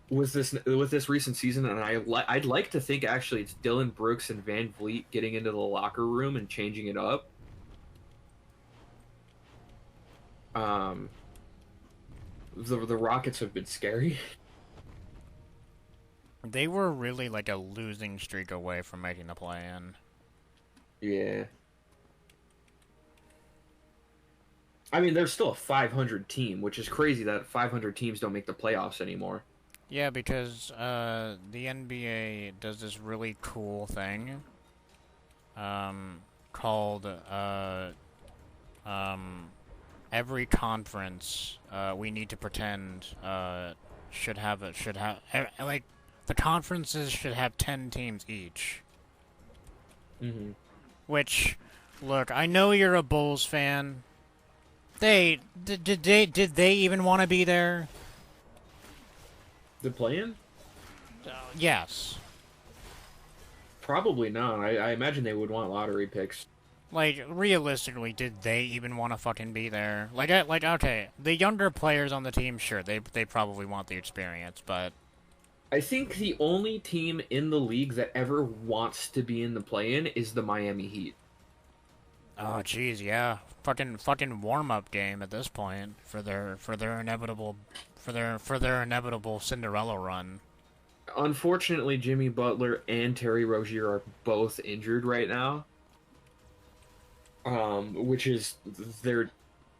with this recent season, and I'd like to think actually it's Dylan Brooks and Van Vliet getting into the locker room and changing it up. The Rockets have been scary. They were really like a losing streak away from making the play-in. Yeah. I mean, they're still a 500 team, which is crazy that 500 teams don't make the playoffs anymore. Yeah, because the NBA does this really cool thing called every conference we need to pretend should have like the conferences should have 10 teams each. Mm-hmm. Which, look, I know you're a Bulls fan. Did they even want to be there? The play-in? Yes. Probably not. I imagine they would want lottery picks. Like, realistically, did they even want to fucking be there? Like, okay, the younger players on the team, sure, they probably want the experience, but I think the only team in the league that ever wants to be in the play-in is the Miami Heat. oh, jeez, yeah, fucking warm-up game at this point for their inevitable Cinderella run. Unfortunately, Jimmy Butler and Terry Rozier are both injured right now. Which is their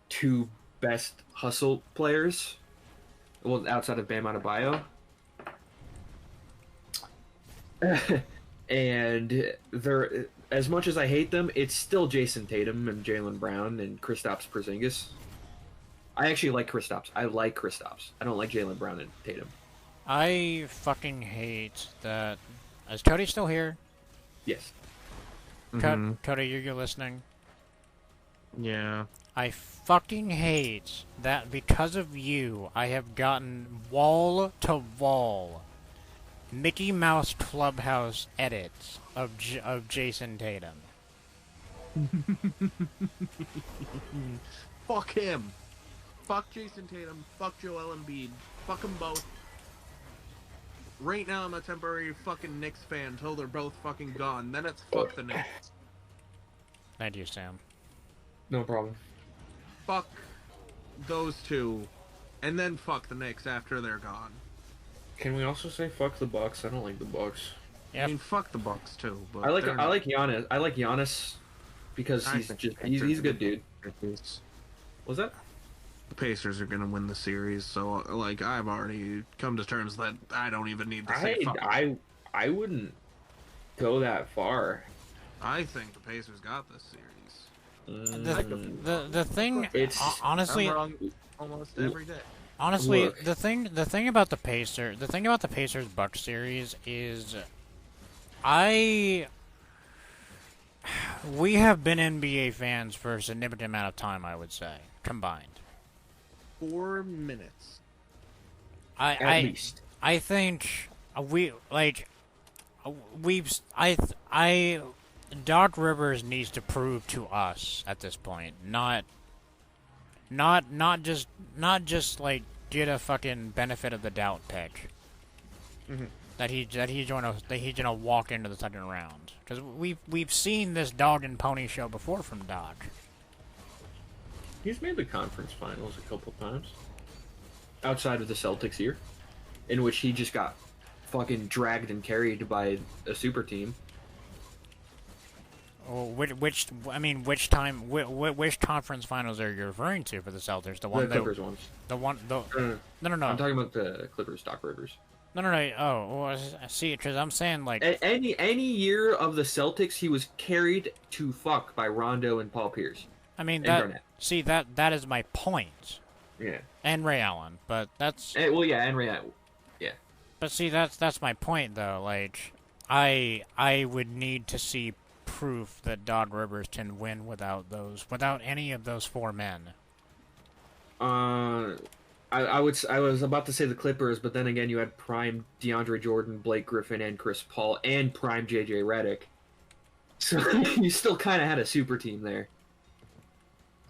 two best hustle players. Well, outside of Bam Adebayo. And they're, as much as I hate them, it's still Jason Tatum and Jaylen Brown and Kristaps Porzingis. I actually like Kristaps. I like Kristaps. I don't like Jaylen Brown and Tatum. I fucking hate that. Is Cody still here? Yes. Cody, you're listening? Yeah. I fucking hate that because of you, I have gotten wall-to-wall Mickey Mouse Clubhouse edits of Jason Tatum. Fuck him. Fuck Jason Tatum. Fuck Joel Embiid. Fuck them both. Right now I'm a temporary fucking Knicks fan until they're both fucking gone. Then it's fuck the Knicks. Thank you, Sam. No problem. Fuck those two. And then fuck the Knicks after they're gone. Can we also say fuck the Bucks? I don't like the Bucks. I mean, fuck the Bucks too. But I like Giannis. I like Giannis because he's a good dude. What's that? The Pacers are gonna win the series, so like I've already come to terms that I don't even need to say fuck. I wouldn't go that far. I think the Pacers got this series. The thing, it's honestly, I'm wrong almost every day. Honestly, Look. the thing about the Pacers Bucks series is, we have been NBA fans for a significant amount of time, I would say, combined. 4 minutes. At least. I think Doc Rivers needs to prove to us at this point, not just like get a fucking benefit of the doubt pick. Mm-hmm. That he's gonna walk into the second round, because we've seen this dog and pony show before from Doc. He's made the conference finals a couple times. Outside of the Celtics year, in which he just got fucking dragged and carried by a super team. Oh, which conference finals are you referring to for the Celtics? The one The Clippers ones. No. I'm talking about the Clippers, Doc Rivers. No. Oh, well, I see. Because I'm saying like any year of the Celtics, he was carried to fuck by Rondo and Paul Pierce. I mean and that is my point. Yeah. And Ray Allen, but that's and Ray Allen. Yeah. But see, that's my point though. Like, I would need to see proof that Doc Rivers can win without any of those four men. I was about to say the Clippers, but then again, you had prime DeAndre Jordan, Blake Griffin, and Chris Paul, and prime JJ Redick. So you still kind of had a super team there.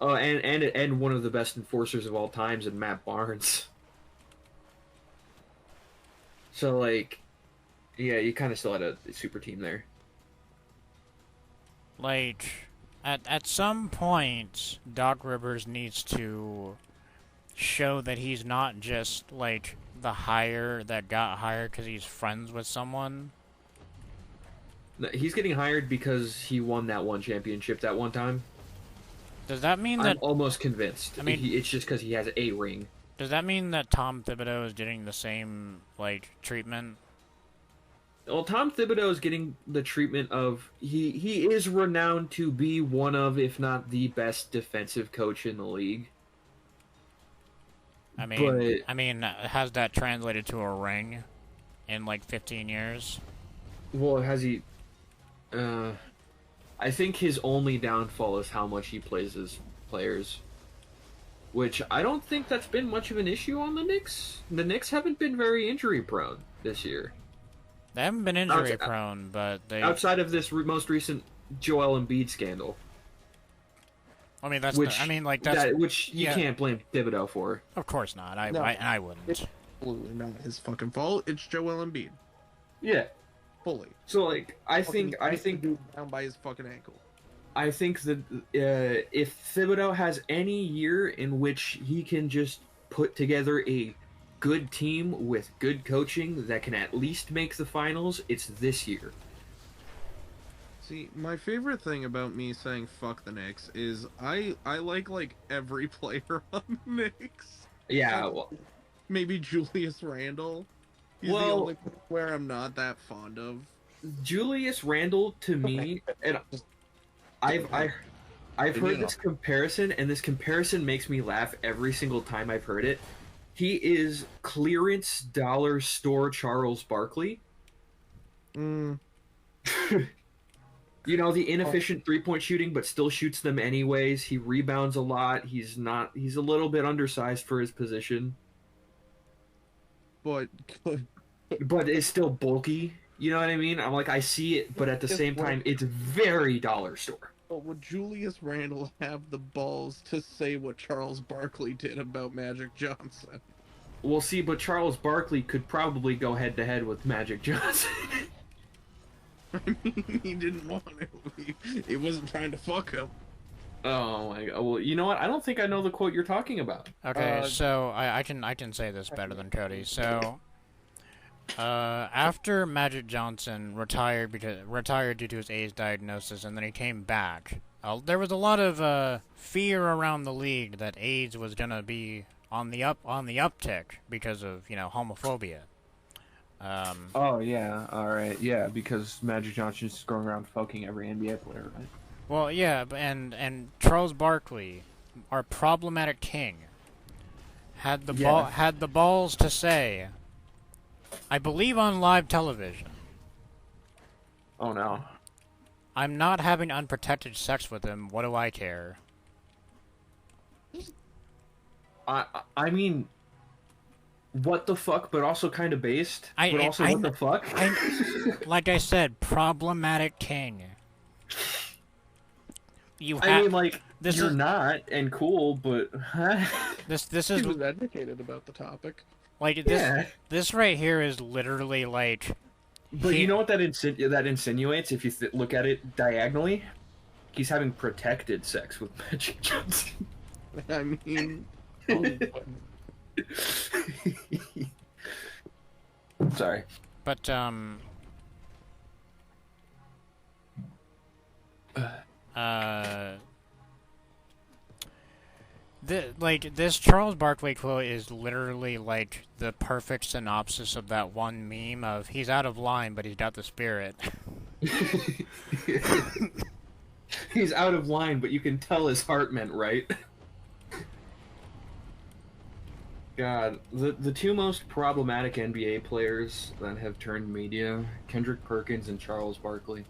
Oh, and one of the best enforcers of all times in Matt Barnes. So like, yeah, you kind of still had a super team there. Like, at some point, Doc Rivers needs to show that he's not just like the hire that got hired because he's friends with someone. He's getting hired because he won that one championship that one time. Does that mean I'm that... almost convinced. I mean, it's just because he has a ring. Does that mean that Tom Thibodeau is getting the same, like, treatment? Well, Tom Thibodeau is getting the treatment of... He is renowned to be one of, if not the best defensive coach in the league. I mean, has that translated to a ring in, like, 15 years? Well, has he... I think his only downfall is how much he plays his players. Which I don't think that's been much of an issue on the Knicks. The Knicks haven't been very injury-prone this year. They haven't been injury-prone, but they... Outside of this most recent Joel Embiid scandal. I mean, that's... Which you can't blame Thibodeau for. Of course not. I wouldn't. It's absolutely not his fucking fault. It's Joel Embiid. Yeah. Fully. So, like, I think down by his fucking ankle. I think that if Thibodeau has any year in which he can just put together a good team with good coaching that can at least make the finals, it's this year. See, my favorite thing about me saying fuck the Knicks is I like every player on the Knicks. Yeah, well, maybe Julius Randle. He's the Well- only player I'm not that fond of. Julius Randle to me, and I've heard this comparison, and this comparison makes me laugh every single time I've heard it. He is clearance dollar store Charles Barkley. Mm. You know, the inefficient three-point shooting, but still shoots them anyways. He rebounds a lot. He's a little bit undersized for his position, but is still bulky. You know what I mean? I'm like, I see it, but at the same time, it's very dollar store. But would Julius Randle have the balls to say what Charles Barkley did about Magic Johnson? We'll see, but Charles Barkley could probably go head-to-head with Magic Johnson. I mean, he didn't want to. He wasn't trying to fuck him. Oh my god. Well, you know what? I don't think I know the quote you're talking about. Okay, so I can say this better than Cody. So after Magic Johnson retired due to his AIDS diagnosis, and then he came back, there was a lot of fear around the league that AIDS was gonna be on the uptick because of homophobia. Oh yeah, all right, yeah, because Magic Johnson's just going around fucking every NBA player, right? Well, yeah, and Charles Barkley, our problematic king, had the balls to say, I believe on live television, oh no, I'm not having unprotected sex with him. What do I care? I mean, what the fuck, but also kind of based. What the fuck? Like I said, problematic king. You're not, and cool, but... This is... He was educated about the topic. Like, this right here is literally, like... But you know what that insinuates, if you look at it diagonally? He's having protected sex with Magic Johnson. I mean... Sorry. But, this Charles Barkley quote is literally like the perfect synopsis of that one meme of he's out of line, but he's got the spirit. He's out of line, but you can tell his heart meant right. God, the two most problematic NBA players that have turned media, Kendrick Perkins and Charles Barkley.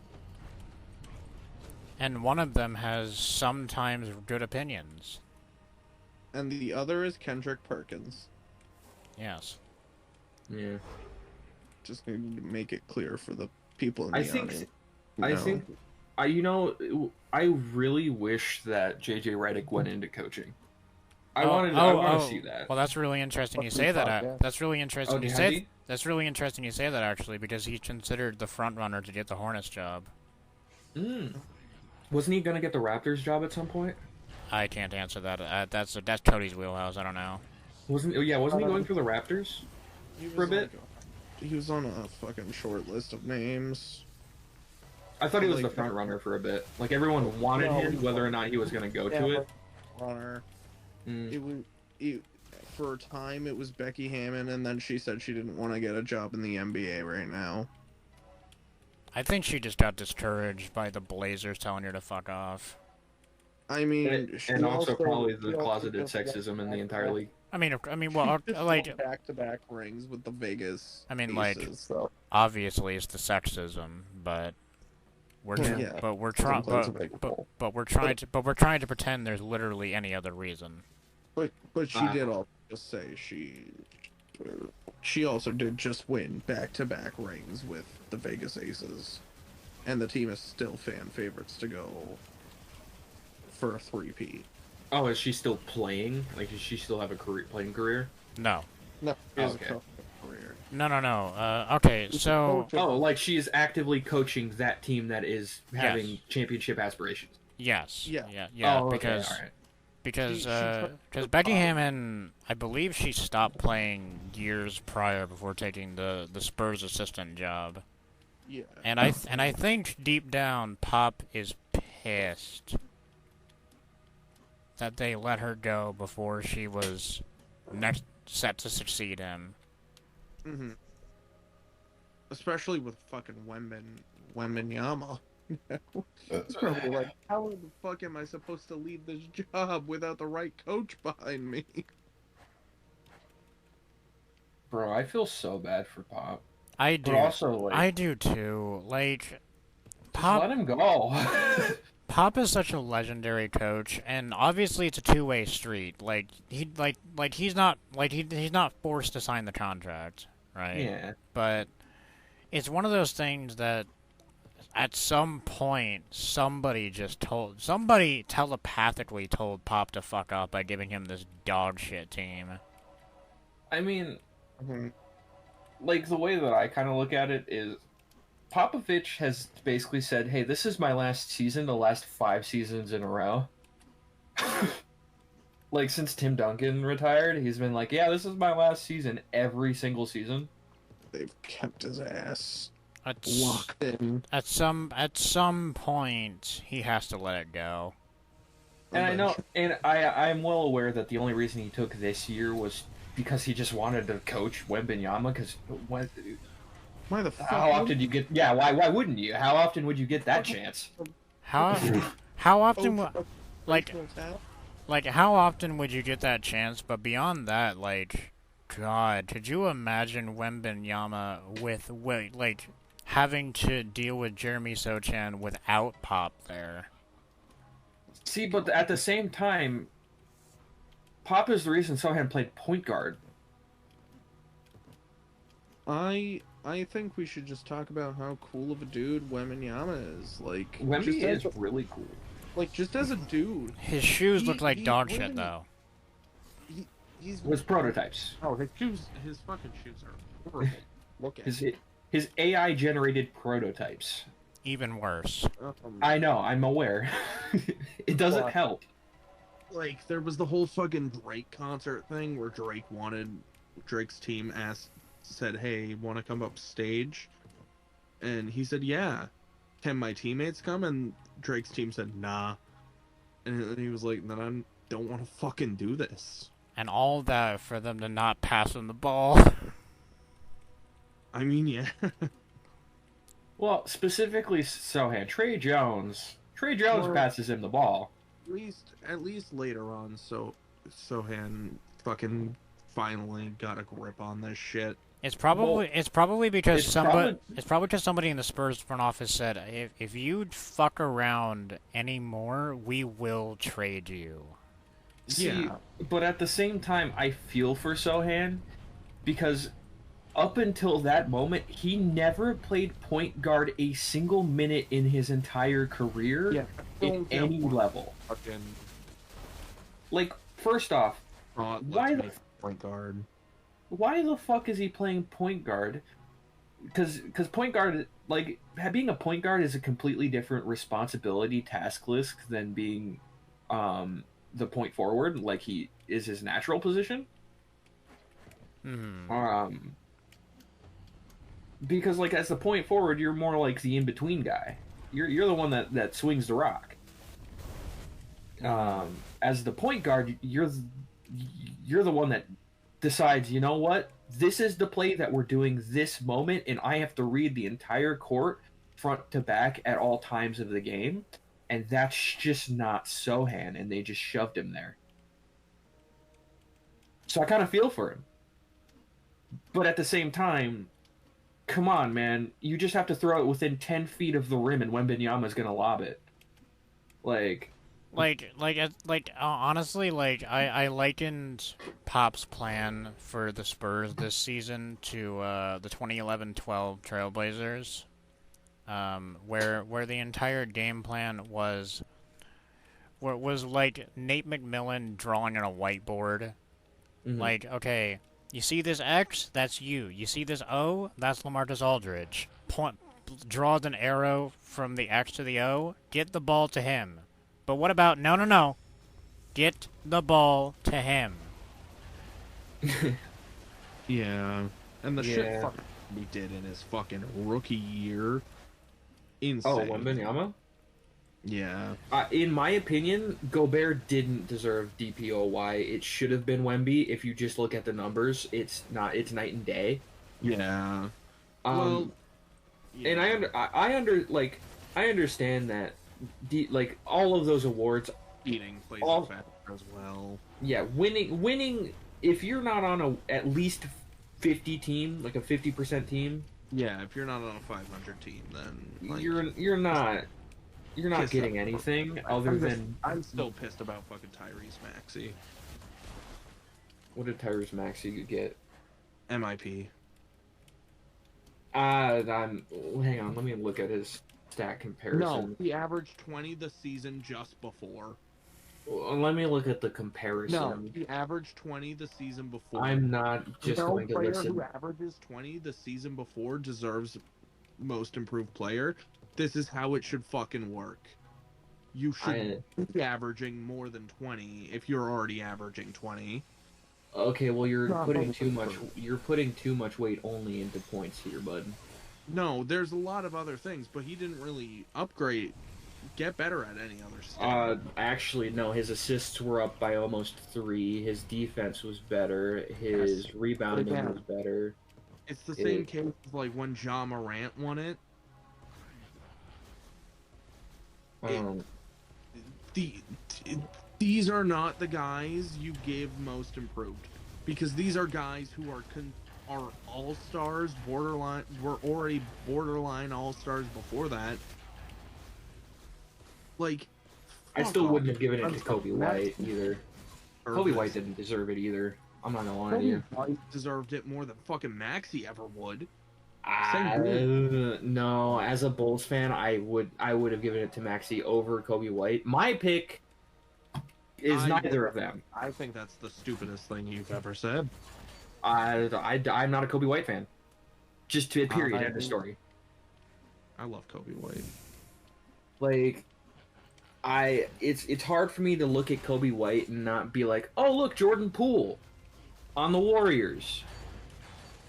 And one of them has sometimes good opinions. And the other is Kendrick Perkins. Yes. Yeah. Just need to make it clear for the people in the audience. I really wish that JJ Redick went into coaching. I want to see that. Well, that's really interesting you say that. That's really interesting you say. That's really interesting you say that actually, because he's considered the front runner to get the Hornets job. Wasn't he gonna get the Raptors job at some point? I can't answer that. That's Cody's wheelhouse. I don't know. Wasn't he going for the Raptors for a bit? He was on a fucking short list of names. I thought he was the front runner for a bit. Like everyone wanted him, whether or not he was gonna go to it. Runner. For a time it was Becky Hammon, and then she said she didn't want to get a job in the NBA right now. I think she just got discouraged by the Blazers telling her to fuck off. I mean, and also probably the closeted sexism in the entire league. I mean, well, like back-to-back rings with the Vegas. I mean, Aces, like, so. Obviously it's the sexism, but we're trying to pretend there's literally any other reason. But she did also just say she also did just win back-to-back rings with the Vegas Aces, and the team is still fan favorites to go for a three-peat. Oh, is she still playing? Like, does she still have a playing career? No. No. Okay. No. Okay, so... Oh, like she's actively coaching that team that is having championship aspirations. Yes. Yeah. Yeah, because Becky Hammon, I believe she stopped playing years prior before taking the Spurs assistant job. Yeah. And I think deep down Pop is pissed that they let her go before she was set to succeed him. Mm-hmm. Especially with fucking Wembenyama. It's probably like, how the fuck am I supposed to lead this job without the right coach behind me? Bro, I feel so bad for Pop. I do. But also, like, I do too. Like, Pop, let him go. Pop is such a legendary coach, and obviously it's a two-way street. Like he's not forced to sign the contract, right? Yeah. But it's one of those things that at some point somebody telepathically told Pop to fuck up by giving him this dog shit team. I mean, like, the way that I kind of look at it is Popovich has basically said, hey, this is my last season, the last 5 seasons in a row. Like, since Tim Duncan retired, he's been like, yeah, this is my last season every single season. They've kept his ass It's, locked in. At some point, he has to let it go. And I know, and I'm well aware that the only reason he took this year was because he just wanted to coach Wembanyama, because why the fuck? How often do you get? Yeah, why wouldn't you? How often would you get that chance? How often how often would you get that chance? But beyond that, like, God, could you imagine Wembanyama with like having to deal with Jeremy Sochan without Pop there? See, but at the same time, Pop is the reason Sohan played point guard. I think we should just talk about how cool of a dude Wembanyama is. Like, Wemby is really cool. Like, just as a dude. His shoes look like dog shit, though. His prototypes. Oh, his fucking shoes are horrible. Look at his AI generated prototypes. Even worse. I know, I'm aware. It doesn't help. Like, there was the whole fucking Drake concert thing where Drake's team said, hey, want to come up stage? And he said, yeah. Can my teammates come? And Drake's team said, nah. And he was like, then I don't want to fucking do this. And all that for them to not pass him the ball. I mean, yeah. Well, specifically Sohan. Trey Jones passes him the ball. At least later on, Sohan fucking finally got a grip on this shit. It's probably because somebody in the Spurs front office said, if you fuck around anymore, we will trade you. See, but at the same time, I feel for Sohan because up until that moment, he never played point guard a single minute in his entire career at any level. Like, first off, why the point guard? Why the fuck is he playing point guard? Because point guard, like, being a point guard is a completely different responsibility task list than being the point forward, like he is his natural position. Because, like, as the point forward, you're more like the in-between guy. You're the one that swings the rock. As the point guard, you're the one that decides, you know what? This is the play that we're doing this moment, and I have to read the entire court front to back at all times of the game. And that's just not Sohan, and they just shoved him there. So I kind of feel for him. But at the same time, come on, man. You just have to throw it within 10 feet of the rim, and Wembanyama's going to lob it. Honestly, I likened Pop's plan for the Spurs this season to the 2011-12 Trailblazers, where the entire game plan was like Nate McMillan drawing on a whiteboard. Mm-hmm. Like, okay, you see this X? That's you. You see this O? That's LaMarcus Aldridge. Draws an arrow from the X to the O. Get the ball to him. But what about, no. Get the ball to him. Yeah. And the shit fucking he did in his fucking rookie year. Insane. Oh, Wembanyama? Yeah. In my opinion, Gobert didn't deserve DPOY. It should have been Wemby. If you just look at the numbers, it's not. It's night and day. Yeah. Well, and I understand that, like all of those awards, Eating plays a factor as well. Yeah, winning. If you're not on at least 50 team, like a 50% team. Yeah, if you're not on a 500 team, then like, you're not getting anything other than. I'm still pissed about fucking Tyrese Maxey. What did Tyrese Maxey get? MIP. Hang on, let me look at his stat comparison. No, he averaged 20 the season just before. Let me look at the comparison. No, he averaged 20 the season before. I'm not just going to listen. No player who averages 20 the season before deserves most improved player. This is how it should fucking work. You should be averaging more than 20 if you're already averaging 20. Okay, well you're putting too much. You're putting too much weight only into points here, bud. No, there's a lot of other things, but he didn't really get better at any other stuff. Actually, no. His assists were up by almost 3. His defense was better. His rebounding was better. It's the same case as like when Ja Morant won it. These are not the guys you give most improved, because these are guys who are all stars, borderline. Were already borderline all stars before that. Like, I still wouldn't have given it to Kobe White either. Kobe White didn't deserve it either. I'm not gonna lie to you. Kobe White deserved it more than fucking Maxey ever would. No, as a Bulls fan, I would have given it to Maxey over Kobe White. My pick is neither of them. I think that's the stupidest thing you've ever said. I'm not a Kobe White fan. Just to period. End of story. I love Kobe White. Like, it's hard for me to look at Kobe White and not be like, oh look, Jordan Poole on the Warriors.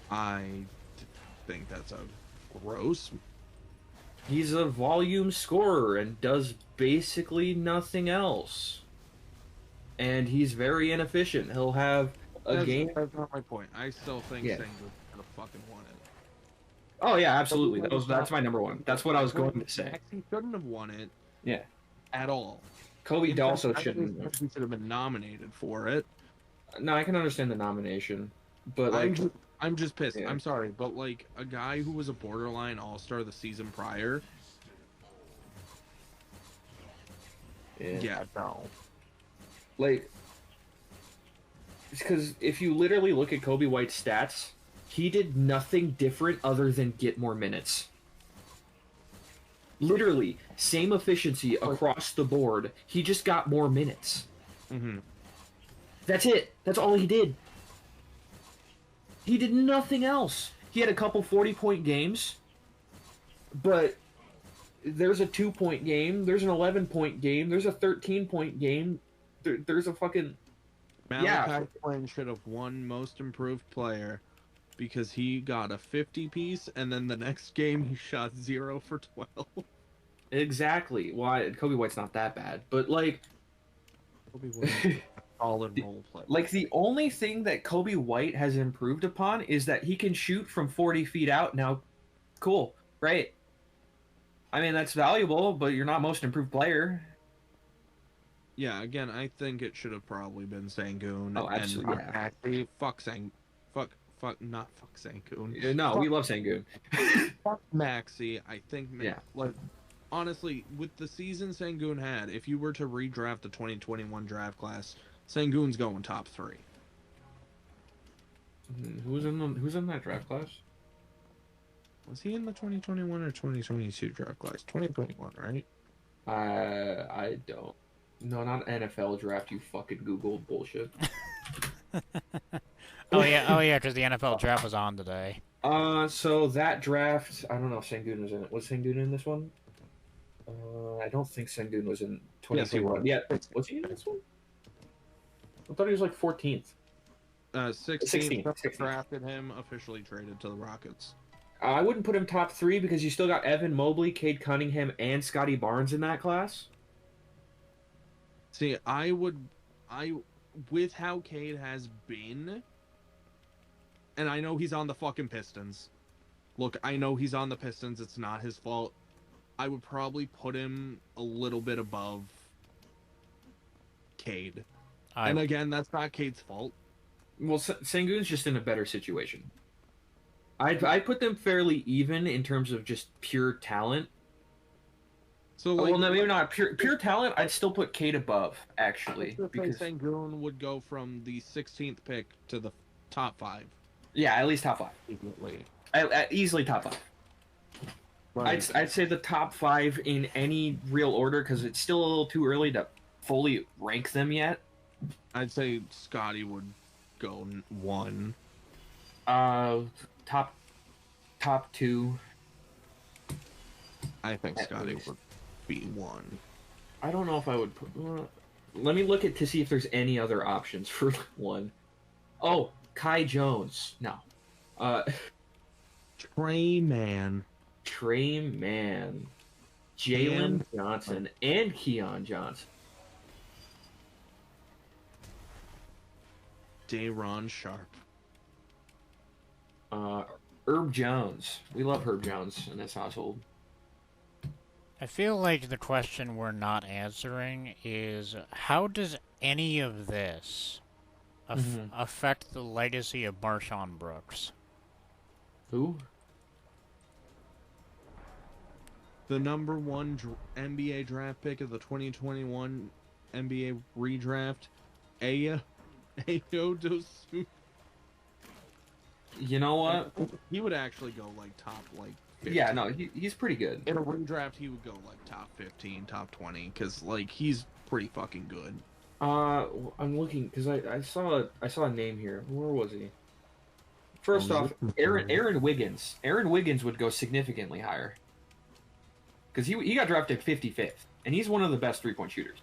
I think that's a gross. He's a volume scorer and does basically nothing else. And he's very inefficient. He'll have a game. That's not my point. I still think Sengun could have fucking won it. Oh yeah, absolutely. That's my number one. That's what I was going to say. He shouldn't have won it. Yeah. At all. Kobe also shouldn't. He should have been nominated for it. No, I can understand the nomination, but like, I'm just pissed. Yeah. I'm sorry, but like a guy who was a borderline all-star the season prior. Yeah, no. Like, it's because if you literally look at Kobe White's stats, he did nothing different other than get more minutes. Literally, same efficiency across the board. He just got more minutes. Mm-hmm. That's it. That's all he did. He did nothing else. He had a couple 40-point games, but there's a 2-point game, there's an 11-point game, there's a 13-point game, there's a fucking... Malachi Flynn should have won Most Improved Player because he got a 50-piece, and then the next game he shot 0 for 12. Exactly. Why? Kobe White's not that bad, but like... Kobe White. Solid role play. Like, the only thing that Kobe White has improved upon is that he can shoot from 40 feet out now. Cool. Great. I mean, that's valuable, but you're not most improved player. Yeah, again, I think it should have probably been Sengun. Oh, absolutely. Yeah. Actually, fuck Sengun. No, we love Sengun. Fuck Maxey. I think, like, honestly, with the season Sengun had, if you were to redraft the 2021 draft class, Sengun's going top 3. Who's in that draft class? Was he in the 2021 or 2022 draft class? 2021, right? I don't. No, not NFL draft. You fucking Google bullshit. Oh yeah, because the NFL draft was on today. So that draft, I don't know if Sengun was in it. Was Sengun in this one? I don't think Sengun was in 2021. Yeah, was he in this one? I thought he was like 14th. 16th. Drafted him, officially traded to the Rockets. I wouldn't put him top 3 because you still got Evan Mobley, Cade Cunningham, and Scotty Barnes in that class. See, with how Cade has been, and I know he's on the fucking Pistons. Look, I know he's on the Pistons. It's not his fault. I would probably put him a little bit above Cade. And again, that's not Cade's fault. Well, Sengun's just in a better situation. I'd put them fairly even in terms of just pure talent. So, like, well, no, maybe not pure talent. I'd still put Cade above, actually. Because Sengun would go from the 16th pick to the top 5. Yeah, at least top 5. Easily top 5. Right. I'd say the top 5 in any real order because it's still a little too early to fully rank them yet. I'd say Scotty would go 1. Top 2. I think Scotty would be 1. I don't know if I would put. Let me look at to see if there's any other options for 1. Oh, Kai Jones. No. Trey Man. Jalen Johnson and Keon Johnson. Dayron Sharp. Herb Jones. We love Herb Jones in this household. I feel like the question we're not answering is, how does any of this affect the legacy of Marshawn Brooks? Who? The number 1 NBA draft pick of the 2021 NBA redraft, Ayo Dosunmu. You know what? He would actually go like top 15. Yeah, no, he's pretty good. In a redraft, he would go like top 15, top 20, because like he's pretty fucking good. I'm looking because I saw a name here. Where was he? First off, Aaron Wiggins. Aaron Wiggins would go significantly higher because he got drafted 55th, and he's one of the best 3-point shooters.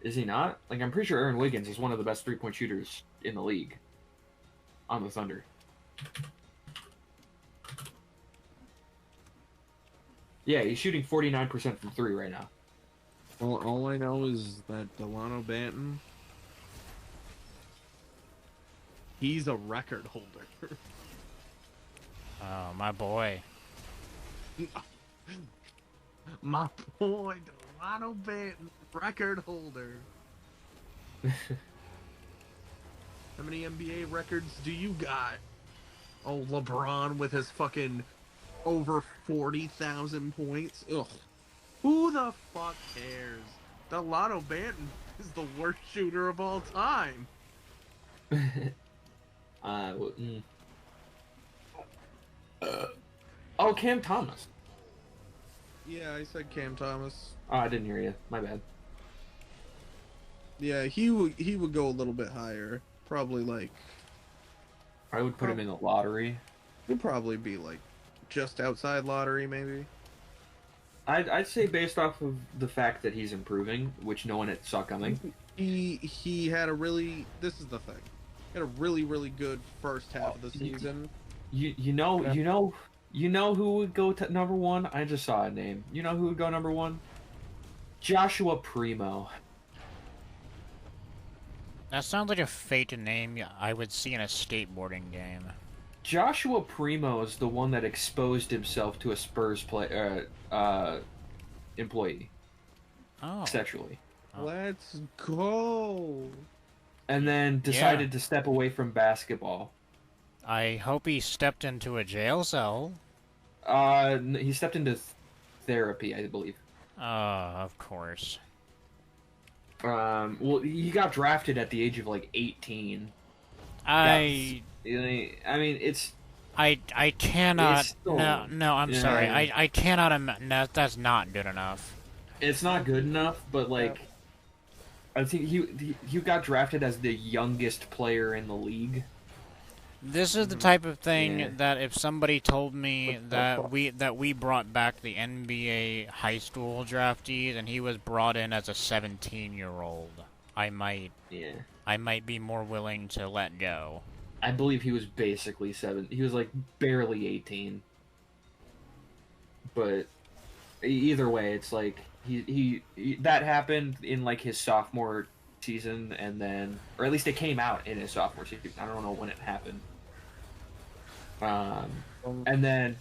Is he not? Like, I'm pretty sure Aaron Wiggins is one of the best 3-point shooters in the league. On the Thunder. Yeah, he's shooting 49% from 3 right now. Well, all I know is that Delano Banton, he's a record holder. Oh, my boy. My boy, Delano Banton, record holder. How many NBA records do you got? Oh, LeBron with his fucking over 40,000 points. Ugh. Who the fuck cares? Delano Banton is the worst shooter of all time. Oh, Cam Thomas. Yeah, I said Cam Thomas. Oh, I didn't hear you. My bad. Yeah, he would go a little bit higher. Probably like... I would put him in the lottery. He'd probably be like just outside lottery, maybe. I'd say based off of the fact that he's improving, which no one had saw coming. He had a really... This is the thing. He had a really, really good first half of the season. You know who would go to number 1? I just saw a name. You know who would go number 1? Joshua Primo. That sounds like a fake name I would see in a skateboarding game. Joshua Primo is the one that exposed himself to a Spurs employee. Oh. Sexually. Let's go. And then decided to step away from basketball. I hope he stepped into a jail cell. He stepped into therapy, I believe. Of course. Well, he got drafted at the age of like 18. I mean, it's. I cannot. Still, no, I'm sorry. I cannot. That's not good enough. It's not good enough, but like, I think he got drafted as the youngest player in the league. This is the type of thing that if somebody told me that we brought back the NBA high school draftees and he was brought in as a 17-year-old, I might be more willing to let go. I believe he was basically 7. He was like barely 18. But either way, it's like he that happened in like his sophomore season, and then, or at least it came out in his sophomore season. I don't know when it happened. And then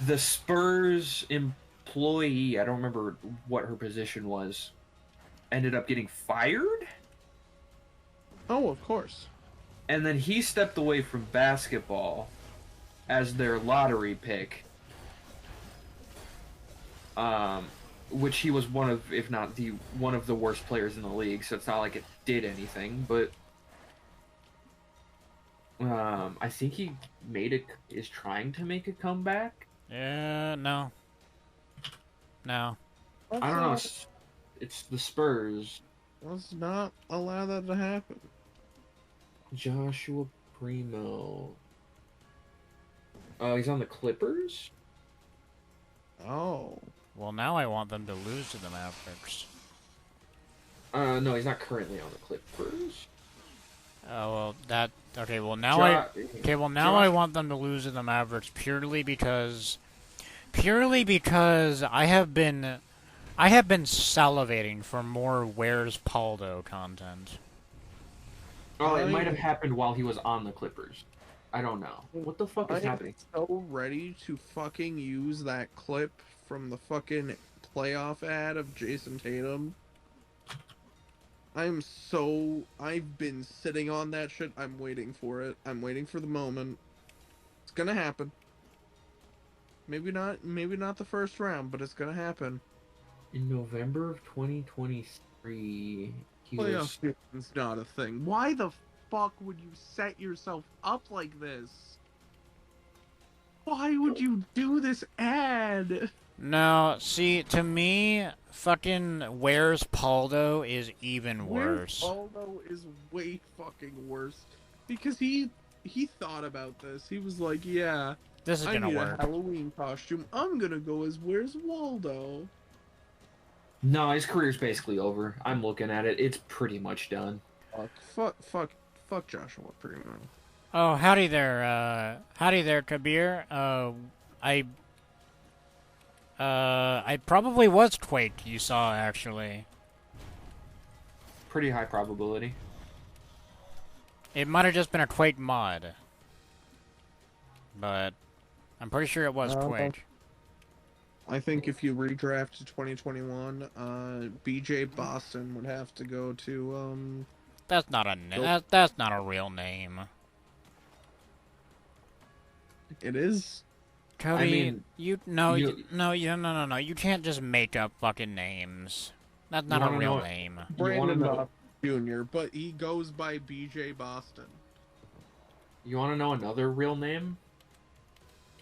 the Spurs employee, I don't remember what her position was, ended up getting fired. Oh, of course. And then he stepped away from basketball as their lottery pick. Which he was one of, if not one of the worst players in the league, so it's not like it did anything, but I think he is trying to make a comeback. Yeah, no. No. I don't know. It's the Spurs. Let's not allow that to happen. Joshua Primo. Oh, he's on the Clippers? Oh. Well, now I want them to lose to the Mavericks. No, he's not currently on the Clippers. Oh, well, that... Okay, well, now I want them to lose to the Mavericks purely because I have been salivating for more Where's Paldo content. Oh, it might have happened while he was on the Clippers. I don't know. What the fuck is happening? I'm so ready to fucking use that clip from the fucking playoff ad of Jason Tatum. I've been sitting on that shit. I'm waiting for it. I'm waiting for the moment. It's gonna happen. Maybe not the first round, but it's gonna happen. In November of 2023, Playoff season's not a thing. Why the fuck would you set yourself up like this? Why would you do this ad? No, see, to me, fucking Where's Paldo is even worse. Paldo is way fucking worse. Because he thought about this. He was like, yeah, this is I gonna need work. a Halloween costume. I'm gonna go as Where's Waldo? No, his career's basically over. I'm looking at it. It's pretty much done. Fuck Joshua Primo. Oh, howdy there, Kabir. I probably was Quake, you saw, actually. Pretty high probability. It might have just been a Quake mod. But I'm pretty sure it was Quake. I think if you redraft to 2021, BJ Boston would have to go to, That's not that's not a real name. It is. Cody, I mean, no, you can't just make up fucking names. That's not a real name. Brandon Boston Jr., but he goes by BJ Boston. You want to know another real name?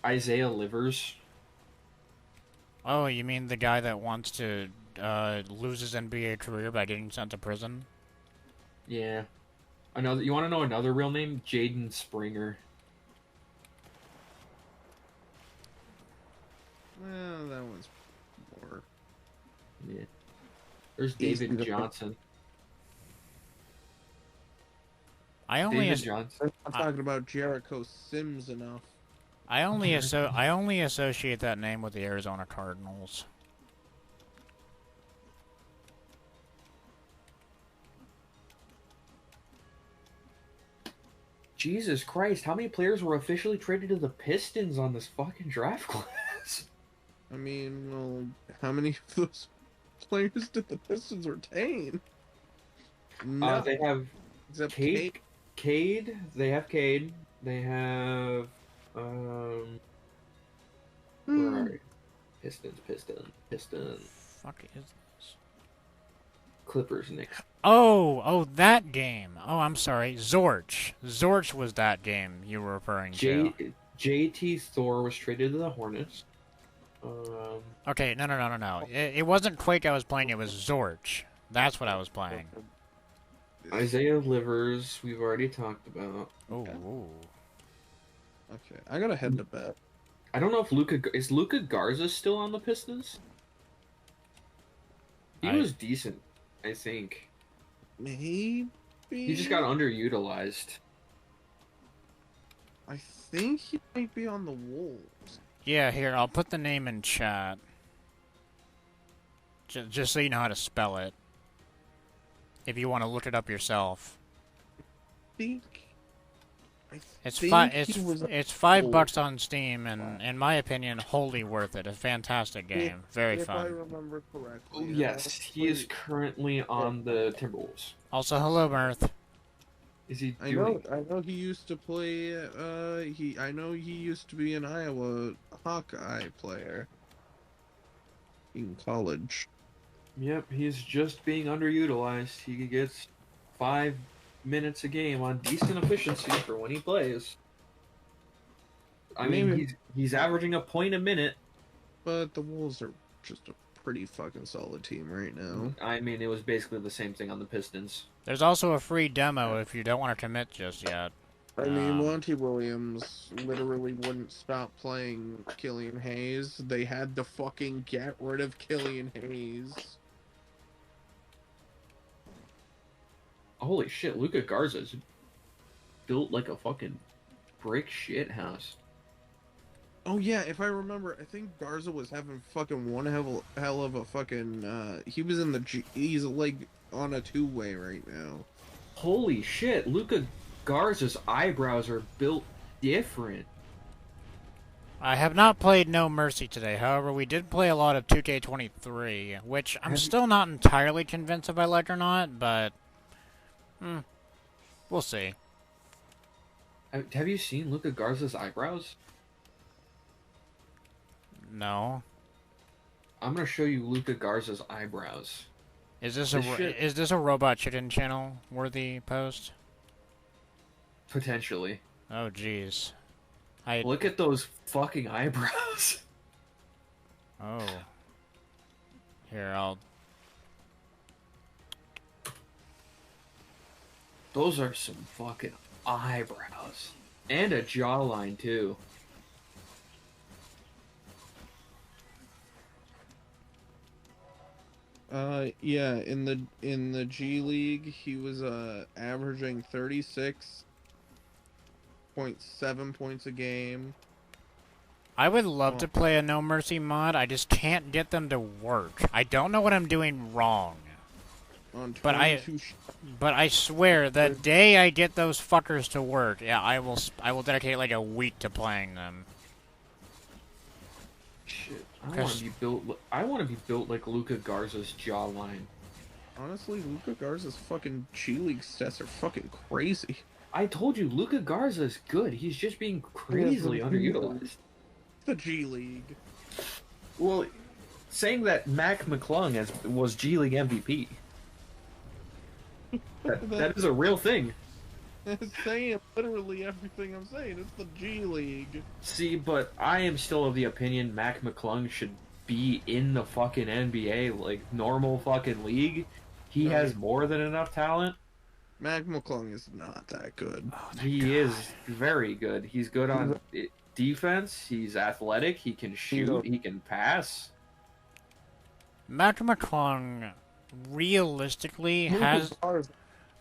Isaiah Livers. Oh, you mean the guy that wants to lose his NBA career by getting sent to prison? Yeah. You want to know another real name? Jaden Springer. Well, that one's more. Yeah. There's David Johnson. David Johnson. I'm talking about Jericho Sims enough. I only associate that name with the Arizona Cardinals. Jesus Christ, how many players were officially traded to the Pistons on this fucking draft class? I mean, well, how many of those players did the Pistons retain? No. They have Cade. Cade. They have Cade. They have where are you? Pistons. Fuck is this? Clippers, Knicks. Oh, that game. Oh, I'm sorry. Zorch was that game you were referring to. JT Thor was traded to the Hornets. Okay, no. It wasn't Quake I was playing, it was Zorch. That's what I was playing. Isaiah Livers, we've already talked about. Ooh. Okay, I gotta head to bed. I don't know if Luka Garza still on the Pistons? He was decent, I think. Maybe? He just got underutilized. I think he might be on the Wolves. Yeah, here, I'll put the name in chat. Just so you know how to spell it. If you want to look it up yourself. It's $5 on Steam, and in my opinion, wholly worth it. A fantastic game, very if I fun. remember correctly. Yes, he is currently on the Timberwolves. Also, hello, Mirth. Is he I doing? know he used to play. I know he used to be an Iowa Hawkeye player in college. Yep, he's just being underutilized. He gets 5 minutes a game on decent efficiency for when he plays. I mean, he's averaging a point a minute. But the Wolves are just a pretty fucking solid team right now. I mean, it was basically the same thing on the Pistons. There's also a free demo if you don't want to commit just yet. I mean, Monty Williams literally wouldn't stop playing Killian Hayes. They had to fucking get rid of Killian Hayes. Holy shit, Luka Garza's built like a fucking brick shit house. Oh yeah, if I remember, I think Garza was having fucking one hell of a fucking. He was in the he's like on a two-way right now. Holy shit, Luka Garza's eyebrows are built different. I have not played No Mercy today. However, we did play a lot of 2K23, which I'm still not entirely convinced if I like or not, but we'll see. Have you seen Luka Garza's eyebrows? No. I'm gonna show you Luka Garza's eyebrows. Is this a Robot Chicken channel worthy post? Potentially. Oh jeez. Look at those fucking eyebrows. Oh. Here, I'll... Those are some fucking eyebrows. And a jawline, too. Yeah, in the G League, he was averaging 36.7 points a game. I would love to play a No Mercy mod, I just can't get them to work. I don't know what I'm doing wrong. But I swear, the day I get those fuckers to work, yeah, I will dedicate like a week to playing them. Shit, I want to be built like Luka Garza's jawline. Honestly, Luka Garza's fucking G League stats are fucking crazy. I told you, Luka Garza is good. He's just being crazily underutilized. The G League. Well, saying that Mac McClung was G League MVP. That is a real thing. It's saying literally everything I'm saying. It's the G League. See, but I am still of the opinion Mac McClung should be in the fucking NBA, like normal fucking league. He has more than enough talent. Mac McClung is not that good. He is very good. He's good on defense. He's athletic. He can shoot. He can pass. Mac McClung realistically has...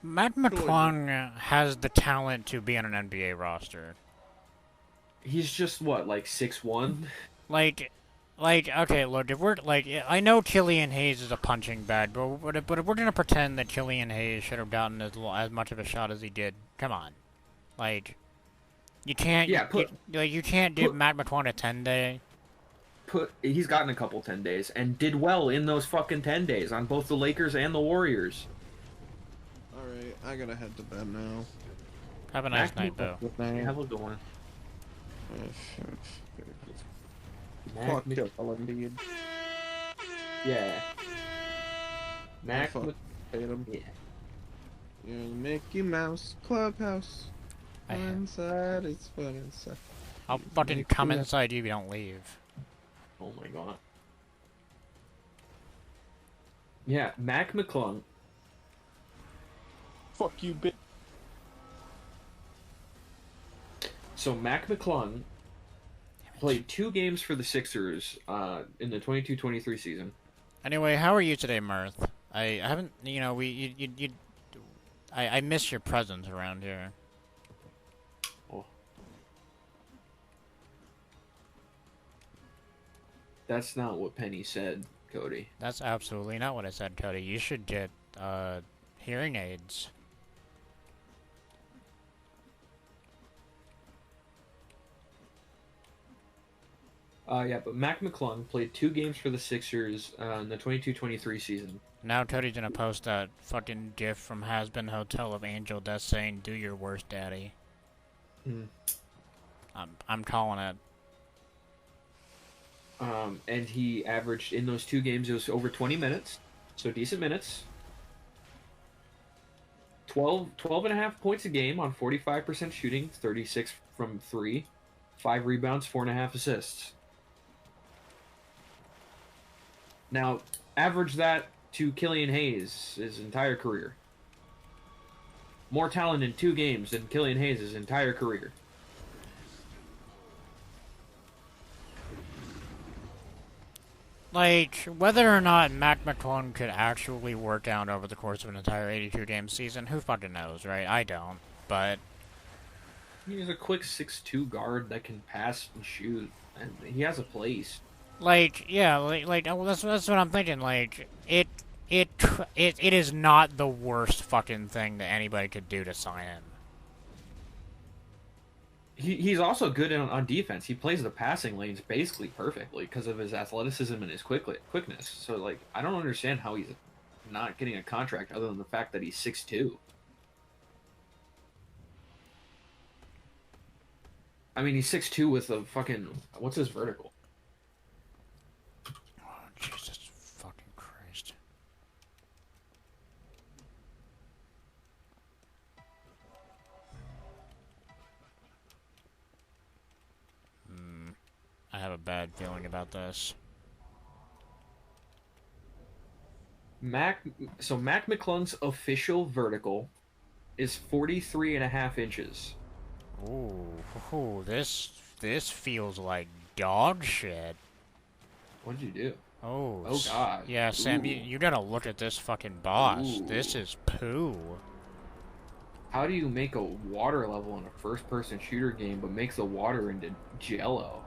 Mac McClung has the talent to be on an NBA roster. He's just, what, like 6'1"? Like, okay, look, if we're, like, I know Killian Hayes is a punching bag, but if we're gonna pretend that Killian Hayes should have gotten as much of a shot as he did, come on. Like, you can't, you can't give Mac McClung a 10-day. He's gotten a couple 10 days, and did well in those fucking 10 days on both the Lakers and the Warriors. Alright, I gotta head to bed now. Have a nice night, though. Have a good one. Fuck you, indeed. Yeah. Mac him. Yeah. You're the Mickey Mouse Clubhouse. Inside, it's fun inside. I'll fucking come inside you if you don't leave. Oh my god. Yeah, Mac McClung. Fuck you, bitch. So Mac McClung played 2 games for the Sixers in the 22-23 season. Anyway, how are you today, Mirth? I haven't, you know, I miss your presence around here. Oh. That's not what Penny said, Cody. That's absolutely not what I said, Cody. You should get hearing aids. Yeah, but Mac McClung played 2 games for the Sixers in the 22-23 season. Now Cody's gonna post that fucking gif from Has-Been Hotel of Angel Death saying, "Do your worst, Daddy." Mm. I'm calling it. And he averaged, in those 2 games, it was over 20 minutes, so decent minutes. 12 and a half points a game on 45% shooting, 36 from 3, 5 rebounds, 4.5 assists. Now, average that to Killian Hayes' his entire career. More talent in 2 games than Killian Hayes' entire career. Like, whether or not Mac McClung could actually work out over the course of an entire 82-game season, who fucking knows, right? I don't, but... He's a quick 6'2" guard that can pass and shoot, and he has a place. Like, yeah, well, that's what I'm thinking. Like, it is not the worst fucking thing that anybody could do to sign him. He's also good on defense. He plays the passing lanes basically perfectly because of his athleticism and his quickness. So, like, I don't understand how he's not getting a contract other than the fact that he's 6'2". I mean, he's 6'2" with a fucking... What's his vertical? Oh, Jesus fucking Christ. I have a bad feeling about this. Mac McClung's official vertical is 43.5 inches. Ooh, this feels like dog shit. What did you do? Oh God. Yeah, Sam, you gotta look at this fucking boss. Ooh. This is poo. How do you make a water level in a first-person shooter game but makes the water into jello?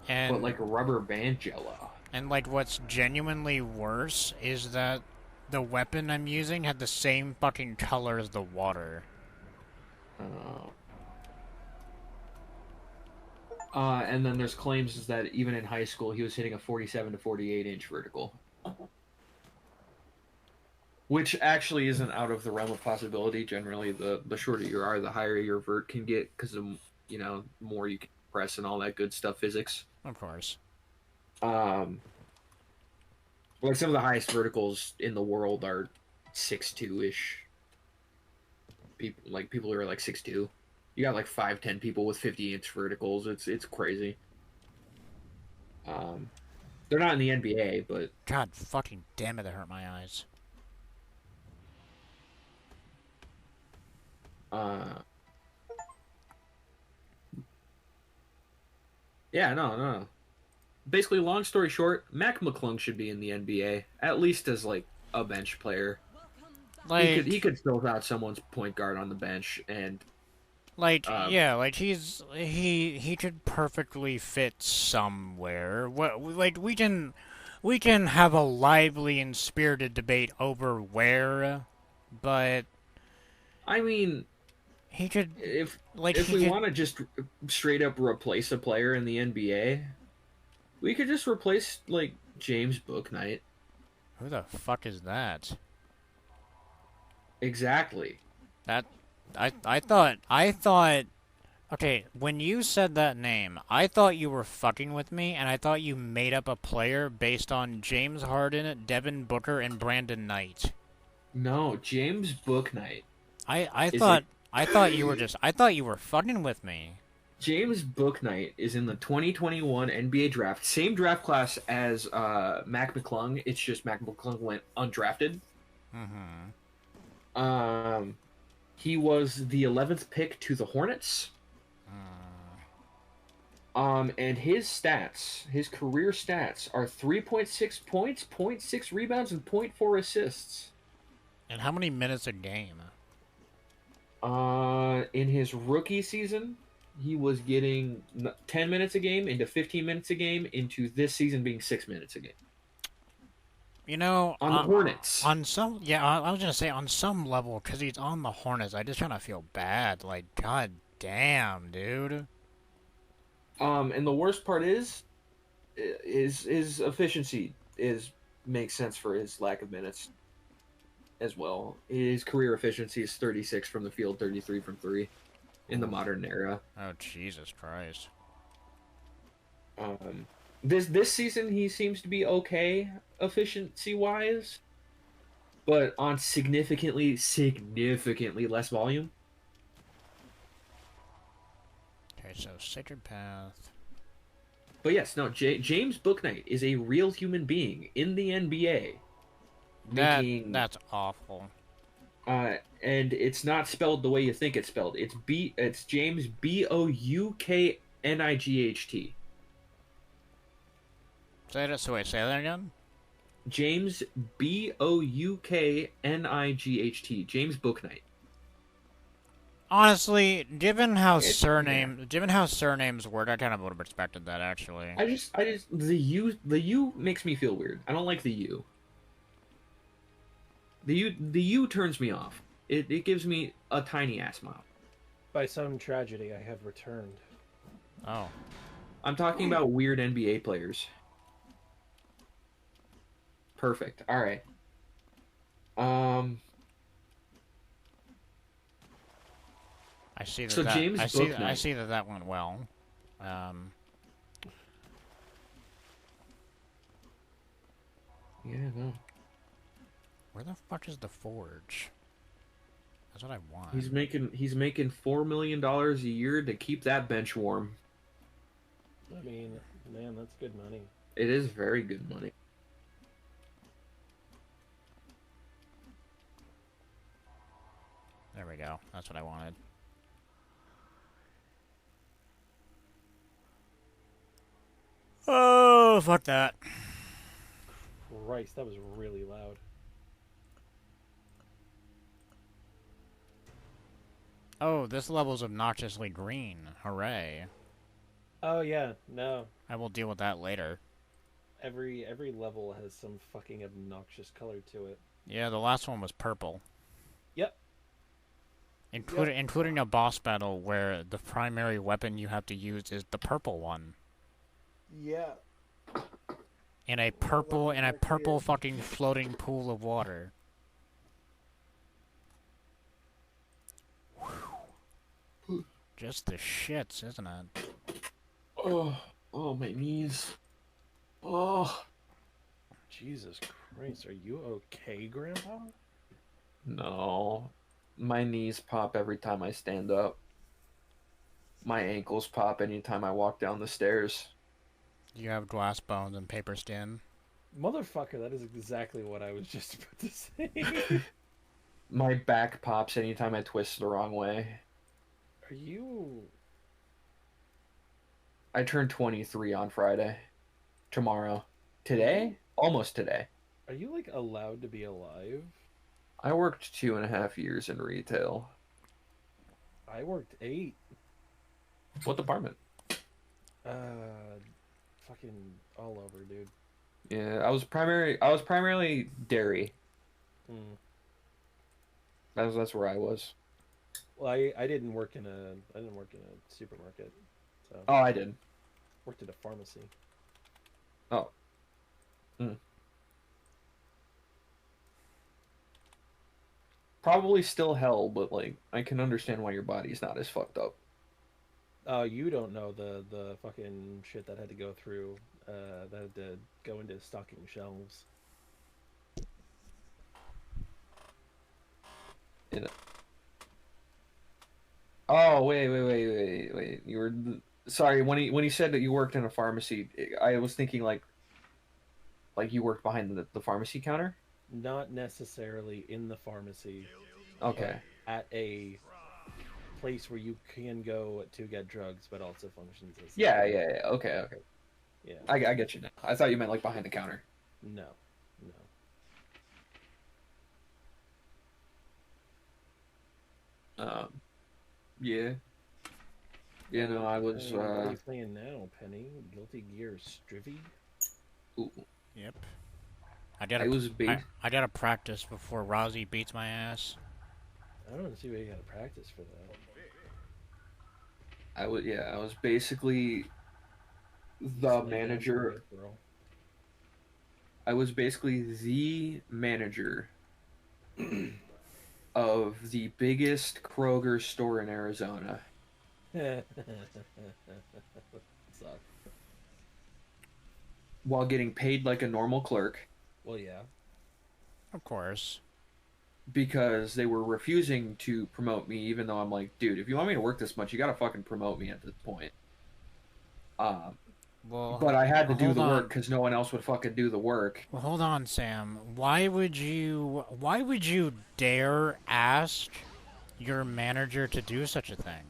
And but like a rubber band jello. And like what's genuinely worse is that the weapon I'm using had the same fucking color as the water. And then there's claims is that even in high school he was hitting a 47 to 48 inch vertical. Which actually isn't out of the realm of possibility. Generally, the shorter you are, the higher your vert can get, because you know, more you can press and all that good stuff, physics. Of course. Like some of the highest verticals in the world are 6'2"-ish. People who are like 6'2". You got like 5'10" people with 50-inch verticals. It's crazy. They're not in the NBA, but God fucking damn it, that hurt my eyes. Yeah, no. Basically, long story short, Mac McClung should be in the NBA, at least as like a bench player. Like he could fill out someone's point guard on the bench, and like yeah, like he could perfectly fit somewhere. Like we can have a lively and spirited debate over where, but I mean, he could if we want to just straight up replace a player in the NBA, we could just replace like James Bouknight. Who the fuck is that? Exactly. That I thought okay, when you said that name, I thought you were fucking with me, and I thought you made up a player based on James Harden, Devin Booker, and Brandon Knight. No, James Bouknight. I thought you were fucking with me. James Bouknight is in the 2021 NBA draft, same draft class as Mac McClung. It's just Mac McClung went undrafted. Mm-hmm. He was the 11th pick to the Hornets. And his stats, his career stats, are 3.6 points, 0.6 rebounds, and 0.4 assists. And how many minutes a game? In his rookie season, he was getting 10 minutes a game into 15 minutes a game into this season being 6 minutes a game. You know, on the Hornets. On some, yeah, I was gonna say on some level, because he's on the Hornets, I just kind of feel bad. Like, god damn, dude. And the worst part is his efficiency makes sense for his lack of minutes as well. His career efficiency is 36 from the field, 33 from three in the modern era. Oh, Jesus Christ. This season he seems to be okay efficiency wise, but on significantly less volume. Okay, so Sacred Path. But yes, no, James Bouknight is a real human being in the NBA. That's awful. And it's not spelled the way you think it's spelled. It's James Bouknight. Say that again? James Bouknight. James Bouknight. Honestly, given how surnames work, I kind of would have expected that actually. I just the U makes me feel weird. I don't like the U. The U turns me off. It gives me a tiny ass smile. By some tragedy, I have returned. Oh. I'm talking about weird NBA players. Perfect. All right. I see that. So James Bouknight. I see that went well. Yeah. No. Where the fuck is the forge? That's what I want. He's making $4 million a year to keep that bench warm. I mean, man, that's good money. It is very good money. There we go. That's what I wanted. Oh, fuck that. Christ, that was really loud. Oh, this level's obnoxiously green. Hooray. Oh yeah, no. I will deal with that later. Every level has some fucking obnoxious color to it. Yeah, the last one was purple. Yep. Including a boss battle where the primary weapon you have to use is the purple one. Yeah. In a purple fucking floating pool of water. Just the shits, isn't it? Oh, my knees. Oh. Jesus Christ, are you okay, Grandpa? No. My knees pop every time I stand up. My ankles pop anytime I walk down the stairs. You have glass bones and paper skin. Motherfucker, that is exactly what I was just about to say. My back pops anytime I twist the wrong way. Are you... I turn 23 on Friday. Tomorrow. Today? Almost today. Are you, like, allowed to be alive? I worked 2.5 years in retail. I worked 8. What department? Fucking all over, dude. Yeah, I was primarily dairy. That's where I was. Well, I didn't work in a supermarket. So Oh, I did. Worked at a pharmacy. Oh. Probably still hell, but like I can understand why your body's not as fucked up. Oh, you don't know the fucking shit that had to go through, that had to go into stocking shelves. Oh, wait. You were sorry when he said that you worked in a pharmacy. I was thinking like you worked behind the pharmacy counter. Not necessarily in the pharmacy. Okay. At a place where you can go to get drugs, but also functions as... Yeah. Okay. Yeah. I get you now. I thought you meant like behind the counter. No. Yeah. You know, I was. What are you playing now, Penny? Guilty Gear Strivi? Ooh. Yep. I gotta practice before Rozzy beats my ass. I don't see why you gotta practice for that. I was basically the manager. I was basically the manager of the biggest Kroger store in Arizona. Suck. While getting paid like a normal clerk. Well, yeah. Of course. Because they were refusing to promote me, even though I'm like, dude, if you want me to work this much, you gotta fucking promote me at this point. But I had to do the work because no one else would fucking do the work. Well, hold on, Sam. Why would you dare ask your manager to do such a thing?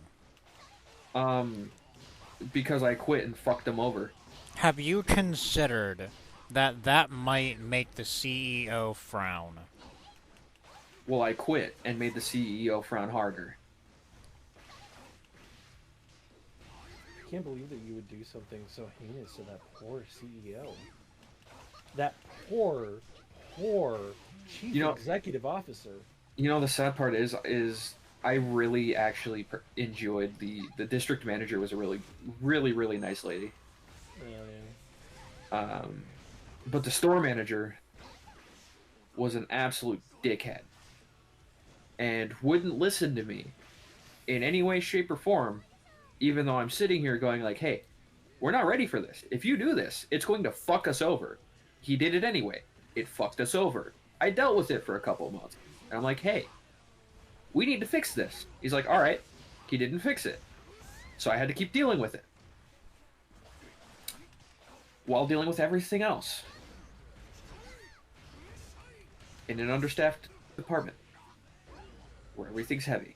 Because I quit and fucked them over. Have you considered that might make the CEO frown? Well, I quit and made the CEO frown harder. I can't believe that you would do something so heinous to that poor CEO. That poor chief executive officer. You know, the sad part is I really actually enjoyed the district manager was a really nice lady. Yeah. But the store manager was an absolute dickhead and wouldn't listen to me in any way, shape, or form, even though I'm sitting here going like, hey, we're not ready for this. If you do this, it's going to fuck us over. He did it anyway. It fucked us over. I dealt with it for a couple of months. And I'm like, hey, we need to fix this. He's like, all right. He didn't fix it. So I had to keep dealing with it. While dealing with everything else. In an understaffed department. Where everything's heavy.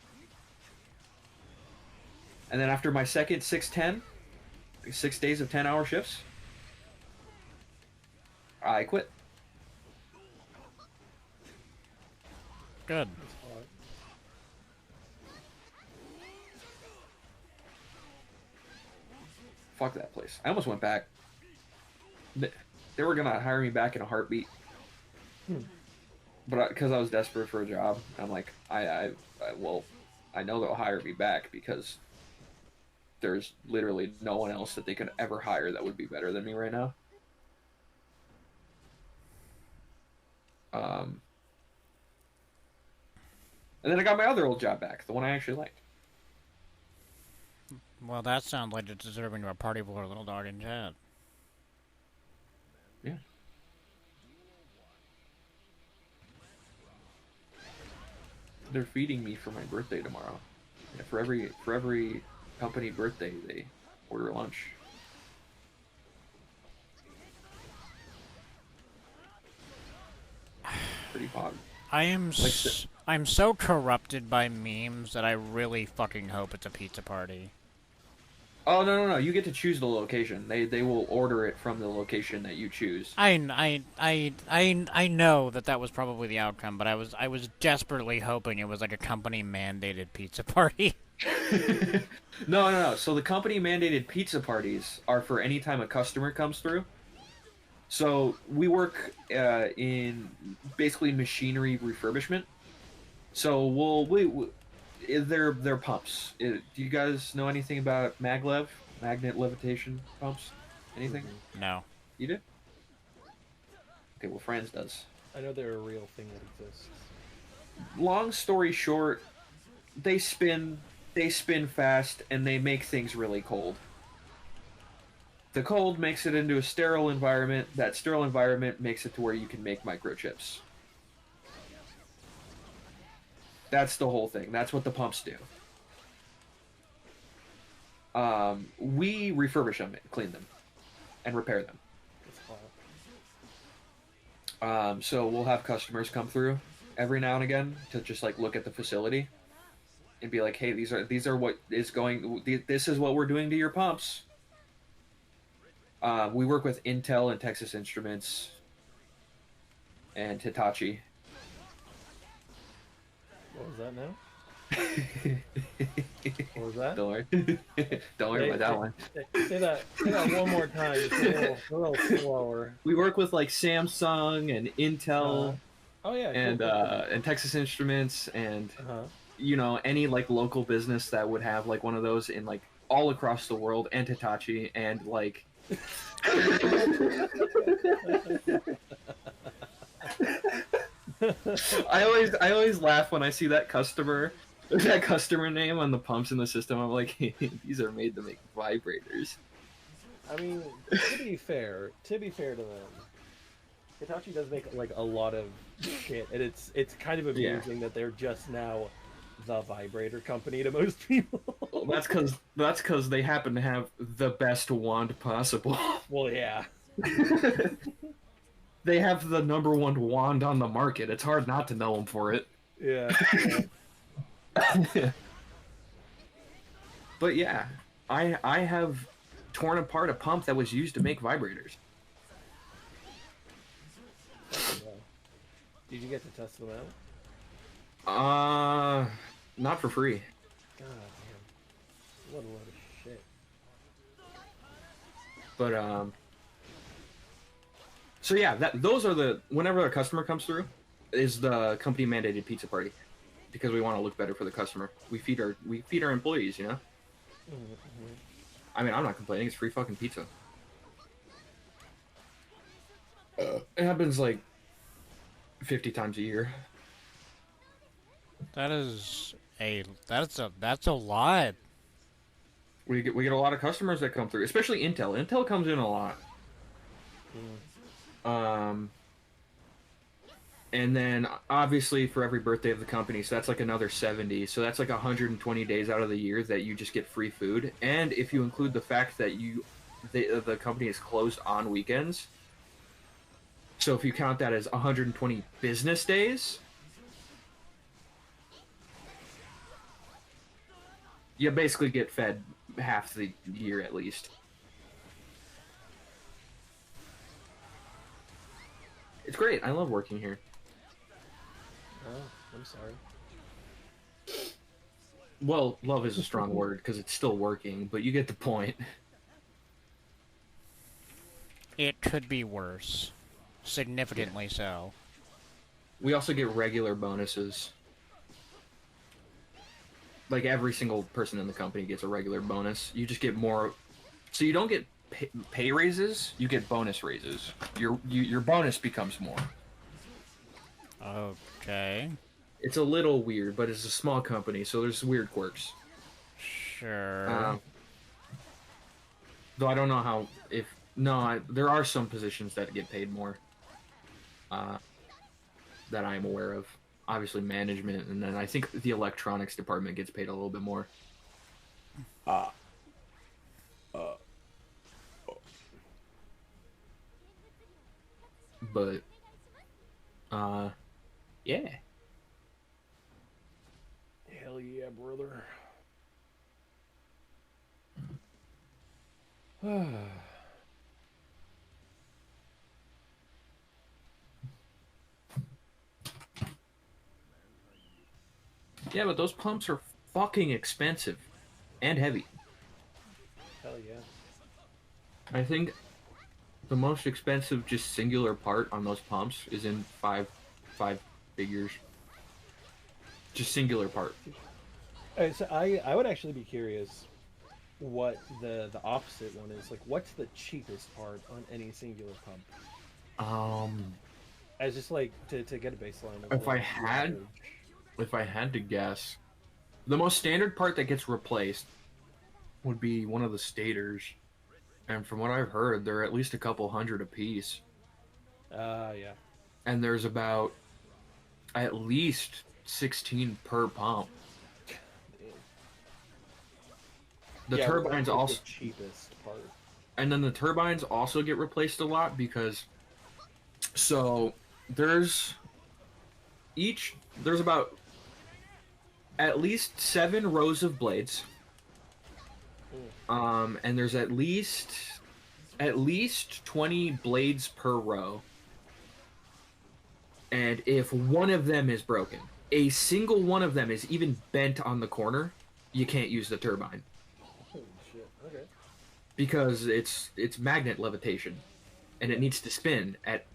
And then after my second 6-10, 6 days of 10-hour shifts, I quit. Good. Fuck that place. I almost went back. They were gonna hire me back in a heartbeat. But because I was desperate for a job, I'm like, I know they'll hire me back because there's literally no one else that they could ever hire that would be better than me right now. And then I got my other old job back, the one I actually liked. Well, that sounds like it's deserving of a party for a little dog in chat. Yeah. They're feeding me for my birthday tomorrow. Yeah, for every company birthday, they order lunch. Pretty pog. I'm so corrupted by memes that I really fucking hope it's a pizza party. Oh no! You get to choose the location. They will order it from the location that you choose. I know that was probably the outcome, but I was desperately hoping it was like a company mandated pizza party. No. So the company mandated pizza parties are for any time a customer comes through. So we work in basically machinery refurbishment. So they're pumps. Do you guys know anything about maglev, magnet levitation pumps? Anything? No. You do? Okay, well, Franz does. I know they're a real thing that exists. Long story short, they spin fast, and they make things really cold. The cold makes it into a sterile environment. That sterile environment makes it to where you can make microchips. That's the whole thing. That's what the pumps do. We refurbish them, clean them, and repair them. So we'll have customers come through every now and again to just like look at the facility and be like, "Hey, these are what is going. This is what we're doing to your pumps." We work with Intel and Texas Instruments and Hitachi. What was that now? What was that? Don't worry. Don't worry about that one. Say that one more time. Just a little slower. We work with like Samsung and Intel. Oh yeah. And cool. and Texas Instruments and you know, any like local business that would have like one of those in like all across the world, and Hitachi and like I always laugh when I see that customer name on the pumps in the system. I'm like, these are made to make vibrators. I mean, to be fair to them, Hitachi does make like a lot of shit, and it's kind of amusing that they're just now the vibrator company to most people. Well, that's because they happen to have the best wand possible. Well, yeah. They have the #1 wand on the market. It's hard not to know them for it. Yeah. But yeah, I have torn apart a pump that was used to make vibrators. Did you get to test them out? Not for free. God damn. What a load of shit. But so yeah, those are the whenever a customer comes through, is the company mandated pizza party, because we want to look better for the customer. We feed our employees, you know. Mm-hmm. I mean, I'm not complaining. It's free fucking pizza. It happens like 50 times a year. That's a lot. We get a lot of customers that come through, especially Intel. Intel comes in a lot. And then obviously for every birthday of the company, so that's like another 70. So that's like 120 days out of the year that you just get free food. And if you include the fact that the company is closed on weekends, so if you count that as 120 business days, you basically get fed half the year at least. It's great. I love working here. Oh, I'm sorry. Well, love is a strong word because it's still working, but you get the point. It could be worse. Significantly so. We also get regular bonuses. Like every single person in the company gets a regular bonus. You just get more. So you don't get pay raises, you get bonus raises. Your bonus becomes more. Okay. It's a little weird, but it's a small company, so there's weird quirks. Sure. Though I don't know how. There are some positions that get paid more. That I am aware of. Obviously management, and then I think the electronics department gets paid a little bit more. But yeah. Hell yeah, brother. Yeah, but those pumps are fucking expensive and heavy. Hell yeah. I think the most expensive just singular part on those pumps is in five figures. Just singular part. Alright, so I would actually be curious what the opposite one is. Like, what's the cheapest part on any singular pump? As just like to get a baseline of If I had to guess, the most standard part that gets replaced would be one of the stators. And from what I've heard, they're at least a couple hundred apiece. Yeah. And there's about at least 16 per pump. The turbines also the cheapest part. And then the turbines also get replaced a lot because there's about at least 7 rows of blades. And there's at least 20 blades per row. And if one of them is broken, a single one of them is even bent on the corner, you can't use the turbine. Holy shit. Okay. Because it's magnet levitation, and it needs to spin at,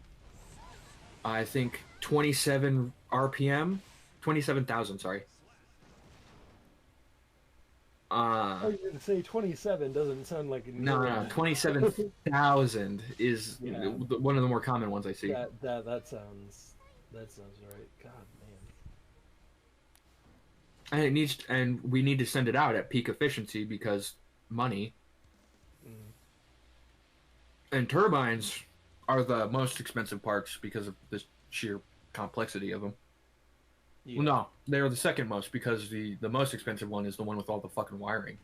I think, 27 RPM, 27,000. Sorry. Oh, you didn't say 27. Doesn't sound like No, 27,000 is one of the more common ones I see. That sounds right. God, And we need to send it out at peak efficiency because money. And turbines are the most expensive parts because of the sheer complexity of them. Yeah. Well, no, they're the second most because the most expensive one is the one with all the fucking wiring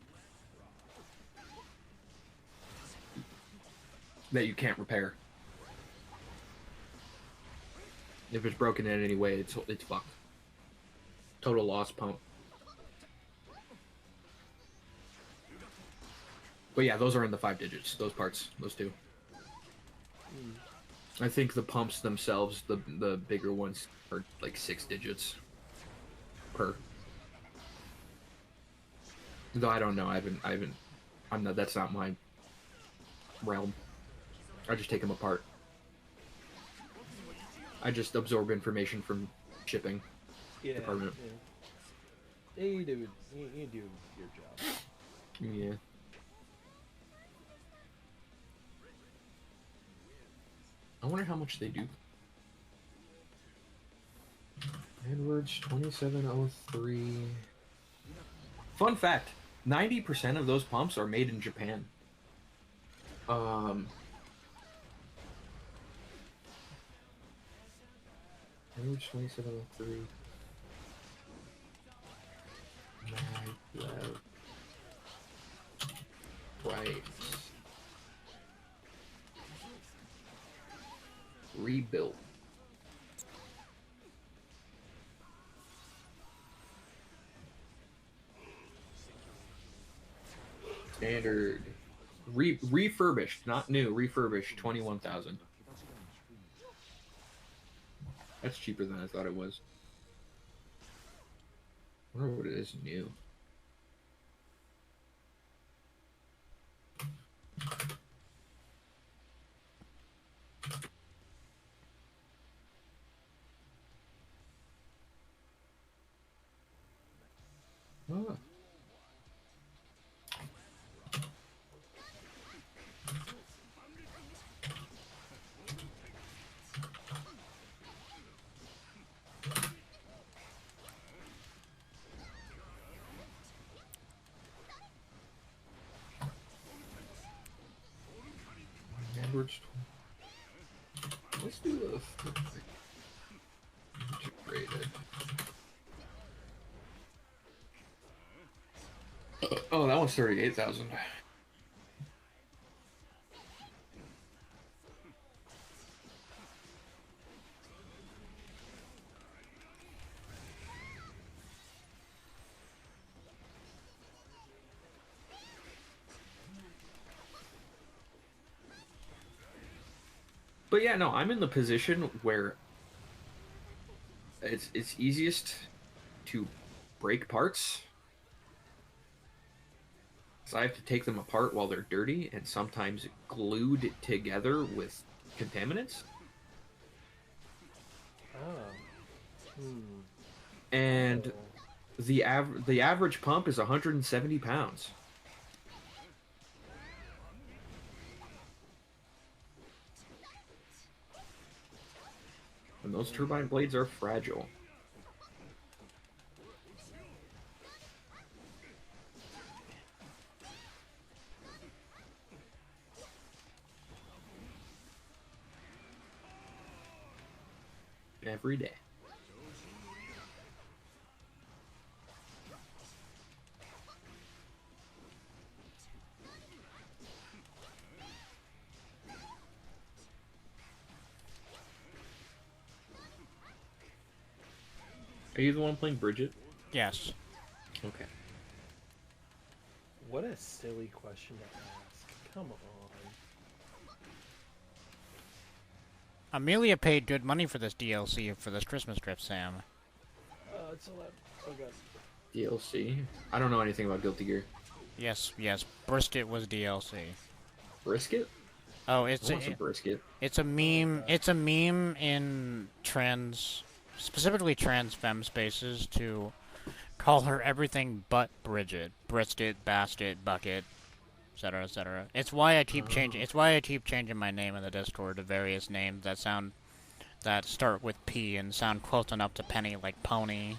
that you can't repair. If it's broken in any way, it's fucked. Total loss pump. But yeah, those are in the 5 digits. Those parts, those two. I think the pumps themselves, the bigger ones, are like 6 digits per. Though I don't know. I'm not. That's not my realm. I just take them apart. I just absorb information from shipping department. Yeah, you do your job. Yeah. I wonder how much they do. Edwards 2703. Fun fact: 90% of those pumps are made in Japan. Edwards 2703. Right. Rebuilt. Standard. Refurbished, not new. Refurbished, 21,000. That's cheaper than I thought it was. I wonder what it is new. Oh. Edwards. Let's do the integrated. Oh, that one's 38,000. But yeah, no, I'm in the position where it's easiest to break parts. So I have to take them apart while they're dirty and sometimes glued together with contaminants. And the average pump is 170 pounds. And those turbine blades are fragile. Every day. Are you the one playing Bridget? Yes. Okay. What a silly question to ask. Come on. Amelia paid good money for this DLC for this Christmas trip, Sam. it's so loud. So good. DLC? I don't know anything about Guilty Gear. Yes, Brisket was DLC. Brisket? Oh, it's I want some brisket. It's a meme. It's a meme in trans, specifically trans femme spaces, to call her everything but Bridget, brisket, basket, bucket, etc., etc. It's why I keep changing. It's why I keep changing my name in the Discord to various names that start with P and sound close enough to Penny, like Pony,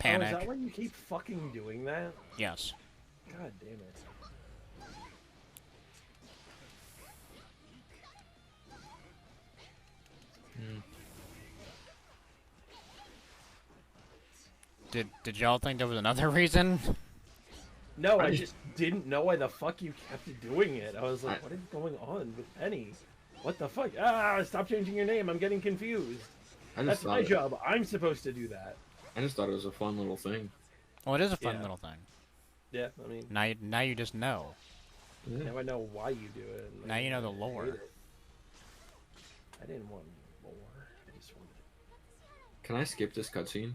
Panic. Oh, is that why you keep fucking doing that? Yes. God damn it. Did y'all think there was another reason? No, I just didn't know why the fuck you kept doing it. I was like, what is going on with Penny? What the fuck? Ah, stop changing your name. I'm getting confused. That's my job. I'm supposed to do that. I just thought it was a fun little thing. Well, it is a fun little thing. Yeah, I mean... Now you just know. Yeah. Now I know why you do it. Like, now you know the lore. I didn't want lore. I just wanted... Can I skip this cutscene?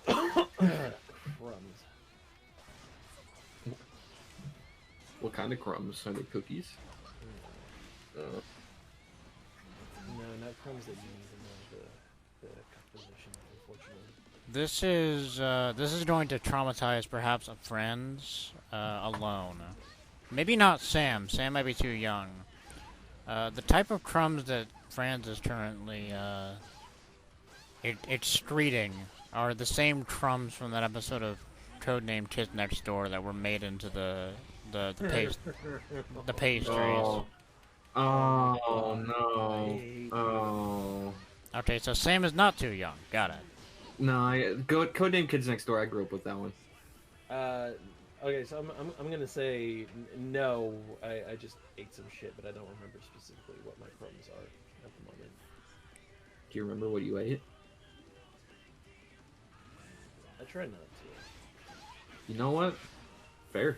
Crumbs. What kind of crumbs? Are they cookies? No, not crumbs that you need to know the composition, unfortunately. This is going to traumatize perhaps a friends alone. Maybe not Sam. Sam might be too young. The type of crumbs that Franz is currently excreting are the same crumbs from that episode of Codename Kids Next Door that were made into the pastries. Oh no. Oh. Okay, so Sam is not too young. Got it. No, Codename Kids Next Door. I grew up with that one. Okay, so I'm gonna say no. I just ate some shit, but I don't remember specifically what my crumbs are at the moment. Do you remember what you ate? I try not to. You know what? Fair.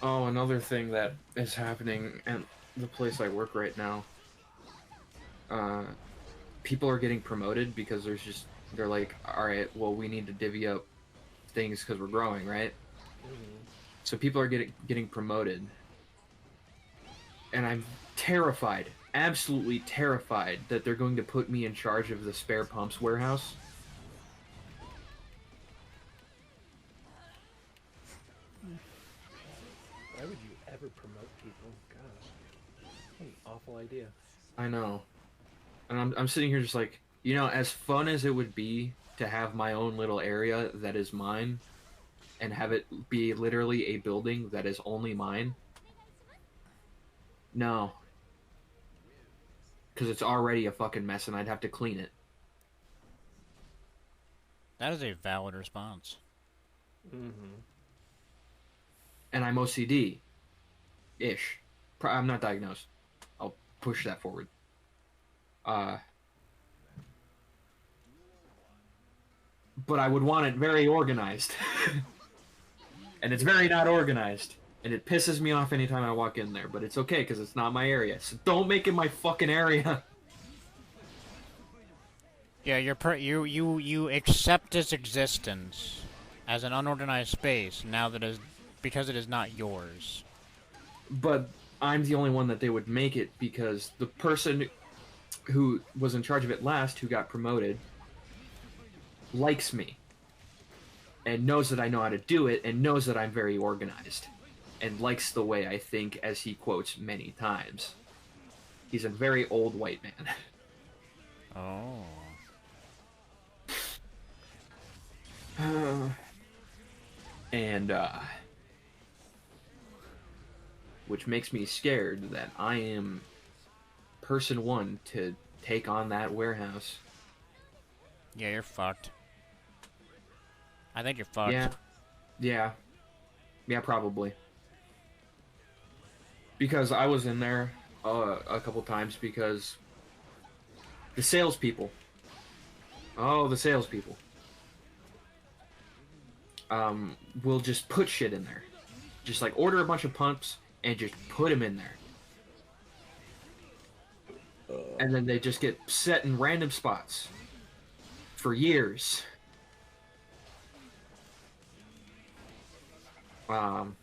Oh, another thing that is happening at the place I work right now. People are getting promoted because they're like, all right, well, we need to divvy up things because we're growing, right? Mm-hmm. So people are getting promoted, and I'm terrified, absolutely terrified, that they're going to put me in charge of the spare pumps warehouse. Why would you ever promote people? God, what an awful idea. I know. And I'm sitting here just like, as fun as it would be to have my own little area that is mine, and have it be literally a building that is only mine. No. Because it's already a fucking mess and I'd have to clean it. That is a valid response. Mm-hmm. And I'm OCD-ish. I'm not diagnosed. I'll push that forward. But I would want it very organized. And it's very not organized. And it pisses me off anytime I walk in there. But it's okay, because it's not my area. So don't make it my fucking area. Yeah, you accept its existence as an unorganized space now that because it is not yours. But I'm the only one that they would make it because the person who was in charge of it last, who got promoted, likes me. And knows that I know how to do it, and knows that I'm very organized. And likes the way I think, as he quotes many times. He's a very old white man. Oh. And which makes me scared that I am person one to take on that warehouse. Yeah, you're fucked. I think you're fucked. Yeah, probably. Because I was in there a couple times because the salespeople. Oh, the salespeople. Will just put shit in there. Just like order a bunch of pumps and just put them in there. And then they just get set in random spots for years. And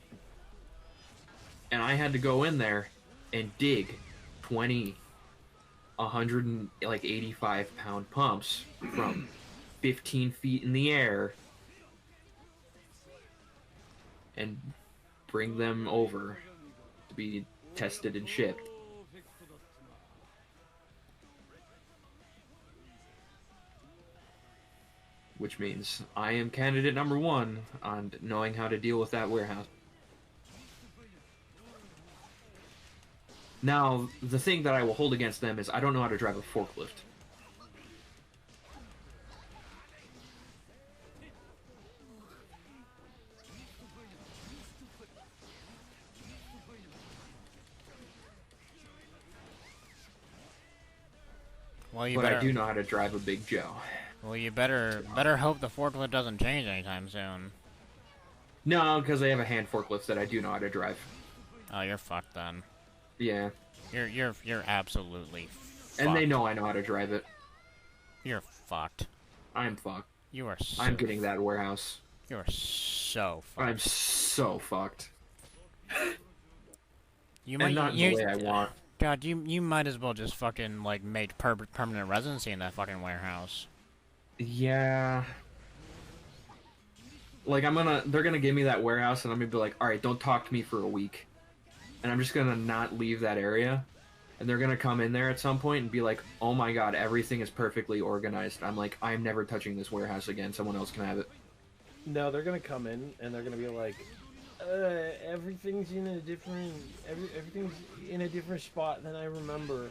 I had to go in there and dig 20, 185-pound pumps from 15 feet in the air and bring them over to be tested and shipped. Which means I am candidate number one on knowing how to deal with that warehouse. Now, the thing that I will hold against them is I don't know how to drive a forklift. Well, you but better... I do know how to drive a Big Joe. Well, you better hope the forklift doesn't change anytime soon. No, because they have a hand forklift that I do know how to drive. Oh, you're fucked then. Yeah. You're absolutely fucked. And they know I know how to drive it. You're fucked. I'm fucked. You are so... I'm getting that warehouse. You are so fucked. I'm so fucked. You and not in the way I want. God, you might as well just fucking, like, make permanent residency in that fucking warehouse. Yeah. Like, they're gonna give me that warehouse, and I'm gonna be like, alright, don't talk to me for a week. And I'm just gonna not leave that area. And they're gonna come in there at some point and be like, oh my god, everything is perfectly organized. I'm like, I'm never touching this warehouse again, someone else can have it. No, they're gonna come in, and they're gonna be like, everything's in a different... everything's in a different spot than I remember.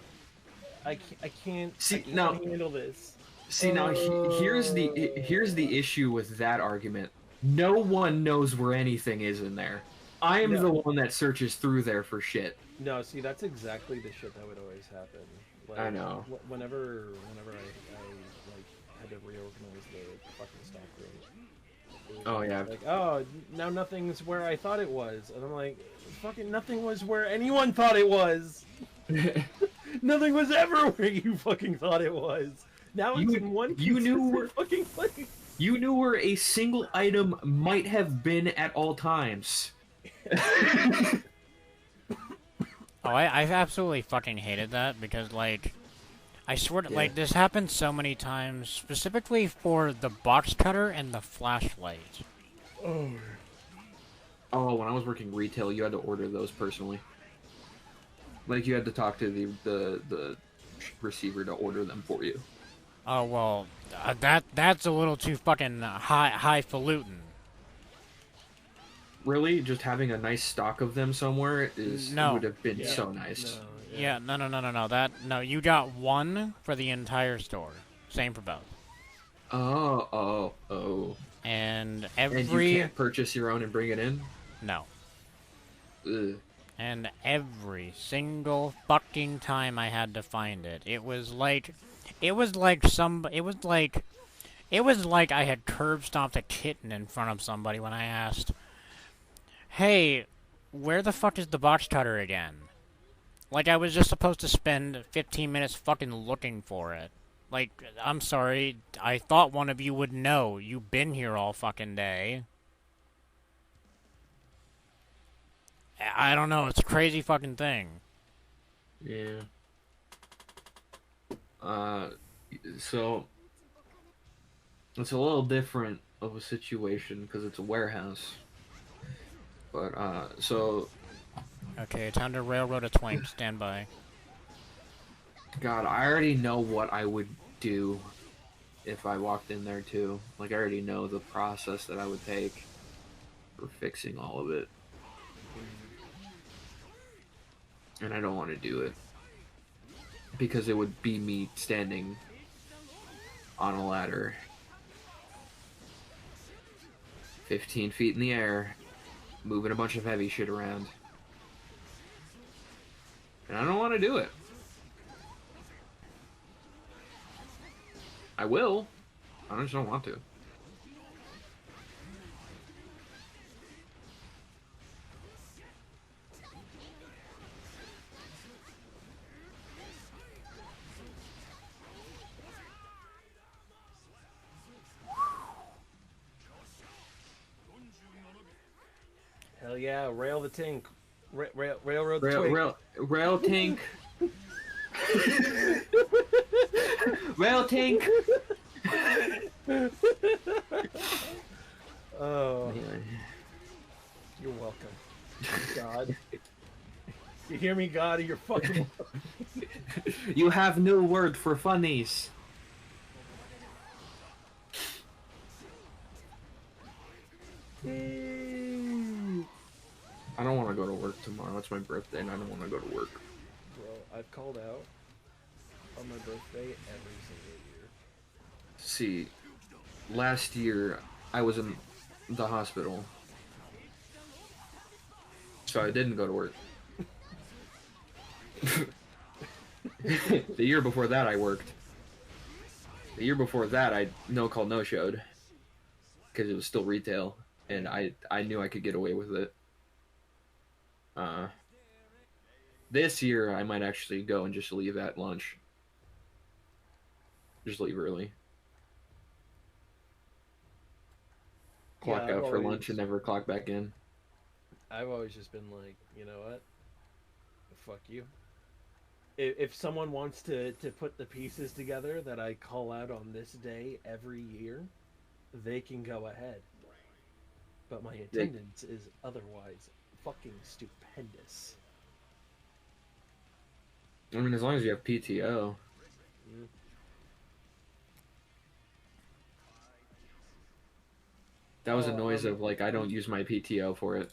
I can't handle this. See, now, here's the issue with that argument. No one knows where anything is in there. I am the one that searches through there for shit. No, see, that's exactly the shit that would always happen. Like, I know. Whenever I like had to reorganize the fucking stock room. Oh yeah. Like, oh, now nothing's where I thought it was, and I'm like, fucking nothing was where anyone thought it was. Nothing was ever where you fucking thought it was. Now it's in one fucking place. You knew where a single item might have been at all times. Oh, I absolutely fucking hated that because, like, I swear to, like, this happened so many times, specifically for the box cutter and the flashlight. Oh, when I was working retail, you had to order those personally. Like, you had to talk to the receiver to order them for you. Oh, well, that's a little too fucking highfalutin. Really? Just having a nice stock of them somewhere would have been so nice. No, you got one for the entire store. Same for both. Oh. And And you can't purchase your own and bring it in? No. Ugh. And every single fucking time I had to find it, it was like I had curb stomped a kitten in front of somebody when I asked, hey, where the fuck is the box cutter again? Like, I was just supposed to spend 15 minutes fucking looking for it. Like, I'm sorry, I thought one of you would know. You've been here all fucking day. I don't know, it's a crazy fucking thing. Yeah. So, it's a little different of a situation because it's a warehouse. But, so... Okay, time to railroad a twink. Stand by. God, I already know what I would do if I walked in there, too. Like, I already know the process that I would take. for fixing all of it. And I don't want to do it. Because it would be me standing on a ladder 15 feet in the air, moving a bunch of heavy shit around. And I don't want to do it. I will. I just don't want to. Hell yeah, rail the tank. Railroad the Rail, twig. rail tank. Rail tank. Oh. You're welcome. God. You hear me, God? You're fucking You have no word for funnies. I don't want to go to work tomorrow. It's my birthday and I don't want to go to work. Bro, I've called out on my birthday every single year. See, last year I was in the hospital. So I didn't go to work. The year before that I worked. The year before that I no-call no-showed. Because it was still retail. And I knew I could get away with it. This year I might actually go and just leave at lunch. Just leave early. Clock Yeah, out for lunch and never clock back in. I've always just been like, you know what? Fuck you. If someone wants to put the pieces together that I call out on this day every year, they can go ahead. But my attendance is otherwise fucking stupendous. I mean, as long as you have PTO. Mm. That was a noise of, like, I don't use my PTO for it.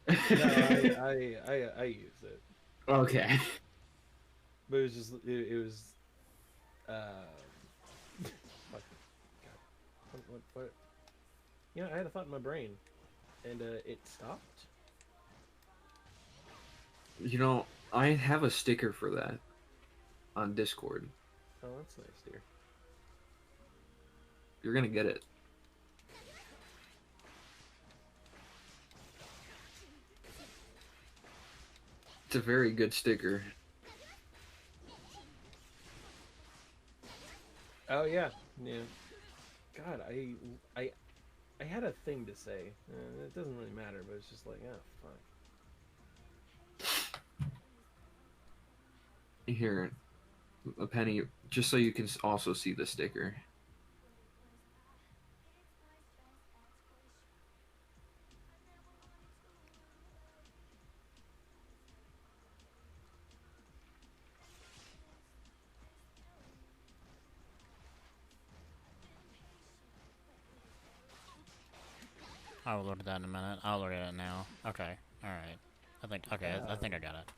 No, I use it. Okay. But it was just, it was, what? Yeah, I had a thought in my brain, and it stopped. You know, I have a sticker for that on Discord. Oh, that's nice, dear. You're gonna get it. It's a very good sticker. Oh yeah, yeah. God, I had a thing to say. It doesn't really matter, but it's just like, oh fuck. Here, a penny, just so you can also see the sticker. I'll look at that in a minute. I'll look at it now. Okay. Alright. I think I got it.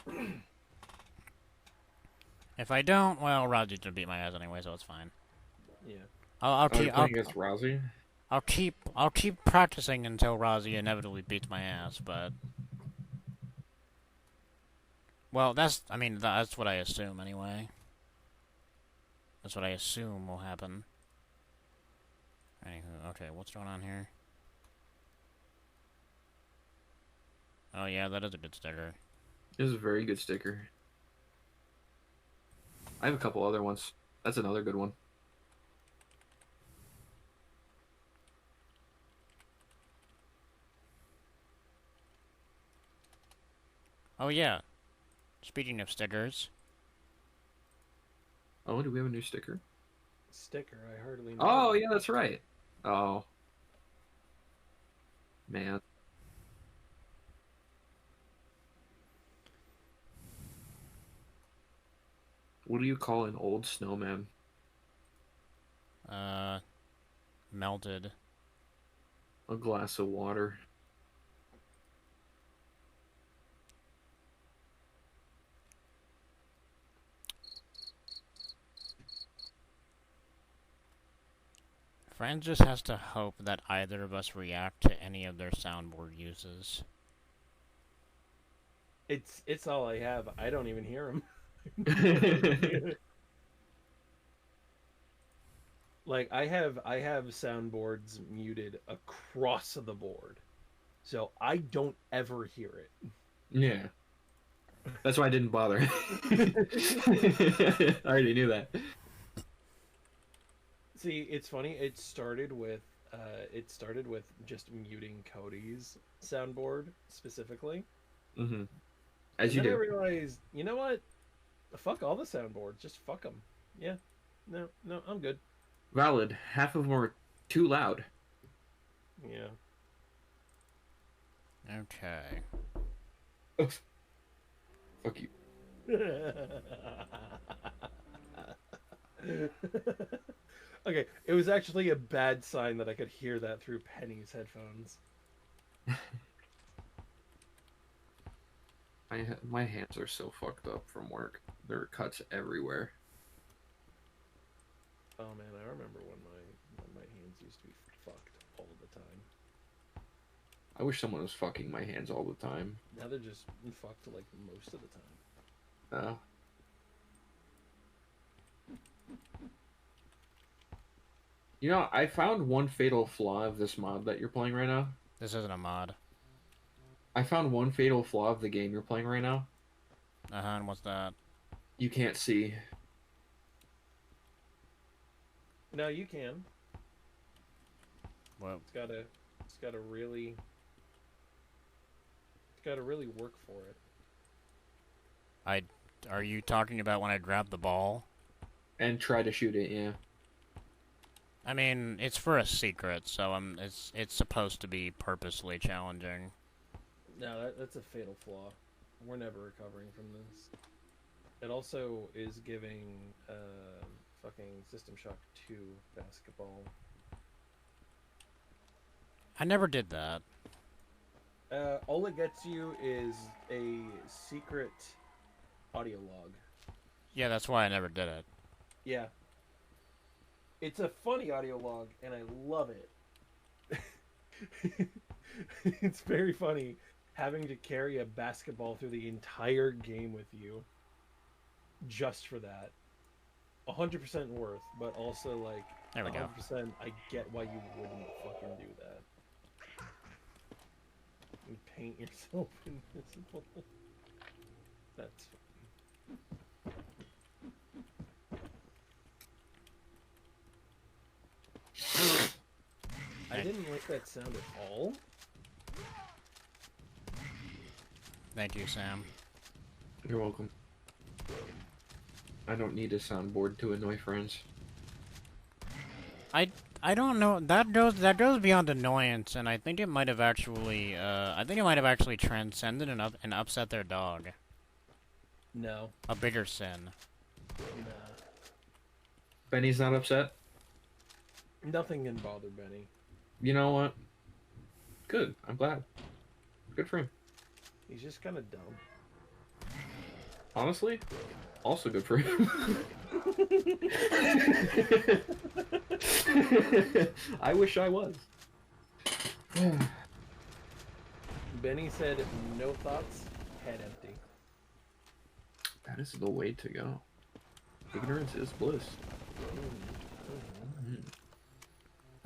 If I don't, well, Raji's gonna beat my ass anyway, so it's fine. Yeah. I'll keep practicing until Razi inevitably beats my ass, but well, that's what I assume anyway. That's what I assume will happen. Anywho, okay, what's going on here? Oh yeah, that is a good sticker. It is a very good sticker. I have a couple other ones. That's another good one. Oh yeah. Speaking of stickers. Oh, do we have a new sticker? Sticker, I hardly know. Oh, yeah, that's right. Oh. Man. What do you call an old snowman? Melted. A glass of water. Fran just has to hope that either of us react to any of their soundboard uses. It's all I have. I don't even hear him. Like I have soundboards muted across the board, so I don't ever hear it. Yeah. That's why I didn't bother. I already knew that. See, it's funny. It started with just muting Cody's soundboard specifically. Mm-hmm. And As you then do. I realized, you know what? Fuck all the soundboards. Just fuck them. Yeah. No, I'm good. Valid. Half of them are too loud. Yeah. Okay. Fuck you. Okay, it was actually a bad sign that I could hear that through Penny's headphones. My hands are so fucked up from work. There are cuts everywhere. Oh man, I remember when my hands used to be fucked all the time. I wish someone was fucking my hands all the time. Now they're just fucked like most of the time. You know, I found one fatal flaw of this mod that you're playing right now. This isn't a mod. I found one fatal flaw of the game you're playing right now. And what's that? You can't see. No, you can. Well, it's gotta really work for it. Are you talking about when I grab the ball? And try to shoot it, yeah. I mean, it's for a secret, so it's supposed to be purposely challenging. No, that's a fatal flaw. We're never recovering from this. It also is giving fucking System Shock 2 basketball. I never did that. All it gets you is a secret audio log. Yeah, that's why I never did it. Yeah. It's a funny audio log, and I love it. It's very funny having to carry a basketball through the entire game with you just for that. 100% worth, but also like there we 100% I get why you wouldn't fucking do that. You paint yourself invisible. That's funny. I didn't like that sound at all. Thank you, Sam. You're welcome. I don't need a soundboard to annoy friends. I don't know. That goes beyond annoyance, and I think it might have actually transcended and upset their dog. No. A bigger sin. Nah. Benny's not upset? Nothing can bother Benny. You know what? Good. I'm glad. Good for him. He's just kind of dumb. Honestly, also good for him. I wish I was. Benny said, no thoughts, head empty. That is the way to go. Ignorance is bliss.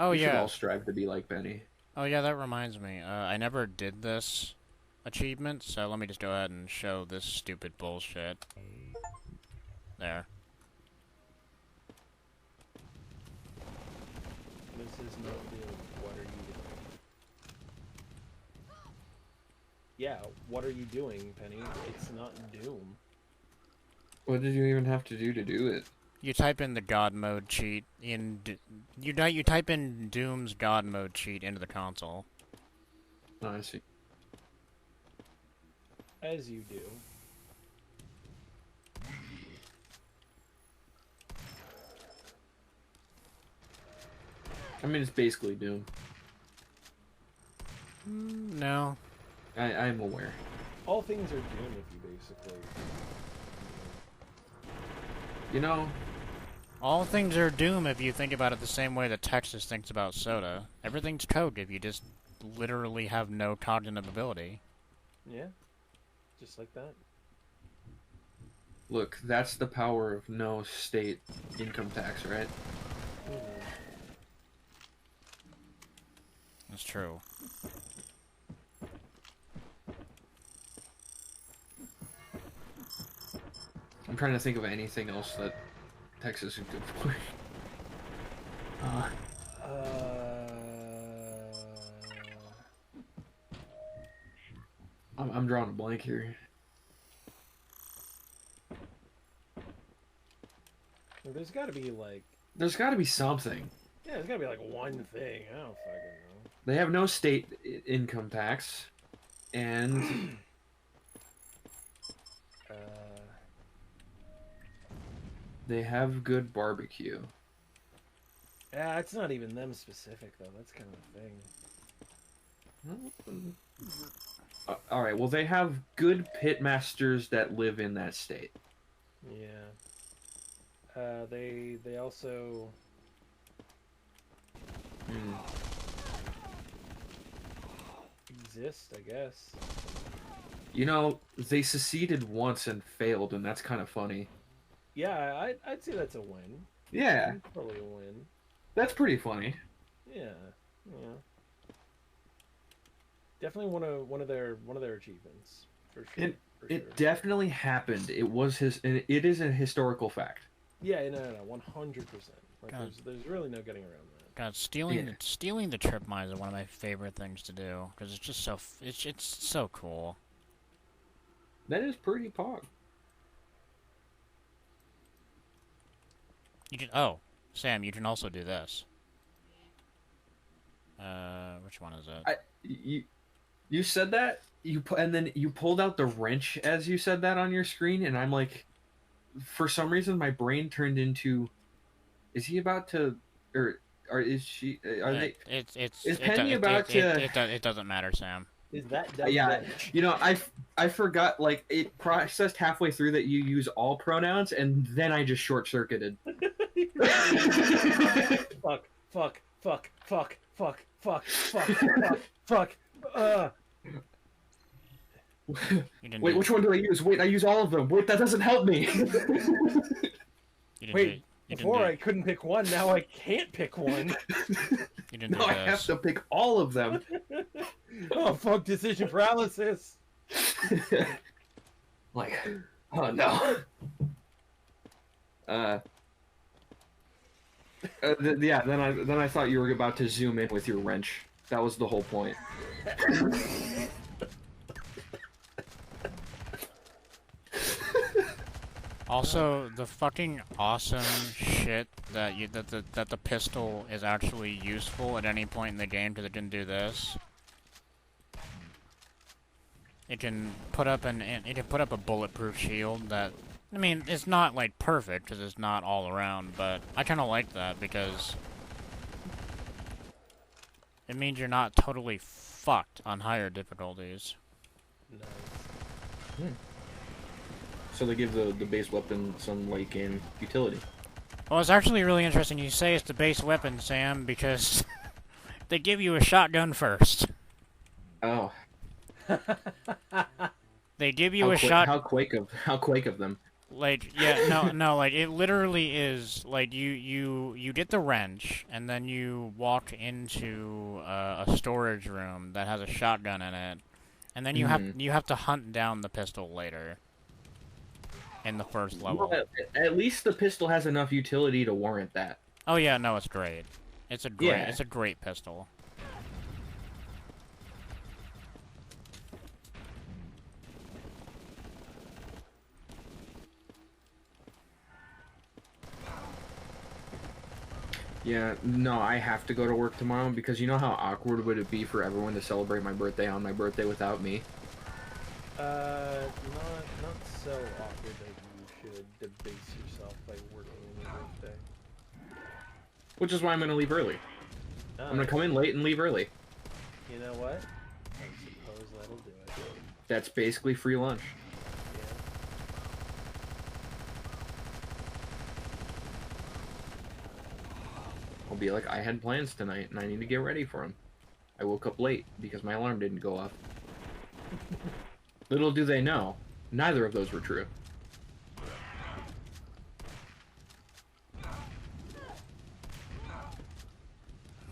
Oh, we yeah. should all strive to be like Benny. Oh, yeah, that reminds me. I never did this achievement, so let me just go ahead and show this stupid bullshit. There. This is not Doom. What are you doing? Yeah, what are you doing, Penny? It's not Doom. What did you even have to do it? You type in the God mode cheat in... You type in Doom's God mode cheat into the console. Oh, I see. As you do. I mean, it's basically Doom. No. I'm aware. All things are doom if you basically. You know, all things are doom if you think about it the same way that Texas thinks about soda. Everything's Coke if you just literally have no cognitive ability. Yeah, just like that. Look, that's the power of no state income tax, right? Mm-hmm. That's true. I'm trying to think of anything else that Texas is good for. I'm drawing a blank here. There's got to be like. There's got to be something. Yeah, there's got to be like one thing. I don't fucking know. They have no state income tax, and they have good barbecue. Yeah, it's not even them specific though. That's kind of the thing. All right. Well, they have good pit masters that live in that state. Yeah. They also. Exist, I guess. You know, they seceded once and failed, and that's kind of funny. Yeah, I'd say that's a win. Yeah. Probably a win. That's pretty funny. Yeah, yeah. Definitely one of their achievements for sure. It definitely happened. It is a historical fact. Yeah, no, 100%. Like there's really no getting around that. God, stealing the trip mines is one of my favorite things to do because it's just so it's so cool. That is pretty pog. You can Sam, you can also do this. Which one is it? You said that and then you pulled out the wrench as you said that on your screen, and I'm like, for some reason my brain turned into, is he about to, or is she? Are they? Is Penny about to? It doesn't matter, Sam. Is that yeah? You know, I forgot. Like it processed halfway through that you use all pronouns, and then I just short circuited. Fuck. Wait, which one do I use? Wait, I use all of them. Wait, that doesn't help me. Wait, before I couldn't pick one, now I can't pick one. No, I have to pick all of them. Oh, fuck, decision paralysis. Like, oh no. Yeah, then I thought you were about to zoom in with your wrench. That was the whole point. Also, the fucking awesome shit that the pistol is actually useful at any point in the game because it can do this. It can put up a bulletproof shield that, I mean, it's not like perfect because it's not all around, but I kind of like that because it means you're not totally fucked on higher difficulties. Nice. So they give the base weapon some like in utility. Well, it's actually really interesting you say it's the base weapon, Sam, because they give you a shotgun first. Oh. They give you a shot. How Quake of them. Like, yeah, no, like, it literally is, like, you get the wrench, and then you walk into a storage room that has a shotgun in it, and then you have to hunt down the pistol later. In the first level. Well, at least the pistol has enough utility to warrant that. Oh yeah, no, it's great. It's a great pistol. Yeah, no, I have to go to work tomorrow because you know how awkward would it be for everyone to celebrate my birthday on my birthday without me? Not so awkward that you should debase yourself by working on your birthday. Which is why I'm going to leave early. I'm going to come in late and leave early. You know what? That's That's basically free lunch. I'll be like, I had plans tonight, and I need to get ready for them. I woke up late because my alarm didn't go off. Little do they know, neither of those were true.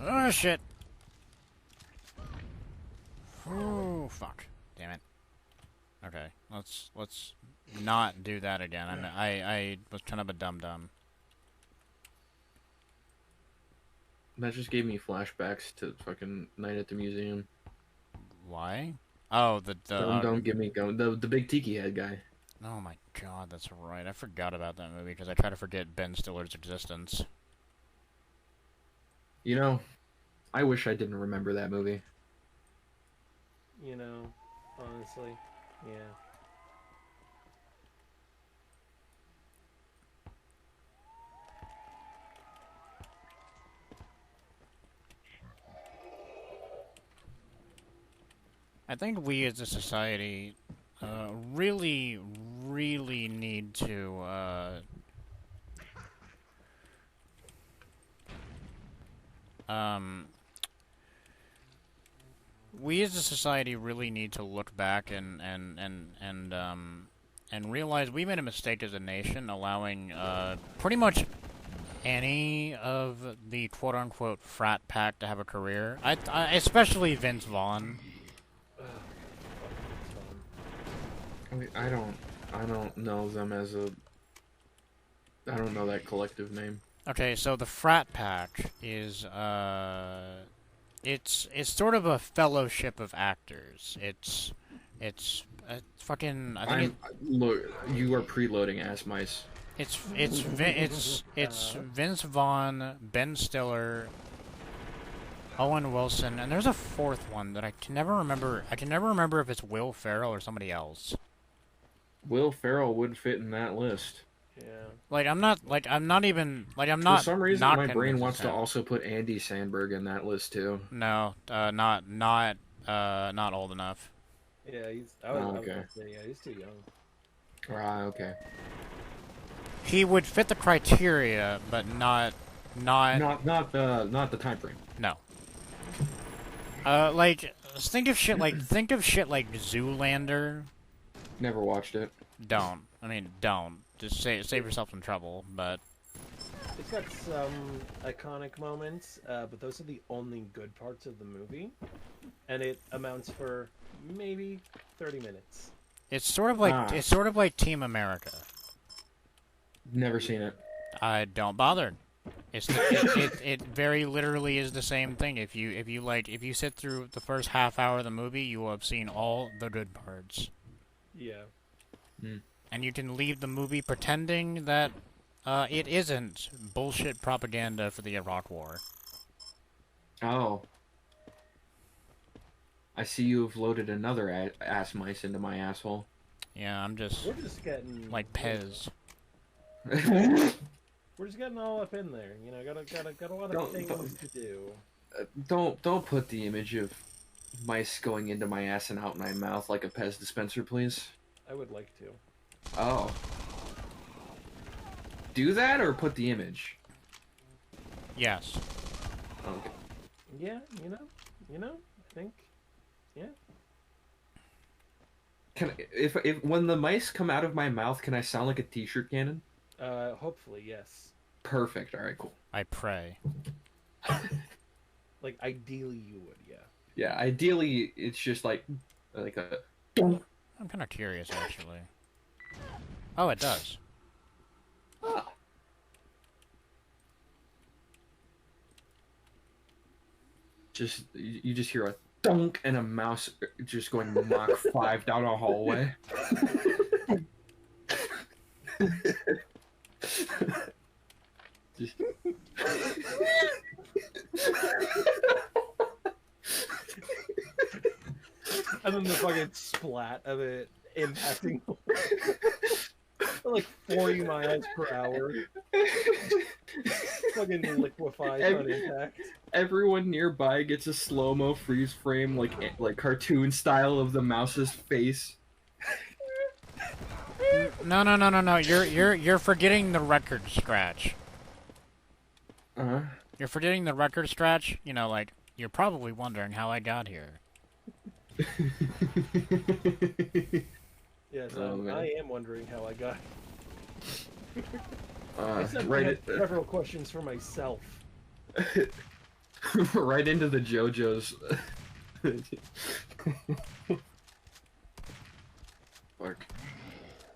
Oh shit! Oh fuck! Damn it. Okay, let's not do that again. I was kind of a dum-dum. That just gave me flashbacks to fucking Night at the Museum. Why? Oh, Don't get me going. The big tiki head guy. Oh my god, that's right. I forgot about that movie because I try to forget Ben Stiller's existence. You know, I wish I didn't remember that movie. You know, honestly, yeah. I think we as a society really, really need to we as a society really need to look back and realize we made a mistake as a nation, allowing pretty much any of the quote-unquote frat pack to have a career. I especially Vince Vaughn. I don't know them as a... I don't know that collective name. Okay, so the frat pack is, it's sort of a fellowship of actors. It's fucking, I think Look, you are preloading ass mice. it's Vince Vaughn, Ben Stiller, Owen Wilson, and there's a fourth one that I can never remember. I can never remember if it's Will Ferrell or somebody else. Will Ferrell would fit in that list. Yeah. For some reason, not my brain convinced wants to him. also put Andy Samberg in that list too. No, not old enough. Yeah, he's. Okay. Yeah, he's too young. Ah, okay. He would fit the criteria, but not the time frame. No. Think of shit like Zoolander. Never watched it. Don't. Just save yourself some trouble, but... It's got some iconic moments, but those are the only good parts of the movie. And it amounts for maybe 30 minutes. It's sort of like Team America. Never seen it. I don't bother. It very literally is the same thing. If you sit through the first half hour of the movie, you will have seen all the good parts. Yeah. And you can leave the movie pretending that it isn't bullshit propaganda for the Iraq War. Oh. I see you've loaded another ass mice into my asshole. Yeah, We're just getting like Pez. We're just getting all up in there. You know, got a lot of things to do. Don't put the image of mice going into my ass and out my mouth like a Pez dispenser, please. I would like to. Oh. Do that or put the image? Yes. Okay. Yeah, I think, yeah. Can if when the mice come out of my mouth, can I sound like a t-shirt cannon? Hopefully, yes. Perfect. All right, cool. I pray. Like, ideally you would, yeah. Yeah, ideally it's just like a. I'm kind of curious, actually. Oh, it does. Ah. You just hear a dunk and a mouse just going Mach 5 down a hallway. And then the fucking splat of it impacting. like 40 miles per hour. Fucking liquefies on impact. Everyone nearby gets a slow-mo freeze frame, like cartoon style of the mouse's face. No. You're forgetting the record scratch. Uh-huh. You're forgetting the record scratch. You know, like, you're probably wondering how I got here. Yes, Oh, I am wondering how I got. Right I have several questions for myself. Right into the JoJo's. Fuck.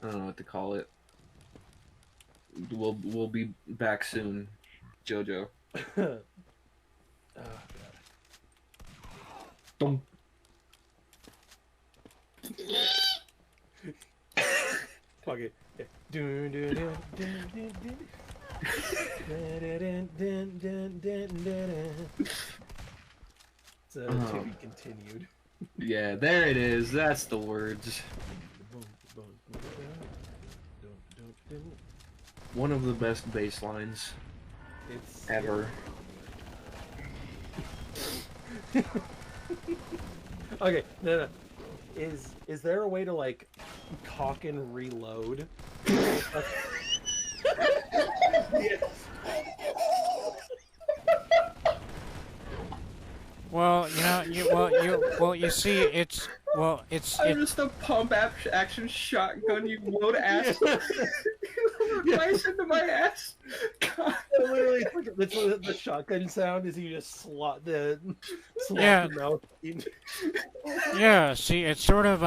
I don't know what to call it. We'll be back soon, JoJo. Oh god. Don't. Fuck it. Yeah. So to be continued. Yeah, there it is. That's the words. One of the best bass lines ever. Okay, no. Is there a way to like cock and reload? Yes. Well, you see, it's just a pump action shotgun. You load ass rice into my ass. God. Literally, that's what the shotgun sound is. You just slot the mouth in. Yeah, see, it's sort of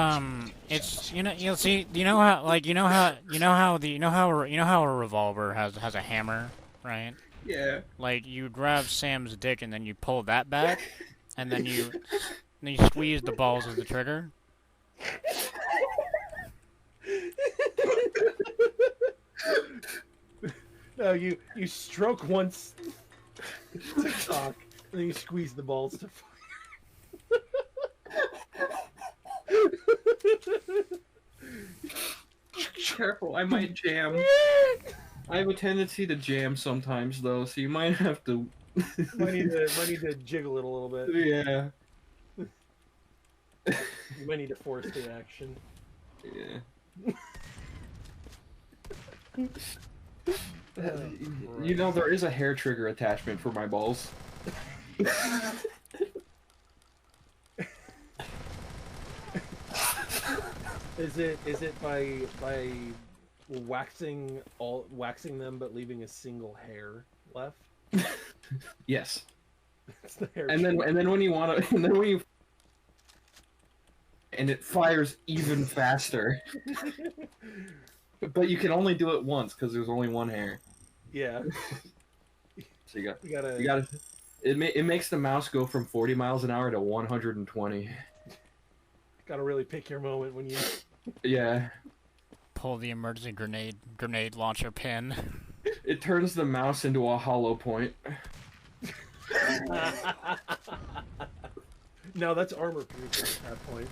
it's you'll see, you know how a revolver has a hammer, right? Yeah. Like you grab Sam's dick and then you pull that back, and then you squeeze the balls of the trigger. No, you stroke once to cock, and then you squeeze the balls to fire. Careful, I might jam. I have a tendency to jam sometimes, though, so you might have to. might need to jiggle it a little bit. Yeah. You might need to force the action. Yeah. You know, there is a hair trigger attachment for my balls. Is it by waxing them but leaving a single hair left? Yes. It's the hair and then when you want to, and it fires even faster. But you can only do it once because there's only one hair. Yeah. So you gotta. It makes the mouse go from 40 miles an hour to 120. Gotta really pick your moment when you. Yeah. Pull the emergency grenade launcher pin. It turns the mouse into a hollow point. No, that's armor piercing at that point.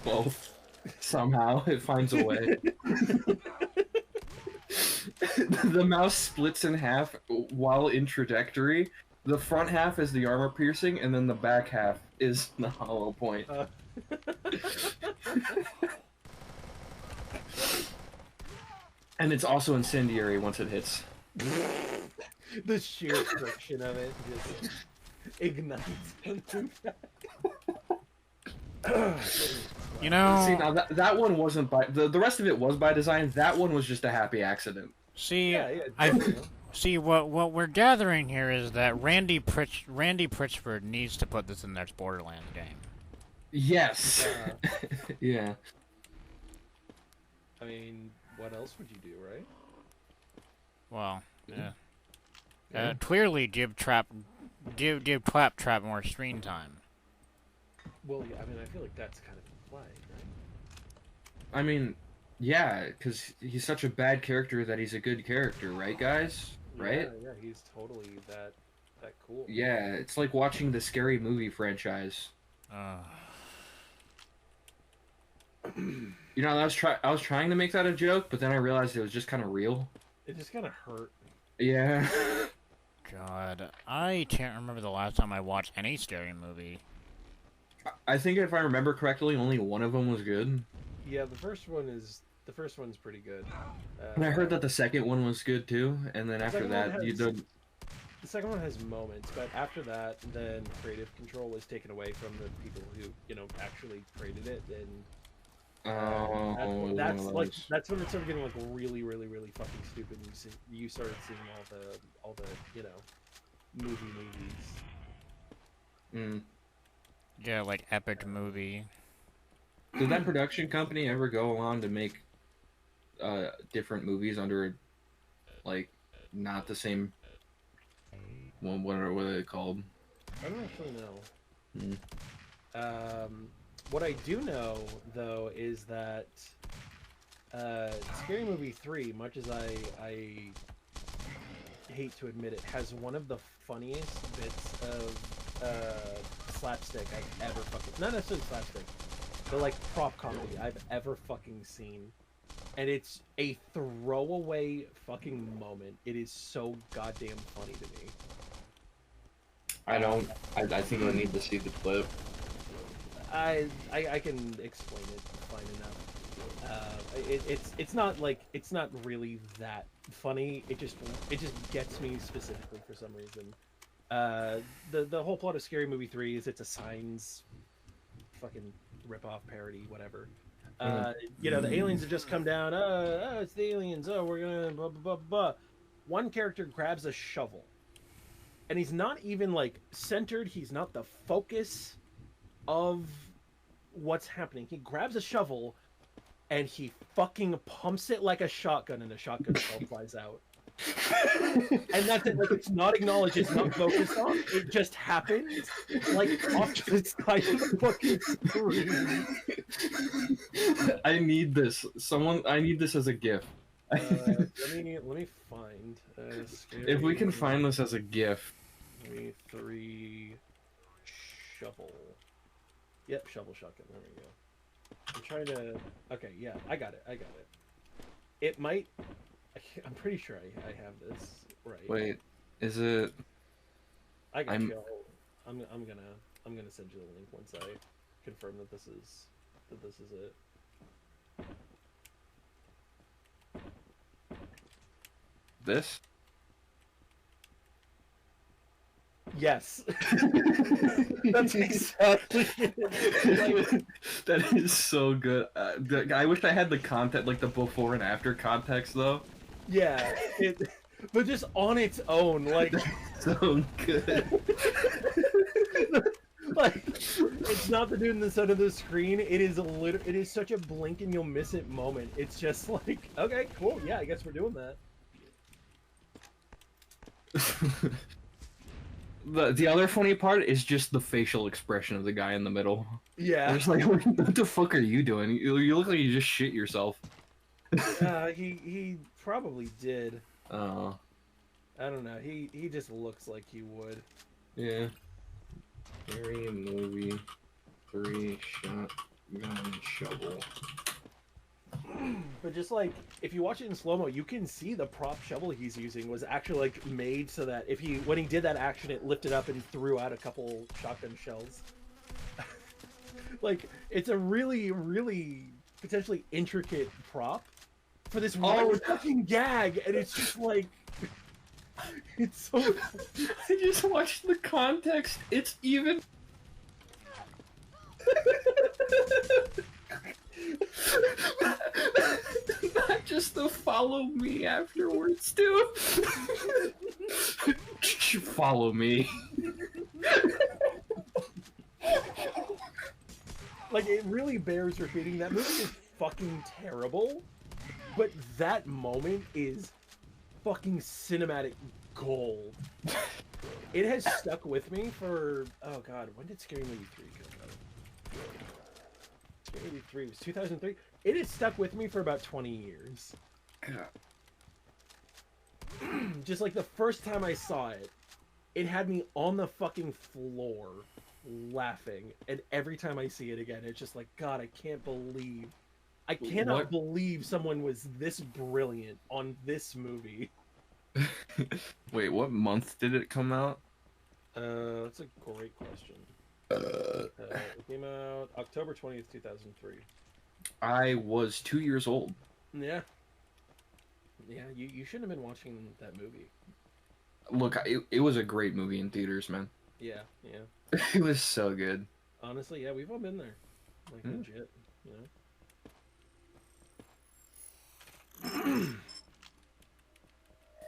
Both. Somehow it finds a way. The mouse splits in half while in trajectory. The front half is the armor piercing, and then the back half is the hollow point. And it's also incendiary once it hits. The sheer friction of it just ignites. You know. See, now that one wasn't by the rest of it was by design. That one was just a happy accident. See, see what we're gathering here is that Randy Pritchford needs to put this in their Borderlands game. Yes. Yeah. I mean, what else would you do, right? Well, yeah. Clearly give Claptrap more screen time. Well, yeah, I mean, I feel like that's kind of in play, right? I mean, yeah, because he's such a bad character that he's a good character, right, guys? Right? Yeah, he's totally that cool. Yeah, it's like watching the Scary Movie franchise. You know, I was trying to make that a joke, but then I realized it was just kind of real. It just kind of hurt. Yeah. God, I can't remember the last time I watched any scary movie. I think if I remember correctly, only one of them was good. Yeah, the first one's pretty good. And I heard that the second one was good too, and then after that, the second one has moments, but after that, then creative control is taken away from the people who actually created it, and that's when it started getting like really, really, really fucking stupid. And you started seeing all the movies. Yeah, like epic movie. Did that production company ever go on to make different movies under, like, not the same? Well, what are they called? I don't actually know. What I do know though is that Scary Movie 3, much as I hate to admit it, has one of the funniest bits of slapstick I've ever fucking, not necessarily slapstick, but like prop comedy I've ever fucking seen. And it's a throwaway fucking moment. It is so goddamn funny to me. I think I need to see the clip. I can explain it fine enough. It's not really that funny. It just gets me specifically for some reason. The whole plot of Scary Movie 3 is it's a Signs fucking rip-off parody, whatever. The aliens have just come down. It's the aliens. Oh, we're gonna blah blah blah blah. One character grabs a shovel, and he's not even like centered. He's not the focus of what's happening. He grabs a shovel, and he fucking pumps it like a shotgun, and a shotgun shell flies out. And that's it. Like, it's not acknowledged. It's not focused on. It just happens. Like off to the side of the fucking screen. I need this. I need this as a GIF. Let me find. If we can find this as a GIF. 3 shovel. Yep, shovel shotgun. There we go. I'm trying to. Okay, yeah, I got it. It might. I'm pretty sure I have this right. Wait, is it? I got you. I'm gonna send you the link once I confirm that this is it. This? Yes. That's exactly it. That is so good. I wish I had the content, like the before and after context, though. Yeah, but just on its own, like so good. Like, it's not the dude in the center of the screen. It is such a blink and you'll miss it moment. It's just like, okay, cool, yeah, I guess we're doing that. The other funny part is just the facial expression of the guy in the middle. Yeah. I'm just like, what the fuck are you doing? You look like you just shit yourself. He probably did. Oh. I don't know. He just looks like he would. Yeah. Scary Movie 3 shotgun shovel. But just like, if you watch it in slow-mo, you can see the prop shovel he's using was actually like made so that when he did that action, it lifted up and threw out a couple shotgun shells. Like, it's a really, really potentially intricate prop for this one fucking gag, and it's just like, it's so. I just watched the context. It's even. Not just to follow me afterwards, too. Follow me. Like, it really bears repeating. That movie is fucking terrible, but that moment is fucking cinematic gold. It has stuck with me for, oh god, when did Scary Movie 3 come out? Scary Movie 3 was 2003. It has stuck with me for about 20 years. Just like the first time I saw it, it had me on the fucking floor laughing, and every time I see it again, it's just like, god, I I cannot believe someone was this brilliant on this movie. Wait, what month did it come out? That's a great question. It came out October 20th, 2003. I was 2 years old. Yeah. Yeah, you shouldn't have been watching that movie. Look, it was a great movie in theaters, man. Yeah, yeah. It was so good. Honestly, yeah, we've all been there. Like, legit, you know?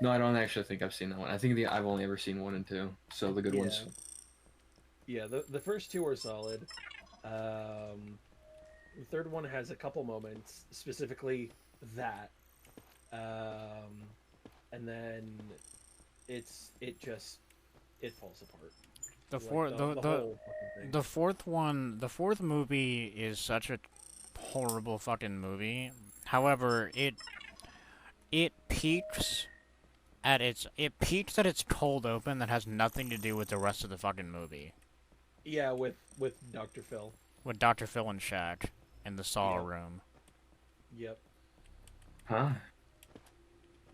No, I don't actually think I've seen that one. I think I've only ever seen 1 and 2, so the good ones. Yeah, the first two are solid. The third one has a couple moments, specifically that. And then it falls apart. The Like, fourth movie is such a horrible fucking movie. However, it peaks at its cold open that has nothing to do with the rest of the fucking movie. Yeah, with Dr. Phil. With Dr. Phil and Shaq in the Saw room. Yep. Huh?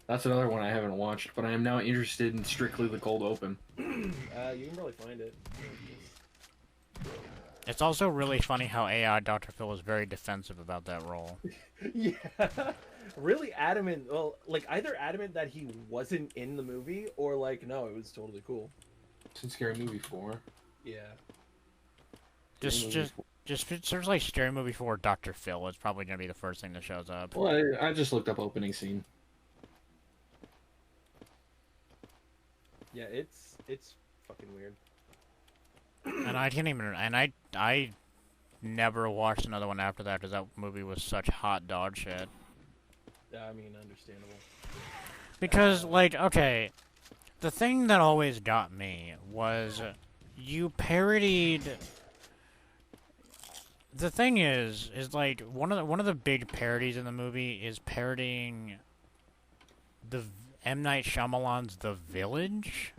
That's another one I haven't watched, but I am now interested in strictly the cold open. You can probably find it. It's also really funny how AI Dr. Phil was very defensive about that role. Yeah. Really adamant. Well, like, either adamant that he wasn't in the movie, or like, no, it was totally cool. It's in Scary Movie 4. Yeah. Just search like Scary Movie 4 Dr. Phil. It's probably gonna be the first thing that shows up. Well, I just looked up opening scene. Yeah, it's fucking weird. And I can't even. And I never watched another one after that because that movie was such hot dog shit. I mean, understandable. Because, like, okay, the thing that always got me was you parodied. The thing is like one of the big parodies in the movie is parodying the M. Night Shyamalan's The Village.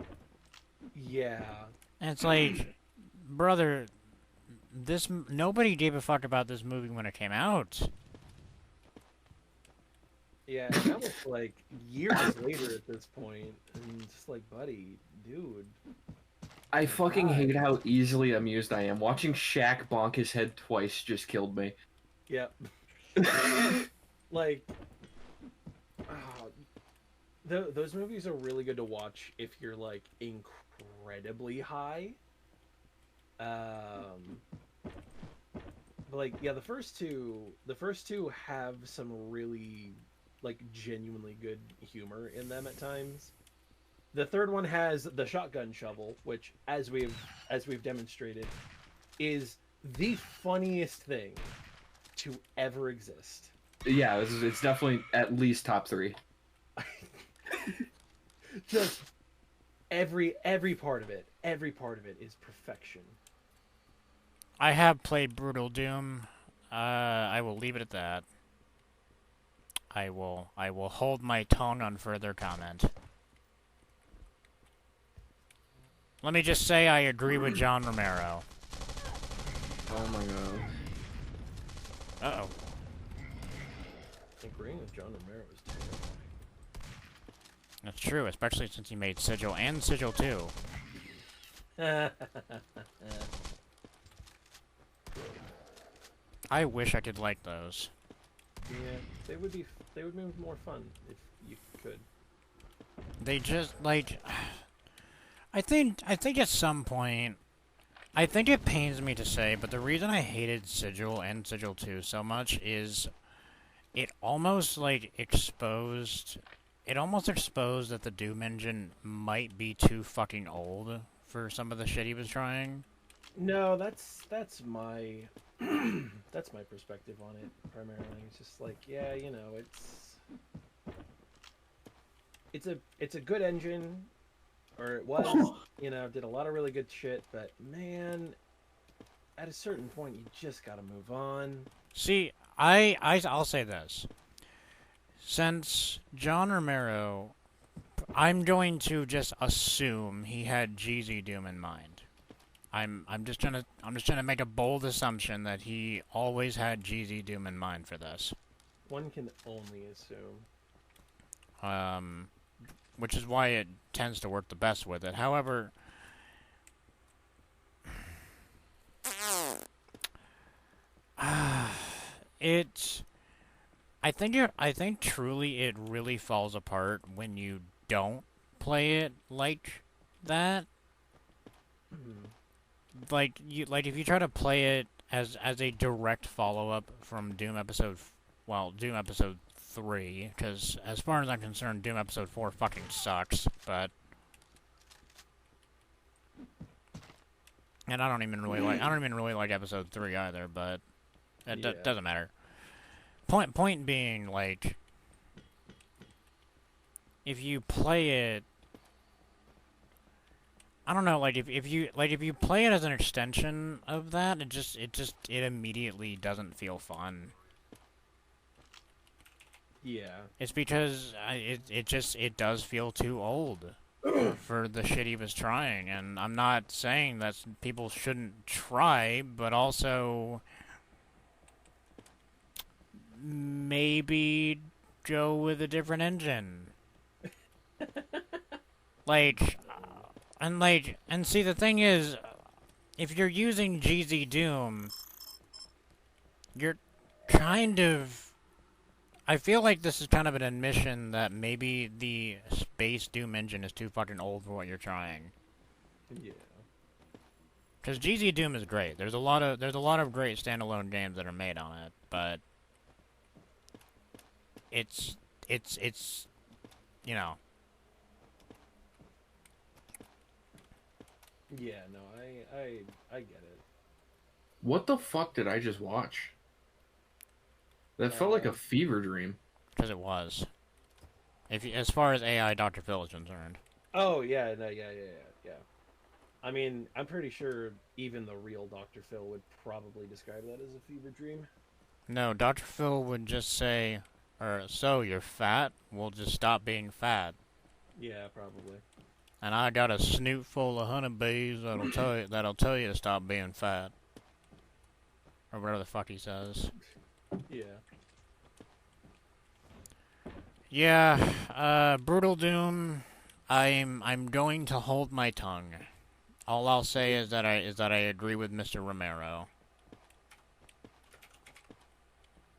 Yeah. And it's like, brother, nobody gave a fuck about this movie when it came out. Yeah, and that was like years later at this point, and just like, buddy, dude. I fucking hate how easily amused I am. Watching Shaq bonk his head twice just killed me. Yep. Like, those movies are really good to watch if you're like incredibly high. But like, yeah, the first two have some really like genuinely good humor in them at times. The third one has the shotgun shovel, which, as we've demonstrated, is the funniest thing to ever exist. Yeah, it's definitely at least top 3. Just every part of it is perfection. I have played Brutal Doom. I will leave it at that. I will hold my tongue on further comment. Let me just say I agree with John Romero. Oh my god. Uh-oh. Agreeing with John Romero is terrifying. That's true, especially since he made Sigil and Sigil 2. I wish I could like those. Yeah, they would be more fun if you could. They just, like, I think at some point, I think it pains me to say, but the reason I hated Sigil and Sigil 2 so much is it almost exposed that the Doom engine might be too fucking old for some of the shit he was trying. No, that's my that's my perspective on it primarily. It's just like, yeah, you know, it's a good engine, or it was, you know, did a lot of really good shit, but man, at a certain point you just gotta move on. See, I'll say this. Since John Romero, I'm going to just assume he had Jeezy Doom in mind. I'm just trying to make a bold assumption that he always had GZ Doom in mind for this. One can only assume. Which is why it tends to work the best with it. However, I think truly it really falls apart when you don't play it like that. Like if you try to play it as a direct follow-up from Doom Episode 3, because as far as I'm concerned, Doom Episode 4 fucking sucks, but... And I don't even really like Episode 3 either, but it doesn't matter. Point being, like, if you play it, I don't know, like if you play it as an extension of that, it immediately doesn't feel fun. Yeah. It's because it does feel too old for the shit he was trying, and I'm not saying that people shouldn't try, but also maybe go with a different engine. And see, the thing is, if you're using GZ Doom, you're kind of... I feel like this is kind of an admission that maybe the Space Doom engine is too fucking old for what you're trying. Yeah. Because GZ Doom is great. There's a lot of great standalone games that are made on it, but it's you know. Yeah, no, I get it. What the fuck did I just watch? That felt like a fever dream. Because it was. As far as AI Dr. Phil is concerned. Oh, yeah, no, yeah. I mean, I'm pretty sure even the real Dr. Phil would probably describe that as a fever dream. No, Dr. Phil would just say, so you're fat? We'll just stop being fat. Yeah, probably. And I got a snoot full of honeybees that'll tell you to stop being fat. Or whatever the fuck he says. Yeah. Yeah, Brutal Doom, I'm going to hold my tongue. All I'll say is that I agree with Mr. Romero.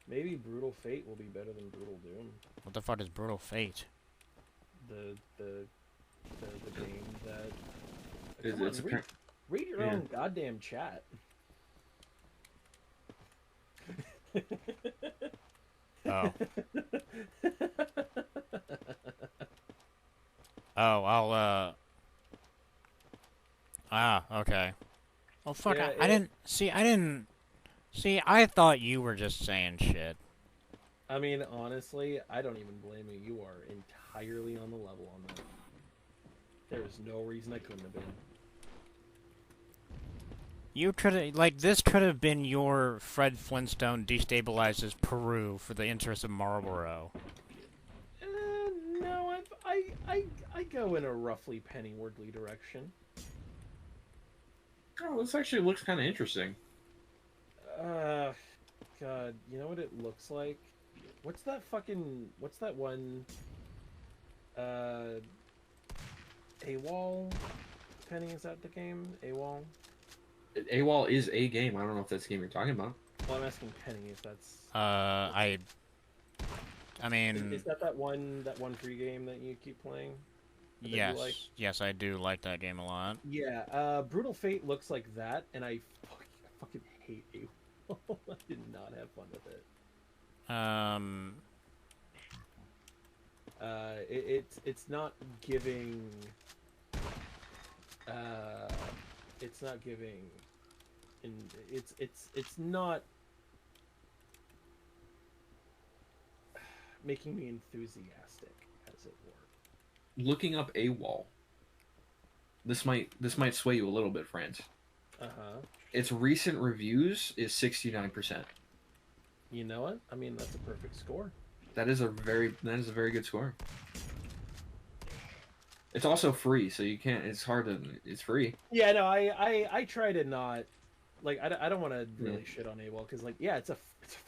Maybe Brutal Fate will be better than Brutal Doom. What the fuck is Brutal Fate? The game that... Come on, read your own goddamn chat. Oh. Oh, okay. Oh, fuck, Yeah, I thought you were just saying shit. I mean, honestly, I don't even blame you. You are entirely on the level on that. There is no reason I couldn't have been. You could have, this could have been your Fred Flintstone destabilizes Peru for the interest of Marlboro. No, I go in a roughly Pennywordly direction. Oh, this actually looks kind of interesting. God, you know what it looks like? What's that one, AWOL? Penny, is that the game? AWOL? AWOL is a game. I don't know if that's the game you're talking about. Well, I'm asking Penny if that's... I mean... Is that one free game that you keep playing? Yes. Like? Yes, I do like that game a lot. Yeah, Brutal Fate looks like that, and I fucking hate AWOL. I did not have fun with it. It's not giving... it's not giving... It's not making me enthusiastic, as it were. Looking up AWOL. This might sway you a little bit, France. Its recent reviews is 69%. You know what? I mean, that's a perfect score. That is a very good score. It's also free, so you can't. It's hard to. It's free. Yeah, no, I try to not like I don't want to really shit on AWOL because like yeah, it's a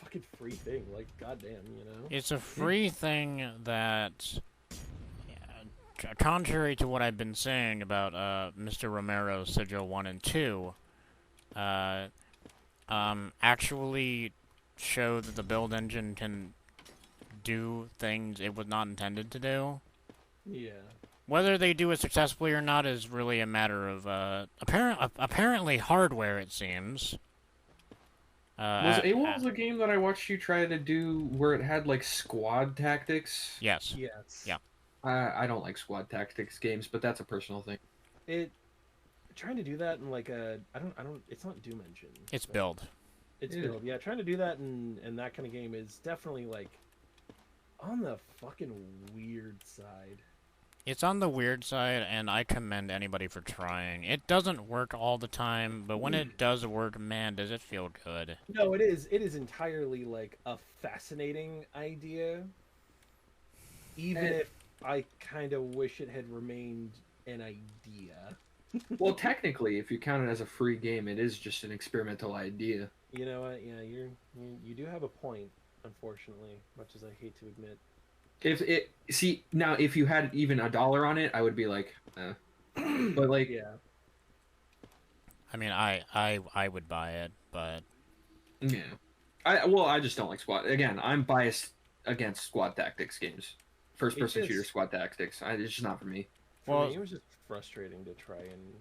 fucking free thing. Like goddamn, you know. It's a free thing that, contrary to what I've been saying about Mr. Romero's Sigil 1 and 2, actually show that the build engine can do things it was not intended to do. Yeah. Whether they do it successfully or not is really a matter of apparently hardware. It seems. Was AWOL the game that I watched you try to do where it had like squad tactics? Yes. Yes. Yeah. I don't like squad tactics games, but that's a personal thing. Trying to do that in like a I don't it's not Doom Engine. It's build. It's build. Yeah, trying to do that in that kind of game is definitely like on the fucking weird side. It's on the weird side, and I commend anybody for trying. It doesn't work all the time, but when it does work, man, does it feel good. No, it is. It is entirely like a fascinating idea. Even if I kind of wish it had remained an idea. Well, technically, if you count it as a free game, it is just an experimental idea. You know what? Yeah, you do have a point. Unfortunately, much as I hate to admit. If you had even $1 on it, I would be like, but like, yeah. I mean, I would buy it, but yeah, I just don't like squad. Again, I'm biased against squad tactics games, first-person shooter squad tactics. It's just not for me. For me, it was just frustrating to try and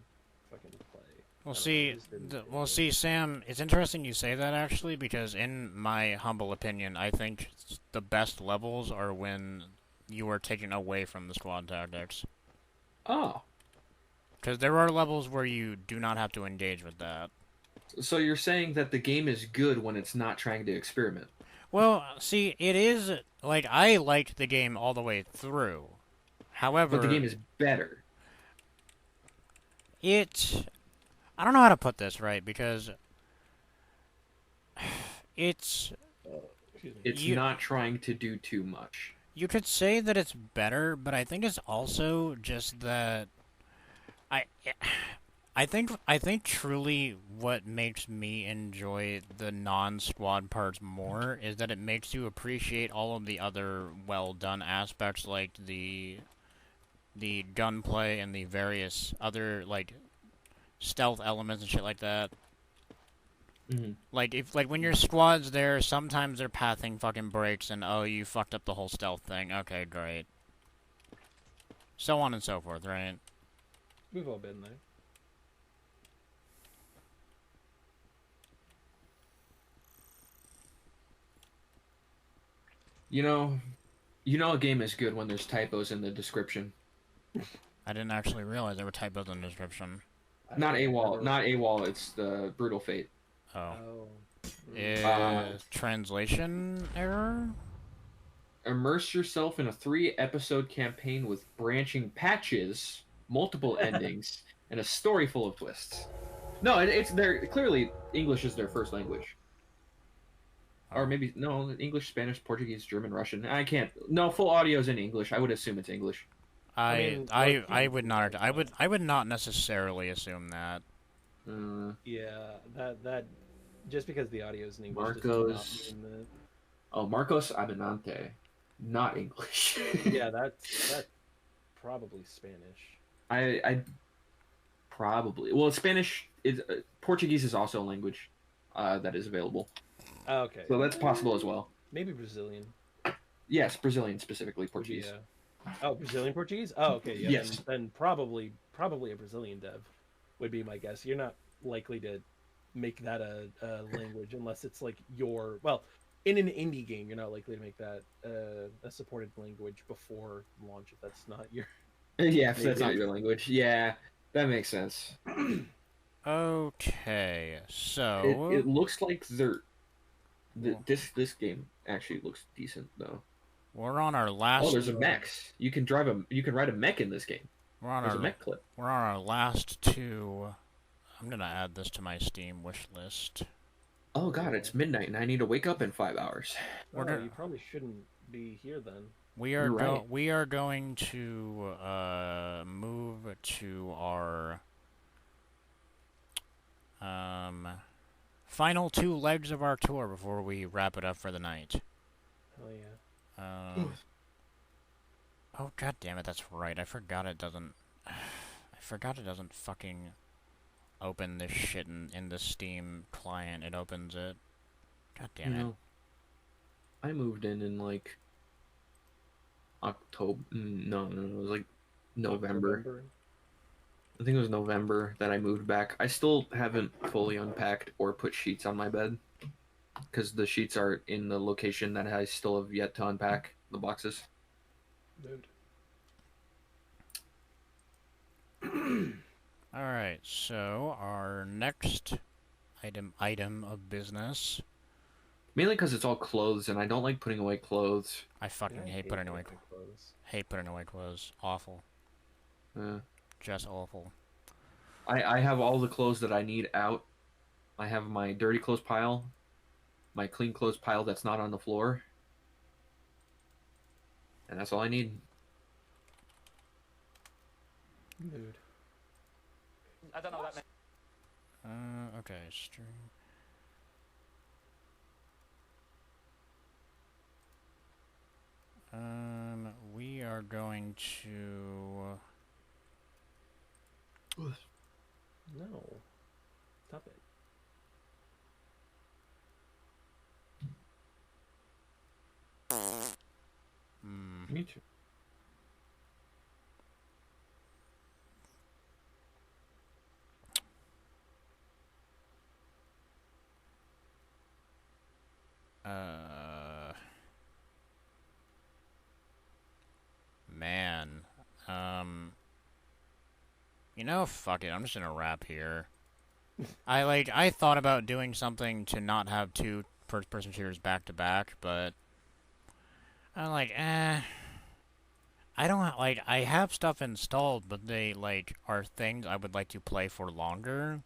fucking play. Well, see, Sam, it's interesting you say that, actually, because in my humble opinion, I think the best levels are when you are taken away from the squad tactics. Oh. Because there are levels where you do not have to engage with that. So you're saying that the game is good when it's not trying to experiment? Well, see, it is, like, I liked the game all the way through. However... But the game is better. I don't know how to put this, because it's not trying to do too much. You could say that it's better, but I think it's also just that I think truly what makes me enjoy the non-squad parts more is that it makes you appreciate all of the other well-done aspects, like the gunplay and the various other like stealth elements and shit like that. Mm-hmm. Like when your squad's there, sometimes their pathing fucking breaks and oh, you fucked up the whole stealth thing. Okay, great. So on and so forth, right? We've all been there. You know a game is good when there's typos in the description. I didn't actually realize there were typos in the description. Not AWOL, it's the Brutal Fate. Oh. Translation error? Immerse yourself in a 3-episode campaign with branching patches, multiple endings, and a story full of twists. No, it's clearly English is their first language. Or maybe no, English, Spanish, Portuguese, German, Russian. I can't. No, full audio is in English. I would assume it's English. I would not. I would not necessarily assume that. Yeah, that just because the audio is in English. Marcos Abinante, not English. Yeah, that's probably Spanish. I probably Spanish is Portuguese is also a language that is available. Oh, okay. So that's possible as well. Maybe Brazilian. Yes, Brazilian specifically, Portuguese. Yeah. Oh, Brazilian Portuguese? Oh, okay. Yeah. Yes. Then probably a Brazilian dev would be my guess. You're not likely to make that a language unless it's like in an indie game, you're not likely to make that a supported language before launch if that's not your. Yeah, if that's not your language. Yeah, that makes sense. Okay, so it looks like this game actually looks decent though. We're on our last. Oh, there's a mechs. You can ride a mech in this game. There's a mech clip. We're on our last two. I'm gonna add this to my Steam wish list. Oh god, it's midnight and I need to wake up in 5 hours. You probably shouldn't be here then. We are we are going to move to our final 2 legs of our tour before we wrap it up for the night. Hell yeah. Oh god damn it, that's right. I forgot it doesn't fucking open this shit in the Steam client. It opens it. God damn it. I moved in like October. No, it was like November. I think it was November that I moved back. I still haven't fully unpacked or put sheets on my bed because the sheets are in the location that I still have yet to unpack the boxes. Dude. Alright, so our next item of business. Mainly because it's all clothes, and I don't like putting away clothes. I fucking hate putting away clothes. Hate putting away clothes. Awful. Just awful. I have all the clothes that I need out. I have my dirty clothes pile, my clean clothes pile that's not on the floor, and that's all I need. Dude. I don't know what that meant. Okay, stream. We are going to... No. Stop it. Me too. Man. You know, fuck it, I'm just gonna wrap here. I thought about doing something to not have 2 first-person shooters back-to-back, but... I'm like, I don't, I have stuff installed, but they, are things I would like to play for longer.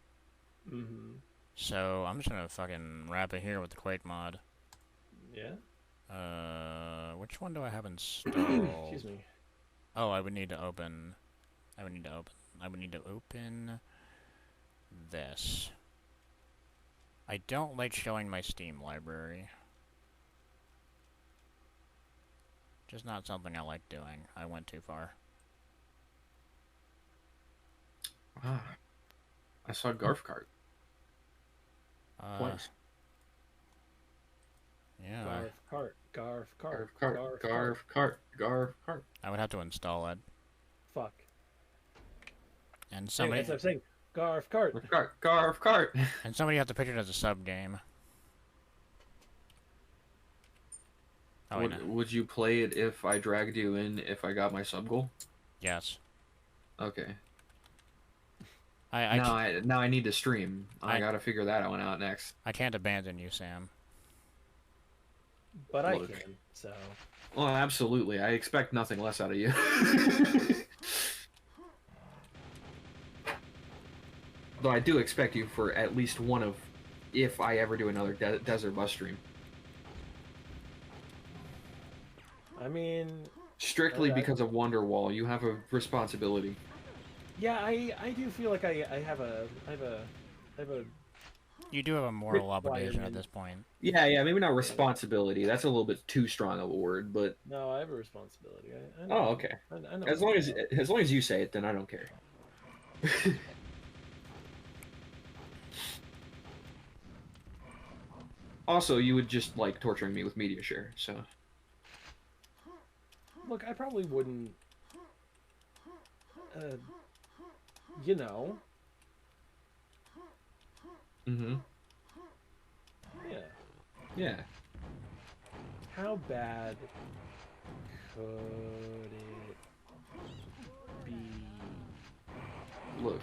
Mm-hmm. So, I'm just gonna fucking wrap it here with the Quake mod. Yeah? Which one do I have installed? Excuse me. Oh, I would need to open this. I don't like showing my Steam library. Just not something I like doing. I went too far. I saw Garf Cart. Twice. Yeah. Garf cart. I would have to install it. Fuck. And somebody... As I'm saying, Garf cart. Garf cart. And somebody has to pick it as a sub-game. Oh, Would you play it if I dragged you in if I got my sub goal? Yes. Okay. I now I need to stream. I gotta figure that one out next. I can't abandon you, Sam. But I can, so... Well, absolutely. I expect nothing less out of you. Though I do expect you for at least one of... If I ever do another Desert Bus stream. I mean... Strictly because of Wonderwall, you have a responsibility. Yeah, I do feel like I have a You do have a moral obligation at this point. Yeah, maybe not responsibility. That's a little bit too strong of a word, but... No, I have a responsibility. I know. Oh, okay. I know as long as you say it, then I don't care. Also, you would just like torturing me with media share, so... Look, I probably wouldn't... you know... Mm-hmm. Yeah. Yeah. How bad could it be? Look.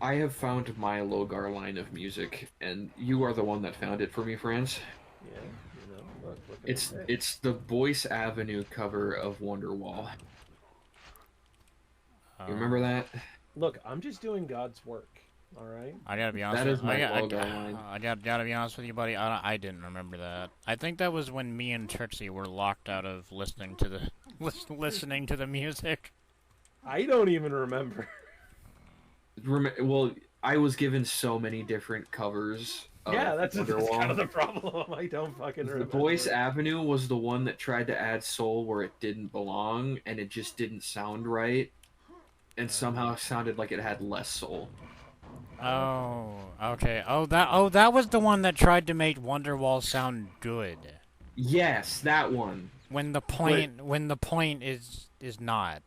I have found my Logar line of music, and you are the one that found it for me, friends. Yeah, you know, look it's the Boyce Avenue cover of Wonderwall. You remember that? Look, I'm just doing God's work. All right. I gotta be honest. That is my I logo line. gotta be honest with you, buddy. I didn't remember that. I think that was when me and Trixie were locked out of listening to the listening to the music. I don't even remember. Well, I was given so many different covers. Yeah, that's Wonderwall. kind of the problem. I don't fucking The remember. Voice Avenue was the one that tried to add soul where it didn't belong, and it just didn't sound right, and somehow sounded like it had less soul. Oh, okay. Oh, that was the one that tried to make Wonderwall sound good. Yes, that one. When the point is not.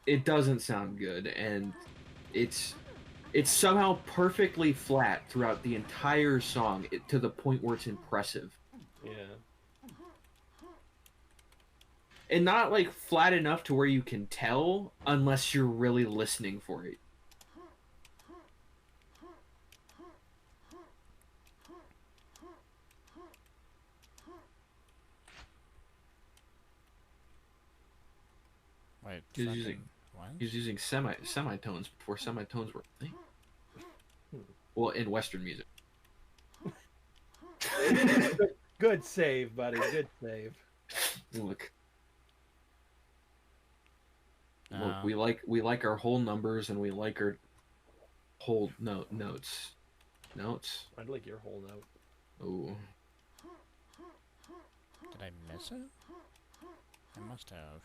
It doesn't sound good, and it's somehow perfectly flat throughout the entire song, to the point where it's impressive. Yeah. And not like flat enough to where you can tell unless you're really listening for it. Wait, He's using semitones before semitones were a thing. Well, in Western music. Good save, buddy. Good save. Look, we like our whole numbers, and we like our whole notes. Notes. I'd like your whole note. Oh. Did I miss it? I must have.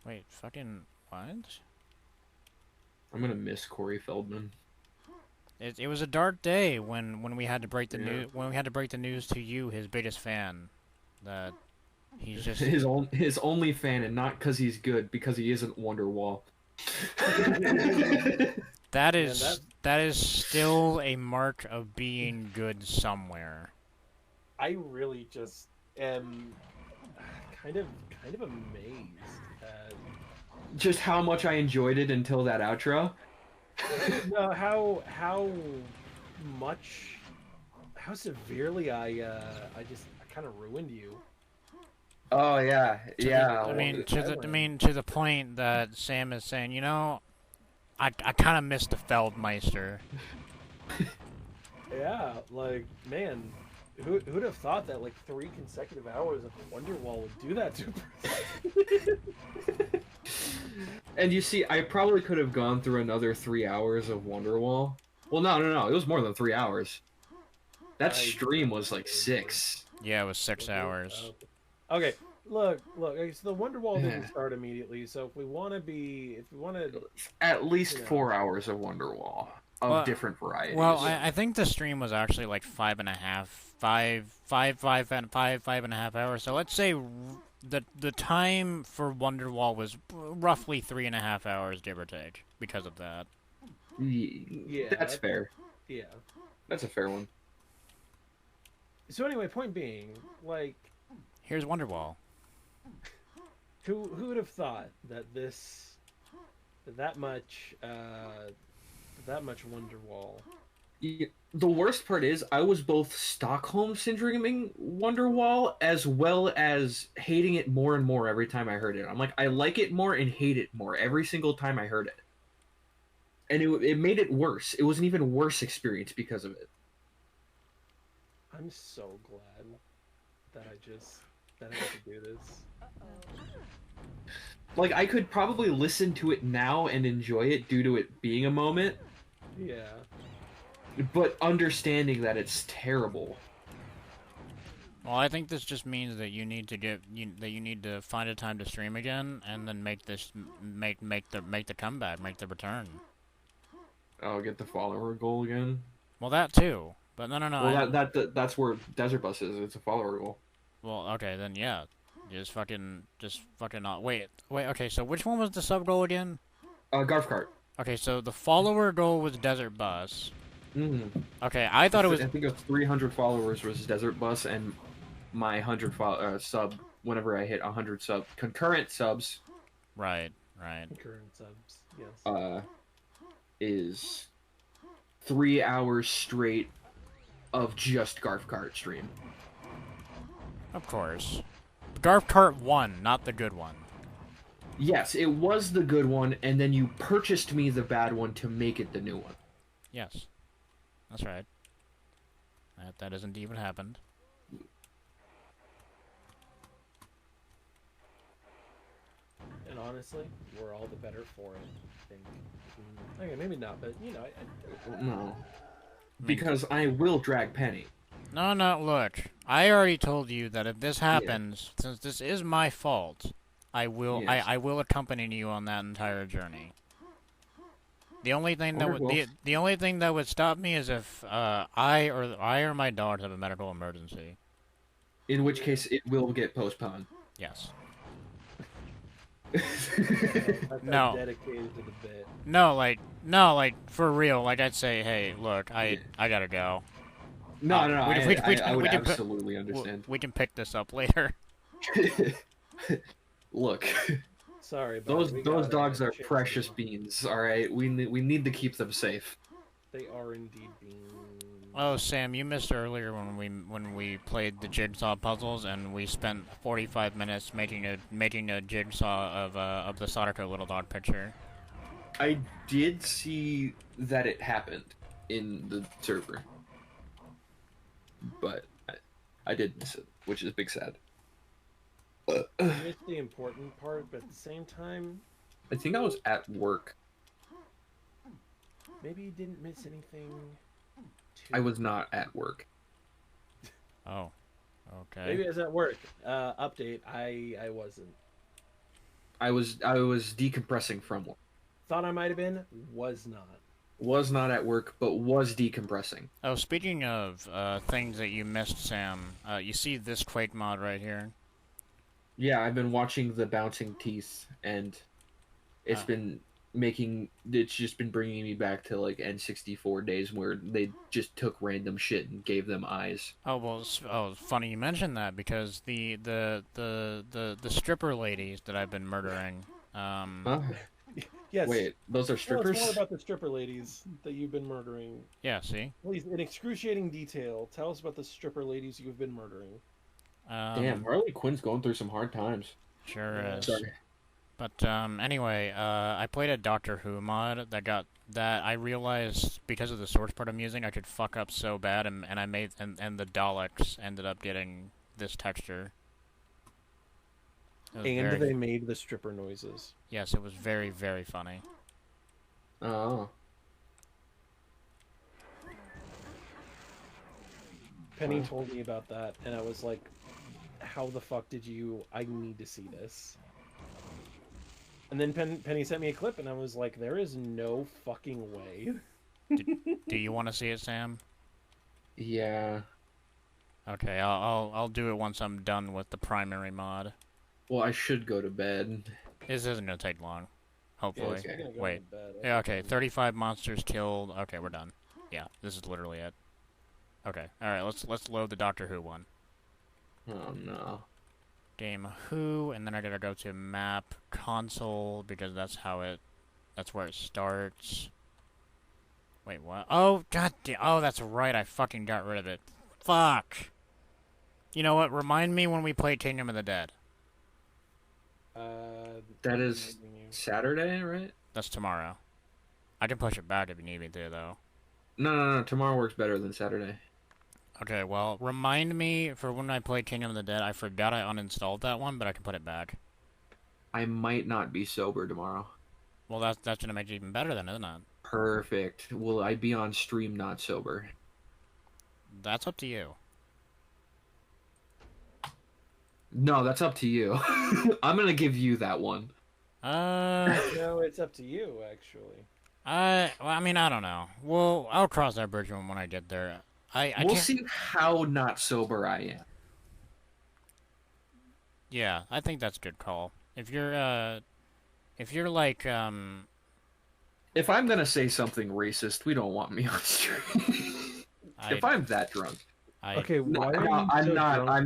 Wait, fucking what? I'm gonna miss Corey Feldman. It was a dark day when we had to break the news to you, his biggest fan, that he's just his only fan, and not because he's good, because he isn't Wonderwall. That is still a mark of being good somewhere. I really just am kind of amazed at just how much I enjoyed it until that outro. No, how severely I kind of ruined you. Oh yeah, yeah. I mean, to the point that Sam is saying, you know, I kind of missed the Feldmeister. Yeah, like, man, who'd have thought that like 3 consecutive hours of Wonderwall would do that to a person? And you see, I probably could have gone through another 3 hours of Wonderwall. Well, no, it was more than 3 hours. That stream was like 6. Yeah, it was 6 hours. Okay, look. Okay, so the Wonderwall didn't start immediately. So if we want to, at least 4 hours of Wonderwall of different varieties. Well, I think the stream was actually like 5.5 hours. So let's say the time for Wonderwall was roughly 3.5 hours, give or take, because of that. Yeah, that's fair. Yeah, that's a fair one. So anyway, point being, like, here's Wonderwall. Who would have thought that that much Wonderwall? Yeah, the worst part is I was both Stockholm syndroming Wonderwall as well as hating it more and more every time I heard it. I'm like, I like it more and hate it more every single time I heard it. And it made it worse. It was an even worse experience because of it. I'm so glad that I get to do this. Like, I could probably listen to it now and enjoy it due to it being a moment. Yeah. But understanding that it's terrible. Well, I think this just means that you need to find a time to stream again, and then make the comeback, make the return. Oh, get the follower goal again. Well, that too. But no. Well, that's where Desert Bus is. It's a follower goal. Well, okay, then yeah. Just fucking not. Wait. Okay, so which one was the sub goal again? Garf Cart. Okay, so the follower goal was Desert Bus. Mm-hmm. Okay, I thought it was. I think it was 300 followers was Desert Bus, and my 100 sub. Whenever I hit 100 concurrent subs. Right. Concurrent subs. Yes. Is 3 hours straight of just Garf Cart stream. Of course. Garf Cart 1, not the good one. Yes, it was the good one, and then you purchased me the bad one to make it the new one. Yes. That's right. That hasn't even happened. And honestly, we're all the better for it, I think. Okay, maybe not, but, you know, No. Because I will drag Penny. No, look. I already told you that if this happens, since this is my fault, I will Yes. I will accompany you on that entire journey. The only thing that would the only thing that would stop me is if I or my dog have a medical emergency. In which case, it will get postponed. Yes. no. Dedicated to the bit. No, like for real. Like I'd say, hey, look, I gotta go. No, I would we absolutely understand. We can pick this up later. Look. Sorry, those dogs are precious beans. All right, we need to keep them safe. They are indeed beans. Oh, Sam, you missed earlier when we played the jigsaw puzzles, and we spent 45 minutes making a jigsaw of the Sadako little dog picture. I did see that it happened in the server, but I did miss it, which is big sad. You missed the important part, but at the same time, I think I was at work. Maybe you didn't miss anything. I was not at work. Oh, okay. Maybe I was at work. Update: I wasn't. I was decompressing from work. Thought I might have been. Was not. Was not at work, but was decompressing. Oh, speaking of things that you missed, Sam, you see this Quake mod right here? Yeah, I've been watching the bouncing teeth, and it's just been bringing me back to like N64 days where they just took random shit and gave them eyes. Oh well, it's funny you mentioned that because the stripper ladies that I've been murdering. Huh? Yes. Wait, those are strippers? Tell us more about the stripper ladies that you've been murdering. Yeah, see? Please, in excruciating detail, tell us about the stripper ladies you've been murdering. Damn, Harley Quinn's going through some hard times. Sure is. Sorry. But anyway, I played a Doctor Who mod that I realized because of the source part I'm using, I could fuck up so bad, and the Daleks ended up getting this texture. And they made the stripper noises. Yes, it was very, very funny. Oh. Penny told me about that, and I was like, how the fuck did you... I need to see this. And then Penny sent me a clip, and I was like, there is no fucking way. Do you want to see it, Sam? Yeah. Okay, I'll do it once I'm done with the primary mod. Well, I should go to bed. This isn't gonna take long. Hopefully. Yeah, go Wait. Yeah, okay, 35 monsters killed. Okay, we're done. Yeah, this is literally it. Okay, alright, let's load the Doctor Who one. Oh no. Game Who, and then I gotta go to map console because that's where it starts. Wait, what? Oh, god damn. Oh, that's right, I fucking got rid of it. Fuck. You know what? Remind me when we play Kingdom of the Dead. That is Saturday, right? That's tomorrow. I can push it back if you need me to, though. No. Tomorrow works better than Saturday. Okay, well, remind me for when I played Kingdom of the Dead. I forgot I uninstalled that one, but I can put it back. I might not be sober tomorrow. Well, that's gonna make it even better then, isn't it? Perfect. Will I be on stream not sober? That's up to you. No, that's up to you. I'm gonna give you that one. No, it's up to you, actually. Well, I mean, I don't know. Well, I'll cross that bridge when I get there. We'll see how not sober I am. Yeah, I think that's a good call. If you're like, If I'm gonna say something racist, we don't want me on stream. If I'm that drunk. Okay, why I'm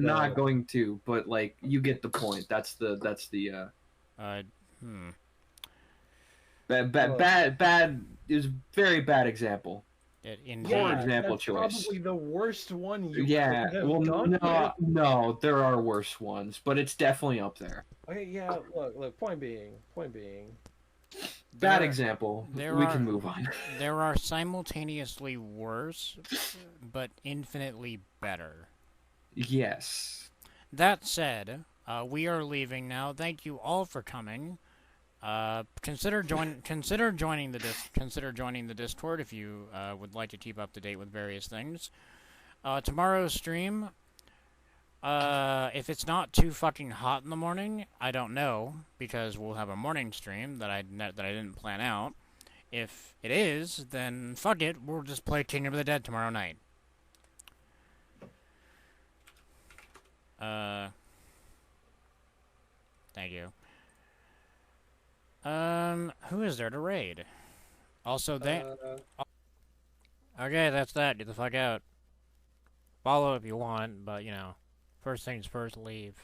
not going to, but like you get the point. That's the bad. It was a very bad example. Poor example that's choice. probably the worst one you Yeah, could have well, gone with. no, there are worse ones, but it's definitely up there. Okay, yeah. Look. Point being. Bad example. We can move on. There are simultaneously worse, but infinitely better. Yes. That said, we are leaving now. Thank you all for coming. Consider joining the Discord if you would like to keep up to date with various things. Tomorrow's stream, if it's not too fucking hot in the morning, I don't know, because we'll have a morning stream that I didn't plan out. If it is, then fuck it, we'll just play Kingdom of the Dead tomorrow night. Thank you. Who is there to raid? Also, okay, that's that. Get the fuck out. Follow if you want, but, you know, first things first, leave.